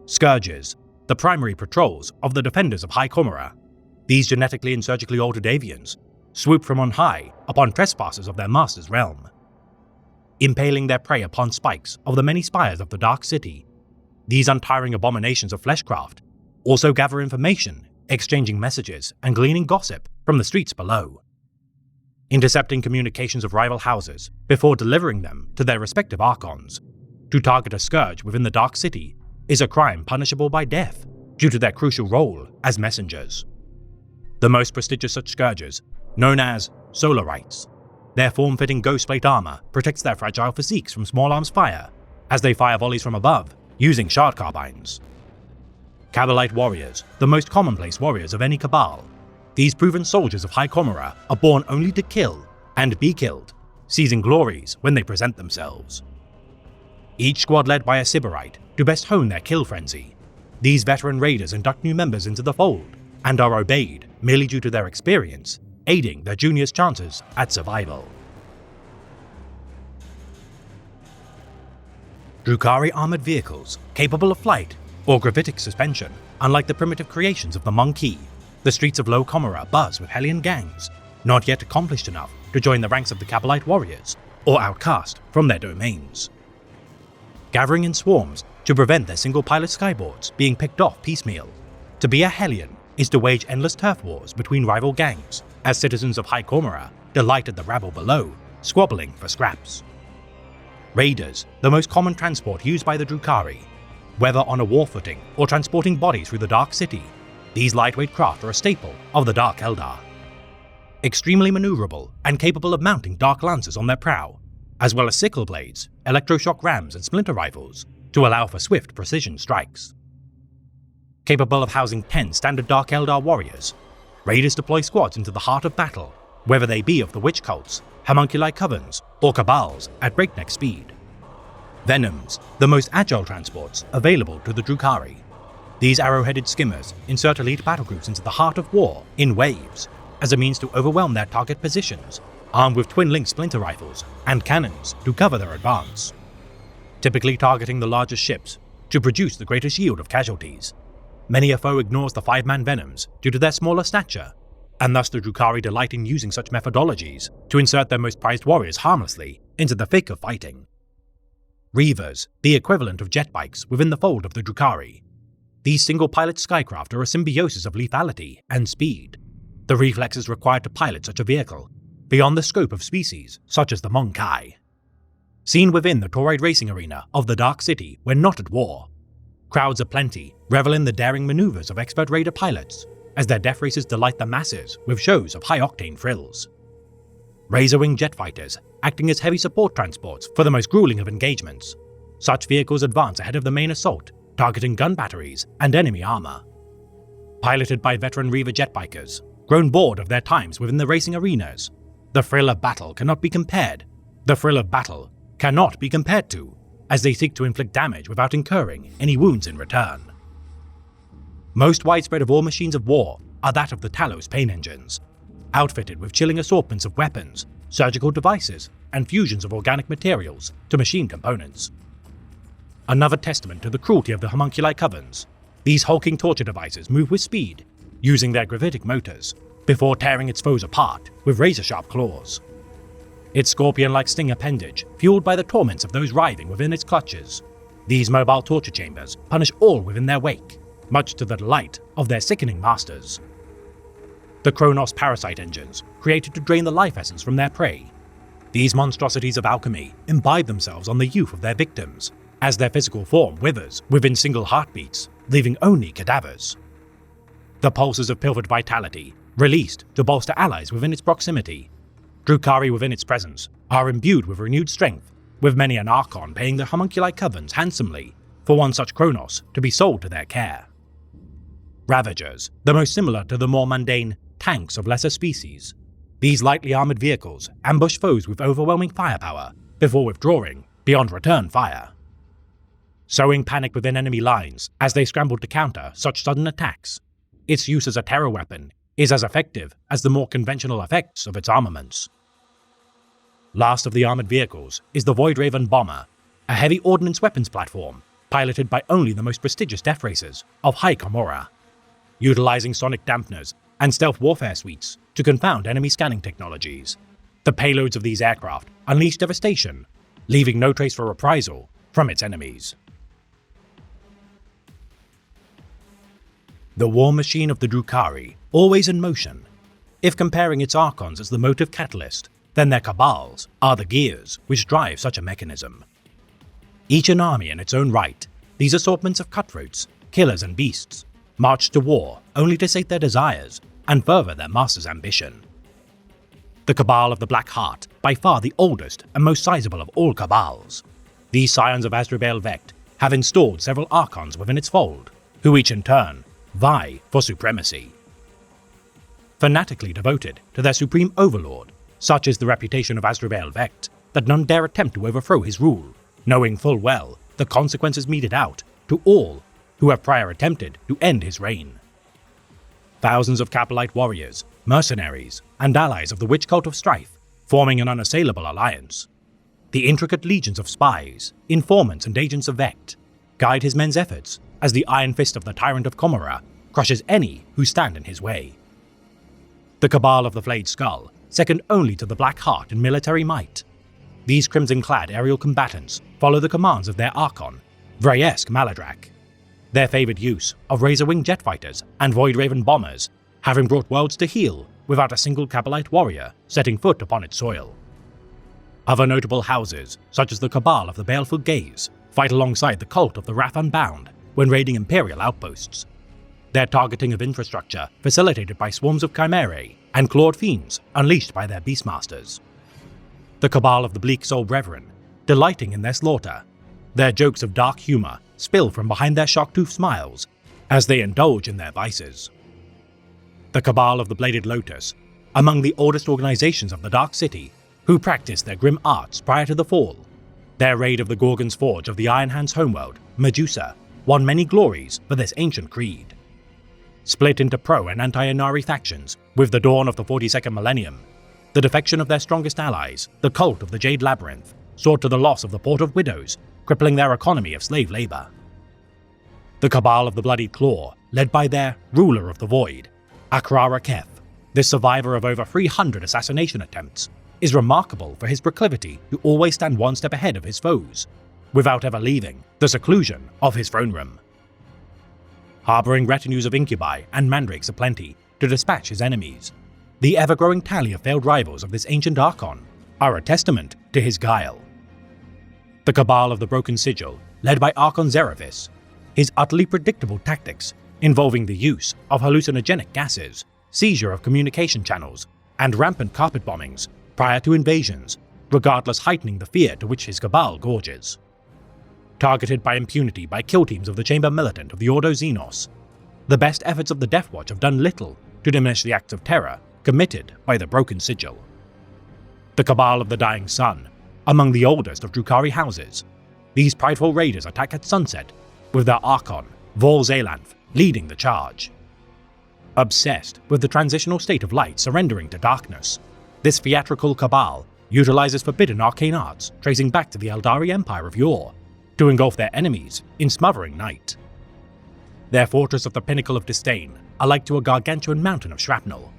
Scourges, the primary patrols of the defenders of High Comora, these genetically and surgically altered avians, swoop from on high upon trespassers of their master's realm. Impaling their prey upon spikes of the many spires of the Dark City, these untiring abominations of fleshcraft also gather information, exchanging messages and gleaning gossip from the streets below. intercepting communications of rival houses before delivering them to their respective archons. To target a scourge within the Dark City is a crime punishable by death due to their crucial role as messengers. The most prestigious such scourges, known as Solarites. Their form-fitting ghost plate armor protects their fragile physiques from small arms fire as they fire volleys from above using shard carbines. Cabalite warriors, the most commonplace warriors of any Cabal. These proven soldiers of High Comora are born only to kill and be killed, seizing glories when they present themselves. Each squad led by a Sybarite to best hone their kill frenzy. These veteran raiders induct new members into the fold and are obeyed merely due to their experience, aiding their juniors' chances at survival. Drukhari armored vehicles capable of flight or gravitic suspension. Unlike the primitive creations of the Monkey, the streets of Low Comora buzz with Hellion gangs, not yet accomplished enough to join the ranks of the Cabalite warriors or outcast from their domains. Gathering in swarms to prevent their single-pilot skyboards being picked off piecemeal. To be a Hellion is to wage endless turf wars between rival gangs, as citizens of High Comora delight at the rabble below, squabbling for scraps. Raiders, the most common transport used by the Drukhari. Whether on a war footing or transporting bodies through the Dark City, these lightweight craft are a staple of the Dark Eldar. Extremely maneuverable and capable of mounting dark lances on their prow, as well as sickle blades, electroshock rams and splinter rifles to allow for swift precision strikes. Capable of housing 10 standard Dark Eldar warriors, Raiders deploy squads into the heart of battle, whether they be of the witch cults, homunculi covens, or cabals at breakneck speed. Venoms, the most agile transports available to the Drukhari. These arrow-headed skimmers insert elite battlegroups into the heart of war in waves as a means to overwhelm their target positions, armed with twin-link splinter rifles and cannons to cover their advance, typically targeting the largest ships to produce the greatest yield of casualties. Many a foe ignores the 5-man Venoms due to their smaller stature, and thus the Drukhari delight in using such methodologies to insert their most prized warriors harmlessly into the thick of fighting. Reavers, the equivalent of jet bikes within the fold of the Drukhari. These single-pilot skycraft are a symbiosis of lethality and speed. The reflexes required to pilot such a vehicle, beyond the scope of species such as the Monkai. Seen within the Toroid racing arena of the Dark City when not at war, crowds aplenty revel in the daring maneuvers of expert raider pilots, as their death races delight the masses with shows of high-octane frills. Razor-wing jet fighters acting as heavy support transports for the most grueling of engagements. Such vehicles advance ahead of the main assault, targeting gun batteries and enemy armor. Piloted by veteran Reaver jet bikers, grown bored of their times within the racing arenas, the thrill of battle cannot be compared. The thrill of battle cannot be compared to, as they seek to inflict damage without incurring any wounds in return. Most widespread of all machines of war are that of the Talos pain engines, outfitted with chilling assortments of weapons, surgical devices, and fusions of organic materials to machine components. Another testament to the cruelty of the homunculi covens, these hulking torture devices move with speed, using their gravitic motors, before tearing its foes apart with razor-sharp claws. Its scorpion-like sting appendage, fueled by the torments of those writhing within its clutches. These mobile torture chambers punish all within their wake, much to the delight of their sickening masters. The Kronos parasite engines, created to drain the life essence from their prey. These monstrosities of alchemy imbibe themselves on the youth of their victims, as their physical form withers within single heartbeats, leaving only cadavers. The pulses of pilfered vitality, released to bolster allies within its proximity. Drukhari within its presence are imbued with renewed strength, with many an Archon paying the homunculi covens handsomely for one such Kronos to be sold to their care. Ravagers, the most similar to the more mundane tanks of lesser species. These lightly armored vehicles ambush foes with overwhelming firepower before withdrawing beyond return fire. Sowing panic within enemy lines as they scramble to counter such sudden attacks, its use as a terror weapon is as effective as the more conventional effects of its armaments. Last of the armored vehicles is the Voidraven Bomber, a heavy ordnance weapons platform piloted by only the most prestigious death racers of High Comora, utilizing sonic dampeners and stealth warfare suites to confound enemy scanning technologies. The payloads of these aircraft unleash devastation, leaving no trace for reprisal from its enemies. The war machine of the Drukhari, always in motion. If comparing its Archons as the motive catalyst, then their Cabals are the gears which drive such a mechanism. Each an army in its own right, these assortments of cutthroats, killers and beasts, march to war only to sate their desires and further their master's ambition. The Cabal of the Black Heart, by far the oldest and most sizable of all Cabals. These scions of Azrael Vecht have installed several Archons within its fold, who each in turn vie for supremacy. Fanatically devoted to their supreme overlord, such is the reputation of Azrael Vecht that none dare attempt to overthrow his rule, knowing full well the consequences meted out to all who have prior attempted to end his reign. Thousands of Capellite warriors, mercenaries, and allies of the witch cult of strife, forming an unassailable alliance. The intricate legions of spies, informants and agents of Vecht guide his men's efforts as the iron fist of the Tyrant of Comora crushes any who stand in his way. The Cabal of the Flayed Skull, second only to the Black Heart in military might. These crimson-clad aerial combatants follow the commands of their Archon, Vraesk Maladrak. Their favoured use of razor-winged jet fighters and void-raven bombers, having brought worlds to heel without a single Capellite warrior setting foot upon its soil. Other notable houses, such as the Cabal of the Baleful Gaze, fight alongside the Cult of the Wrath Unbound when raiding Imperial outposts. Their targeting of infrastructure facilitated by swarms of Chimerae and clawed fiends unleashed by their Beastmasters. The Cabal of the Bleak Soul Brethren, delighting in their slaughter. Their jokes of dark humour spill from behind their shark-toothed smiles as they indulge in their vices. The Cabal of the Bladed Lotus, among the oldest organizations of the Dark City, who practiced their grim arts prior to the fall. Their raid of the Gorgon's Forge of the Iron Hand's homeworld, Medusa, won many glories for this ancient creed. Split into pro- and anti-Inari factions with the dawn of the 42nd millennium, the defection of their strongest allies, the Cult of the Jade Labyrinth, sought to the loss of the Port of Widows, crippling their economy of slave labor. The Cabal of the Bloodied Claw, led by their Ruler of the Void, Akrara Keth, this survivor of over 300 assassination attempts, is remarkable for his proclivity to always stand one step ahead of his foes, without ever leaving the seclusion of his throne room. Harboring retinues of incubi and mandrakes aplenty to dispatch his enemies, the ever-growing tally of failed rivals of this ancient Archon are a testament to his guile. The Cabal of the Broken Sigil, led by Archon Zeraphis, his utterly predictable tactics involving the use of hallucinogenic gases, seizure of communication channels, and rampant carpet bombings prior to invasions, regardless heightening the fear to which his Cabal gorges. Targeted by impunity by kill teams of the Chamber Militant of the Ordo Xenos, the best efforts of the Death Watch have done little to diminish the acts of terror committed by the Broken Sigil. The Cabal of the Dying Sun, among the oldest of Drukhari houses, these prideful raiders attack at sunset, with their Archon, Vol Zalanth, leading the charge. Obsessed with the transitional state of light surrendering to darkness, this theatrical Cabal utilizes forbidden arcane arts tracing back to the Eldari Empire of yore, to engulf their enemies in smothering night. Their fortress of the Pinnacle of Disdain are like to a gargantuan mountain of shrapnel.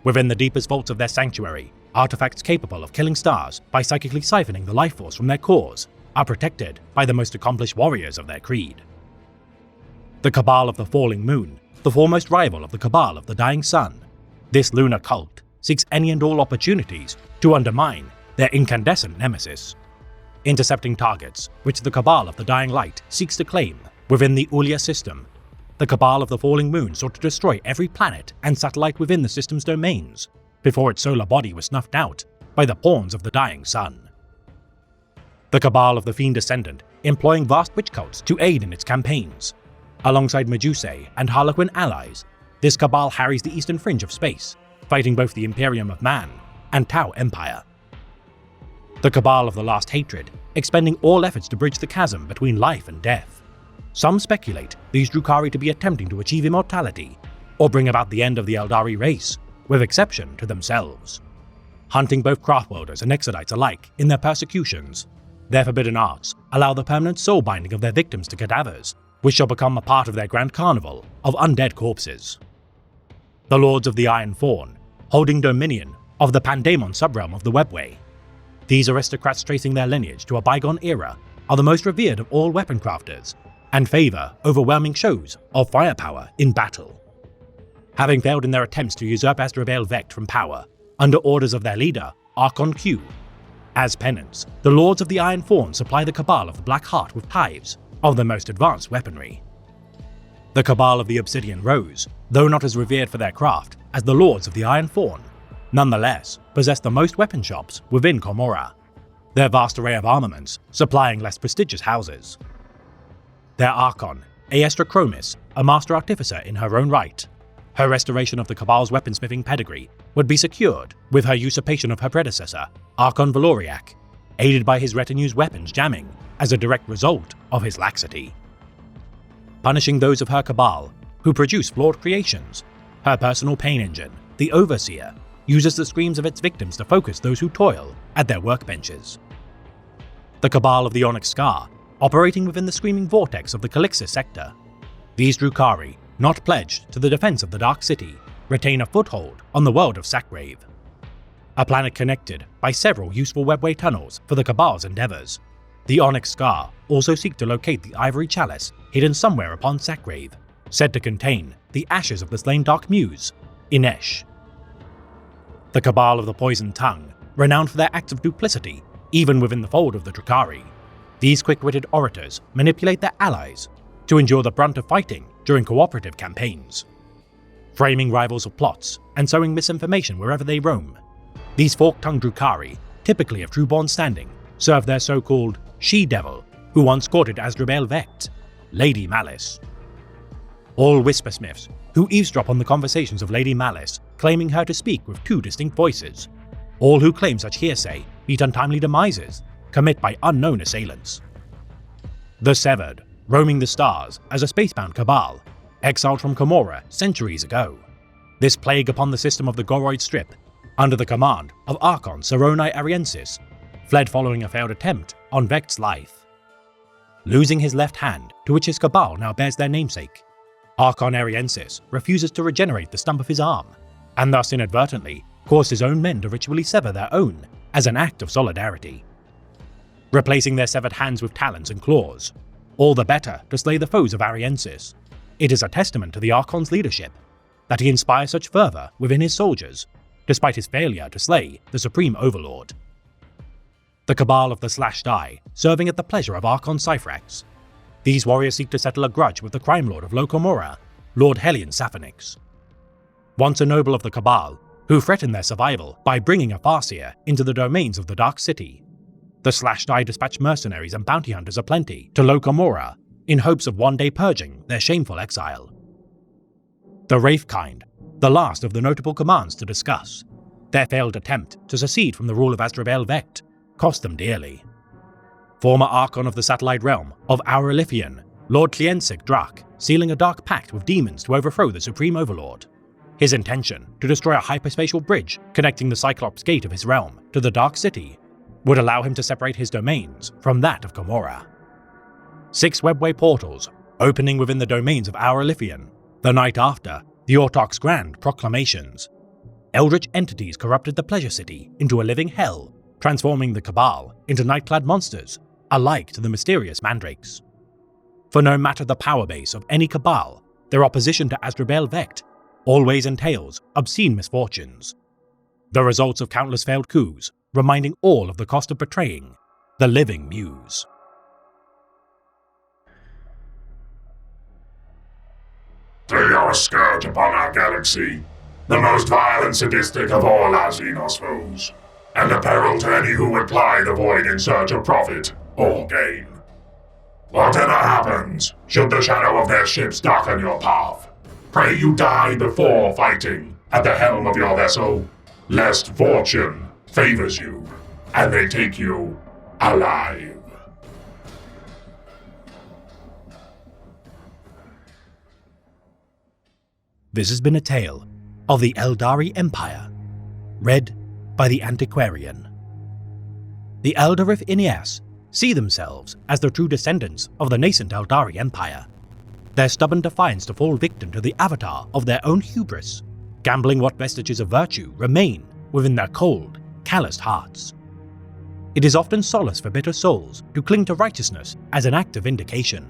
Within the deepest vaults of their sanctuary, artifacts capable of killing stars by psychically siphoning the life force from their cores are protected by the most accomplished warriors of their creed. The Cabal of the Falling Moon, the foremost rival of the Cabal of the Dying Sun, this lunar cult seeks any and all opportunities to undermine their incandescent nemesis, intercepting targets which the Cabal of the Dying Light seeks to claim within the Ulia system. The Cabal of the Falling Moon sought to destroy every planet and satellite within the system's domains before its solar body was snuffed out by the pawns of the Dying Sun. The Cabal of the Fiend Descendant employing vast witch cults to aid in its campaigns. Alongside Medusae and Harlequin allies, this Cabal harries the eastern fringe of space, fighting both the Imperium of Man and Tau Empire. The Cabal of the Last Hatred, expending all efforts to bridge the chasm between life and death. Some speculate these Drukhari to be attempting to achieve immortality, or bring about the end of the Eldari race, with exception to themselves. Hunting both Craftworlders and Exodites alike in their persecutions, their forbidden arts allow the permanent soul binding of their victims to cadavers, which shall become a part of their grand carnival of undead corpses. The Lords of the Iron Fawn, holding dominion of the Pandemon subrealm of the Webway. These aristocrats tracing their lineage to a bygone era are the most revered of all weapon crafters, and favour overwhelming shows of firepower in battle. having failed in their attempts to usurp Asdrubal Vect from power under orders of their leader, Archon Q. As penance, the Lords of the Iron Fawn supply the Cabal of the Black Heart with tithes of the most advanced weaponry. The Cabal of the Obsidian Rose, though not as revered for their craft as the Lords of the Iron Fawn, nonetheless possess the most weapon shops within Commorragh, their vast array of armaments supplying less prestigious houses. Their Archon, Aestra Chromis, a master artificer in her own right, her restoration of the Cabal's weaponsmithing pedigree would be secured with her usurpation of her predecessor, Archon Valoriac, aided by his retinue's weapons jamming as a direct result of his laxity. Punishing those of her Cabal who produce flawed creations, her personal pain engine, the Overseer, uses the screams of its victims to focus those who toil at their workbenches. The Cabal of the Onyx Scar, operating within the screaming vortex of the Calixis sector, these Drukhari, not pledged to the defense of the Dark City, retain a foothold on the world of Sackgrave, a planet connected by several useful webway tunnels for the Cabal's endeavors. The Onyx Scar also seek to locate the Ivory Chalice hidden somewhere upon Sackgrave, said to contain the ashes of the slain Dark Muse, Inesh. The Cabal of the Poisoned Tongue, renowned for their acts of duplicity even within the fold of the Drukhari, these quick-witted orators manipulate their allies to endure the brunt of fighting during cooperative campaigns, framing rivals of plots and sowing misinformation wherever they roam. These fork-tongued Drukhari, typically of true-born standing, serve their so-called she-devil who once courted Asdrubal Vect, Lady Malice. All whispersmiths who eavesdrop on the conversations of Lady Malice, claiming her to speak with two distinct voices. All who claim such hearsay meet untimely demises, commit by unknown assailants. The Severed, roaming the stars as a spacebound Cabal, exiled from Commorragh centuries ago. This plague upon the system of the Goroid Strip, under the command of Archon Saronai Ariensis, fled following a failed attempt on Vect's life. Losing his left hand, to which his Cabal now bears their namesake, Archon Ariensis refuses to regenerate the stump of his arm, and thus inadvertently caused his own men to ritually sever their own as an act of solidarity. Replacing their severed hands with talons and claws, all the better to slay the foes of Ariensis. It is a testament to the Archon's leadership that he inspires such fervor within his soldiers, despite his failure to slay the Supreme Overlord. The Cabal of the Slashed Eye, serving at the pleasure of Archon Cyphrax. These warriors seek to settle a grudge with the crime lord of Locomorragh, Lord Hellion Sapphonix. Once a noble of the Cabal, who threatened their survival by bringing a Farseer into the domains of the Dark City, the Slashed Eye dispatch mercenaries and bounty hunters aplenty to Locomorragh in hopes of one day purging their shameful exile. The Wraithkind, the last of the notable commands to discuss, their failed attempt to secede from the rule of Asdrubal Vect cost them dearly. Former Archon of the Satellite Realm of Aurelifian, Lord Cliensic Drak, sealing a dark pact with demons to overthrow the Supreme Overlord. His intention to destroy a hyperspatial bridge connecting the Cyclops Gate of his realm to the Dark City would allow him to separate his domains from that of Commorragh. 6 webway portals opening within the domains of Aurelifian, the night after the Ortok's grand proclamations. Eldritch entities corrupted the Pleasure City into a living hell, transforming the Cabal into night-clad monsters, alike to the mysterious mandrakes. For no matter the power base of any Cabal, their opposition to Asdrubal Vect always entails obscene misfortunes. The results of countless failed coups, reminding all of the cost of betraying the living muse. They are a scourge upon our galaxy, the most vile and sadistic of all our Xenos foes, and a peril to any who would ply the void in search of profit or gain. Whatever happens, should the shadow of their ships darken your path, pray you die before fighting at the helm of your vessel, lest fortune favors you, and they take you alive. This has been a tale of the Eldari Empire, read by the Antiquarian. The Eldar of Ineas see themselves as the true descendants of the nascent Eldari Empire, their stubborn defiance to fall victim to the avatar of their own hubris, gambling what vestiges of virtue remain within their cold, calloused hearts. It is often solace for bitter souls to cling to righteousness as an act of vindication,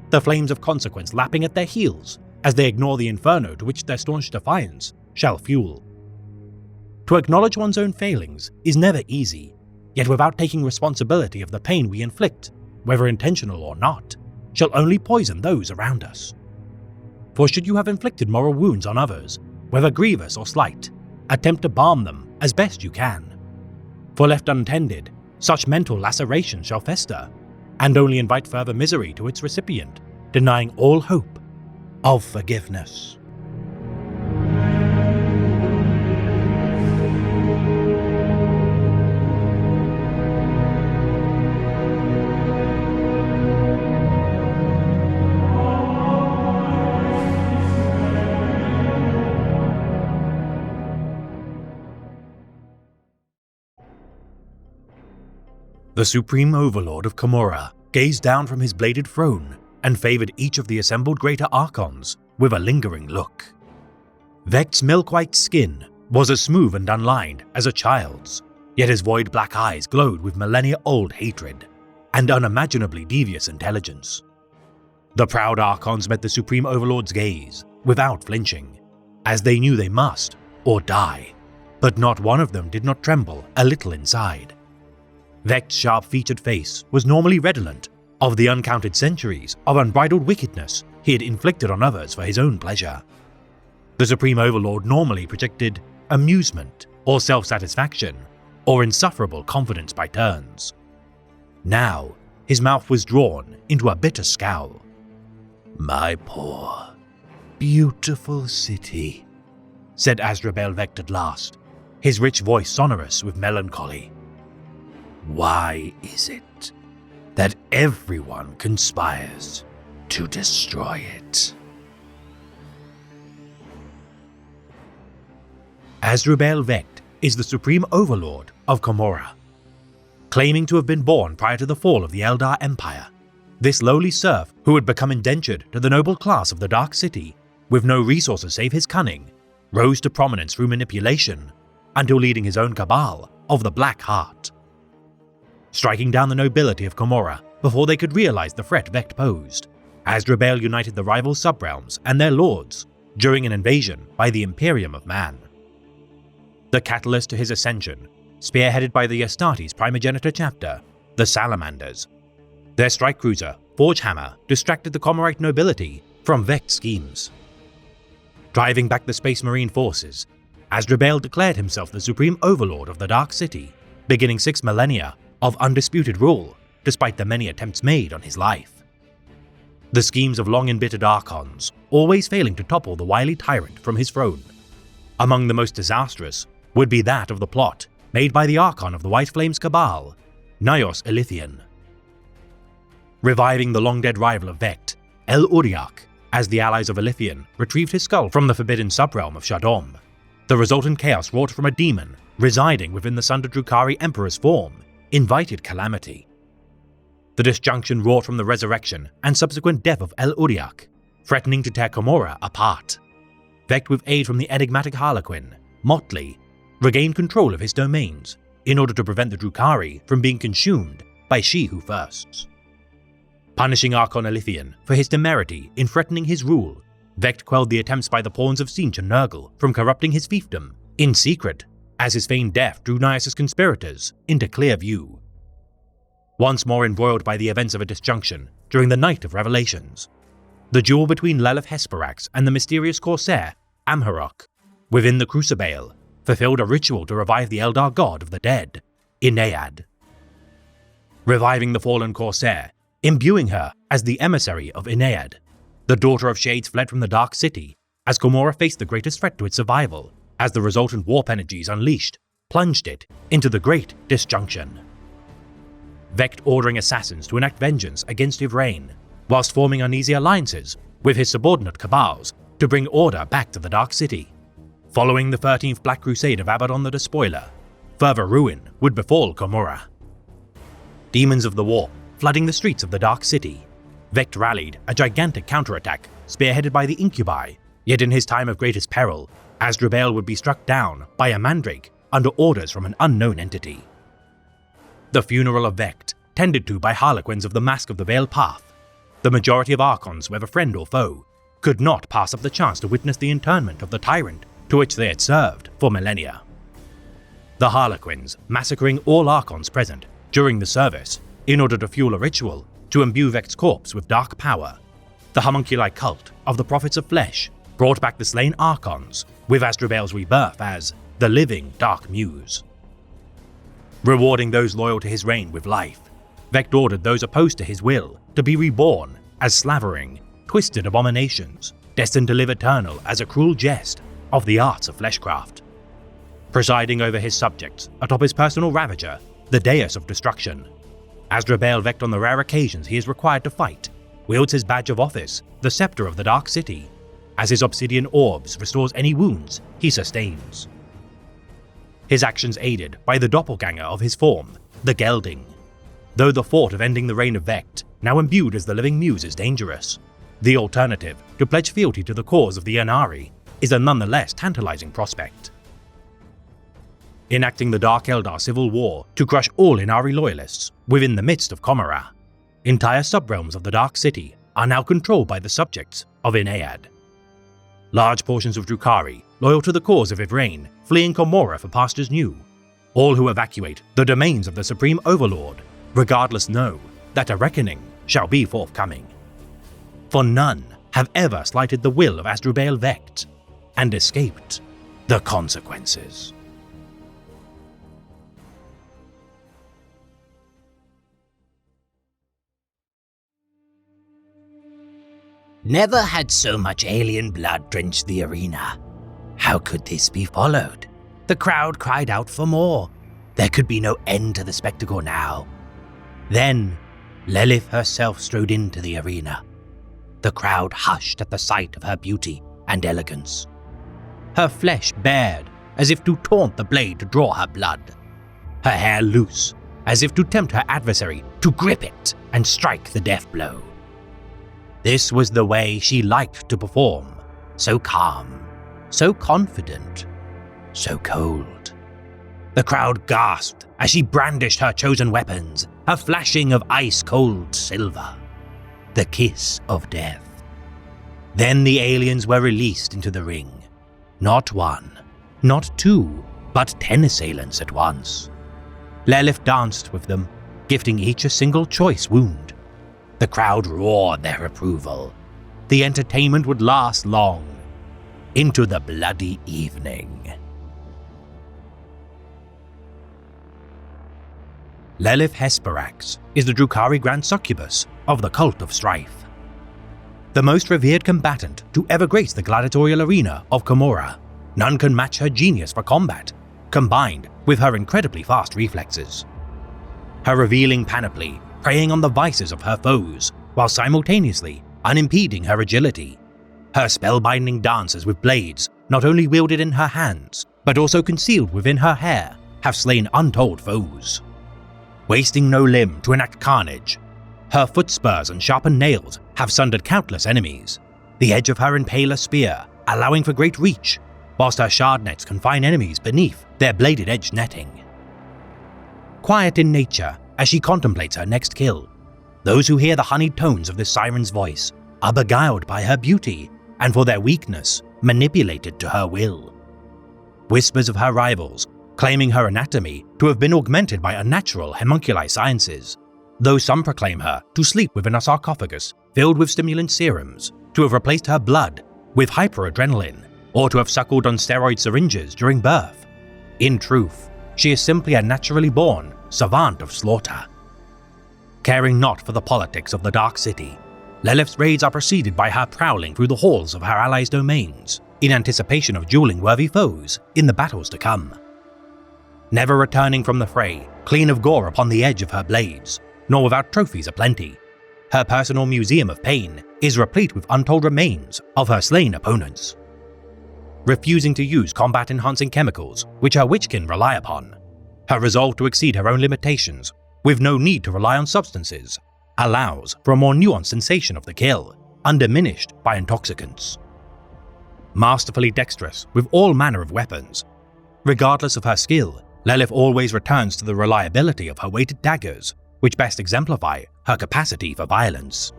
the flames of consequence lapping at their heels as they ignore the inferno to which their staunch defiance shall fuel. To acknowledge one's own failings is never easy, yet without taking responsibility of the pain we inflict, whether intentional or not, shall only poison those around us. For should you have inflicted moral wounds on others, whether grievous or slight, attempt to balm them as best you can. For left untended, such mental laceration shall fester, and only invite further misery to its recipient, denying all hope of forgiveness. The Supreme Overlord of Commorragh gazed down from his bladed throne and favored each of the assembled greater Archons with a lingering look. Vect's milk-white skin was as smooth and unlined as a child's, yet his void black eyes glowed with millennia-old hatred and unimaginably devious intelligence. The proud Archons met the Supreme Overlord's gaze without flinching, as they knew they must, or die, but not one of them did not tremble a little inside. Vect's sharp-featured face was normally redolent of the uncounted centuries of unbridled wickedness he had inflicted on others for his own pleasure. The Supreme Overlord normally projected amusement or self-satisfaction or insufferable confidence by turns. Now, his mouth was drawn into a bitter scowl. "My poor, beautiful city," said Azrael Vect at last, his rich voice sonorous with melancholy. "Why is it that everyone conspires to destroy it?" Azrael Vect is the Supreme Overlord of Commorragh. Claiming to have been born prior to the fall of the Eldar Empire, this lowly serf who had become indentured to the noble class of the Dark City, with no resources save his cunning, rose to prominence through manipulation, until leading his own cabal of the Black Heart. Striking down the nobility of Commorragh before they could realize the threat Vect posed, Azrael united the rival subrealms and their lords during an invasion by the Imperium of Man. The catalyst to his ascension, spearheaded by the Astartes Primogenitor chapter, the Salamanders. Their strike cruiser, Forgehammer, distracted the Commorragh nobility from Vect's schemes. Driving back the Space Marine forces, Azrael declared himself the Supreme Overlord of the Dark City, beginning 6 millennia of undisputed rule, despite the many attempts made on his life. The schemes of long embittered Archons, always failing to topple the wily tyrant from his throne. Among the most disastrous would be that of the plot made by the Archon of the White Flames Cabal, Nyos Elithian. Reviving the long-dead rival of Vect, El Uriak, as the allies of Elithian retrieved his skull from the forbidden subrealm of Shadom, the resultant chaos wrought from a demon residing within the Sunda Drukari Emperor's form invited calamity. The disjunction wrought from the resurrection and subsequent death of El Uriak, threatening to tear Commorragh apart. Vect, with aid from the enigmatic Harlequin, Motley, regained control of his domains in order to prevent the Drukari from being consumed by She Who Thirsts. Punishing Archon Elithian for his temerity in threatening his rule, Vect quelled the attempts by the pawns of Tzeentch and Nurgle from corrupting his fiefdom in secret, as his feigned death drew Nyos' conspirators into clear view. Once more embroiled by the events of a disjunction during the Night of Revelations, the duel between Lelith Hesperax and the mysterious corsair Amharok, within the Crucible, fulfilled a ritual to revive the Eldar god of the dead, Inayad. Reviving the fallen corsair, imbuing her as the emissary of Inayad, the Daughter of Shades fled from the Dark City as Commorragh faced the greatest threat to its survival, as the resultant warp energies unleashed plunged it into the Great Disjunction. Vect ordering assassins to enact vengeance against Yvraine, whilst forming uneasy alliances with his subordinate cabals to bring order back to the Dark City. Following the 13th Black Crusade of Abaddon the Despoiler, further ruin would befall Commorragh. Demons of the Warp flooding the streets of the Dark City, Vect rallied a gigantic counterattack spearheaded by the Incubi, yet in his time of greatest peril, Azrael would be struck down by a Mandrake under orders from an unknown entity. The funeral of Vect, tended to by Harlequins of the Mask of the Veiled Path, the majority of Archons, whether friend or foe, could not pass up the chance to witness the internment of the tyrant to which they had served for millennia. The Harlequins massacring all Archons present during the service in order to fuel a ritual to imbue Vect's corpse with dark power. The homunculi cult of the Prophets of Flesh brought back the slain Archons, with Asdrubael's rebirth as the living Dark Muse. Rewarding those loyal to his reign with life, Vect ordered those opposed to his will to be reborn as slavering, twisted abominations, destined to live eternal as a cruel jest of the arts of fleshcraft. Presiding over his subjects atop his personal ravager, the Deus of Destruction, Asdrubael Vect, on the rare occasions he is required to fight, wields his badge of office, the Scepter of the Dark City, as his obsidian orbs restores any wounds he sustains. His actions aided by the doppelganger of his form, the Gelding. Though the thought of ending the reign of Vect, now imbued as the living muse, is dangerous, the alternative to pledge fealty to the cause of the Ynnari is a nonetheless tantalizing prospect. Enacting the Dark Eldar civil war to crush all Ynnari loyalists within the midst of Commorragh, entire subrealms of the Dark City are now controlled by the subjects of Inniad. Large portions of Drukhari, loyal to the cause of Yvraine, fleeing Commorragh for pastures new. All who evacuate the domains of the Supreme Overlord, regardless, know that a reckoning shall be forthcoming. For none have ever slighted the will of Asdrubael Vect and escaped the consequences. Never had so much alien blood drenched the arena. How could this be followed? The crowd cried out for more. There could be no end to the spectacle now. Then, Lelith herself strode into the arena. The crowd hushed at the sight of her beauty and elegance. Her flesh bared as if to taunt the blade to draw her blood. Her hair loose as if to tempt her adversary to grip it and strike the death blow. This was the way she liked to perform, so calm, so confident, so cold. The crowd gasped as she brandished her chosen weapons, a flashing of ice-cold silver, the kiss of death. Then the aliens were released into the ring. Not one, not two, but 10 assailants at once. Lelith danced with them, gifting each a single choice wound. The crowd roared their approval. The entertainment would last long, into the bloody evening. Lelith Hesperax is the Drukhari Grand Succubus of the Cult of Strife. The most revered combatant to ever grace the gladiatorial arena of Commorragh, none can match her genius for combat, combined with her incredibly fast reflexes. Her revealing panoply preying on the vices of her foes, while simultaneously unimpeding her agility. Her spellbinding dances with blades, not only wielded in her hands, but also concealed within her hair, have slain untold foes. Wasting no limb to enact carnage, her foot spurs and sharpened nails have sundered countless enemies, the edge of her impaler spear allowing for great reach, whilst her shard nets confine enemies beneath their bladed edge netting. Quiet in nature, as she contemplates her next kill, those who hear the honeyed tones of this siren's voice are beguiled by her beauty and, for their weakness, manipulated to her will. Whispers of her rivals, claiming her anatomy to have been augmented by unnatural homunculi sciences, though some proclaim her to sleep within a sarcophagus filled with stimulant serums, to have replaced her blood with hyperadrenaline, or to have suckled on steroid syringes during birth. In truth, she is simply a naturally born savant of slaughter. Caring not for the politics of the Dark City, Lelith's raids are preceded by her prowling through the halls of her allies' domains, in anticipation of dueling worthy foes in the battles to come. Never returning from the fray, clean of gore upon the edge of her blades, nor without trophies aplenty, her personal museum of pain is replete with untold remains of her slain opponents. Refusing to use combat-enhancing chemicals which her witchkin rely upon, her resolve to exceed her own limitations, with no need to rely on substances, allows for a more nuanced sensation of the kill, undiminished by intoxicants. Masterfully dexterous with all manner of weapons, regardless of her skill, Lelith always returns to the reliability of her weighted daggers, which best exemplify her capacity for violence.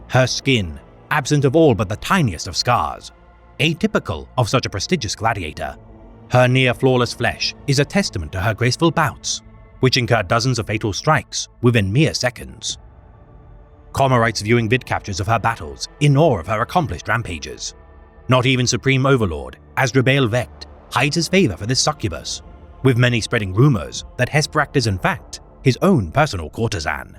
Her skin, absent of all but the tiniest of scars, atypical of such a prestigious gladiator. Her near-flawless flesh is a testament to her graceful bouts, which incur dozens of fatal strikes within mere seconds. Comorites viewing vid captures of her battles in awe of her accomplished rampages. Not even Supreme Overlord Asdrubael Vect hides his favor for this succubus, with many spreading rumors that Hesperax is in fact his own personal courtesan.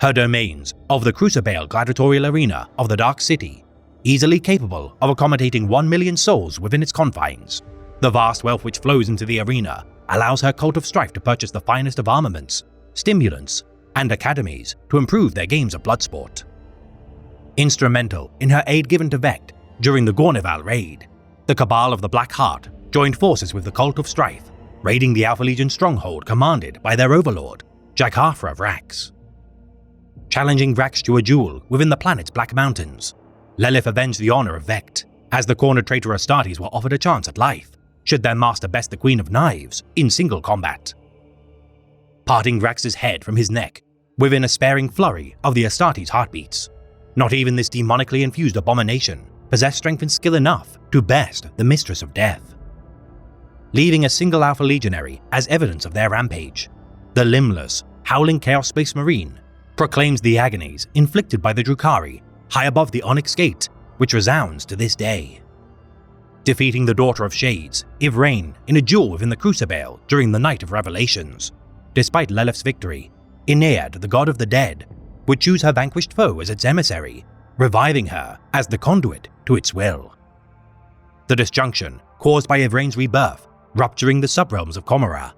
Her domains of the Crucible Gladiatorial Arena of the Dark City, easily capable of accommodating 1 million souls within its confines. The vast wealth which flows into the arena allows her Cult of Strife to purchase the finest of armaments, stimulants, and academies to improve their games of bloodsport. Instrumental in her aid given to Vect during the Gorneval raid, the Cabal of the Black Heart joined forces with the Cult of Strife, raiding the Alpha Legion stronghold commanded by their overlord, Jaghafra Vrax. Challenging Vrax to a duel within the planet's Black Mountains, Lelith avenged the honor of Vect, as the cornered traitor Astartes were offered a chance at life, should their master best the Queen of Knives in single combat. Parting Vrax's head from his neck within a sparing flurry of the Astartes heartbeats, not even this demonically infused abomination possessed strength and skill enough to best the Mistress of Death. Leaving a single Alpha Legionary as evidence of their rampage, the limbless, howling Chaos Space Marine proclaims the agonies inflicted by the Drukhari high above the Onyx Gate, which resounds to this day. Defeating the Daughter of Shades, Yvraine, in a duel within the Crucible during the Night of Revelations. Despite Lelith's victory, Aenead, the god of the dead, would choose her vanquished foe as its emissary, reviving her as the conduit to its will. The disjunction caused by Yvraine's rebirth, rupturing the subrealms of Comora,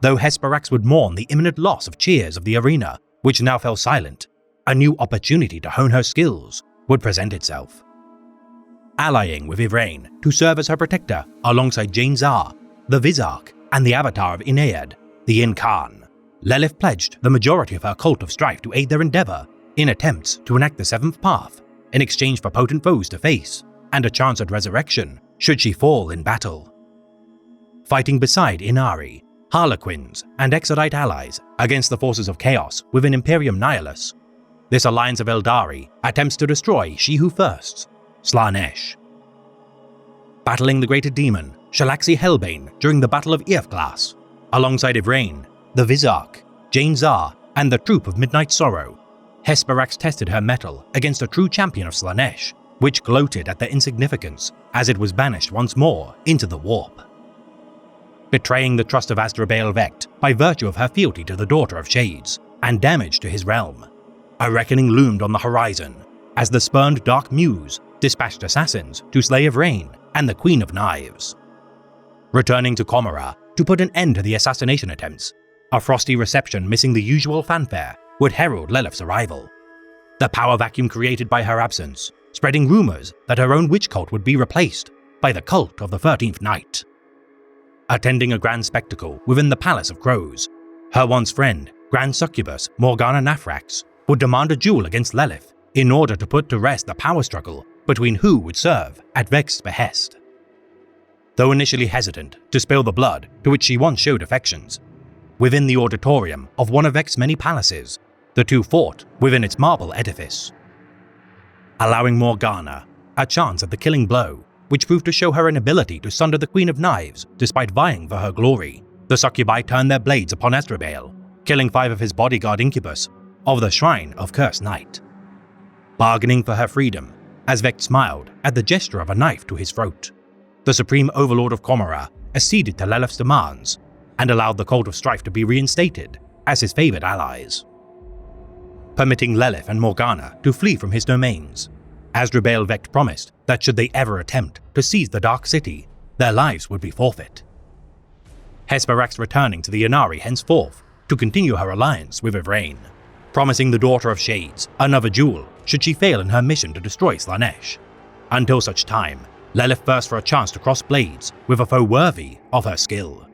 though Hesperax would mourn the imminent loss of cheers of the arena, which now fell silent, a new opportunity to hone her skills would present itself. Allying with Yvraine to serve as her protector alongside Jane Zar, the Vizarch, and the avatar of Aenead, the Incarn, Lelith pledged the majority of her Cult of Strife to aid their endeavor in attempts to enact the Seventh Path in exchange for potent foes to face and a chance at resurrection should she fall in battle. Fighting beside Inari, Harlequins, and Exodite allies against the forces of Chaos within Imperium Nihilus, this alliance of Eldari attempts to destroy She Who Firsts, Slaanesh. Battling the greater demon, Shalaxi Hellbane during the Battle of Earthglass, alongside Yvraine, the Vizarch, Jane Zar, and the Troop of Midnight Sorrow, Hesperax tested her mettle against a true champion of Slaanesh, which gloated at their insignificance as it was banished once more into the warp. Betraying the trust of Asdrubael Vect by virtue of her fealty to the Daughter of Shades and damage to his realm, a reckoning loomed on the horizon as the spurned Dark Muse dispatched assassins to slay Yvraine and the Queen of Knives. Returning to Comora to put an end to the assassination attempts, a frosty reception missing the usual fanfare would herald Lelith's arrival. The power vacuum created by her absence, spreading rumors that her own witch cult would be replaced by the Cult of the 13th Night. Attending a grand spectacle within the Palace of Crows, her once friend, Grand Succubus Morgana Nafrax, would demand a duel against Lelith in order to put to rest the power struggle between who would serve at Vect's behest. Though initially hesitant to spill the blood to which she once showed affections, within the auditorium of one of Vect's many palaces, the two fought within its marble edifice. Allowing Morgana a chance at the killing blow, which proved to show her an ability to sunder the Queen of Knives despite vying for her glory, the succubi turned their blades upon Asdrubael, killing 5 of his bodyguard incubus of the Shrine of Cursed Night. Bargaining for her freedom, as Vect smiled at the gesture of a knife to his throat, the Supreme Overlord of Comora acceded to Lelith's demands and allowed the Cult of Strife to be reinstated as his favored allies. Permitting Lelith and Morgana to flee from his domains, Asdrubael Vect promised that should they ever attempt to seize the Dark City, their lives would be forfeit. Hesperax returning to the Inari henceforth to continue her alliance with Yvraine, promising the Daughter of Shades another duel should she fail in her mission to destroy Slaanesh. Until such time, Lelith thirsts for a chance to cross blades with a foe worthy of her skill.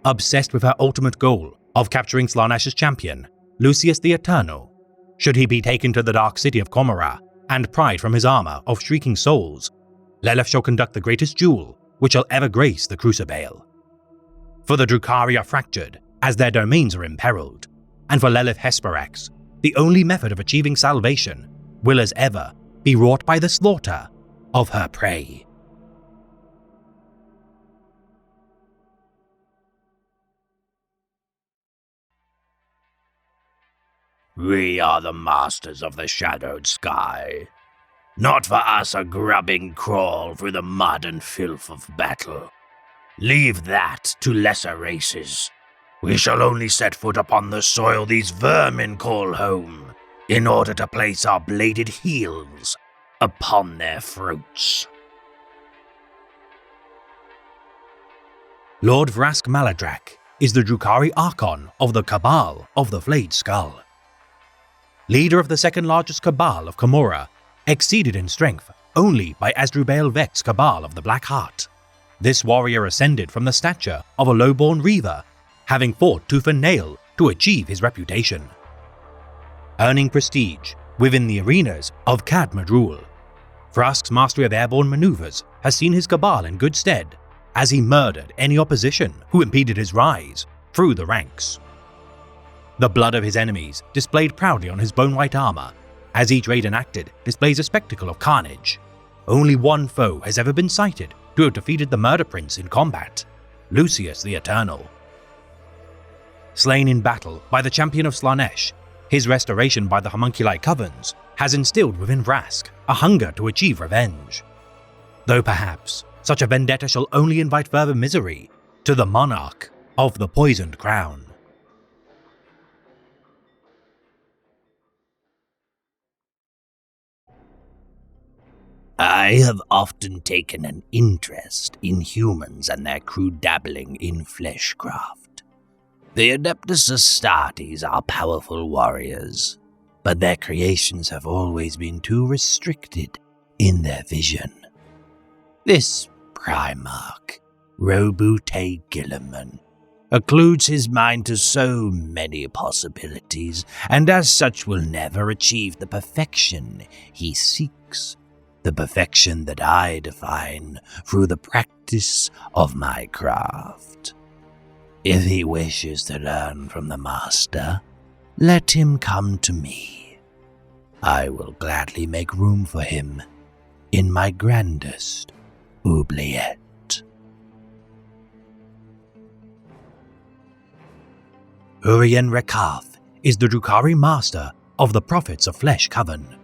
Obsessed with her ultimate goal of capturing Slaanesh's champion, Lucius the Eternal, should he be taken to the Dark City of Comora and pried from his armor of shrieking souls, Lelith shall conduct the greatest duel which shall ever grace the Crucible. For the Drukhari are fractured as their domains are imperiled, and for Lelith Hesperax, the only method of achieving salvation will as ever be wrought by the slaughter of her prey. We are the masters of the shadowed sky. Not for us a grubbing crawl through the mud and filth of battle. Leave that to lesser races. We shall only set foot upon the soil these vermin call home, in order to place our bladed heels upon their throats. Lord Vrask Maladrak is the Drukhari Archon of the Cabal of the Flayed Skull. Leader of the second largest Cabal of Commorragh, exceeded in strength only by Asdrubal Vex's Cabal of the Black Heart. This warrior ascended from the stature of a low-born reaver, having fought tooth and nail to achieve his reputation. Earning prestige within the arenas of Khad Madrul, Vrask's mastery of airborne maneuvers has seen his Cabal in good stead, as he murdered any opposition who impeded his rise through the ranks. The blood of his enemies displayed proudly on his bone-white armor, as each raid enacted displays a spectacle of carnage. Only one foe has ever been cited to have defeated the Murder Prince in combat, Lucius the Eternal. Slain in battle by the champion of Slaanesh, his restoration by the homunculi Covens has instilled within Vrask a hunger to achieve revenge. Though perhaps such a vendetta shall only invite further misery to the monarch of the Poisoned Crown. I have often taken an interest in humans and their crude dabbling in fleshcraft. The Adeptus Astartes are powerful warriors, but their creations have always been too restricted in their vision. This Primarch, Robute Gilliman, occludes his mind to so many possibilities, and as such will never achieve the perfection he seeks. The perfection that I define through the practice of my craft. If he wishes to learn from the master, let him come to me. I will gladly make room for him in my grandest oubliette. Urien Rekath is the Drukhari master of the Prophets of Flesh Coven.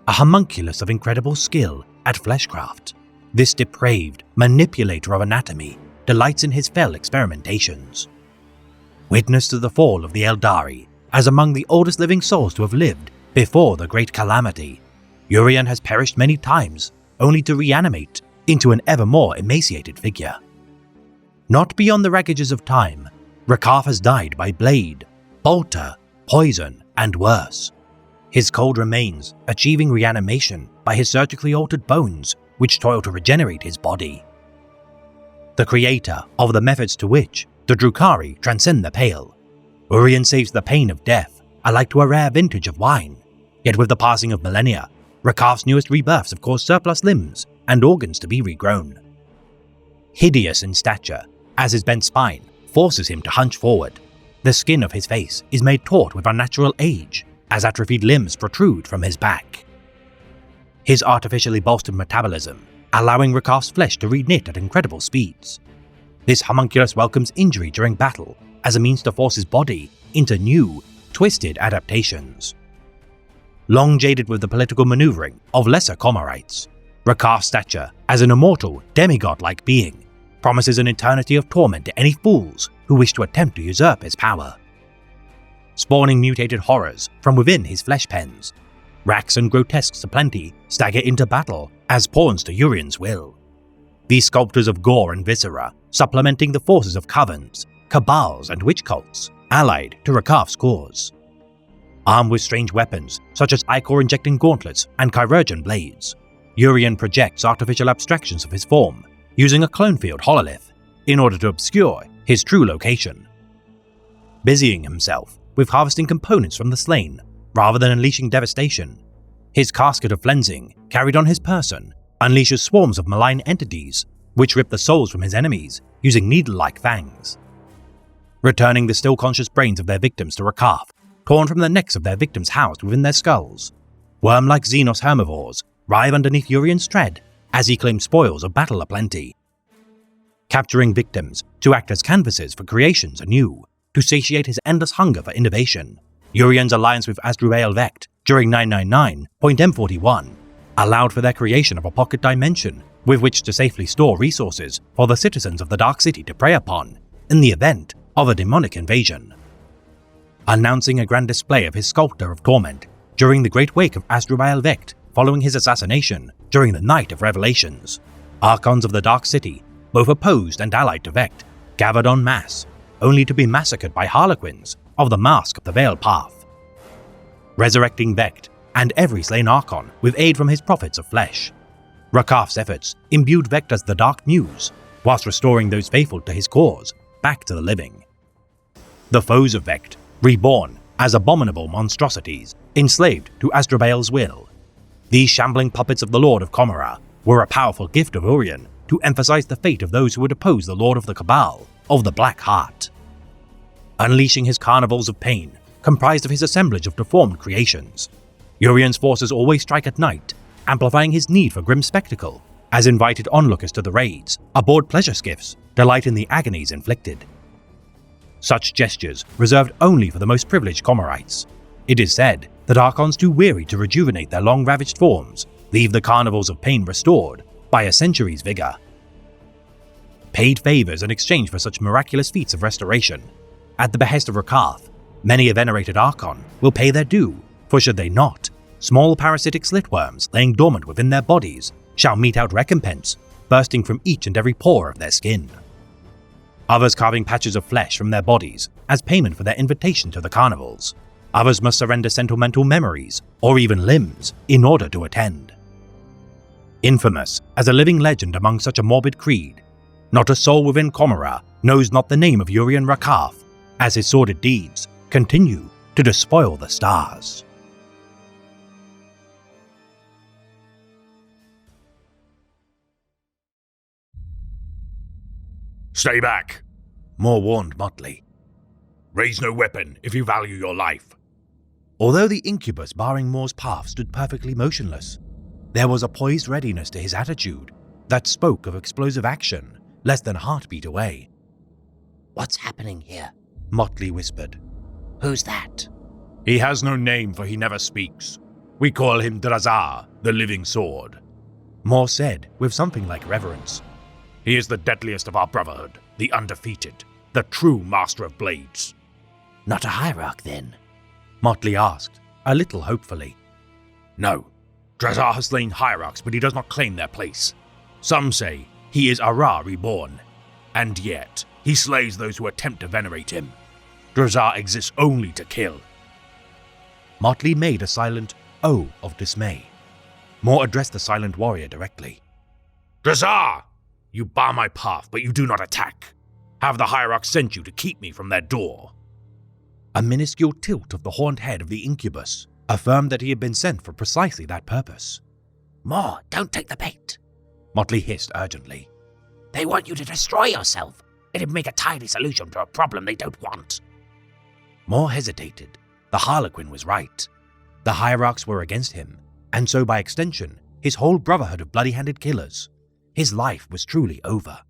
A homunculus of incredible skill at fleshcraft, this depraved manipulator of anatomy delights in his fell experimentations. Witness to the fall of the Eldari, as among the oldest living souls to have lived before the Great Calamity, Urien has perished many times, only to reanimate into an ever more emaciated figure. Not beyond the ravages of time, Rekath has died by blade, bolter, poison, and worse. His cold remains achieving reanimation by his surgically altered bones, which toil to regenerate his body. The creator of the methods to which the Drukhari transcend the pale, Urien saves the pain of death alike to a rare vintage of wine. Yet with the passing of millennia, Rekath's newest rebirths have caused surplus limbs and organs to be regrown. Hideous in stature, as his bent spine forces him to hunch forward, the skin of his face is made taut with unnatural age, as atrophied limbs protrude from his back. His artificially bolstered metabolism, allowing Rekath's flesh to reknit at incredible speeds. This homunculus welcomes injury during battle as a means to force his body into new, twisted adaptations. Long jaded with the political maneuvering of lesser Commorrites, Rekath's stature as an immortal, demigod-like being promises an eternity of torment to any fools who wish to attempt to usurp his power. Spawning mutated horrors from within his flesh pens, racks and grotesques aplenty stagger into battle as pawns to Urien's will. These sculptors of gore and viscera supplementing the forces of covens, cabals, and witch cults allied to Rekath's cause. Armed with strange weapons such as ichor-injecting gauntlets and chirurgeon blades, Urien projects artificial abstractions of his form using a clonefield hololith in order to obscure his true location. Busying himself with harvesting components from the slain, rather than unleashing devastation, his casket of flensing, carried on his person, unleashes swarms of malign entities, which rip the souls from his enemies using needle-like fangs. Returning the still-conscious brains of their victims to Rekath, torn from the necks of their victims housed within their skulls, Worm-like Xenos herbivores writhe underneath Urion's tread as he claims spoils of battle aplenty, capturing victims to act as canvases for creations anew, to satiate his endless hunger for innovation. Urion's alliance with Asdrubael Vect during 999.M41 allowed for their creation of a pocket dimension with which to safely store resources for the citizens of the Dark City to prey upon in the event of a demonic invasion. Announcing a grand display of his Sculptor of Torment during the Great Wake of Asdrubael Vect following his assassination during the Night of Revelations, Archons of the Dark City, both opposed and allied to Vect, gathered en masse, only to be massacred by Harlequins of the Mask of the Veiled Path, resurrecting Vect and every slain Archon with aid from his prophets of flesh. Rakaf's efforts imbued Vect as the Dark Muse, whilst restoring those faithful to his cause back to the living. The foes of Vect, reborn as abominable monstrosities, enslaved to Asdrubael's will. These shambling puppets of the Lord of Comora were a powerful gift of Urion to emphasize the fate of those who would oppose the Lord of the Cabal of the Black Heart. Unleashing his carnivals of pain, comprised of his assemblage of deformed creations, Urion's forces always strike at night, amplifying his need for grim spectacle, as invited onlookers to the raids, aboard pleasure skiffs, delight in the agonies inflicted. Such gestures reserved only for the most privileged Comorites. It is said that Archons too weary to rejuvenate their long-ravaged forms leave the carnivals of pain restored by a century's vigor. Paid favors in exchange for such miraculous feats of restoration. At the behest of Rakath, many a venerated Archon will pay their due, for should they not, small parasitic slitworms laying dormant within their bodies shall mete out recompense, bursting from each and every pore of their skin. Others carving patches of flesh from their bodies as payment for their invitation to the carnivals. Others must surrender sentimental memories or even limbs in order to attend. Infamous as a living legend among such a morbid creed, not a soul within Comora knows not the name of Urion Rakath, as his sordid deeds continue to despoil the stars. Stay back, Mor warned Motley. Raise no weapon if you value your life. Although the incubus barring Mor's path stood perfectly motionless, there was a poised readiness to his attitude that spoke of explosive action less than a heartbeat away. "What's happening here?" Motley whispered. "Who's that?" He has no name, for he never speaks. We call him Drazar, the Living Sword. Mor said with something like reverence. He is the deadliest of our brotherhood, the undefeated, the true master of blades. "Not a hierarch, then?" Motley asked, a little hopefully. No, Drazar has slain hierarchs, but he does not claim their place. Some say he is Ara reborn, and yet he slays those who attempt to venerate him. Drazar exists only to kill. Motley made a silent "oh" of dismay. Mor addressed the silent warrior directly. Drazar! You bar my path, but you do not attack. Have the hierarchs sent you to keep me from their door? A minuscule tilt of the horned head of the incubus affirmed that he had been sent for precisely that purpose. "Mor, don't take the bait," Motley hissed urgently. "They want you to destroy yourself. It'd make a tidy solution to a problem they don't want." Mor hesitated. The Harlequin was right. The hierarchs were against him, and so by extension, his whole brotherhood of bloody-handed killers. His life was truly over.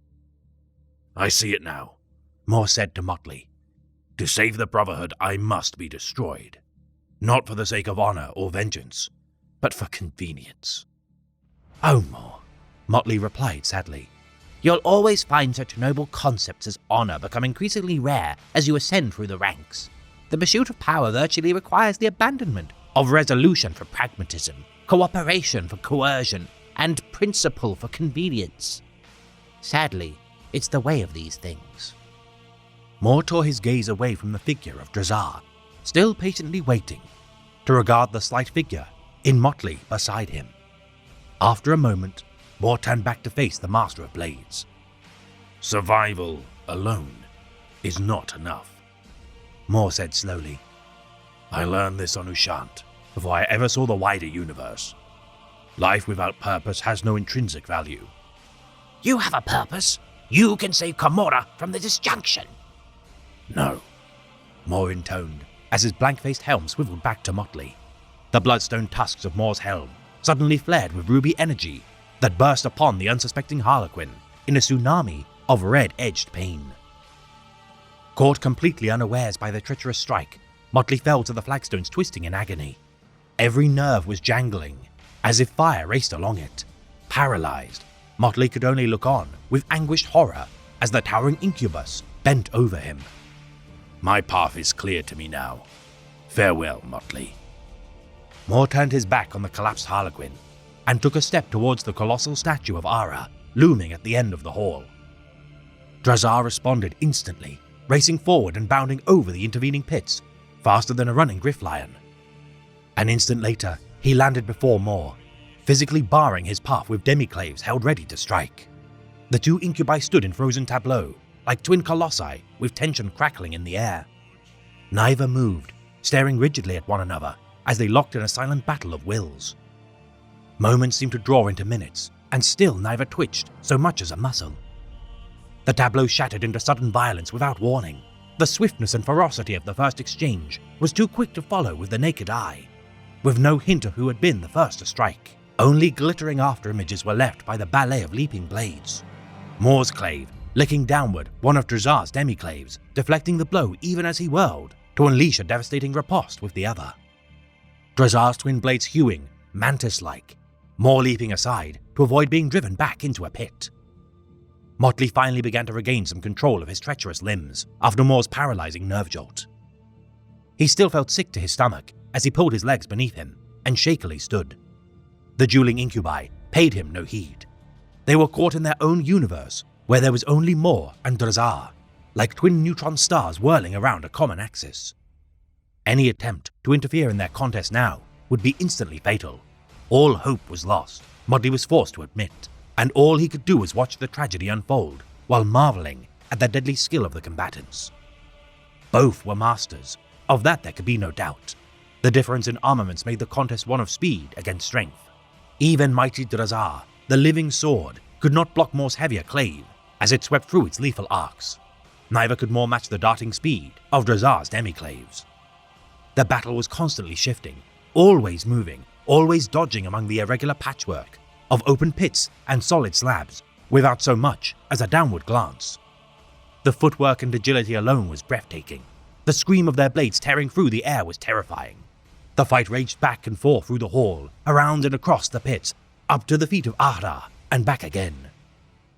I see it now, Mor said to Motley. To save the Brotherhood, I must be destroyed. Not for the sake of honor or vengeance, but for convenience. Oh, Mor, Motley replied sadly. You'll always find such noble concepts as honor become increasingly rare as you ascend through the ranks. The pursuit of power virtually requires the abandonment of resolution for pragmatism, cooperation for coercion, and principle for convenience. Sadly, it's the way of these things. Mor tore his gaze away from the figure of Drazar, still patiently waiting, to regard the slight figure in Motley beside him. After a moment, Mor turned back to face the Master of Blades. Survival alone is not enough, Mor said slowly. I learned this on Ushant before I ever saw the wider universe. Life without purpose has no intrinsic value. You have a purpose. You can save Comora from the disjunction. No, Mor intoned, as his blank-faced helm swiveled back to Motley. The bloodstone tusks of Mor's helm suddenly flared with ruby energy that burst upon the unsuspecting Harlequin in a tsunami of red-edged pain. Caught completely unawares by the treacherous strike, Motley fell to the flagstones, twisting in agony. Every nerve was jangling, as if fire raced along it. Paralyzed, Motley could only look on with anguished horror as the towering incubus bent over him. My path is clear to me now. Farewell, Motley. Mor turned his back on the collapsed Harlequin and took a step towards the colossal statue of Ara looming at the end of the hall. Drazar responded instantly, racing forward and bounding over the intervening pits, faster than a running grifflion. An instant later, he landed before Mor, physically barring his path with demiclaves held ready to strike. The two incubi stood in frozen tableau, like twin colossi with tension crackling in the air. Neither moved, staring rigidly at one another as they locked in a silent battle of wills. Moments seemed to draw into minutes, and still neither twitched so much as a muscle. The tableau shattered into sudden violence without warning. The swiftness and ferocity of the first exchange was too quick to follow with the naked eye, with no hint of who had been the first to strike. Only glittering afterimages were left by the ballet of leaping blades. Mor's clave, licking downward one of Drazar's demiclaves, deflecting the blow even as he whirled to unleash a devastating riposte with the other. Drazar's twin blades hewing, mantis-like, Mor leaping aside to avoid being driven back into a pit. Motley finally began to regain some control of his treacherous limbs after Mor's paralyzing nerve jolt. He still felt sick to his stomach as he pulled his legs beneath him and shakily stood. The dueling incubi paid him no heed. They were caught in their own universe where there was only Mor and Drazar, like twin neutron stars whirling around a common axis. Any attempt to interfere in their contest now would be instantly fatal. All hope was lost, Motley was forced to admit, and all he could do was watch the tragedy unfold while marveling at the deadly skill of the combatants. Both were masters, of that there could be no doubt. The difference in armaments made the contest one of speed against strength. Even mighty Drazar, the living sword, could not block Mor's heavier clave as it swept through its lethal arcs. Neither could Mor match the darting speed of Drazar's demiclaves. The battle was constantly shifting, always moving, always dodging among the irregular patchwork of open pits and solid slabs without so much as a downward glance. The footwork and agility alone was breathtaking. The scream of their blades tearing through the air was terrifying. The fight raged back and forth through the hall, around and across the pits, up to the feet of Ara, and back again.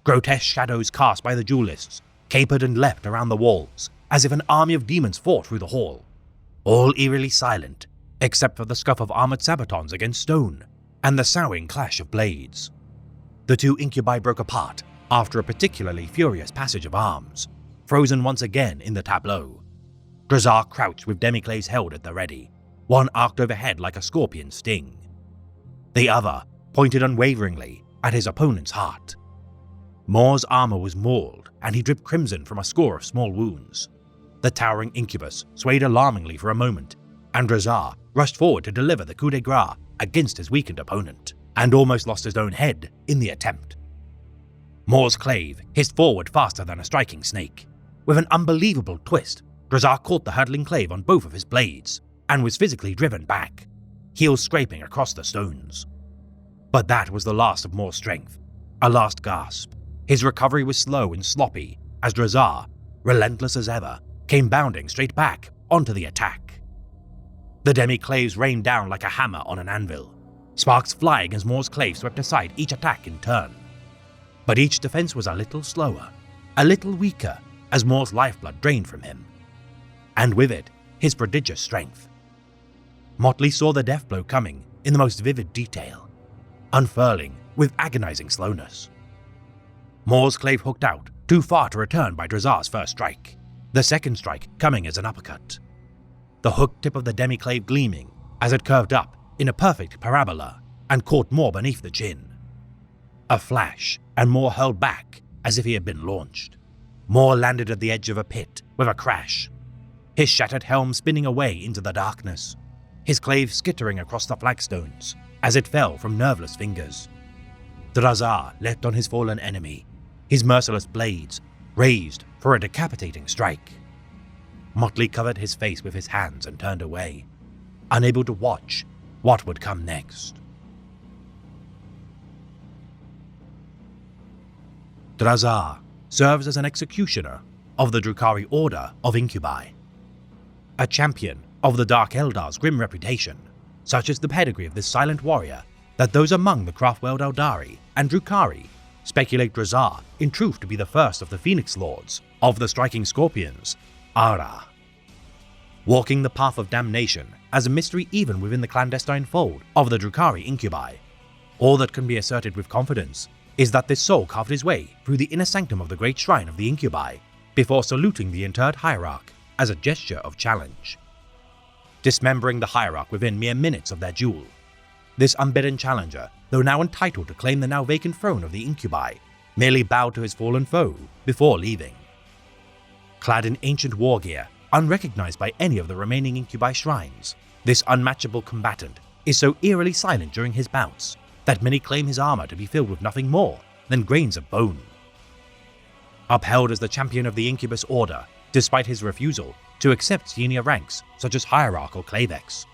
Grotesque shadows cast by the duelists capered and leapt around the walls, as if an army of demons fought through the hall. All eerily silent, except for the scuff of armored sabatons against stone, and the soughing clash of blades. The two incubi broke apart after a particularly furious passage of arms, frozen once again in the tableau. Drazar crouched with demiclaves held at the ready, one arced overhead like a scorpion's sting. The other pointed unwaveringly at his opponent's heart. Mor's armor was mauled, and he dripped crimson from a score of small wounds. The towering incubus swayed alarmingly for a moment, and Drazar rushed forward to deliver the coup de grace against his weakened opponent, and almost lost his own head in the attempt. Mor's clave hissed forward faster than a striking snake. With an unbelievable twist, Drazar caught the hurtling clave on both of his blades, and was physically driven back, heels scraping across the stones. But that was the last of Mor's strength, a last gasp. His recovery was slow and sloppy as Drazar, relentless as ever, came bounding straight back onto the attack. The demiclaves rained down like a hammer on an anvil, sparks flying as Mor's clave swept aside each attack in turn. But each defense was a little slower, a little weaker as Mor's lifeblood drained from him, and with it, his prodigious strength. Motley saw the death blow coming in the most vivid detail, unfurling with agonizing slowness. Mor's clave hooked out, too far to return by Drazar's first strike, the second strike coming as an uppercut. The hooked tip of the demiclave gleaming as it curved up in a perfect parabola and caught Mor beneath the chin. A flash, and Mor hurled back as if he had been launched. Mor landed at the edge of a pit with a crash, his shattered helm spinning away into the darkness, his clave skittering across the flagstones as it fell from nerveless fingers. Drazar leapt on his fallen enemy, his merciless blades raised for a decapitating strike. Motley covered his face with his hands and turned away, unable to watch what would come next. Drazar serves as an executioner of the Drukhari Order of Incubi. A champion of the Dark Eldar's grim reputation, such is the pedigree of this silent warrior that those among the Craftworld Eldari and Drukhari speculate Drazar in truth to be the first of the Phoenix Lords of the Striking Scorpions, Ara. Walking the path of damnation as a mystery even within the clandestine fold of the Drukhari Incubi, all that can be asserted with confidence is that this soul carved his way through the inner sanctum of the Great Shrine of the Incubi before saluting the interred hierarch as a gesture of challenge. Dismembering the hierarch within mere minutes of their duel, this unbidden challenger, though now entitled to claim the now vacant throne of the Incubi, merely bowed to his fallen foe before leaving. Clad in ancient war gear, unrecognized by any of the remaining Incubi shrines, this unmatchable combatant is so eerily silent during his bouts that many claim his armor to be filled with nothing more than grains of bone. Upheld as the champion of the Incubus Order, despite his refusal to accept senior ranks such as Hierarch or Clavex,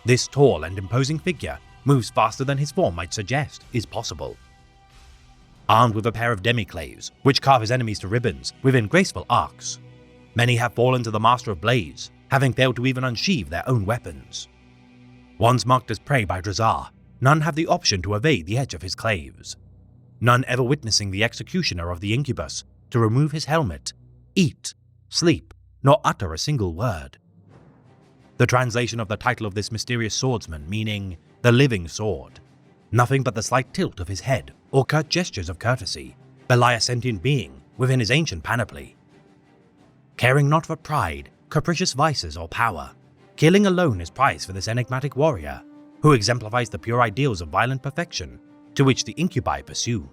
this tall and imposing figure moves faster than his form might suggest is possible. Armed with a pair of demiclaves, which carve his enemies to ribbons within graceful arcs, many have fallen to the Master of Blades, having failed to even unsheathe their own weapons. Once marked as prey by Drazar, none have the option to evade the edge of his claves, none ever witnessing the executioner of the Incubus to remove his helmet, eat, sleep, nor utter a single word. The translation of the title of this mysterious swordsman meaning the living sword, nothing but the slight tilt of his head or curt gestures of courtesy belie a sentient being within his ancient panoply. Caring not for pride, capricious vices, or power, killing alone is prize for this enigmatic warrior, who exemplifies the pure ideals of violent perfection to which the Incubi pursue.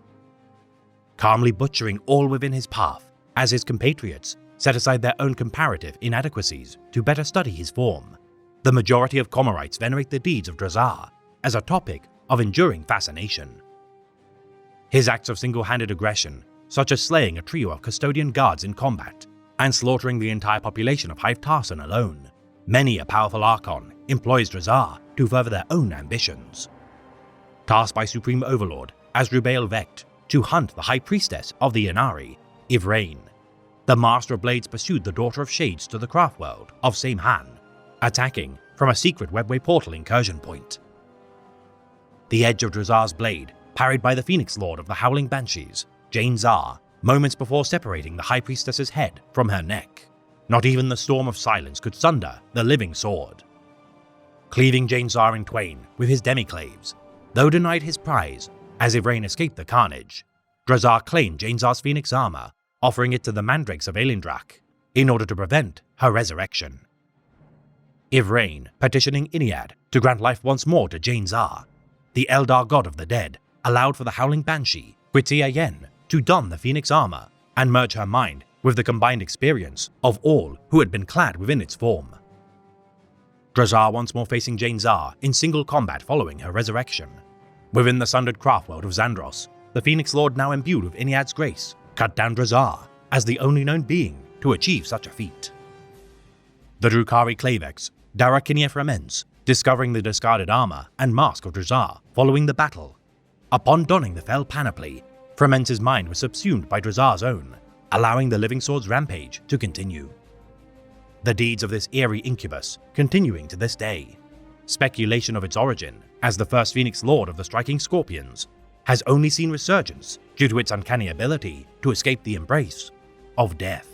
Calmly butchering all within his path, as his compatriots set aside their own comparative inadequacies to better study his form, the majority of Comorites venerate the deeds of Drazar as a topic of enduring fascination. His acts of single-handed aggression, such as slaying a trio of custodian guards in combat and slaughtering the entire population of Hive Tarson alone, many a powerful Archon employs Drazar to further their own ambitions. Tasked by Supreme Overlord Asdrubael Vecht to hunt the High Priestess of the Inari, Yvraine, the Master of Blades pursued the Daughter of Shades to the Craftworld of Samehan, attacking from a secret webway portal incursion point. The edge of Drazar's blade, parried by the Phoenix Lord of the Howling Banshees, Jane Zar, moments before separating the High Priestess's head from her neck. Not even the Storm of Silence could sunder the living sword. Cleaving Jane Zar in twain with his demiclaves, though denied his prize, as Yvraine escaped the carnage, Drazar claimed Jane Zar's Phoenix armor, offering it to the Mandrakes of Elendrak in order to prevent her resurrection. Yvraine petitioning Iniad to grant life once more to Jane Zar, the Eldar god of the dead, allowed for the Howling Banshee, Gwitia Yen, to don the Phoenix armor and merge her mind with the combined experience of all who had been clad within its form. Drazar once more facing Jane Zar in single combat following her resurrection. Within the sundered craftworld of Xandros, the Phoenix Lord, now imbued with Iniad's grace, cut down Drazar as the only known being to achieve such a feat. The Drukhari Clavex, Darakinia Fremens, discovering the discarded armor and mask of Drazar following the battle. Upon donning the fell panoply, Fremens' mind was subsumed by Drazar's own, allowing the Living Sword's rampage to continue. The deeds of this eerie incubus continuing to this day. Speculation of its origin as the first Phoenix Lord of the Striking Scorpions has only seen resurgence due to its uncanny ability to escape the embrace of death.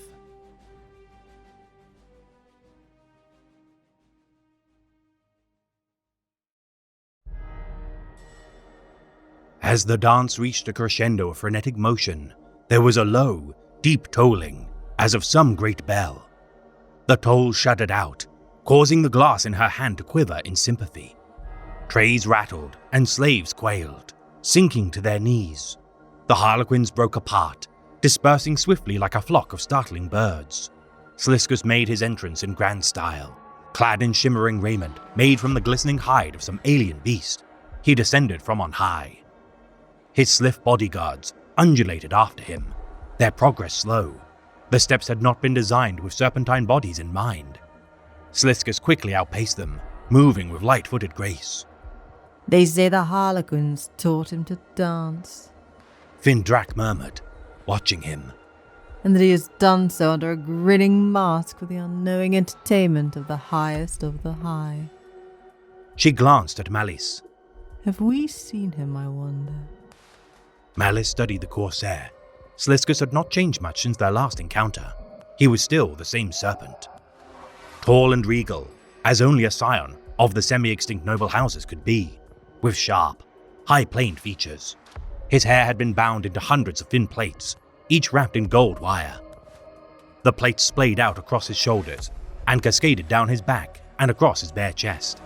As the dance reached a crescendo of frenetic motion, there was a low, deep tolling, as of some great bell. The toll shuddered out, causing the glass in her hand to quiver in sympathy. Trays rattled and slaves quailed, sinking to their knees. The Harlequins broke apart, dispersing swiftly like a flock of startling birds. Sliskus made his entrance in grand style. Clad in shimmering raiment made from the glistening hide of some alien beast, he descended from on high. His sliff bodyguards undulated after him, their progress slow. The steps had not been designed with serpentine bodies in mind. Sliskus quickly outpaced them, moving with light-footed grace. They say the Harlequins taught him to dance, Vindrak murmured, watching him. and that he has done so under a grinning mask for the unknowing entertainment of the highest of the high. She glanced at Malice. Have we seen him, I wonder? Malice studied the Corsair. Sliskus had not changed much since their last encounter. He was still the same serpent. Tall and regal, as only a scion of the semi-extinct noble houses could be, with sharp, high-planed features. His hair had been bound into hundreds of thin plaits, each wrapped in gold wire. The plates splayed out across his shoulders and cascaded down his back and across his bare chest.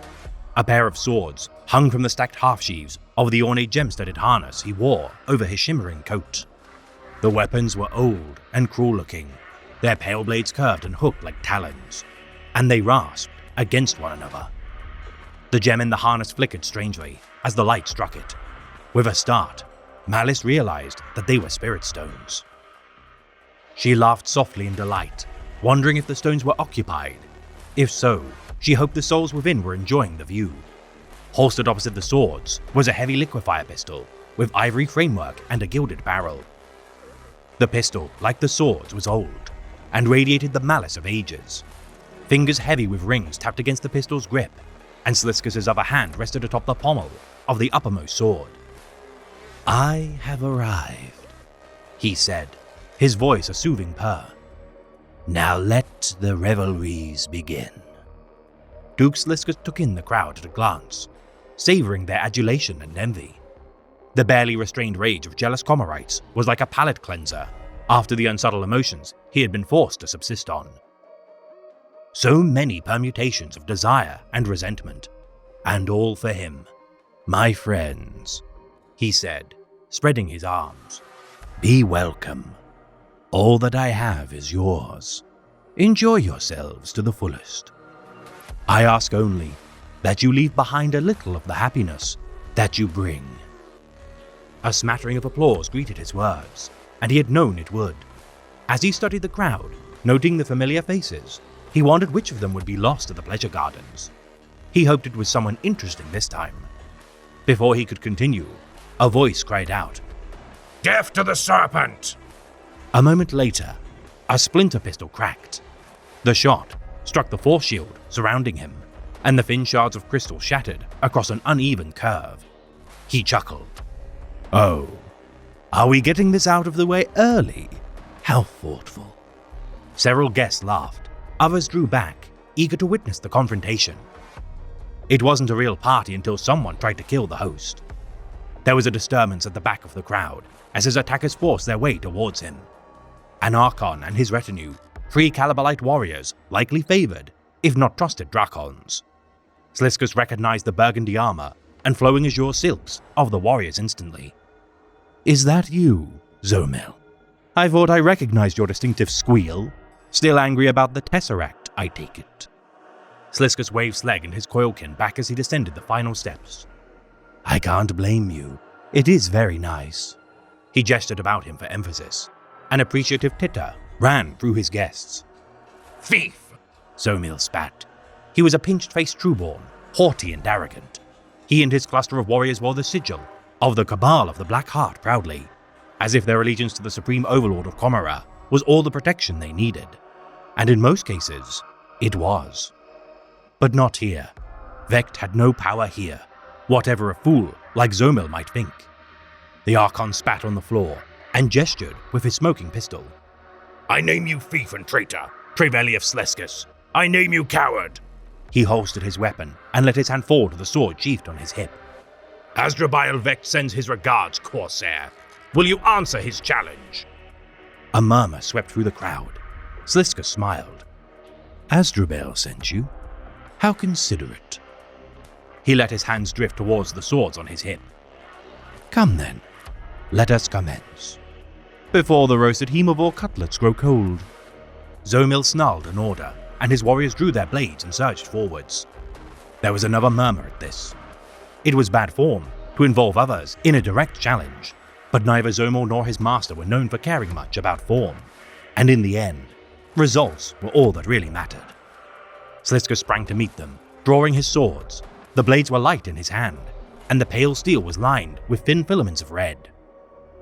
A pair of swords hung from the stacked half-sheaves of the ornate gem-studded harness he wore over his shimmering coat. The weapons were old and cruel-looking, their pale blades curved and hooked like talons, and they rasped against one another. The gem in the harness flickered strangely as the light struck it. With a start, Malice realized that they were spirit stones. She laughed softly in delight, wondering if the stones were occupied. If so, she hoped the souls within were enjoying the view. Holstered opposite the swords was a heavy liquefier pistol with ivory framework and a gilded barrel. The pistol, like the swords, was old and radiated the malice of ages. Fingers heavy with rings tapped against the pistol's grip, and Sliskus' other hand rested atop the pommel of the uppermost sword. "I have arrived," he said, his voice a soothing purr. "Now let the revelries begin." Duke Sliskus took in the crowd at a glance, savoring their adulation and envy. The barely restrained rage of jealous Comorites was like a palate cleanser after the unsubtle emotions he had been forced to subsist on. So many permutations of desire and resentment, and all for him. "My friends," he said, spreading his arms, "be welcome. All that I have is yours. Enjoy yourselves to the fullest. I ask only that you leave behind a little of the happiness that you bring." A smattering of applause greeted his words, and he had known it would. As he studied the crowd, noting the familiar faces, he wondered which of them would be lost at the pleasure gardens. He hoped it was someone interesting this time. Before he could continue, a voice cried out, "Death to the serpent!" A moment later, a splinter pistol cracked. The shot struck the force shield surrounding him, and the thin shards of crystal shattered across an uneven curve. He chuckled. "Oh, are we getting this out of the way early? How thoughtful." Several guests laughed. Others drew back, eager to witness the confrontation. It wasn't a real party until someone tried to kill the host. There was a disturbance at the back of the crowd as his attackers forced their way towards him. An Archon and his retinue, 3 Calibalite warriors, likely favored, if not trusted Dracons. Sliskus recognized the burgundy armor and flowing azure silks of the warriors instantly. "Is that you, Zomel? I thought I recognized your distinctive squeal. Still angry about the Tesseract, I take it." Sliskus waved Sleg and his coilkin back as he descended the final steps. "I can't blame you. It is very nice." He gestured about him for emphasis. An appreciative titter ran through his guests. "Thief!" Zomil spat. He was a pinch-faced trueborn, haughty and arrogant. He and his cluster of warriors wore the sigil of the Cabal of the Black Heart proudly, as if their allegiance to the supreme overlord of Comora was all the protection they needed. And in most cases, it was. But not here. Vect had no power here, whatever a fool like Zomil might think. The Archon spat on the floor and gestured with his smoking pistol. "I name you thief and traitor, Trevelli of Sliskus. I name you coward." He holstered his weapon and let his hand fall to the sword sheathed on his hip. "Asdrabile Vect sends his regards, Corsair. Will you answer his challenge?" A murmur swept through the crowd. Sliskus smiled. "Asdrabale sent you? How considerate." He let his hands drift towards the swords on his hip. "Come then, let us commence, before the roasted hemivore cutlets grow cold." Zomil snarled an order, and his warriors drew their blades and surged forwards. There was another murmur at this. It was bad form to involve others in a direct challenge, but neither Zomil nor his master were known for caring much about form, and in the end, results were all that really mattered. Sliskus sprang to meet them, drawing his swords. The blades were light in his hand. and the pale steel was lined with thin filaments of red.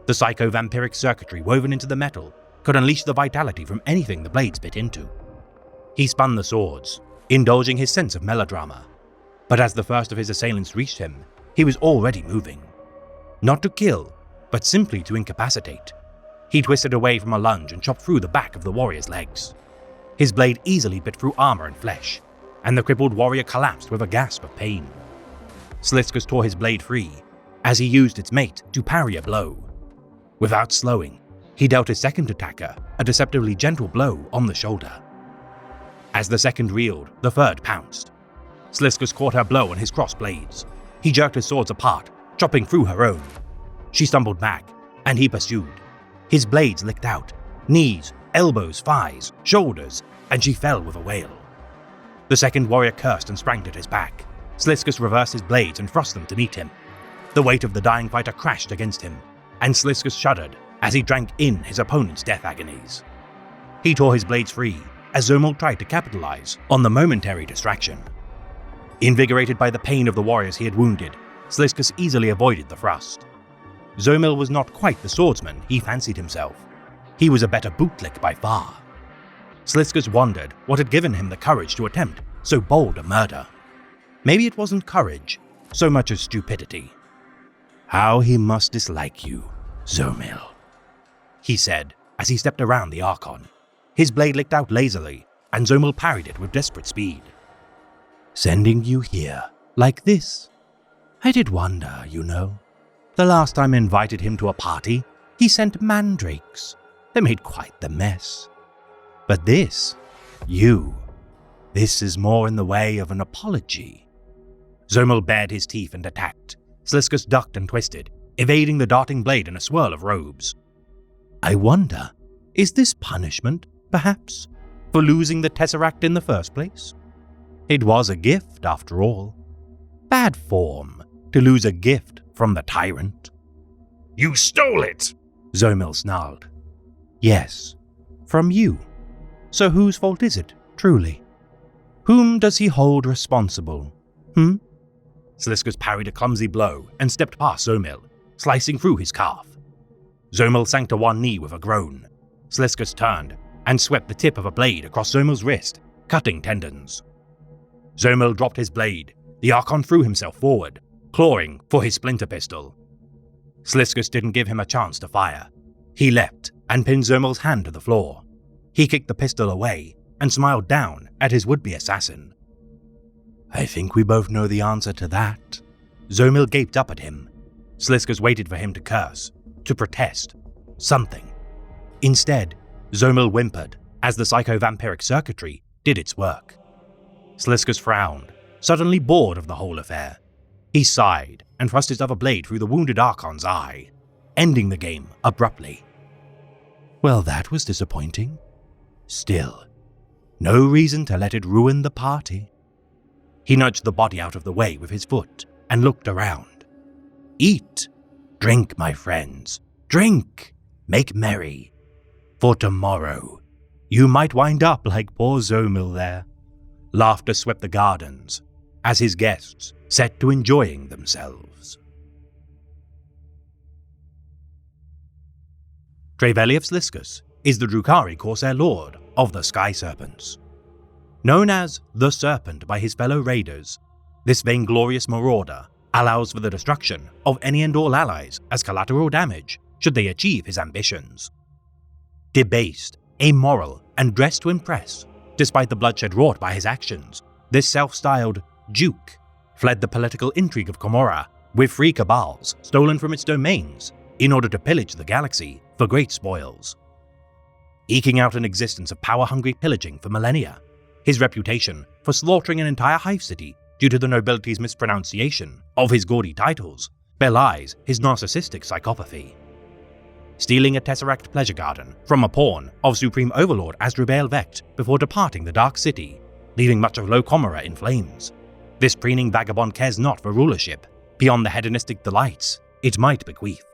The psycho-vampiric circuitry woven into the metal could unleash the vitality from anything the blades bit into. He spun the swords, indulging his sense of melodrama, but as the first of his assailants reached him, he was already moving. Not to kill, but simply to incapacitate. He twisted away from a lunge and chopped through the back of the warrior's legs. His blade easily bit through armor and flesh, and the crippled warrior collapsed with a gasp of pain. Sliskus tore his blade free, as he used its mate to parry a blow. Without slowing, he dealt his second attacker a deceptively gentle blow on the shoulder. As the second reeled, the third pounced. Sliskus caught her blow on his crossed blades. He jerked his swords apart, chopping through her own. She stumbled back, and he pursued. His blades licked out, knees, elbows, thighs, shoulders, and she fell with a wail. The second warrior cursed and sprang at his back. Sliskus reversed his blades and thrust them to meet him. The weight of the dying fighter crashed against him, and Sliskus shuddered as he drank in his opponent's death agonies. He tore his blades free as Zomel tried to capitalize on the momentary distraction. Invigorated by the pain of the warriors he had wounded, Sliskus easily avoided the thrust. Zomel was not quite the swordsman he fancied himself. He was a better bootlick by far. Sliskus wondered what had given him the courage to attempt so bold a murder. Maybe it wasn't courage, so much as stupidity. "How he must dislike you, Zomel," he said as he stepped around the Archon. His blade licked out lazily, and Zomel parried it with desperate speed. "Sending you here, like this? I did wonder, you know. The last time I invited him to a party, he sent mandrakes. They made quite the mess. But this is more in the way of an apology." Zomel bared his teeth and attacked. Sliskus ducked and twisted, evading the darting blade in a swirl of robes. "I wonder, is this punishment, perhaps, for losing the Tesseract in the first place? It was a gift, after all. Bad form to lose a gift from the tyrant." You stole it! Zomel snarled. "Yes, from you. So whose fault is it, truly? Whom does he hold responsible, Sliskus parried a clumsy blow and stepped past Zomel, slicing through his calf. Zomel sank to one knee with a groan. Sliskus turned and swept the tip of a blade across Zomel's wrist, cutting tendons. Zomel dropped his blade. The Archon threw himself forward, clawing for his splinter pistol. Sliskus didn't give him a chance to fire. He leapt and pinned Zomel's hand to the floor. He kicked the pistol away and smiled down at his would-be assassin. "I think we both know the answer to that." Zomel gaped up at him. Sliskus waited for him to curse, to protest, something. Instead, Zomel whimpered as the psycho-vampiric circuitry did its work. Sliskus frowned, suddenly bored of the whole affair. He sighed and thrust his other blade through the wounded Archon's eye, ending the game abruptly. Well, that was disappointing. Still, no reason to let it ruin the party. He nudged the body out of the way with his foot and looked around. "Eat, drink, my friends, drink, make merry. For tomorrow, you might wind up like poor Zomel there." Laughter swept the gardens as his guests set to enjoying themselves. Treveliev Sliskus is the Drukhari Corsair Lord of the Sky Serpents. Known as the Serpent by his fellow raiders, this vainglorious marauder allows for the destruction of any and all allies as collateral damage should they achieve his ambitions. Debased, amoral, and dressed to impress, despite the bloodshed wrought by his actions, this self-styled Duke fled the political intrigue of Commorragh with 3 cabals stolen from its domains in order to pillage the galaxy for great spoils. Eking out an existence of power-hungry pillaging for millennia, his reputation for slaughtering an entire hive city due to the nobility's mispronunciation of his gaudy titles belies his narcissistic psychopathy. Stealing a Tesseract pleasure garden from a pawn of Supreme Overlord Asdrubal Vecht before departing the Dark City, leaving much of Low Commorragh in flames, this preening vagabond cares not for rulership beyond the hedonistic delights it might bequeath.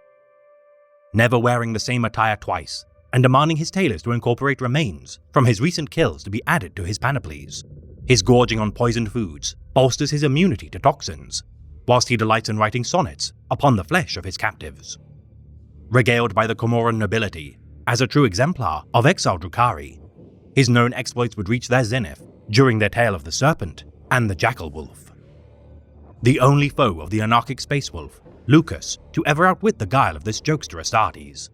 Never wearing the same attire twice, and demanding his tailors to incorporate remains from his recent kills to be added to his panoplies. His gorging on poisoned foods bolsters his immunity to toxins, whilst he delights in writing sonnets upon the flesh of his captives. Regaled by the Comoran nobility as a true exemplar of exiled Drukhari, his known exploits would reach their zenith during their tale of the Serpent and the Jackal Wolf. The only foe of the anarchic space wolf, Lucas, to ever outwit the guile of this jokester Astartes.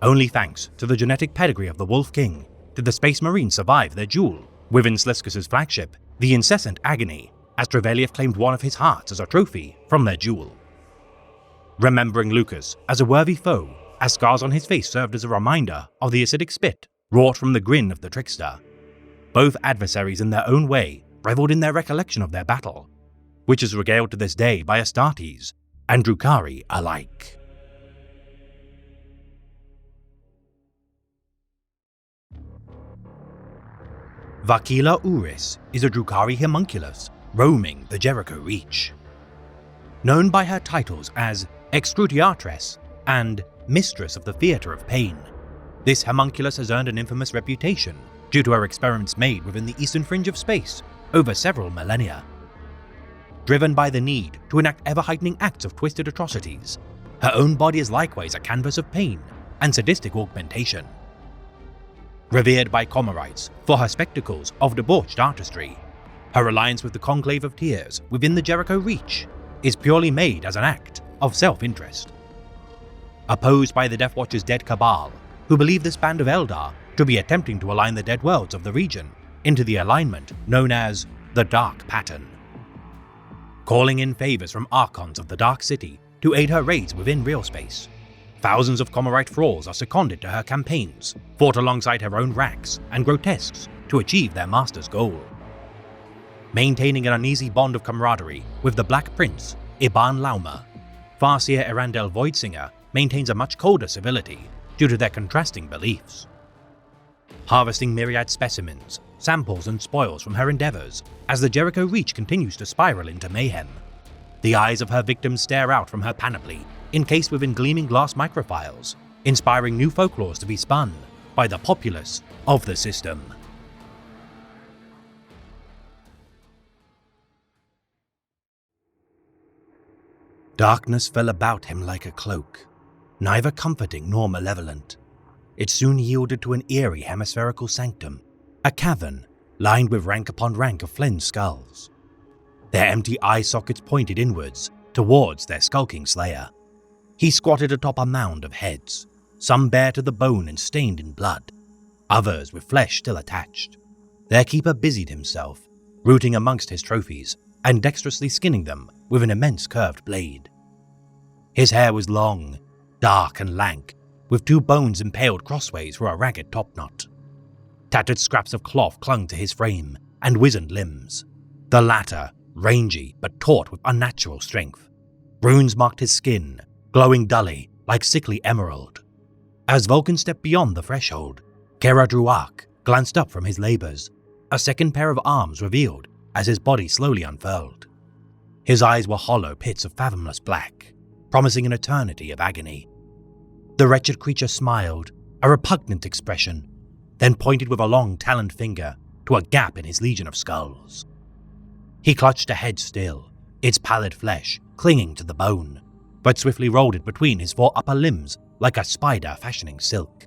Only thanks to the genetic pedigree of the Wolf King did the Space Marines survive their duel within Sliscus's flagship, the Incessant Agony, as Trevelyan claimed one of his hearts as a trophy from their duel. Remembering Lucas as a worthy foe, as scars on his face served as a reminder of the acidic spit wrought from the grin of the trickster, both adversaries in their own way reveled in their recollection of their battle, which is regaled to this day by Astartes and Drukhari alike. Vakila Uris is a Drukhari homunculus roaming the Jericho Reach. Known by her titles as Excruciatress and Mistress of the Theatre of Pain, this homunculus has earned an infamous reputation due to her experiments made within the eastern fringe of space over several millennia. Driven by the need to enact ever-heightening acts of twisted atrocities, her own body is likewise a canvas of pain and sadistic augmentation. Revered by Comorites for her spectacles of debauched artistry, her alliance with the Conclave of Tears within the Jericho Reach is purely made as an act of self-interest. Opposed by the Death Watcher's dead cabal, who believe this band of Eldar to be attempting to align the dead worlds of the region into the alignment known as the Dark Pattern. Calling in favors from Archons of the Dark City to aid her raids within real space, thousands of Comorite thralls are seconded to her campaigns, fought alongside her own Raks and Grotesques to achieve their master's goal. Maintaining an uneasy bond of camaraderie with the Black Prince, Iban Lauma, Farseer Erandel Voidsinger maintains a much colder civility due to their contrasting beliefs. Harvesting myriad specimens, samples and spoils from her endeavors as the Jericho Reach continues to spiral into mayhem. The eyes of her victims stare out from her panoply, encased within gleaming glass microphiles, inspiring new folklores to be spun by the populace of the system. Darkness fell about him like a cloak, neither comforting nor malevolent. It soon yielded to an eerie hemispherical sanctum, a cavern lined with rank upon rank of flensed skulls. Their empty eye sockets pointed inwards, towards their skulking slayer. He squatted atop a mound of heads, some bare to the bone and stained in blood, others with flesh still attached. Their keeper busied himself, rooting amongst his trophies and dexterously skinning them with an immense curved blade. His hair was long, dark and lank, with two bones impaled crossways for a ragged topknot. Tattered scraps of cloth clung to his frame and wizened limbs, the latter rangy but taut with unnatural strength. Runes marked his skin, glowing dully like sickly emerald. As Vulcan stepped beyond the threshold, Kera Druach glanced up from his labors, a second pair of arms revealed as his body slowly unfurled. His eyes were hollow pits of fathomless black, promising an eternity of agony. The wretched creature smiled, a repugnant expression, then pointed with a long taloned finger to a gap in his legion of skulls. He clutched a head still, its pallid flesh clinging to the bone, but swiftly rolled it between his four upper limbs like a spider fashioning silk.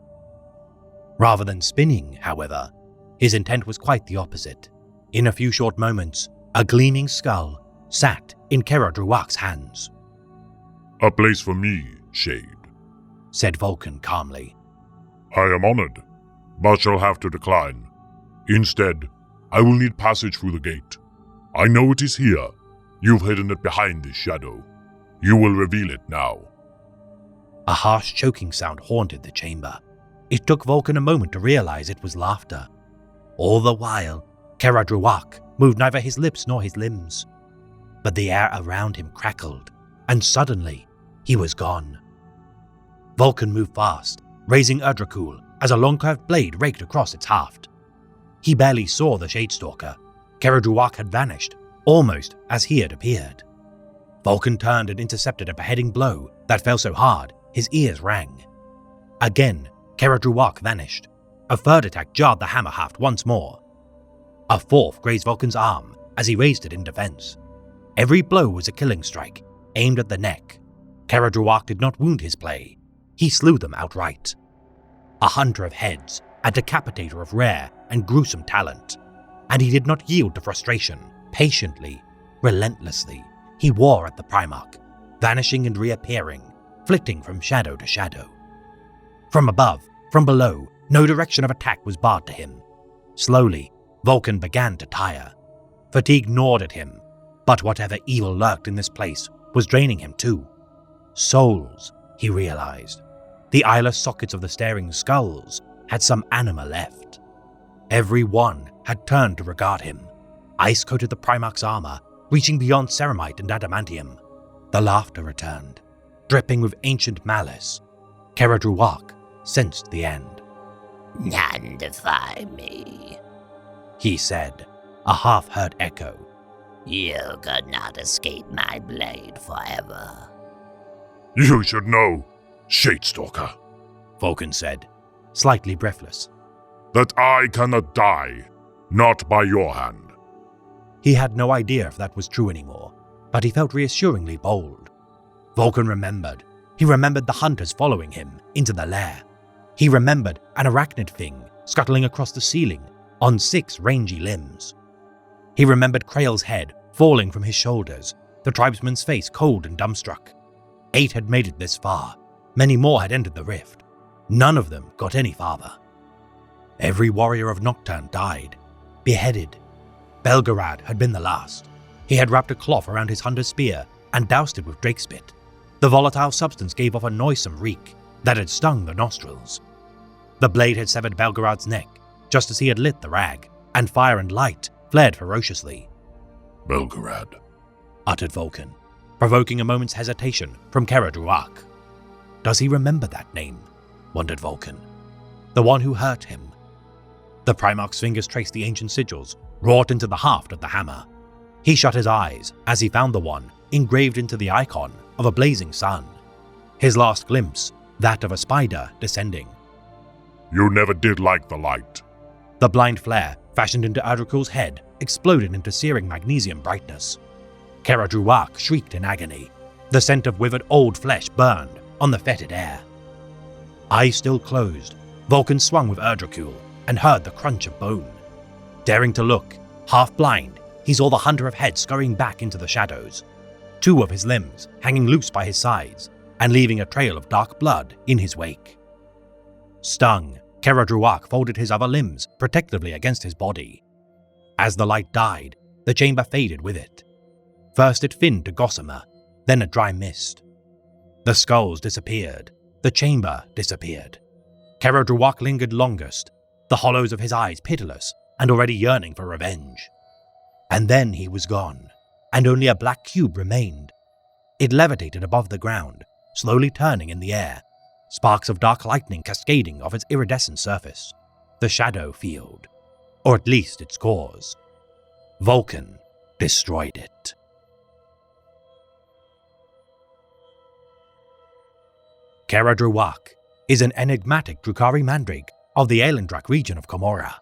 Rather than spinning, however, his intent was quite the opposite. In a few short moments, a gleaming skull sat in Kera Druach's hands. "A place for me, Shade," said Vulcan calmly. "I am honored, but shall have to decline. Instead, I will need passage through the gate. I know it is here. You've hidden it behind this shadow. You will reveal it now." A harsh choking sound haunted the chamber. It took Vulcan a moment to realize it was laughter. All the while, Kera Druach moved neither his lips nor his limbs. But the air around him crackled, and suddenly, he was gone. Vulcan moved fast, raising Urdrakul as a long curved blade raked across its haft. He barely saw the Shadestalker. Kera Druach had vanished, almost as he had appeared. Vulcan turned and intercepted a beheading blow that fell so hard his ears rang. Again, Kera Druach vanished. A third attack jarred the hammer haft once more. A fourth grazed Vulcan's arm as he raised it in defense. Every blow was a killing strike, aimed at the neck. Caradruach did not wound his prey. He slew them outright. A hunter of heads, a decapitator of rare and gruesome talent. And he did not yield to frustration. Patiently, relentlessly, he wore at the Primarch, vanishing and reappearing, flitting from shadow to shadow. From above, from below, no direction of attack was barred to him. Slowly, Vulcan began to tire. Fatigue gnawed at him, but whatever evil lurked in this place was draining him too. Souls, he realized. The eyeless sockets of the staring skulls had some anima left. Every one had turned to regard him. Ice coated the Primarch's armor, reaching beyond ceramite and adamantium. The laughter returned, dripping with ancient malice. Caradruach sensed the end. "None defy me," he said, a half-heard echo. "You could not escape my blade forever." You should know, Shadestalker, Vulcan said, slightly breathless. that I cannot die, not by your hand. He had no idea if that was true anymore, but he felt reassuringly bold. Vulcan remembered. He remembered the hunters following him into the lair. He remembered an arachnid thing scuttling across the ceiling on 6 rangy limbs. He remembered Krail's head falling from his shoulders, the tribesman's face cold and dumbstruck. 8 had made it this far. Many more had entered the rift. None of them got any farther. Every warrior of Nocturne died, beheaded. Belgorad had been the last. He had wrapped a cloth around his hunter's spear and doused it with drakespit. The volatile substance gave off a noisome reek that had stung the nostrils. The blade had severed Belgorad's neck, just as he had lit the rag, and fire and light flared ferociously. Belgorad, uttered Vulcan, provoking a moment's hesitation from Caradruach. Does he remember that name? Wondered Vulcan. The one who hurt him. The Primarch's fingers traced the ancient sigils, wrought into the haft of the hammer. He shut his eyes as he found the one engraved into the icon of a blazing sun. His last glimpse, that of a spider descending. You never did like the light. The blind flare, fashioned into Ardrikul's head, exploded into searing magnesium brightness. Caradruach shrieked in agony. The scent of withered old flesh burned on the fetid air. Eyes still closed, Vulcan swung with Ardrikul and heard the crunch of bone. Daring to look, half blind, he saw the hunter of heads scurrying back into the shadows, 2 of his limbs hanging loose by his sides and leaving a trail of dark blood in his wake. Stung, Caradruach folded his other limbs protectively against his body. As the light died, the chamber faded with it. First it thinned to gossamer, then a dry mist. The skulls disappeared, the chamber disappeared. Caradruach lingered longest, the hollows of his eyes pitiless and already yearning for revenge. And then he was gone, and only a black cube remained. It levitated above the ground, slowly turning in the air, sparks of dark lightning cascading off its iridescent surface. The shadow field, or at least its cause. Vulcan destroyed it. Caradruach is an enigmatic Drukhari mandrake of the Aelendrak region of Commorragh.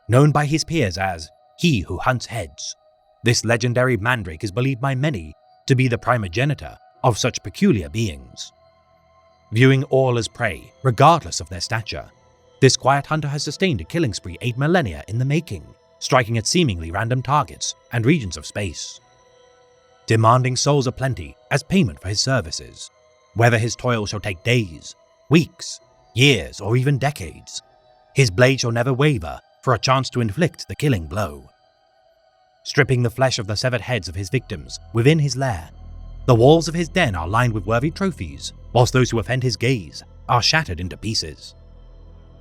Known by his peers as He Who Hunts Heads, this legendary mandrake is believed by many to be the primogenitor of such peculiar beings. Viewing all as prey, regardless of their stature, this quiet hunter has sustained a killing spree 8 millennia in the making, striking at seemingly random targets and regions of space. Demanding souls aplenty as payment for his services, whether his toil shall take days, weeks, years, or even decades, his blade shall never waver for a chance to inflict the killing blow. Stripping the flesh of the severed heads of his victims within his lair, the walls of his den are lined with worthy trophies, whilst those who offend his gaze are shattered into pieces.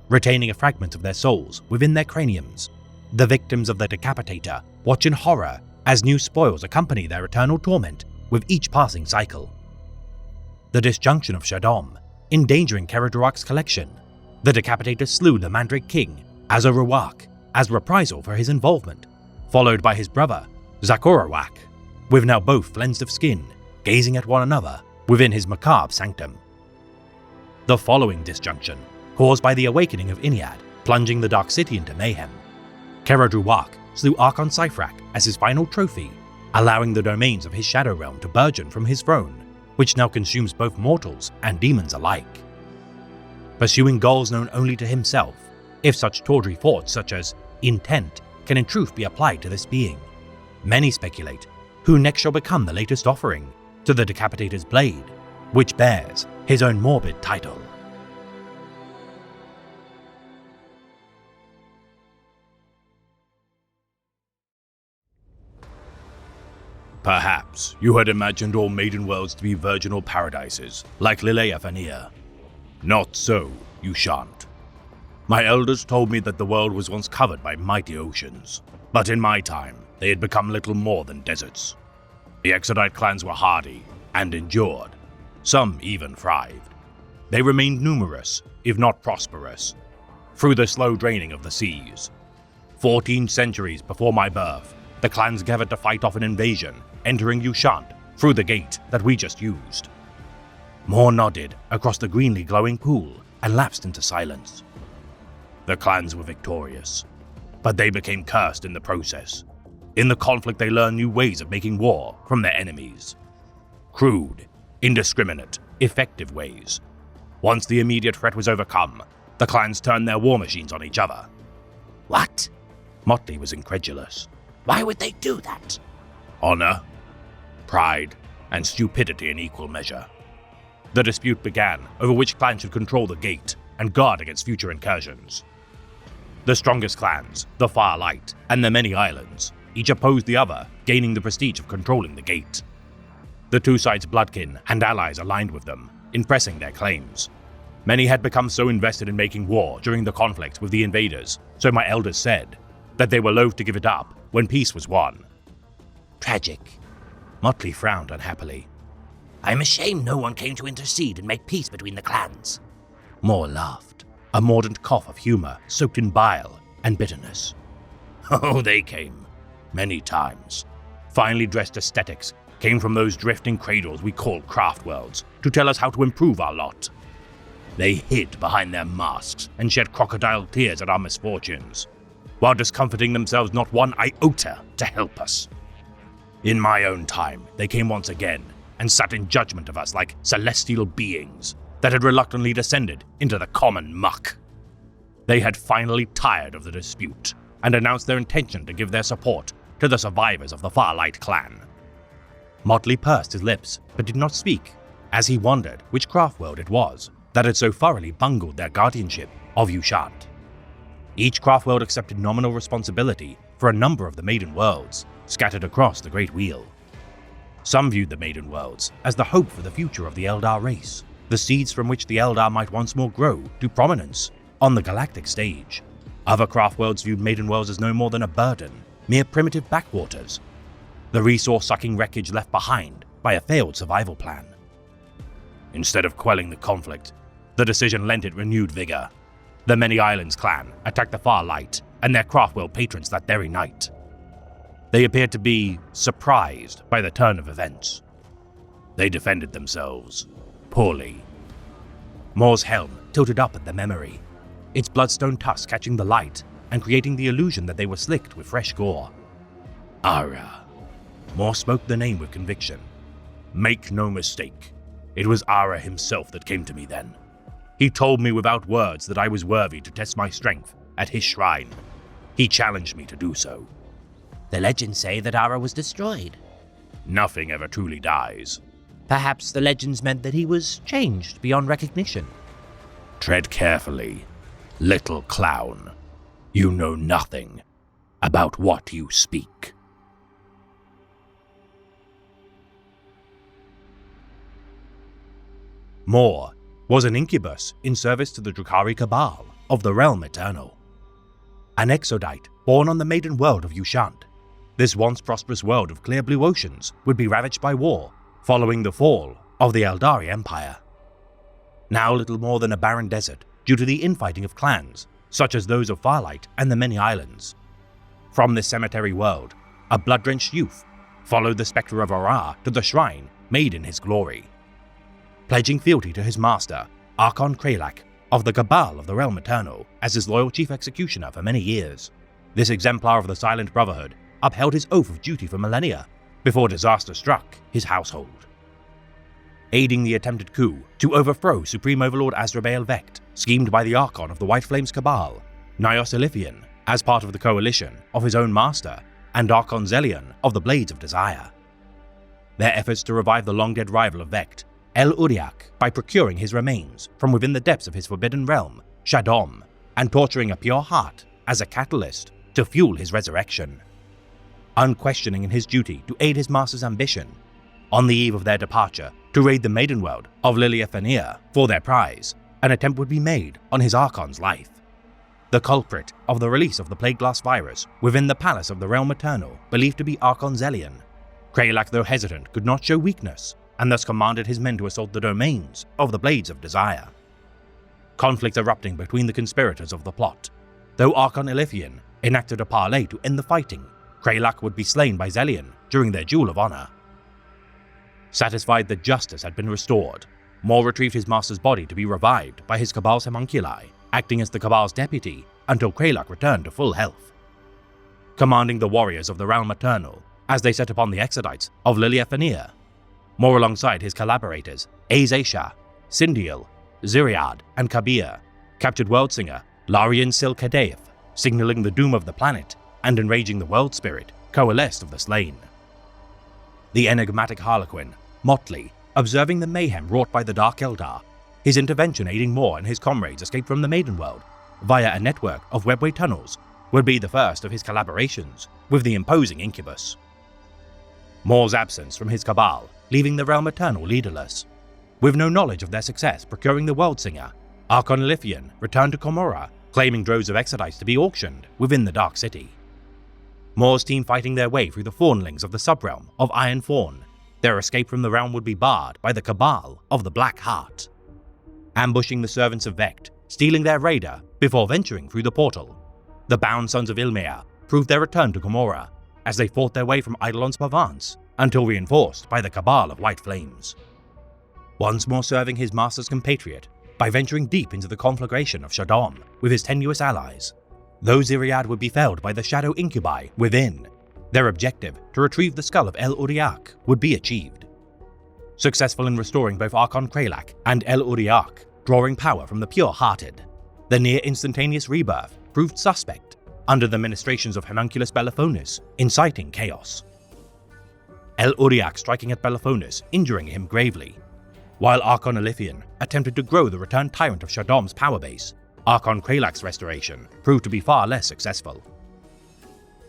Retaining a fragment of their souls within their craniums, the victims of the Decapitator watch in horror as new spoils accompany their eternal torment with each passing cycle. The disjunction of Shaddam, endangering Caradruach's collection, the Decapitator slew the Mandrake King Azarawak as reprisal for his involvement, followed by his brother Zakorawak, with now both cleansed of skin, gazing at one another within his macabre sanctum. The following disjunction, caused by the awakening of Iniad, plunging the Dark City into mayhem. Caradruach slew Archon Cyphrak as his final trophy, allowing the domains of his shadow realm to burgeon from his throne, which now consumes both mortals and demons alike. Pursuing goals known only to himself, if such tawdry thoughts such as intent can in truth be applied to this being. Many speculate who next shall become the latest offering to the Decapitator's blade, which bears his own morbid title. Perhaps you had imagined all maiden worlds to be virginal paradises, like Lilea Vanir. Not so, you shan't. My elders told me that the world was once covered by mighty oceans, but in my time, they had become little more than deserts. The Exodite clans were hardy and endured. Some even thrived. They remained numerous, if not prosperous, through the slow draining of the seas. 14 centuries before my birth, the clans gathered to fight off an invasion, entering Ushant through the gate that we just used. Moore nodded across the greenly glowing pool and lapsed into silence. The clans were victorious, but they became cursed in the process. In the conflict, they learned new ways of making war from their enemies. Crude, indiscriminate, effective ways. Once the immediate threat was overcome, the clans turned their war machines on each other. What? Motley was incredulous. Why would they do that? Honor, pride, and stupidity in equal measure. The dispute began over which clan should control the gate and guard against future incursions. The strongest clans, the Firelight and the Many Islands, each opposed the other, gaining the prestige of controlling the gate. The two sides' bloodkin and allies aligned with them, in pressing their claims. Many had become so invested in making war during the conflict with the invaders, so my elders said, that they were loath to give it up when peace was won. Tragic. Motley frowned unhappily. I'm ashamed no one came to intercede and make peace between the clans. Moore laughed, a mordant cough of humor soaked in bile and bitterness. Oh, they came. Many times. Finely dressed aesthetics came from those drifting cradles we called craft worlds to tell us how to improve our lot. They hid behind their masks and shed crocodile tears at our misfortunes, while discomforting themselves not one iota to help us. In my own time, they came once again and sat in judgment of us like celestial beings that had reluctantly descended into the common muck. They had finally tired of the dispute and announced their intention to give their support to the survivors of the Firelight clan. Motley pursed his lips but did not speak, as he wondered which craft world it was that had so thoroughly bungled their guardianship of Ushant. Each craft world accepted nominal responsibility for a number of the Maiden Worlds scattered across the Great Wheel. Some viewed the Maiden Worlds as the hope for the future of the Eldar race, the seeds from which the Eldar might once more grow to prominence on the galactic stage. Other craft worlds viewed Maiden Worlds as no more than a burden, mere primitive backwaters, the resource-sucking wreckage left behind by a failed survival plan. Instead of quelling the conflict, the decision lent it renewed vigor. The Many Islands clan attacked the Firelight and their craftworld patrons that very night. They appeared to be surprised by the turn of events. They defended themselves poorly. Moore's helm tilted up at the memory, its bloodstone tusk catching the light and creating the illusion that they were slicked with fresh gore. Ara. Moore spoke the name with conviction. Make no mistake, it was Ara himself that came to me then. He told me without words that I was worthy to test my strength at his shrine. He challenged me to do so. The legends say that Ara was destroyed. Nothing ever truly dies. Perhaps the legends meant that he was changed beyond recognition. Tread carefully, little clown. You know nothing about what you speak. Moore was an incubus in service to the Drukhari Cabal of the Realm Eternal. An exodite born on the maiden world of Ushant, this once prosperous world of clear blue oceans would be ravaged by war following the fall of the Eldari Empire. Now little more than a barren desert due to the infighting of clans such as those of Firelight and the Many Islands. From this cemetery world, a blood-drenched youth followed the spectre of Ara to the shrine made in his glory, pledging fealty to his master, Archon Kralak of the Cabal of the Realm Eternal as his loyal chief executioner for many years. This exemplar of the Silent Brotherhood upheld his oath of duty for millennia, before disaster struck his household. Aiding the attempted coup to overthrow Supreme Overlord Azrabael Vect, schemed by the Archon of the White Flames Cabal, Nyos Ilithian, as part of the coalition of his own master, and Archon Zelion of the Blades of Desire. Their efforts to revive the long-dead rival of Vect, El Uriak, by procuring his remains from within the depths of his forbidden realm, Shadom, and torturing a pure heart as a catalyst to fuel his resurrection. Unquestioning in his duty to aid his master's ambition, on the eve of their departure to raid the maiden world of Lilia Fenir for their prize, an attempt would be made on his Archon's life. The culprit of the release of the Plague Glass virus within the palace of the Realm Eternal, believed to be Archon Zelion, Kralak, though hesitant, could not show weakness, and thus commanded his men to assault the domains of the Blades of Desire. Conflict erupting between the conspirators of the plot. Though Archon Ilithian enacted a parley to end the fighting, Kralak would be slain by Zelion during their duel of honor. Satisfied that justice had been restored, Mor retrieved his master's body to be revived by his Cabal's homunculi, acting as the Cabal's deputy until Kralak returned to full health. Commanding the warriors of the Realm Eternal as they set upon the Exodites of Lilia Fenir, Mor alongside his collaborators Azesha, Sindiel, Ziriad, and Kabir, captured Worldsinger Larian Sil-Kadaeth, signaling the doom of the planet and enraging the World Spirit coalesced of the slain. The enigmatic Harlequin, Motley, observing the mayhem wrought by the Dark Eldar, his intervention aiding Mor and his comrades escape from the Maiden World via a network of webway tunnels, would be the first of his collaborations with the imposing Incubus. Mor's absence from his Cabal, leaving the Realm Eternal leaderless. With no knowledge of their success procuring the Worldsinger, Archon Ilithian returned to Komorra, claiming droves of Exodites to be auctioned within the Dark City. Mor's team fighting their way through the Fawnlings of the subrealm of Iron Fawn, their escape from the realm would be barred by the Cabal of the Black Heart. Ambushing the servants of Vect, stealing their raider before venturing through the portal, the bound sons of Ilmeia proved their return to Komorra as they fought their way from Eidolon's Pavance until reinforced by the Cabal of White Flames. Once more serving his master's compatriot by venturing deep into the conflagration of Shadom with his tenuous allies, though Ziriad would be felled by the Shadow Incubi within, their objective to retrieve the skull of El Uriak would be achieved. Successful in restoring both Archon Kralak and El Uriak, drawing power from the pure-hearted, the near-instantaneous rebirth proved suspect under the ministrations of Homunculus Belophonus, inciting chaos. El Uriak striking at Belophonus, injuring him gravely, while Archon Ilithian attempted to grow the returned tyrant of Shadom's power base. Archon Kralak's restoration proved to be far less successful.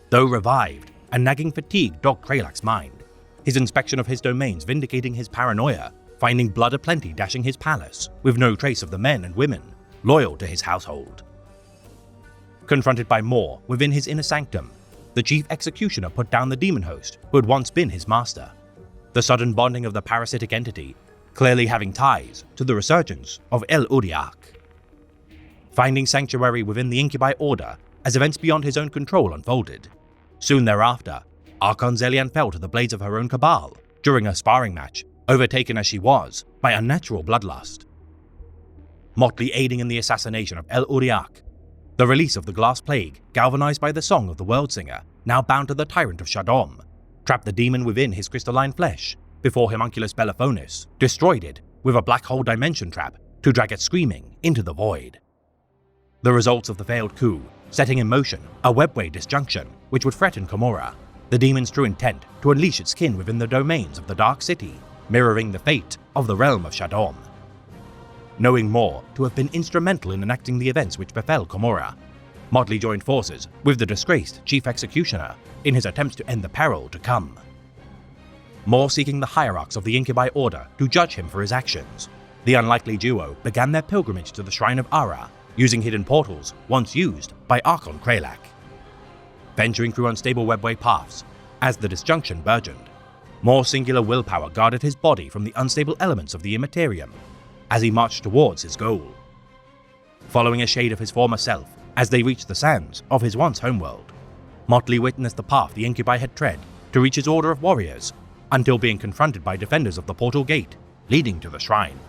Though revived, a nagging fatigue dogged Kralak's mind, his inspection of his domains vindicating his paranoia, finding blood aplenty dashing his palace, with no trace of the men and women loyal to his household. Confronted by Mor within his inner sanctum, the chief executioner put down the demon host who had once been his master, the sudden bonding of the parasitic entity clearly having ties to the resurgence of El Uriak. Finding sanctuary within the Incubi Order as events beyond his own control unfolded. Soon thereafter, Archon Zelion fell to the blades of her own Cabal during a sparring match, overtaken as she was by unnatural bloodlust. Motley aiding in the assassination of El Uriak, the release of the Glass Plague, galvanized by the song of the Worldsinger, now bound to the tyrant of Shadom, trapped the demon within his crystalline flesh before Homunculus Belophonus destroyed it with a black hole dimension trap to drag it screaming into the void. The results of the failed coup, setting in motion a webway disjunction which would threaten Komorra, the demon's true intent to unleash its kin within the domains of the Dark City, mirroring the fate of the realm of Shadom. Knowing Mor to have been instrumental in enacting the events which befell Komorra, Motley joined forces with the disgraced chief executioner in his attempts to end the peril to come. Mor seeking the hierarchs of the Incubi Order to judge him for his actions, the unlikely duo began their pilgrimage to the Shrine of Ara, using hidden portals once used by Archon Kralak. Venturing through unstable webway paths, as the disjunction burgeoned, Mor's singular willpower guarded his body from the unstable elements of the Immaterium as he marched towards his goal. Following a shade of his former self as they reached the sands of his once homeworld, Motley witnessed the path the Incubi had tread to reach his order of warriors, until being confronted by defenders of the portal gate leading to the shrine.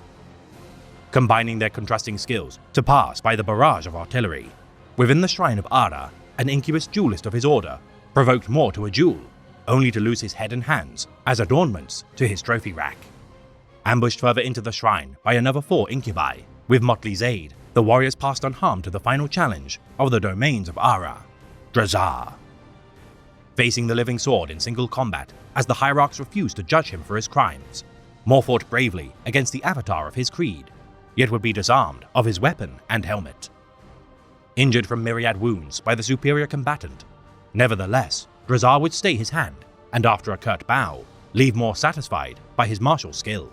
Combining their contrasting skills to pass by the barrage of artillery, within the Shrine of Ara, an Incubus duelist of his order provoked Mor to a duel, only to lose his head and hands as adornments to his trophy rack. Ambushed further into the shrine by another 4 incubi, with Motley's aid, the warriors passed unharmed to the final challenge of the domains of Ara, Drazar. Facing the living sword in single combat as the hierarchs refused to judge him for his crimes, Moore fought bravely against the avatar of his creed, yet would be disarmed of his weapon and helmet. Injured from myriad wounds by the superior combatant, nevertheless, Drazar would stay his hand, and after a curt bow, leave Moore satisfied by his martial skill.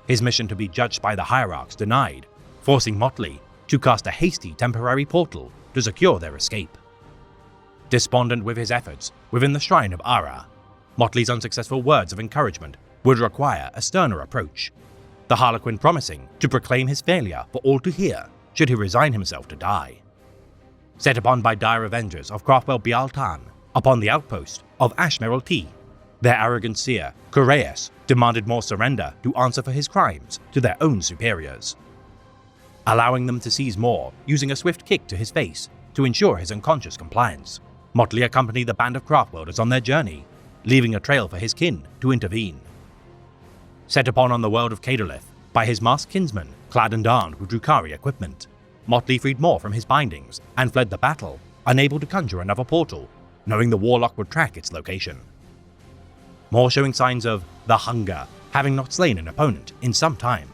His mission to be judged by the hierarchs denied, forcing Motley to cast a hasty temporary portal to secure their escape. Despondent with his efforts within the shrine of Ara, Motley's unsuccessful words of encouragement would require a sterner approach, the Harlequin promising to proclaim his failure for all to hear should he resign himself to die. Set upon by dire avengers of Craftwell Bialtan upon the outpost of Ashmeril T, their arrogant seer, Koreas, demanded more surrender to answer for his crimes to their own superiors. Allowing them to seize Moore using a swift kick to his face to ensure his unconscious compliance, Motley accompanied the band of Craftworlders on their journey, leaving a trail for his kin to intervene. Set upon on the world of Cadolith by his masked kinsman, clad and armed with Drukhari equipment, Motley freed Moore from his bindings and fled the battle, unable to conjure another portal, knowing the warlock would track its location. Moore showing signs of the hunger, having not slain an opponent in some time,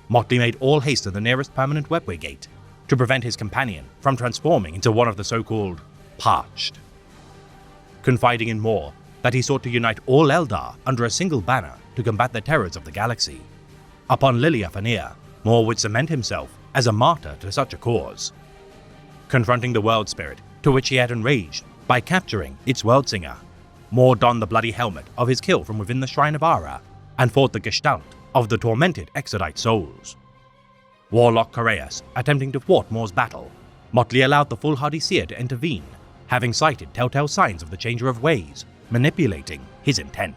Motley made all haste to the nearest permanent webway gate to prevent his companion from transforming into one of the so-called Parched. Confiding in Moore that he sought to unite all Eldar under a single banner to combat the terrors of the galaxy. Upon Lilia Fanir, Moore would cement himself as a martyr to such a cause. Confronting the World Spirit, to which he had enraged by capturing its World Singer, Moore donned the bloody helmet of his kill from within the Shrine of Ara and fought the gestalt of the tormented Exodite souls. Warlock Koreas attempting to thwart Moore's battle, Motley allowed the foolhardy seer to intervene, having sighted telltale signs of the Changer of Ways, manipulating his intent.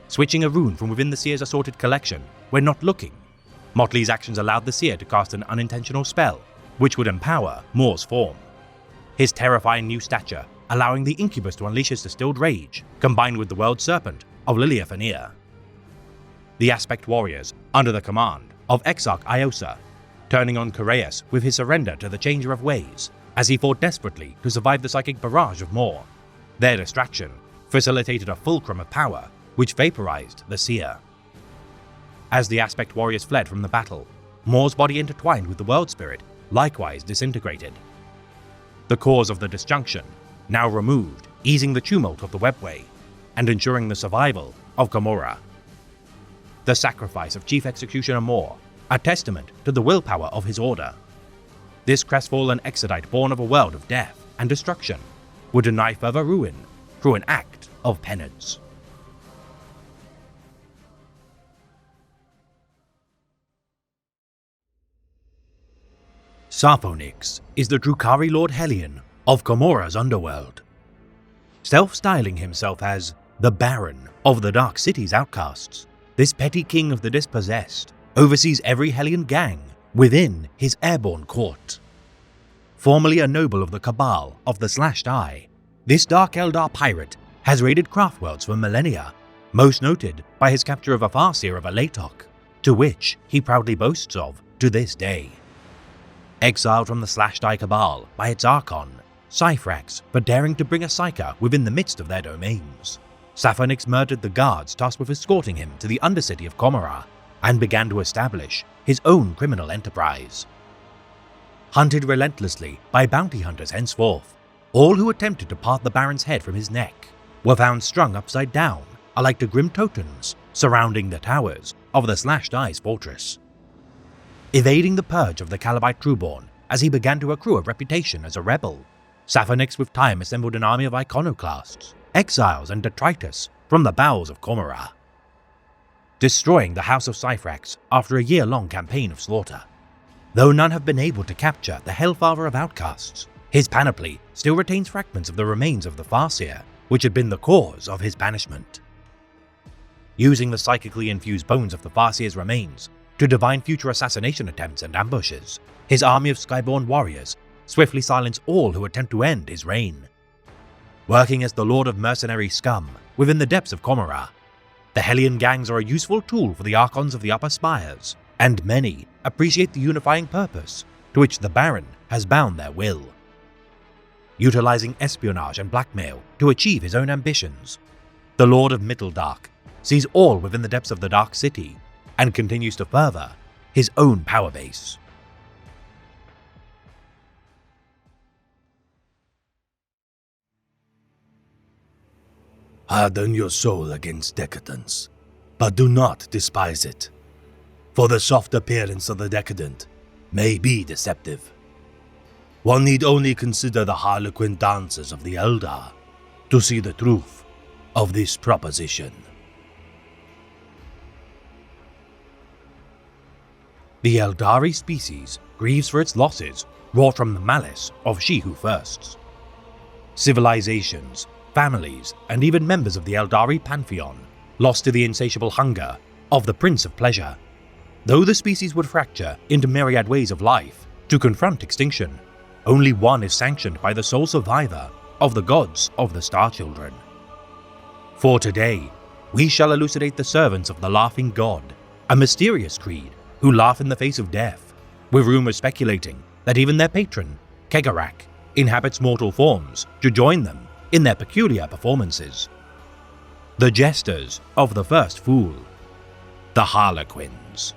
Switching a rune from within the seer's assorted collection when not looking, Motley's actions allowed the seer to cast an unintentional spell, which would empower Moore's form. His terrifying new stature allowing the incubus to unleash his distilled rage, combined with the world serpent of Lilia Fanir. The Aspect Warriors, under the command of Exarch Iosa, turning on Koreas with his surrender to the Changer of Ways, as he fought desperately to survive the psychic barrage of Moore. Their distraction facilitated a fulcrum of power which vaporized the seer. As the Aspect Warriors fled from the battle, Moore's body intertwined with the World Spirit likewise disintegrated. The cause of the disjunction now removed, easing the tumult of the webway and ensuring the survival of Gamora. The sacrifice of Chief Executioner Moore, a testament to the willpower of his order. This crestfallen Exodite born of a world of death and destruction would deny further ruin through an act of penance. Sarphonix is the Drukhari Lord Hellion of Gamora's underworld. Self-styling himself as the Baron of the Dark City's outcasts, this petty king of the dispossessed oversees every Hellion gang within his airborne court. Formerly a noble of the Cabal of the Slashed Eye, this Dark Eldar pirate has raided Craftworlds for millennia, most noted by his capture of a Farseer of Alatok, to which he proudly boasts of to this day. Exiled from the Slashed Eye Cabal by its Archon, Cyphrax, for daring to bring a Psyker within the midst of their domains, Sarphonix murdered the guards tasked with escorting him to the Undercity of Comora and began to establish his own criminal enterprise. Hunted relentlessly by bounty hunters henceforth, all who attempted to part the Baron's head from his neck were found strung upside down, alike to grim totems surrounding the towers of the Slashed Eye's fortress. Evading the purge of the Calabite Trueborn as he began to accrue a reputation as a rebel, Sarphonix with time assembled an army of iconoclasts, exiles and detritus from the bowels of Comora, destroying the House of Cyphrax after a year-long campaign of slaughter. Though none have been able to capture the Hellfather of Outcasts, his panoply still retains fragments of the remains of the Farseer, which had been the cause of his banishment. Using the psychically infused bones of the Farseer's remains to divine future assassination attempts and ambushes, his army of Skyborn warriors swiftly silence all who attempt to end his reign. working as the lord of mercenary scum within the depths of Comora. The Hellion gangs are a useful tool for the Archons of the upper spires, and many appreciate the unifying purpose to which the Baron has bound their will. Utilizing espionage and blackmail to achieve his own ambitions, the Lord of Mitteldark sees all within the depths of the Dark City and continues to further his own power base. Harden your soul against decadence, but do not despise it, for the soft appearance of the decadent may be deceptive. One need only consider the harlequin dances of the Eldar to see the truth of this proposition. The Eldari species grieves for its losses wrought from the malice of She Who Firsts. Civilizations, families, and even members of the Eldari pantheon lost to the insatiable hunger of the Prince of Pleasure. Though the species would fracture into myriad ways of life to confront extinction, only one is sanctioned by the sole survivor of the gods of the Star Children. For today, we shall elucidate the servants of the Laughing God, a mysterious creed who laugh in the face of death, with rumors speculating that even their patron, Kegarak, inhabits mortal forms to join them in their peculiar performances. The jesters of the First Fool, the Harlequins.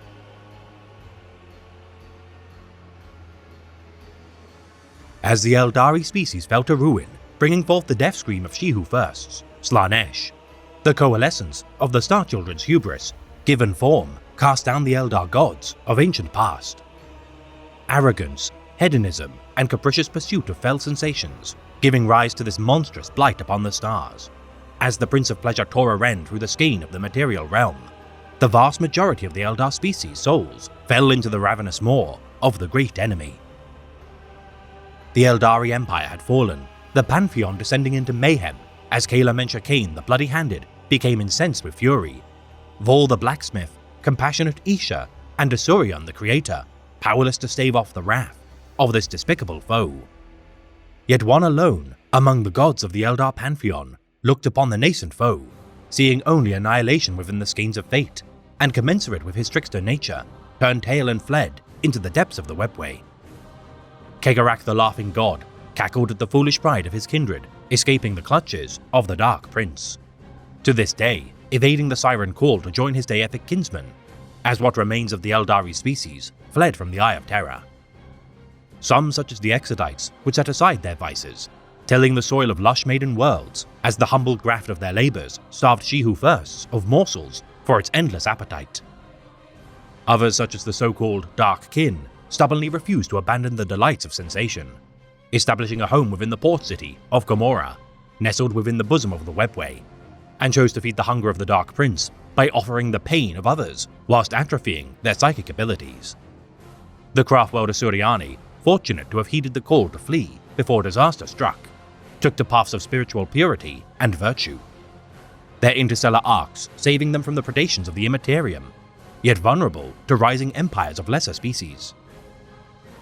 As the Eldari species fell to ruin, bringing forth the death scream of She Who Firsts, Slaanesh, the coalescence of the Star Children's hubris, given form, cast down the Eldar gods of ancient past. Arrogance, hedonism, and capricious pursuit of fell sensations, giving rise to this monstrous blight upon the stars. As the Prince of Pleasure tore a rend through the skein of the material realm, the vast majority of the Eldar species' souls fell into the ravenous maw of the great enemy. The Eldari Empire had fallen, the Pantheon descending into mayhem as Kayla Mencha Kane the Bloody-Handed became incensed with fury. Vol the Blacksmith, compassionate Isha, and Asurion the Creator, powerless to stave off the wrath of this despicable foe. Yet one alone, among the gods of the Eldar Pantheon, looked upon the nascent foe, seeing only annihilation within the skeins of fate, and commensurate with his trickster nature, turned tail and fled into the depths of the webway. Kegarak the Laughing God cackled at the foolish pride of his kindred, escaping the clutches of the Dark Prince. To this day, evading the siren call to join his deific kinsman, as what remains of the Eldari species fled from the Eye of Terror. Some, such as the Exodites, would set aside their vices, tilling the soil of lush maiden worlds as the humble graft of their labors starved She Who Firsts of morsels for its endless appetite. Others, such as the so-called Dark Kin, stubbornly refused to abandon the delights of sensation, establishing a home within the port city of Comora, nestled within the bosom of the webway, and chose to feed the hunger of the Dark Prince by offering the pain of others whilst atrophying their psychic abilities. The Craftworld Asuriani, fortunate to have heeded the call to flee before disaster struck, took to paths of spiritual purity and virtue, their interstellar arcs saving them from the predations of the Immaterium, yet vulnerable to rising empires of lesser species.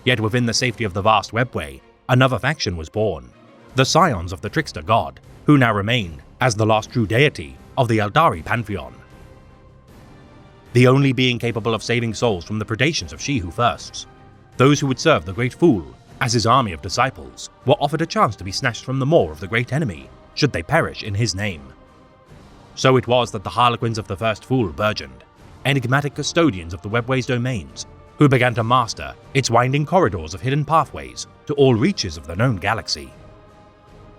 Yet within the safety of the vast webway, another faction was born, the Scions of the Trickster God, who now remained as the last true deity of the Eldari Pantheon. The only being capable of saving souls from the predations of She Who Firsts, those who would serve the Great Fool as his army of disciples were offered a chance to be snatched from the maw of the great enemy should they perish in his name. So it was that the Harlequins of the First Fool burgeoned, enigmatic custodians of the webway's domains, who began to master its winding corridors of hidden pathways to all reaches of the known galaxy.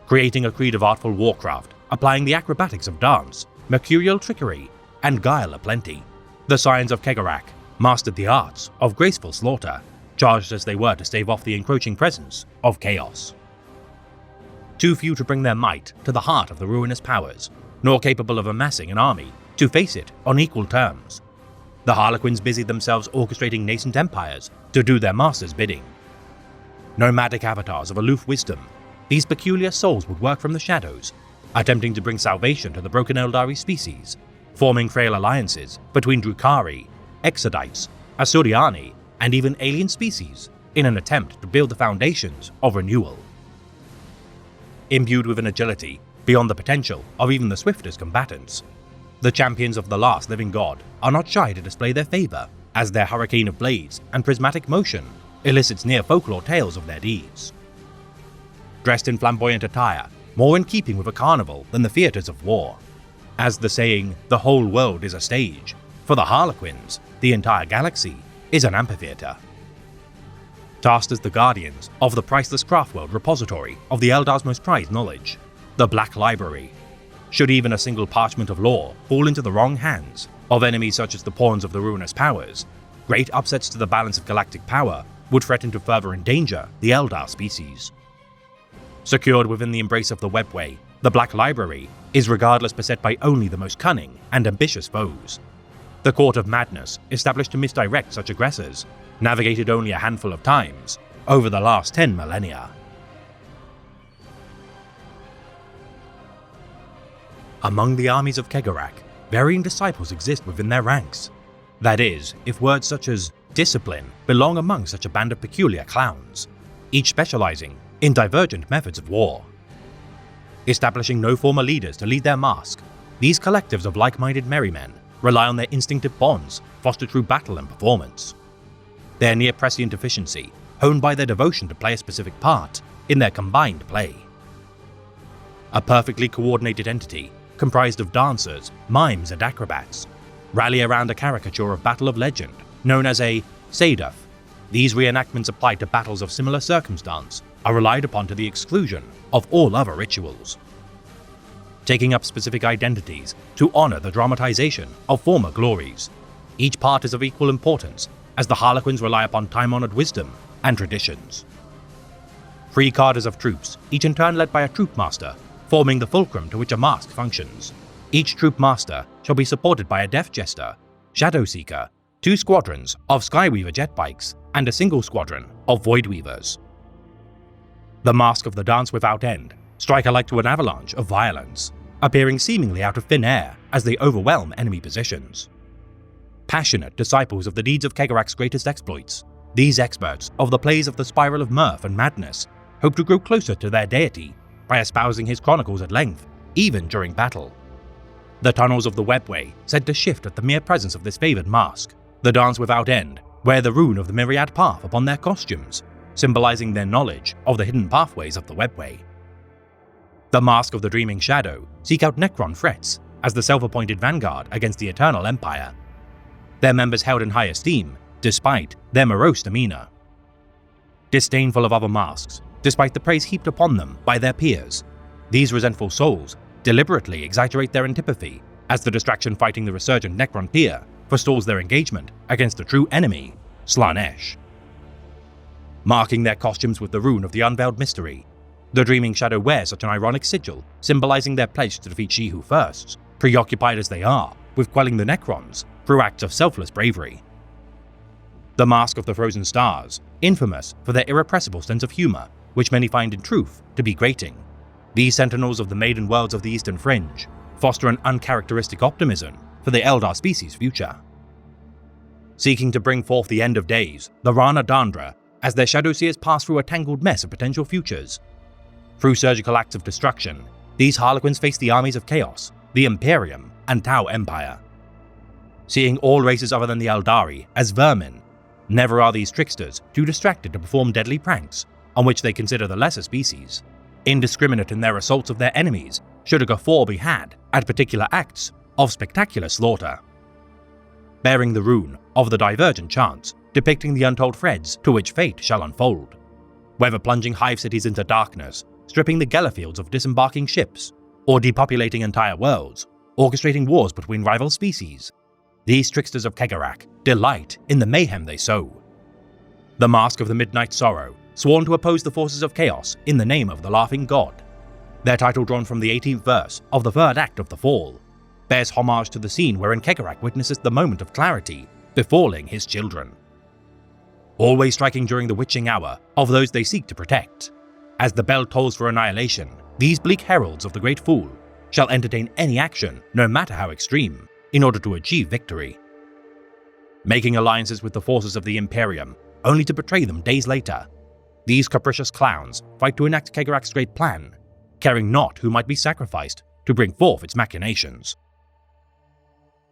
Creating a creed of artful warcraft, applying the acrobatics of dance, mercurial trickery, and guile aplenty, the Scions of Kegarak mastered the arts of graceful slaughter, charged as they were to stave off the encroaching presence of chaos. Too few to bring their might to the heart of the ruinous powers, nor capable of amassing an army to face it on equal terms, the Harlequins busied themselves orchestrating nascent empires to do their master's bidding. Nomadic avatars of aloof wisdom, these peculiar souls would work from the shadows, attempting to bring salvation to the broken Eldari species, forming frail alliances between Drukhari, Exodites, Asuriani, and even alien species in an attempt to build the foundations of renewal. imbued with an agility beyond the potential of even the swiftest combatants. The champions of the last living god are not shy to display their favor, as their hurricane of blades and prismatic motion elicits near folklore tales of their deeds. Dressed in flamboyant attire, more in keeping with a carnival than the theatres of war. As the saying, the whole world is a stage, for the Harlequins, the entire galaxy is an amphitheatre. Tasked as the guardians of the priceless Craftworld repository of the Eldar's most prized knowledge, the Black Library, should even a single parchment of lore fall into the wrong hands of enemies such as the Pawns of the Ruinous Powers, great upsets to the balance of galactic power would threaten to further endanger the Eldar species. Secured within the embrace of the Webway, the Black Library is regardless beset by only the most cunning and ambitious foes. The Court of Madness, established to misdirect such aggressors, navigated only a handful of times over the last 10 millennia. Among the armies of Kegarak, varying disciples exist within their ranks. That is, if words such as discipline belong among such a band of peculiar clowns, each specializing in divergent methods of war. Establishing no formal leaders to lead their mask, these collectives of like-minded merrymen rely on their instinctive bonds fostered through battle and performance. Their near-prescient efficiency, honed by their devotion to play a specific part in their combined play. A perfectly coordinated entity comprised of dancers, mimes, and acrobats rally around a caricature of battle of legend known as a Sadaf. These reenactments applied to battles of similar circumstance are relied upon to the exclusion of all other rituals. Taking up specific identities to honor the dramatization of former glories, each part is of equal importance as the Harlequins rely upon time-honored wisdom and traditions. 3 cadres of troops, each in turn led by a troop master, forming the fulcrum to which a mask functions. Each troop master shall be supported by a Death Jester, Shadow Seeker, 2 squadrons of Skyweaver jet bikes, and a single squadron of Voidweavers. The mask of the Dance Without End strike alike to an avalanche of violence, appearing seemingly out of thin air as they overwhelm enemy positions. Passionate disciples of the deeds of Kegarak's greatest exploits, these experts of the plays of the Spiral of Mirth and Madness hope to grow closer to their deity by espousing his chronicles at length, even during battle. The tunnels of the Webway said to shift at the mere presence of this favored mask. The Dance Without End wear the rune of the Myriad Path upon their costumes, symbolizing their knowledge of the hidden pathways of the Webway. The Mask of the Dreaming Shadow seek out Necron threats as the self-appointed vanguard against the Eternal Empire. Their members held in high esteem, despite their morose demeanor. Disdainful of other masks, despite the praise heaped upon them by their peers, these resentful souls deliberately exaggerate their antipathy as the distraction fighting the resurgent Necron tier forestalls their engagement against the true enemy, Slaanesh. Marking their costumes with the rune of the Unveiled Mystery, the Dreaming Shadow wears such an ironic sigil, symbolizing their pledge to defeat She Who Firsts, preoccupied as they are with quelling the Necrons through acts of selfless bravery. The Mask of the Frozen Stars, infamous for their irrepressible sense of humor, which many find in truth to be grating. These sentinels of the maiden worlds of the Eastern Fringe foster an uncharacteristic optimism for the Eldar species' future. Seeking to bring forth the end of days, the Rana Dandra, as their Shadowseers pass through a tangled mess of potential futures. Through surgical acts of destruction, these Harlequins face the armies of Chaos, the Imperium, and Tau Empire. Seeing all races other than the Eldari as vermin, never are these tricksters too distracted to perform deadly pranks on which they consider the lesser species. Indiscriminate in their assaults of their enemies, should a guffaw be had at particular acts of spectacular slaughter. Bearing the rune of the Divergent Chance, depicting the untold threads to which fate shall unfold. Whether plunging hive cities into darkness, stripping the Gellerfields of disembarking ships, or depopulating entire worlds, orchestrating wars between rival species, these tricksters of Kegarak delight in the mayhem they sow. The Mask of the Midnight Sorrow, sworn to oppose the forces of chaos in the name of the Laughing God. Their title drawn from the 18th verse of the 3rd act of The Fall, bears homage to the scene wherein Kegarak witnesses the moment of clarity befalling his children. Always striking during the witching hour of those they seek to protect. As the bell tolls for annihilation, these bleak heralds of the Great Fool shall entertain any action, no matter how extreme, in order to achieve victory. Making alliances with the forces of the Imperium, only to betray them days later, these capricious clowns fight to enact Kegarak's great plan, caring not who might be sacrificed to bring forth its machinations.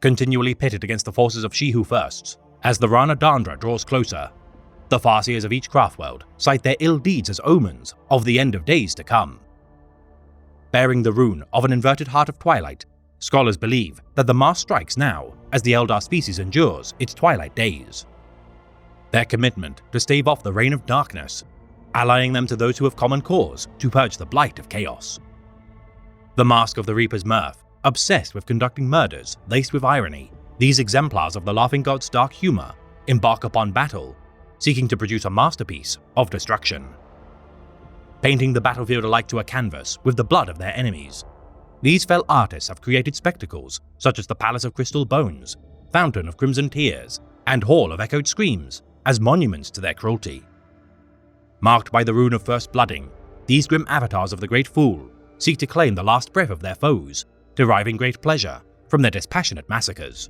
Continually pitted against the forces of She Who Firsts, as the Rana Dandra draws closer, the Farseers of each craftworld cite their ill deeds as omens of the end of days to come. Bearing the rune of an inverted heart of twilight, scholars believe that the mask strikes now as the Eldar species endures its twilight days. Their commitment to stave off the reign of darkness, allying them to those who have common cause to purge the blight of chaos. The Mask of the Reaper's mirth, obsessed with conducting murders laced with irony, these exemplars of the Laughing God's dark humor embark upon battle, seeking to produce a masterpiece of destruction. Painting the battlefield alike to a canvas with the blood of their enemies, these fell artists have created spectacles such as the Palace of Crystal Bones, Fountain of Crimson Tears, and Hall of Echoed Screams as monuments to their cruelty. Marked by the rune of first blooding, these grim avatars of the Great Fool seek to claim the last breath of their foes, deriving great pleasure from their dispassionate massacres.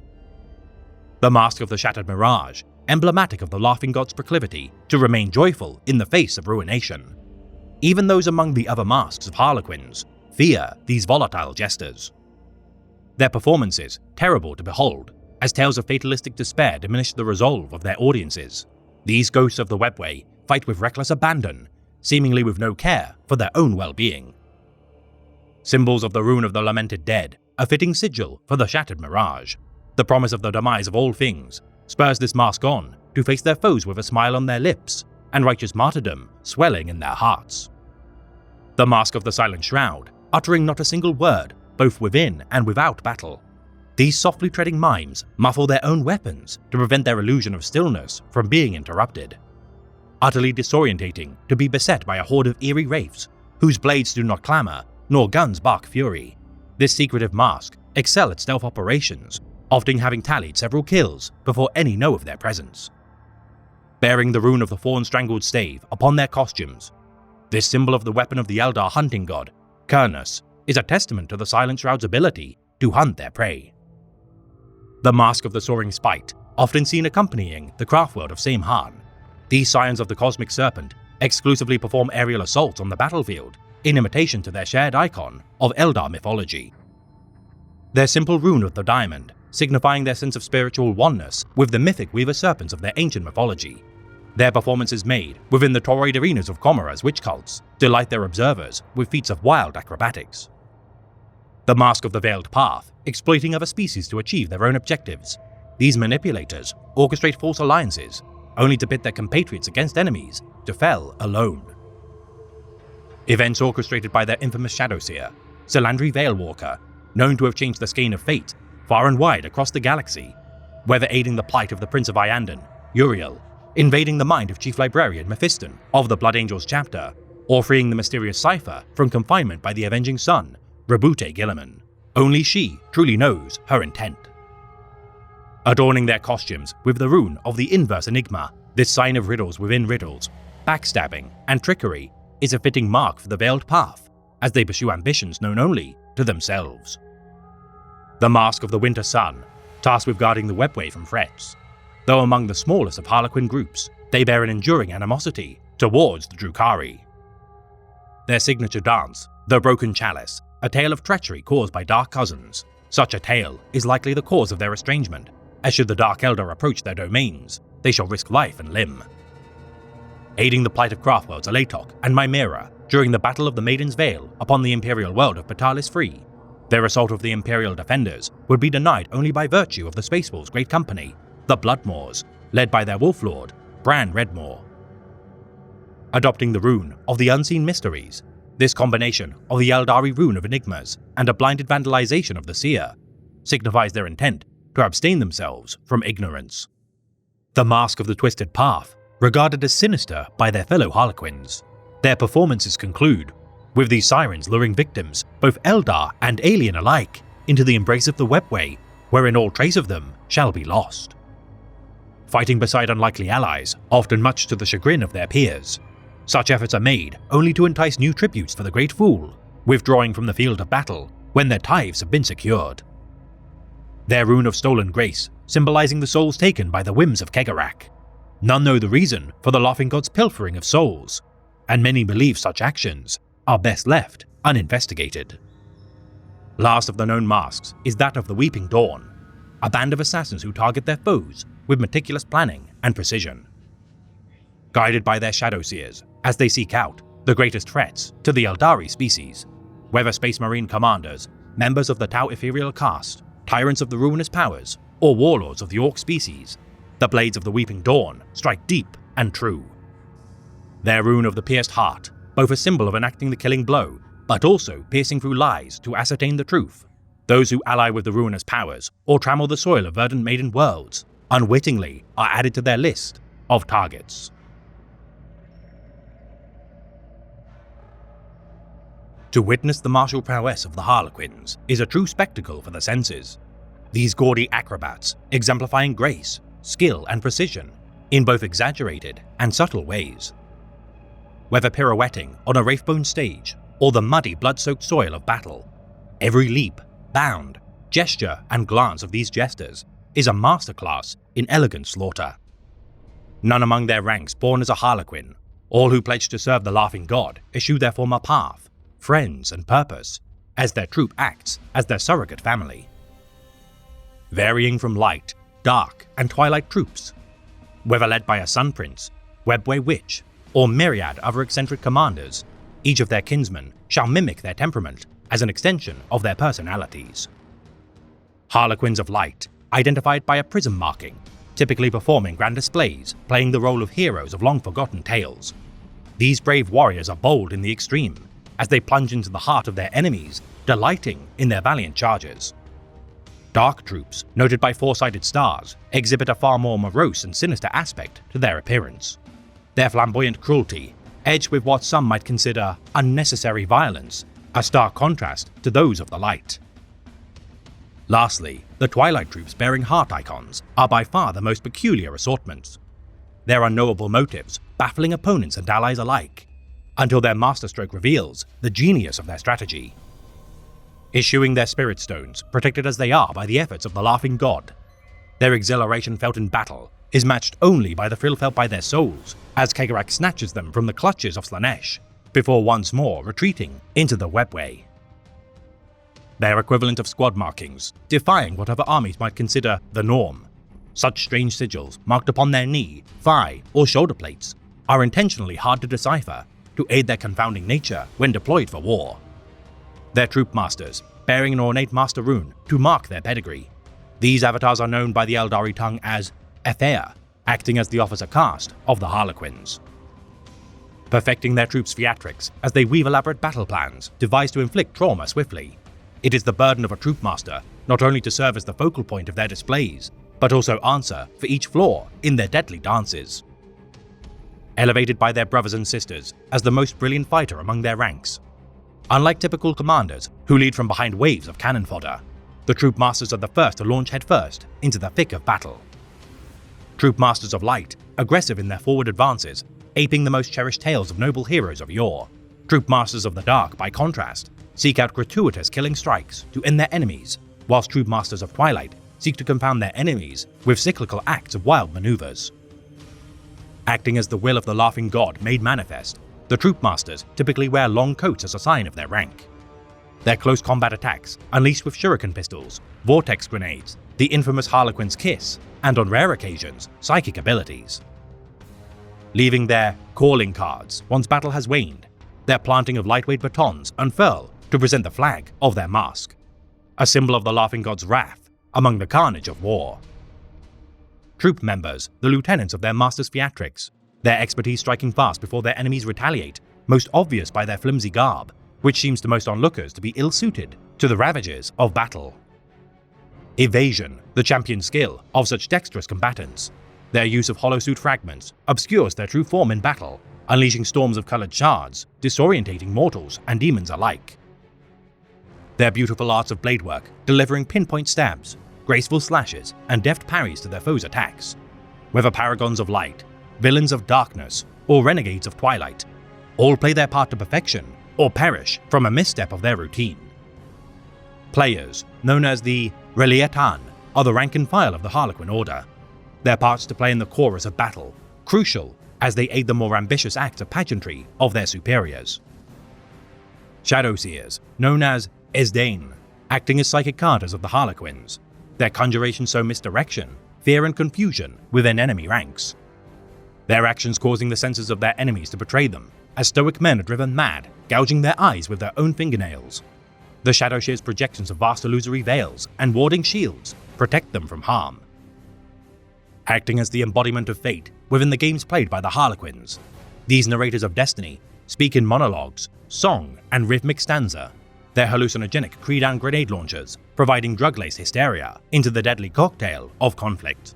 The Mask of the Shattered Mirage, emblematic of the Laughing God's proclivity to remain joyful in the face of ruination. Even those among the other masks of Harlequins fear these volatile jesters. Their performances terrible to behold, as tales of fatalistic despair diminish the resolve of their audiences. These ghosts of the webway fight with reckless abandon, seemingly with no care for their own well-being. Symbols of the rune of the lamented dead, a fitting sigil for the Shattered Mirage, the promise of the demise of all things, spurs this mask on to face their foes with a smile on their lips and righteous martyrdom swelling in their hearts. The Mask of the Silent Shroud, uttering not a single word, both within and without battle. These softly treading mimes muffle their own weapons to prevent their illusion of stillness from being interrupted. Utterly disorientating to be beset by a horde of eerie wraiths, whose blades do not clamor, nor guns bark fury. This secretive mask excel at stealth operations, often having tallied several kills before any know of their presence. Bearing the rune of the Fawn-Strangled Stave upon their costumes, this symbol of the weapon of the Eldar hunting god, Kurnus, is a testament to the Silent Shroud's ability to hunt their prey. The Mask of the Soaring Spite, often seen accompanying the craftworld of Samhan. These scions of the Cosmic Serpent exclusively perform aerial assaults on the battlefield in imitation to their shared icon of Eldar mythology. Their simple rune of the diamond, signifying their sense of spiritual oneness with the mythic Weaver Serpents of their ancient mythology. Their performances made within the Toroid arenas of Comora's witch cults delight their observers with feats of wild acrobatics. The Mask of the Veiled Path, exploiting other species to achieve their own objectives. These manipulators orchestrate false alliances, only to pit their compatriots against enemies to fell alone. Events orchestrated by their infamous Shadowseer, Salandri Veilwalker, known to have changed the skein of fate far and wide across the galaxy, whether aiding the plight of the Prince of Iandan, Uriel, invading the mind of Chief Librarian Mephiston of the Blood Angels chapter, or freeing the mysterious Cypher from confinement by the Avenging Sun, Rabute Gilliman. Only she truly knows her intent. Adorning their costumes with the rune of the Inverse Enigma, this sign of riddles within riddles, backstabbing, and trickery is a fitting mark for the Veiled Path, as they pursue ambitions known only to themselves. The Mask of the Winter Sun, tasked with guarding the webway from threats. Though among the smallest of Harlequin groups, they bear an enduring animosity towards the Drukhari. Their signature dance, the Broken Chalice, a tale of treachery caused by Dark Cousins. Such a tale is likely the cause of their estrangement, as should the Dark Eldar approach their domains, they shall risk life and limb. Aiding the plight of craftworlds Alatok and Mimera during the Battle of the Maiden's Veil upon the Imperial world of Patalis Free, their assault of the Imperial defenders would be denied only by virtue of the Space Wolves' great company, the Bloodmaws, led by their Wolf Lord, Bran Redmaw. Adopting the rune of the Unseen Mysteries, this combination of the Eldari rune of enigmas and a blinded vandalization of the Seer signifies their intent to abstain themselves from ignorance. The Mask of the Twisted Path, regarded as sinister by their fellow Harlequins. Their performances conclude with these sirens luring victims, both Eldar and alien alike, into the embrace of the webway, wherein all trace of them shall be lost. Fighting beside unlikely allies, often much to the chagrin of their peers. Such efforts are made only to entice new tributes for the Great Fool, withdrawing from the field of battle when their tithes have been secured. Their rune of Stolen Grace, symbolizing the souls taken by the whims of Kegarak. None know the reason for the Laughing God's pilfering of souls, and many believe such actions are best left uninvestigated. Last of the known masks is that of the Weeping Dawn, a band of assassins who target their foes with meticulous planning and precision. Guided by their shadow seers as they seek out the greatest threats to the Eldari species, whether Space Marine commanders, members of the Tau Ethereal caste, tyrants of the Ruinous Powers, or warlords of the Orc species, the blades of the Weeping Dawn strike deep and true. Their rune of the pierced heart, both a symbol of enacting the killing blow, but also piercing through lies to ascertain the truth. Those who ally with the Ruinous Powers or trammel the soil of Verdant Maiden worlds unwittingly are added to their list of targets. To witness the martial prowess of the Harlequins is a true spectacle for the senses. These gaudy acrobats exemplifying grace, skill, and precision in both exaggerated and subtle ways. Whether pirouetting on a Wraithbone stage or the muddy, blood-soaked soil of battle, every leap, bound, gesture, and glance of these jesters is a masterclass in elegant slaughter. None among their ranks born as a Harlequin, all who pledge to serve the Laughing God eschew their former path, friends, and purpose, as their troop acts as their surrogate family. Varying from light, dark, and twilight troops, whether led by a Sun Prince, Webway Witch, or myriad other eccentric commanders, each of their kinsmen shall mimic their temperament as an extension of their personalities. Harlequins of Light, identified by a prism marking, typically performing grand displays, playing the role of heroes of long-forgotten tales. These brave warriors are bold in the extreme, as they plunge into the heart of their enemies, delighting in their valiant charges. Dark troops, noted by four-sided stars, exhibit a far more morose and sinister aspect to their appearance. Their flamboyant cruelty, edged with what some might consider unnecessary violence, a stark contrast to those of the light. Lastly, the Twilight troops bearing heart icons are by far the most peculiar assortments. Their unknowable motives baffling opponents and allies alike, until their masterstroke reveals the genius of their strategy. Issuing their spirit stones, protected as they are by the efforts of the Laughing God, their exhilaration felt in battle is matched only by the thrill felt by their souls as Kegarak snatches them from the clutches of Slaanesh, before once more retreating into the Webway. Their equivalent of squad markings, defying what other armies might consider the norm. Such strange sigils marked upon their knee, thigh, or shoulder plates are intentionally hard to decipher to aid their confounding nature when deployed for war. Their troop masters, bearing an ornate master rune to mark their pedigree. These avatars are known by the Eldari tongue as Ethea, acting as the officer caste of the Harlequins. Perfecting their troops' theatrics as they weave elaborate battle plans devised to inflict trauma swiftly, it is the burden of a troop master not only to serve as the focal point of their displays, but also answer for each flaw in their deadly dances. Elevated by their brothers and sisters as the most brilliant fighter among their ranks. Unlike typical commanders who lead from behind waves of cannon fodder, the troop masters are the first to launch headfirst into the thick of battle. Troop masters of Light, aggressive in their forward advances, aping the most cherished tales of noble heroes of yore. Troop masters of the Dark, by contrast, seek out gratuitous killing strikes to end their enemies, whilst troop masters of Twilight seek to confound their enemies with cyclical acts of wild maneuvers. Acting as the will of the Laughing God made manifest, the troop masters typically wear long coats as a sign of their rank. Their close combat attacks, unleashed with shuriken pistols, vortex grenades, the infamous Harlequin's Kiss, and on rare occasions, psychic abilities. Leaving their calling cards once battle has waned, their planting of lightweight batons unfurl to present the flag of their mask, a symbol of the Laughing God's wrath among the carnage of war. Troop members, the lieutenants of their master's theatrics, their expertise striking fast before their enemies retaliate, most obvious by their flimsy garb, which seems to most onlookers to be ill-suited to the ravages of battle. Evasion, the champion skill of such dexterous combatants. Their use of holosuit fragments obscures their true form in battle, unleashing storms of colored shards, disorientating mortals and demons alike. Their beautiful arts of blade work, delivering pinpoint stabs, graceful slashes, and deft parries to their foes' attacks. Whether paragons of light, villains of darkness, or renegades of twilight, all play their part to perfection or perish from a misstep of their routine. Players, known as the Reliatan, are the rank and file of the Harlequin Order, their parts to play in the chorus of battle, crucial as they aid the more ambitious acts of pageantry of their superiors. Shadowseers, known as Esdain, acting as psychic carters of the Harlequins. Their conjurations sow misdirection, fear and confusion within enemy ranks. Their actions causing the senses of their enemies to betray them, as stoic men are driven mad, gouging their eyes with their own fingernails. The Shadowsheers' projections of vast illusory veils and warding shields protect them from harm. Acting as the embodiment of fate within the games played by the Harlequins, these narrators of destiny speak in monologues, song, and rhythmic stanza, their hallucinogenic Credan grenade launchers providing drug-laced hysteria into the deadly cocktail of conflict.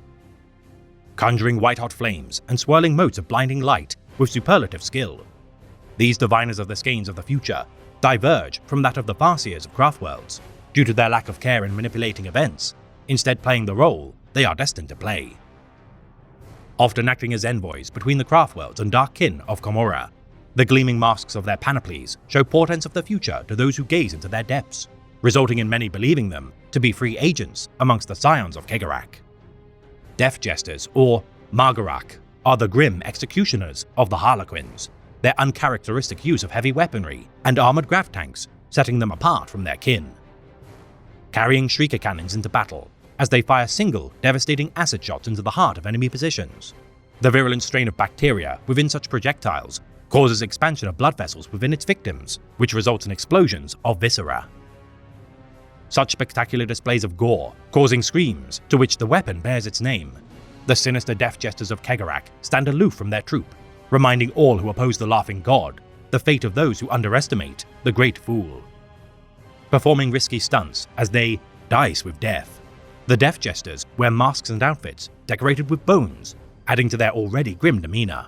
Conjuring white-hot flames and swirling motes of blinding light with superlative skill, these diviners of the skeins of the future diverge from that of the Farseers of Craftworlds due to their lack of care in manipulating events, instead playing the role they are destined to play. Often acting as envoys between the Craftworlds and dark kin of Commorragh, the gleaming masks of their panoplies show portents of the future to those who gaze into their depths, resulting in many believing them to be free agents amongst the scions of Kegarak. Death Jesters, or Margarak, are the grim executioners of the Harlequins, their uncharacteristic use of heavy weaponry and armored grav tanks setting them apart from their kin. Carrying Shrieker cannons into battle as they fire single, devastating acid shots into the heart of enemy positions. The virulent strain of bacteria within such projectiles causes expansion of blood vessels within its victims, which results in explosions of viscera. Such spectacular displays of gore, causing screams to which the weapon bears its name. The sinister Death Jesters of Kegarak stand aloof from their troop, reminding all who oppose the Laughing God the fate of those who underestimate the Great Fool. Performing risky stunts as they dice with death, the Death Jesters wear masks and outfits decorated with bones, adding to their already grim demeanor.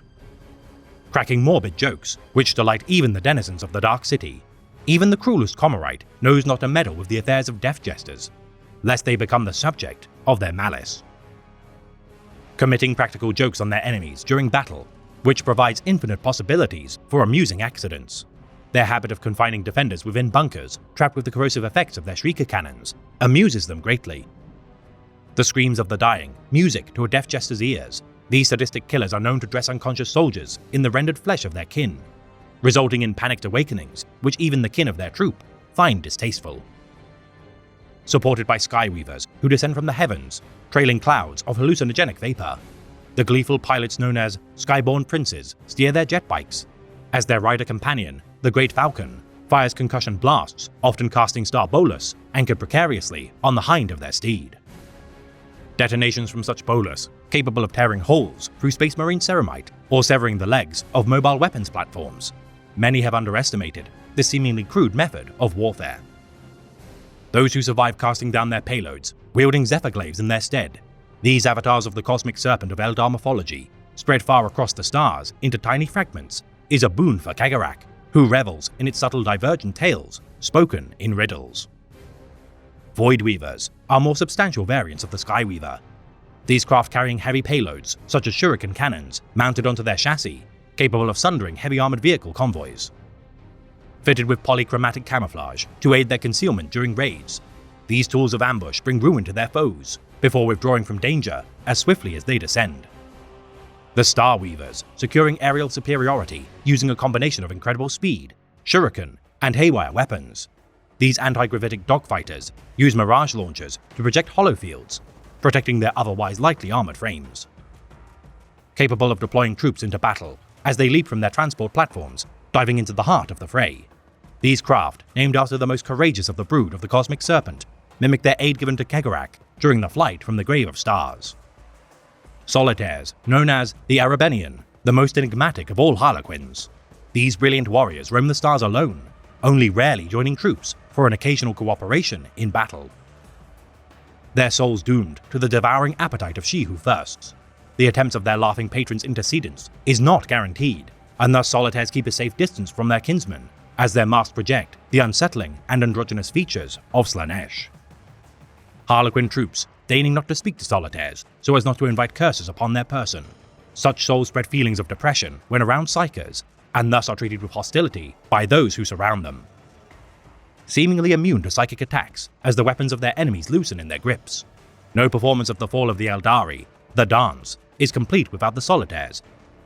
Cracking morbid jokes which delight even the denizens of the Dark City, even the cruelest Commorrite knows not to meddle with the affairs of Death Jesters, lest they become the subject of their malice. Committing practical jokes on their enemies during battle, which provides infinite possibilities for amusing accidents. Their habit of confining defenders within bunkers, trapped with the corrosive effects of their Shrieker cannons, amuses them greatly. The screams of the dying, music to a Death Jester's ears, these sadistic killers are known to dress unconscious soldiers in the rendered flesh of their kin, resulting in panicked awakenings which even the kin of their troop find distasteful. Supported by Skyweavers who descend from the heavens, trailing clouds of hallucinogenic vapor, the gleeful pilots known as Skyborn Princes steer their jet bikes, as their rider companion, the Great Falcon, fires concussion blasts, often casting Star Bolus anchored precariously on the hind of their steed. Detonations from such bolus, capable of tearing holes through Space Marine ceramite or severing the legs of mobile weapons platforms, many have underestimated this seemingly crude method of warfare. Those who survive casting down their payloads, wielding Zephyrglaives in their stead, these avatars of the cosmic serpent of Eldar mythology, spread far across the stars into tiny fragments, is a boon for Kegarak, who revels in its subtle divergent tales, spoken in riddles. Voidweavers are more substantial variants of the Skyweaver. These craft carrying heavy payloads, such as shuriken cannons, mounted onto their chassis, capable of sundering heavy armored vehicle convoys. Fitted with polychromatic camouflage to aid their concealment during raids, these tools of ambush bring ruin to their foes, before withdrawing from danger as swiftly as they descend. The Starweavers, securing aerial superiority using a combination of incredible speed, shuriken, and haywire weapons. These anti-gravitic dogfighters use mirage launchers to project holofields, protecting their otherwise lightly armored frames. Capable of deploying troops into battle as they leap from their transport platforms, diving into the heart of the fray. These craft, named after the most courageous of the brood of the Cosmic Serpent, mimic their aid given to Kegarak during the flight from the Grave of Stars. Solitaires, known as the Arabenian, the most enigmatic of all Harlequins. These brilliant warriors roam the stars alone, only rarely joining troops for an occasional cooperation in battle. Their souls doomed to the devouring appetite of She Who Thirsts. The attempts of their laughing patrons' intercedents is not guaranteed, and thus Solitaires keep a safe distance from their kinsmen, as their masks project the unsettling and androgynous features of Slaanesh. Harlequin troops deigning not to speak to Solitaires so as not to invite curses upon their person. Such souls spread feelings of depression when around Psykers, and thus are treated with hostility by those who surround them. Seemingly immune to psychic attacks as the weapons of their enemies loosen in their grips. No performance of the Fall of the Eldari, the dance, is complete without the Solitaires,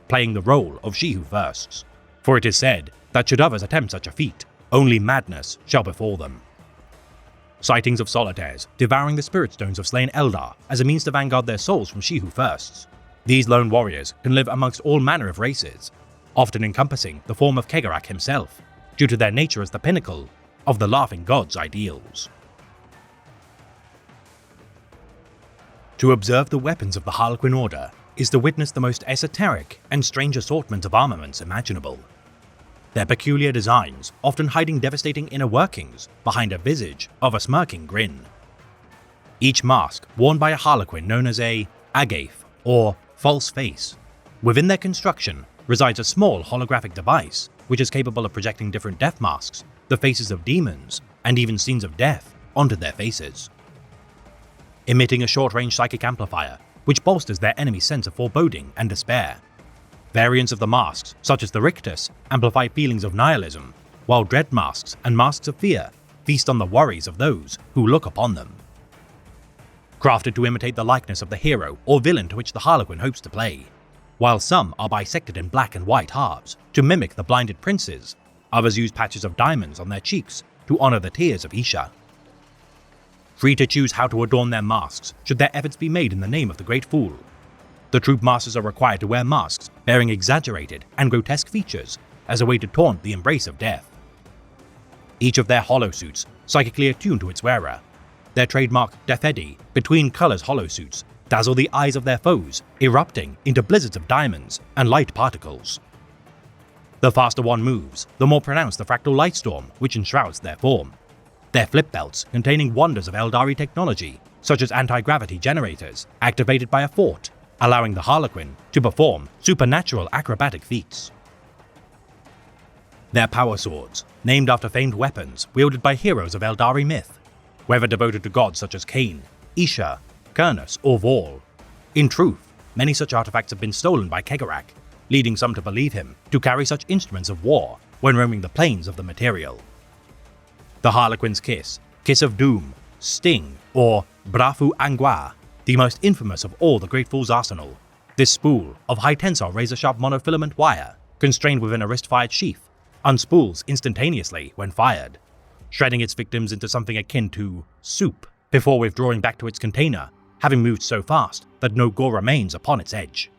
playing the role of She Who Thirsts. For it is said that should others attempt such a feat, only madness shall befall them. Sightings of solitaires devouring the spirit stones of slain Eldar as a means to vanguard their souls from She Who Thirsts. These lone warriors can live amongst all manner of races, often encompassing the form of Kegarak himself, due to their nature as the pinnacle of the Laughing God's ideals. To observe the weapons of the Harlequin Order is to witness the most esoteric and strange assortment of armaments imaginable. Their peculiar designs often hiding devastating inner workings behind a visage of a smirking grin. Each mask worn by a Harlequin known as a Agafe or false face. Within their construction resides a small holographic device which is capable of projecting different death masks, the faces of demons, and even scenes of death onto their faces. Emitting a short-range psychic amplifier which bolsters their enemy's sense of foreboding and despair. Variants of the masks, such as the Rictus, amplify feelings of nihilism, while dread masks and masks of fear feast on the worries of those who look upon them. Crafted to imitate the likeness of the hero or villain to which the Harlequin hopes to play. While some are bisected in black and white halves to mimic the blinded princes, others use patches of diamonds on their cheeks to honor the tears of Isha. Free to choose how to adorn their masks should their efforts be made in the name of the Great Fool. The troop masters are required to wear masks bearing exaggerated and grotesque features as a way to taunt the embrace of death. Each of their hollow suits psychically attuned to its wearer. Their trademark Defedi between colors hollow suits dazzle the eyes of their foes, erupting into blizzards of diamonds and light particles. The faster one moves, the more pronounced the fractal light storm which enshrouds their form. Their flip belts containing wonders of Eldari technology, such as anti-gravity generators activated by a fort, allowing the Harlequin to perform supernatural acrobatic feats. Their power swords, named after famed weapons wielded by heroes of Eldari myth, whether devoted to gods such as Cain, Isha, Kurnus, or Vorl. In truth, many such artifacts have been stolen by Kegarak, leading some to believe him to carry such instruments of war when roaming the plains of the material. The Harlequin's Kiss, Kiss of Doom, Sting, or Brafu Angua, the most infamous of all the Great Fool's arsenal. This spool of high-tensile razor-sharp monofilament wire, constrained within a wrist-fired sheath, unspools instantaneously when fired, shredding its victims into something akin to soup before withdrawing back to its container, having moved so fast that no gore remains upon its edge.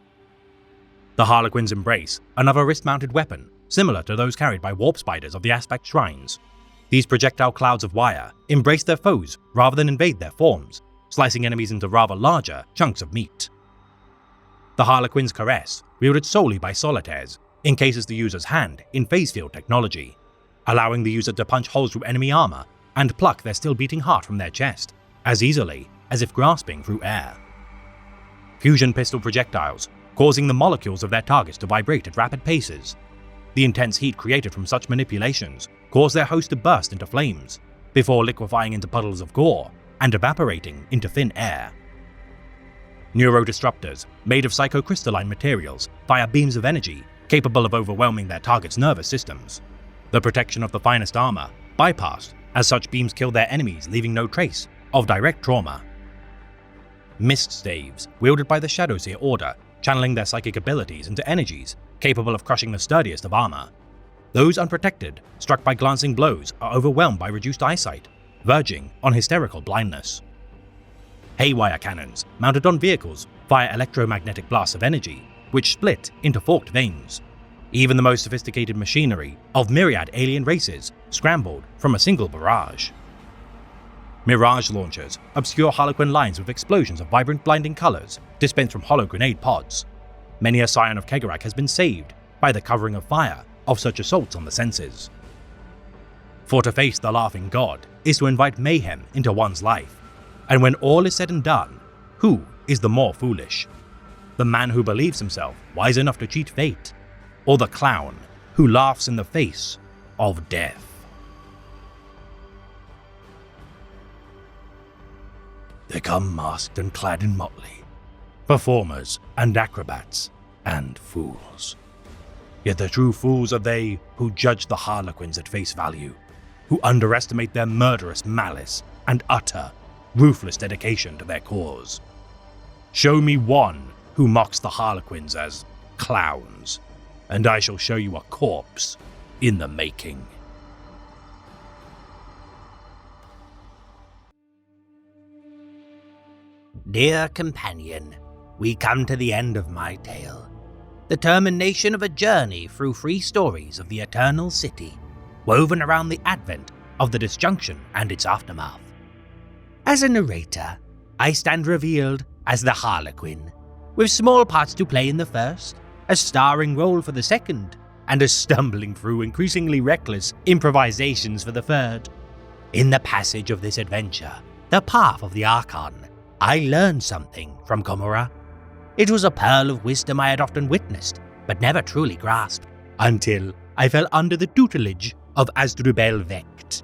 The Harlequin's Embrace, another wrist-mounted weapon, similar to those carried by warp spiders of the Aspect Shrines. These projectile clouds of wire embrace their foes rather than invade their forms, slicing enemies into rather larger chunks of meat. The Harlequin's Caress, wielded solely by solitaires, encases the user's hand in phase field technology, allowing the user to punch holes through enemy armor and pluck their still-beating heart from their chest, as easily as if grasping through air. Fusion pistol projectiles, causing the molecules of their targets to vibrate at rapid paces. The intense heat created from such manipulations cause their host to burst into flames, before liquefying into puddles of gore and evaporating into thin air. Neurodisruptors, made of psychocrystalline materials, fire beams of energy capable of overwhelming their target's nervous systems. The protection of the finest armor bypassed, as such beams kill their enemies, leaving no trace of direct trauma. Mist staves, wielded by the Shadowseer Order, channeling their psychic abilities into energies capable of crushing the sturdiest of armor. Those unprotected, struck by glancing blows, are overwhelmed by reduced eyesight, verging on hysterical blindness. Haywire cannons, mounted on vehicles, fire electromagnetic blasts of energy, which split into forked veins. Even the most sophisticated machinery of myriad alien races scrambled from a single barrage. Mirage launchers, obscure Harlequin lines with explosions of vibrant blinding colors dispensed from hollow grenade pods. Many a scion of Kegarak has been saved by the covering of fire of such assaults on the senses. For to face the Laughing God is to invite mayhem into one's life, and when all is said and done, who is the more foolish? The man who believes himself wise enough to cheat fate, or the clown who laughs in the face of death? They come masked and clad in motley, performers and acrobats and fools. Yet the true fools are they who judge the Harlequins at face value, who underestimate their murderous malice and utter, ruthless dedication to their cause. Show me one who mocks the Harlequins as clowns, and I shall show you a corpse in the making. Dear companion, we come to the end of my tale. The termination of a journey through 3 stories of the Eternal City, woven around the advent of the disjunction and its aftermath. As a narrator, I stand revealed as the Harlequin, with small parts to play in the first, a starring role for the second, and a stumbling through increasingly reckless improvisations for the third. In the passage of this adventure, the path of the Archon, I learned something from Komura. It was a pearl of wisdom I had often witnessed, but never truly grasped, until I fell under the tutelage of Asdrubal Vecht.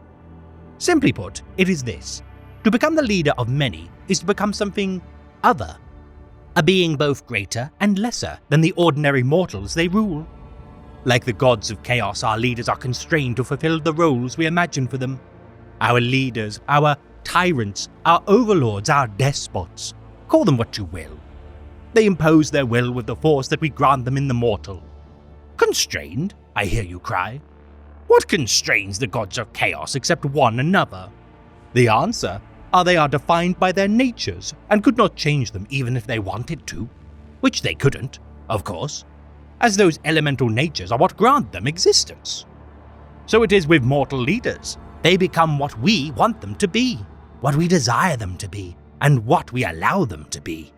Simply put, it is this: to become the leader of many is to become something other, a being both greater and lesser than the ordinary mortals they rule. Like the gods of chaos, our leaders are constrained to fulfill the roles we imagine for them. Our leaders, our tyrants, our overlords, our despots, call them what you will. They impose their will with the force that we grant them in the mortal. Constrained, I hear you cry. What constrains the gods of chaos except one another? The answer are they are defined by their natures and could not change them even if they wanted to, which they couldn't, of course, as those elemental natures are what grant them existence. So it is with mortal leaders. They become what we want them to be, what we desire them to be, and what we allow them to be.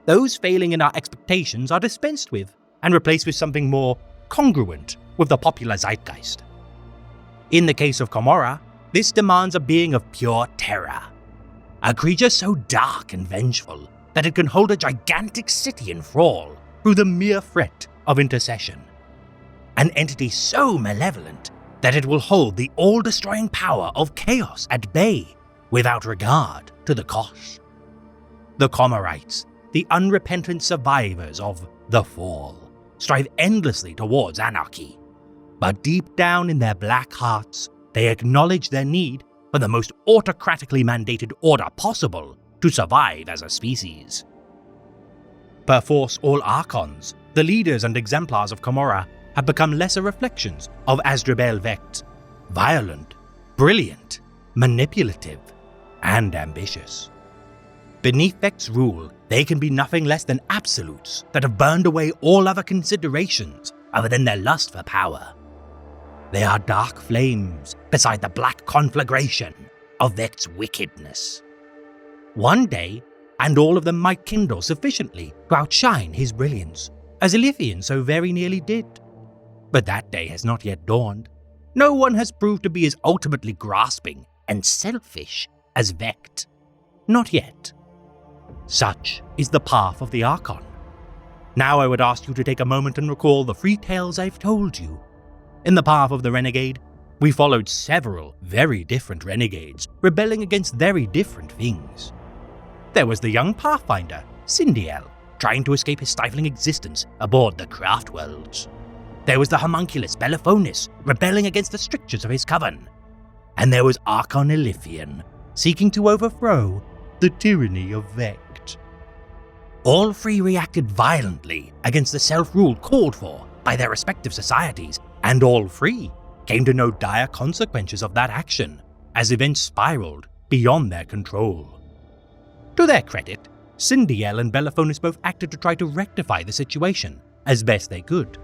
Those failing in our expectations are dispensed with and replaced with something more congruent with the popular zeitgeist. In the case of Komura, this demands a being of pure terror. A creature so dark and vengeful that it can hold a gigantic city in thrall through the mere threat of intercession. An entity so malevolent that it will hold the all-destroying power of chaos at bay without regard to the cost. The Komurites, the unrepentant survivors of the Fall, strive endlessly towards anarchy, but deep down in their black hearts, they acknowledge their need for the most autocratically mandated order possible to survive as a species. Perforce all Archons, the leaders and exemplars of Komura, have become lesser reflections of Asdrubal Vecht, violent, brilliant, manipulative, and ambitious. Beneath Vecht's rule, they can be nothing less than absolutes that have burned away all other considerations other than their lust for power. They are dark flames beside the black conflagration of Vecht's wickedness. One day, and all of them might kindle sufficiently to outshine his brilliance, as Ilithian so very nearly did. But that day has not yet dawned. No one has proved to be as ultimately grasping and selfish as Vecht. Not yet. Such is the path of the Archon. Now I would ask you to take a moment and recall the 3 tales I've told you. In the path of the Renegade, we followed several very different renegades, rebelling against very different things. There was the young pathfinder, Sindiel, trying to escape his stifling existence aboard the Craftworlds. There was the homunculus Bellephonis, rebelling against the strictures of his coven. And there was Archon Ilithian, seeking to overthrow the tyranny of Vecht. All 3 reacted violently against the self-rule called for by their respective societies, and all 3 came to know dire consequences of that action as events spiraled beyond their control. To their credit, Sindiel and Bellephonis both acted to try to rectify the situation as best they could.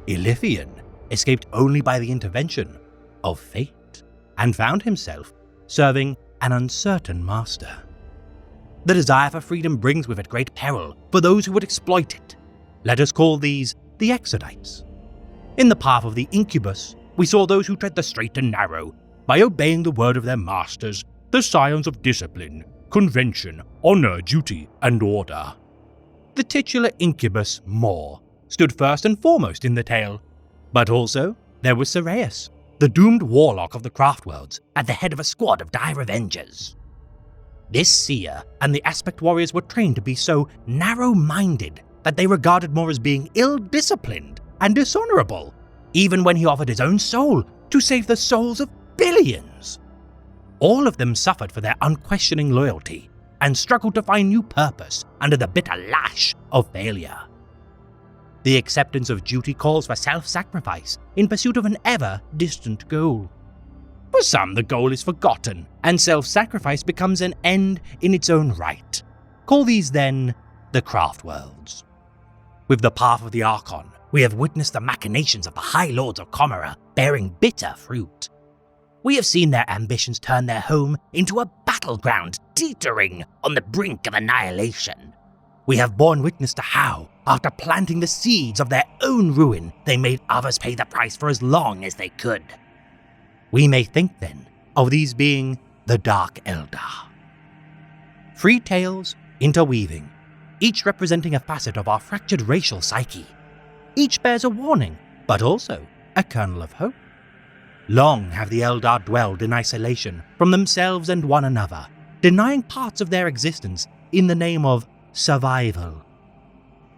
Ilithian escaped only by the intervention of fate and found himself serving an uncertain master. The desire for freedom brings with it great peril for those who would exploit it. Let us call these the Exodites. In the path of the Incubus, we saw those who tread the straight and narrow by obeying the word of their masters, the scions of discipline, convention, honor, duty, and order. The titular Incubus, Mor, stood first and foremost in the tale, but also there was Sirius, the doomed warlock of the Craftworlds, at the head of a squad of dire avengers. This seer and the aspect warriors were trained to be so narrow-minded that they regarded Mor as being ill-disciplined and dishonorable, even when he offered his own soul to save the souls of billions. All of them suffered for their unquestioning loyalty and struggled to find new purpose under the bitter lash of failure. The acceptance of duty calls for self-sacrifice in pursuit of an ever-distant goal. For some, the goal is forgotten, and self-sacrifice becomes an end in its own right. Call these then the Craft Worlds. With the path of the Archon, we have witnessed the machinations of the High Lords of Comora bearing bitter fruit. We have seen their ambitions turn their home into a battleground teetering on the brink of annihilation. We have borne witness to how, after planting the seeds of their own ruin, they made others pay the price for as long as they could. We may think then of these being the Dark Eldar. Three tales interweaving, each representing a facet of our fractured racial psyche. Each bears a warning, but also a kernel of hope. Long have the Eldar dwelled in isolation from themselves and one another, denying parts of their existence in the name of survival.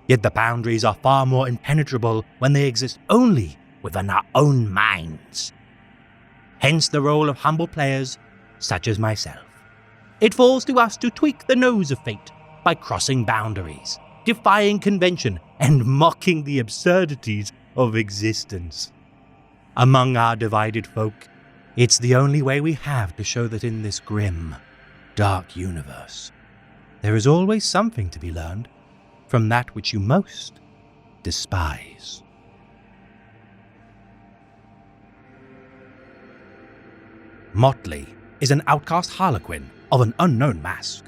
Yet the boundaries are far more impenetrable when they exist only within our own minds. Hence the role of humble players such as myself. It falls to us to tweak the nose of fate by crossing boundaries, defying convention, and mocking the absurdities of existence. Among our divided folk, it's the only way we have to show that in this grim, dark universe, there is always something to be learned from that which you most despise. Motley is an outcast harlequin of an unknown mask.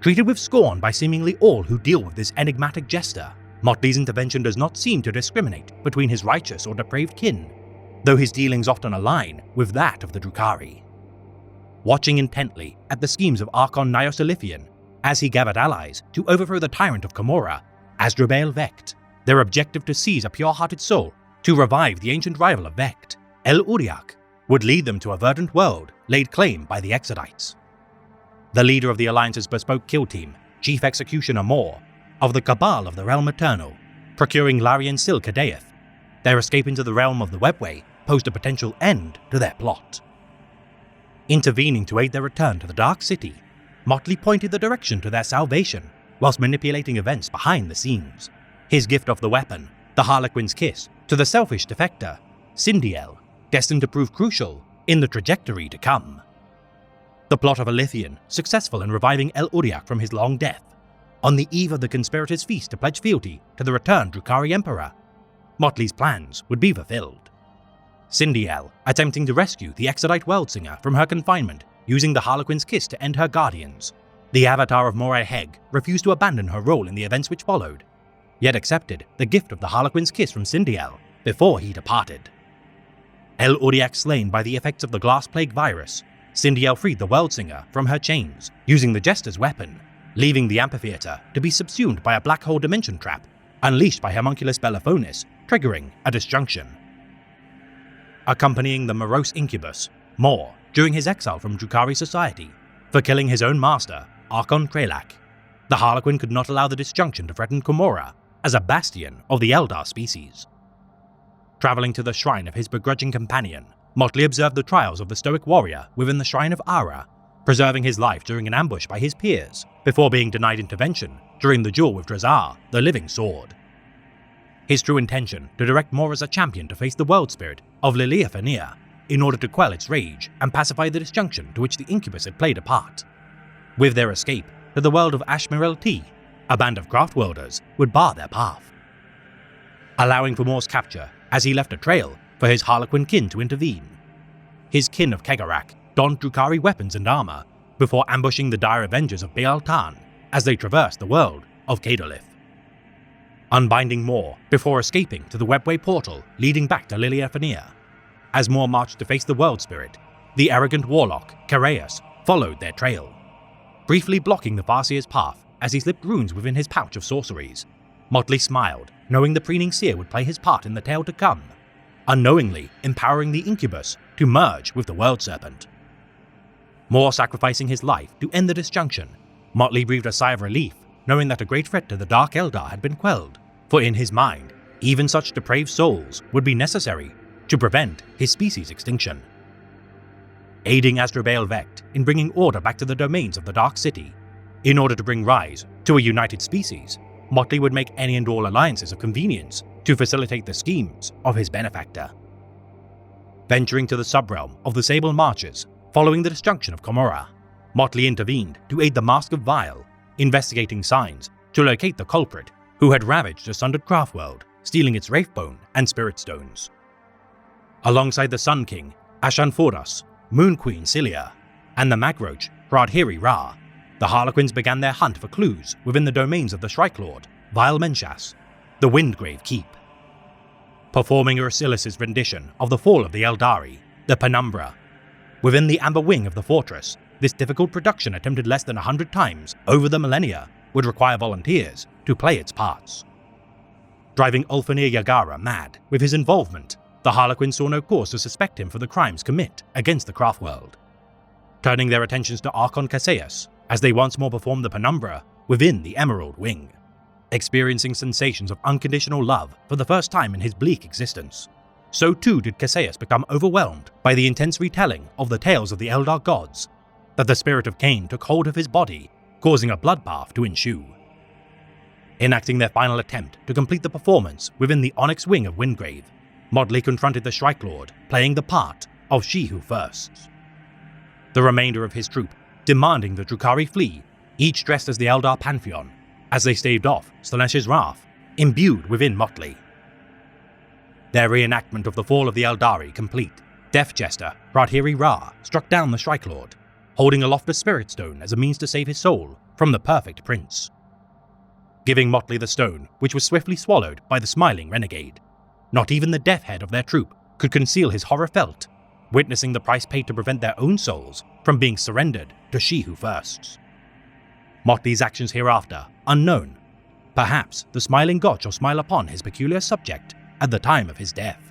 Treated with scorn by seemingly all who deal with this enigmatic jester, Motley's intervention does not seem to discriminate between his righteous or depraved kin, though his dealings often align with that of the Drukhari. Watching intently at the schemes of Archon Nyos Ilithian as he gathered allies to overthrow the tyrant of Comora, Asdrubael Vect, their objective to seize a pure-hearted soul to revive the ancient rival of Vect, El Uriak, would lead them to a verdant world laid claim by the Exodites. The leader of the Alliance's bespoke kill team, Chief Executioner Moore, of the Cabal of the Realm Eternal, procuring Larian Sil Cadeath, their escape into the realm of the Webway posed a potential end to their plot. Intervening to aid their return to the Dark City, Motley pointed the direction to their salvation whilst manipulating events behind the scenes. His gift of the weapon, the Harlequin's Kiss, to the selfish defector, Sindiel, destined to prove crucial in the trajectory to come. The plot of Ilithian, successful in reviving El Uriak from his long death, on the eve of the conspirators' feast to pledge fealty to the returned Drukhari Emperor, Motley's plans would be fulfilled. Sindiel, attempting to rescue the Exodite Worldsinger from her confinement using the Harlequin's Kiss to end her guardians, the avatar of Moray Heg refused to abandon her role in the events which followed, yet accepted the gift of the Harlequin's Kiss from Sindiel before he departed. El Uriak slain by the effects of the Glass Plague virus, Sindiel freed the Worldsinger from her chains using the Jester's weapon, leaving the amphitheater to be subsumed by a black hole dimension trap unleashed by Homunculus Belophonis, triggering a disjunction. Accompanying the morose incubus, Moore, during his exile from Drukhari society, for killing his own master, Archon Krelak, the Harlequin could not allow the disjunction to threaten Comora as a bastion of the Eldar species. Traveling to the shrine of his begrudging companion, Motley observed the trials of the stoic warrior within the shrine of Ara, preserving his life during an ambush by his peers before being denied intervention during the duel with Drazar, the Living Sword. His true intention to direct Moore as a champion to face the world spirit of Lilia Fenir in order to quell its rage and pacify the disjunction to which the incubus had played a part. With their escape to the world of Ashmirel T, a band of craftworlders would bar their path. Allowing for Moore's capture as he left a trail for his Harlequin kin to intervene. His kin of Kegarak donned Drukhari weapons and armor before ambushing the dire avengers of Baal Tan as they traversed the world of Cadolith. Unbinding Moore before escaping to the Webway portal leading back to Lilia Fenir. As Moore marched to face the world spirit, the arrogant warlock, Kareus, followed their trail. Briefly blocking the Farseer's path as he slipped runes within his pouch of sorceries, Motley smiled, knowing the preening seer would play his part in the tale to come, unknowingly empowering the incubus to merge with the world serpent. Moore sacrificing his life to end the disjunction, Motley breathed a sigh of relief, knowing that a great threat to the Dark Eldar had been quelled, for in his mind, even such depraved souls would be necessary to prevent his species' extinction. Aiding Asdrubael Vect in bringing order back to the domains of the Dark City, in order to bring rise to a united species, Motley would make any and all alliances of convenience to facilitate the schemes of his benefactor. Venturing to the subrealm of the Sable Marches, following the disjunction of Comora, Motley intervened to aid the Mask of Vile investigating signs to locate the culprit who had ravaged the Sundered Craftworld, stealing its Wraithbone and Spirit Stones. Alongside the Sun King, Ashan-Fordas, Moon Queen Cilia, and the Magroach, Pradhiri Ra, the Harlequins began their hunt for clues within the domains of the Shrike Lord, Vile Menshas, the Windgrave Keep. Performing Ursilis' rendition of the fall of the Eldari, the Penumbra. Within the amber wing of the fortress, this difficult production attempted less than 100 times over the millennia would require volunteers to play its parts. Driving Ulfanir Yagara mad with his involvement, the Harlequins saw no cause to suspect him for the crimes commit against the Craftworld. Turning their attentions to Archon Caseus, as they once more performed the Penumbra within the Emerald Wing, experiencing sensations of unconditional love for the first time in his bleak existence. So too did Caseus become overwhelmed by the intense retelling of the tales of the Eldar gods, that the spirit of Cain took hold of his body, causing a bloodbath to ensue. Enacting their final attempt to complete the performance within the Onyx Wing of Windgrave, Modley confronted the Shrike Lord, playing the part of She Who Firsts. The remainder of his troop demanding the Drukhari flee, each dressed as the Eldar Pantheon, as they staved off Slaanesh's wrath, imbued within Motley. Their reenactment of the fall of the Eldari complete, Death Jester Pradhiri Ra struck down the Shrike Lord, holding aloft a Spirit Stone as a means to save his soul from the Perfect Prince. Giving Motley the stone, which was swiftly swallowed by the smiling renegade. Not even the death head of their troop could conceal his horror felt, witnessing the price paid to prevent their own souls from being surrendered to She Who Firsts. Motley's actions hereafter, unknown. Perhaps the smiling god shall smile upon his peculiar subject at the time of his death,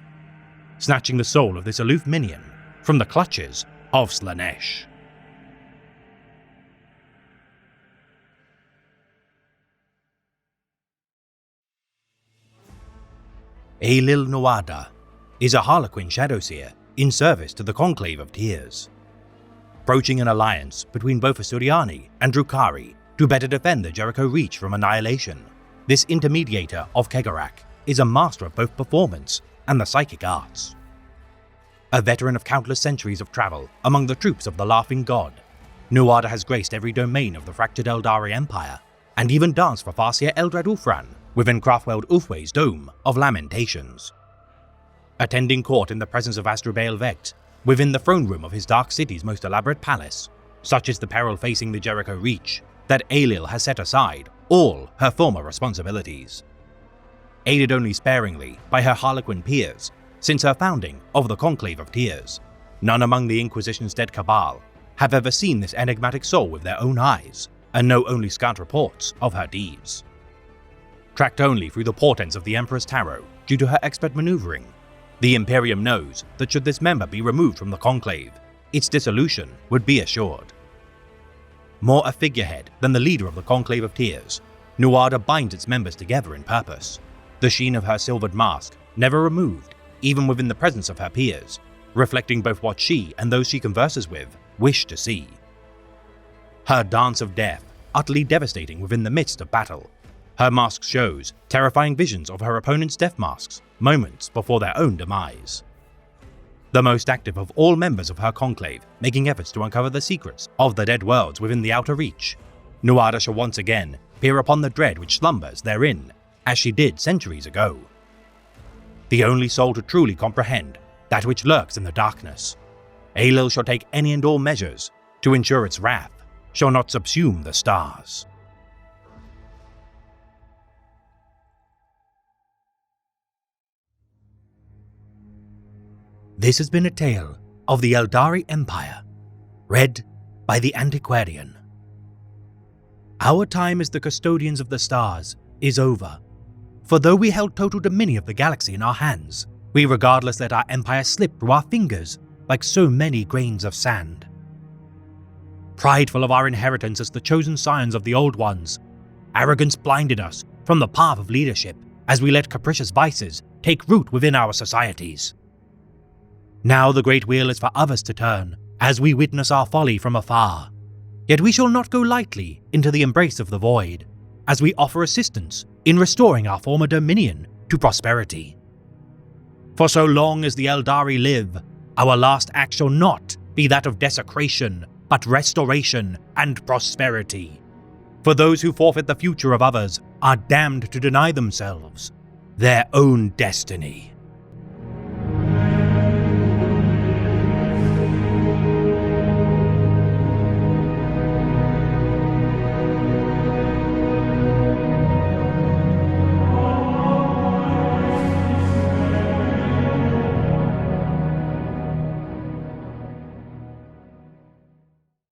snatching the soul of this aloof minion from the clutches of Slaanesh. Aelil Nuada is a Harlequin Shadowseer in service to the Conclave of Tears, broaching an alliance between both Asuryani and Drukhari to better defend the Jericho Reach from annihilation. This intermediator of Kegarak is a master of both performance and the psychic arts. A veteran of countless centuries of travel among the troops of the Laughing God, Nuada has graced every domain of the fractured Eldari Empire, and even danced for Farseer Eldrad Ulfran within Craftworld Ulthway's Dome of Lamentations. Attending court in the presence of Asdrubael Vect, within the throne room of his Dark City's most elaborate palace, such is the peril facing the Jericho Reach, that Aelil has set aside all her former responsibilities. Aided only sparingly by her Harlequin peers since her founding of the Conclave of Tears, none among the Inquisition's dead cabal have ever seen this enigmatic soul with their own eyes, and know only scant reports of her deeds. Tracked only through the portents of the Emperor's Tarot due to her expert maneuvering, the Imperium knows that should this member be removed from the Conclave, its dissolution would be assured. More a figurehead than the leader of the Conclave of Tears, Nuada binds its members together in purpose, the sheen of her silvered mask never removed, even within the presence of her peers, reflecting both what she and those she converses with wish to see. Her dance of death, utterly devastating within the midst of battle. Her mask shows terrifying visions of her opponent's death masks moments before their own demise. The most active of all members of her conclave, making efforts to uncover the secrets of the dead worlds within the Outer Reach, Nuada shall once again peer upon the dread which slumbers therein, as she did centuries ago. The only soul to truly comprehend that which lurks in the darkness, Aelil shall take any and all measures to ensure its wrath shall not subsume the stars. This has been a tale of the Eldari Empire, read by the Antiquarian. Our time as the custodians of the stars is over, for though we held total dominion of the galaxy in our hands, we regardless let our empire slip through our fingers like so many grains of sand. Prideful of our inheritance as the chosen scions of the Old Ones, arrogance blinded us from the path of leadership as we let capricious vices take root within our societies. Now the great wheel is for others to turn, as we witness our folly from afar. Yet we shall not go lightly into the embrace of the void, as we offer assistance in restoring our former dominion to prosperity. For so long as the Eldari live, our last act shall not be that of desecration, but restoration and prosperity. For those who forfeit the future of others are damned to deny themselves their own destiny.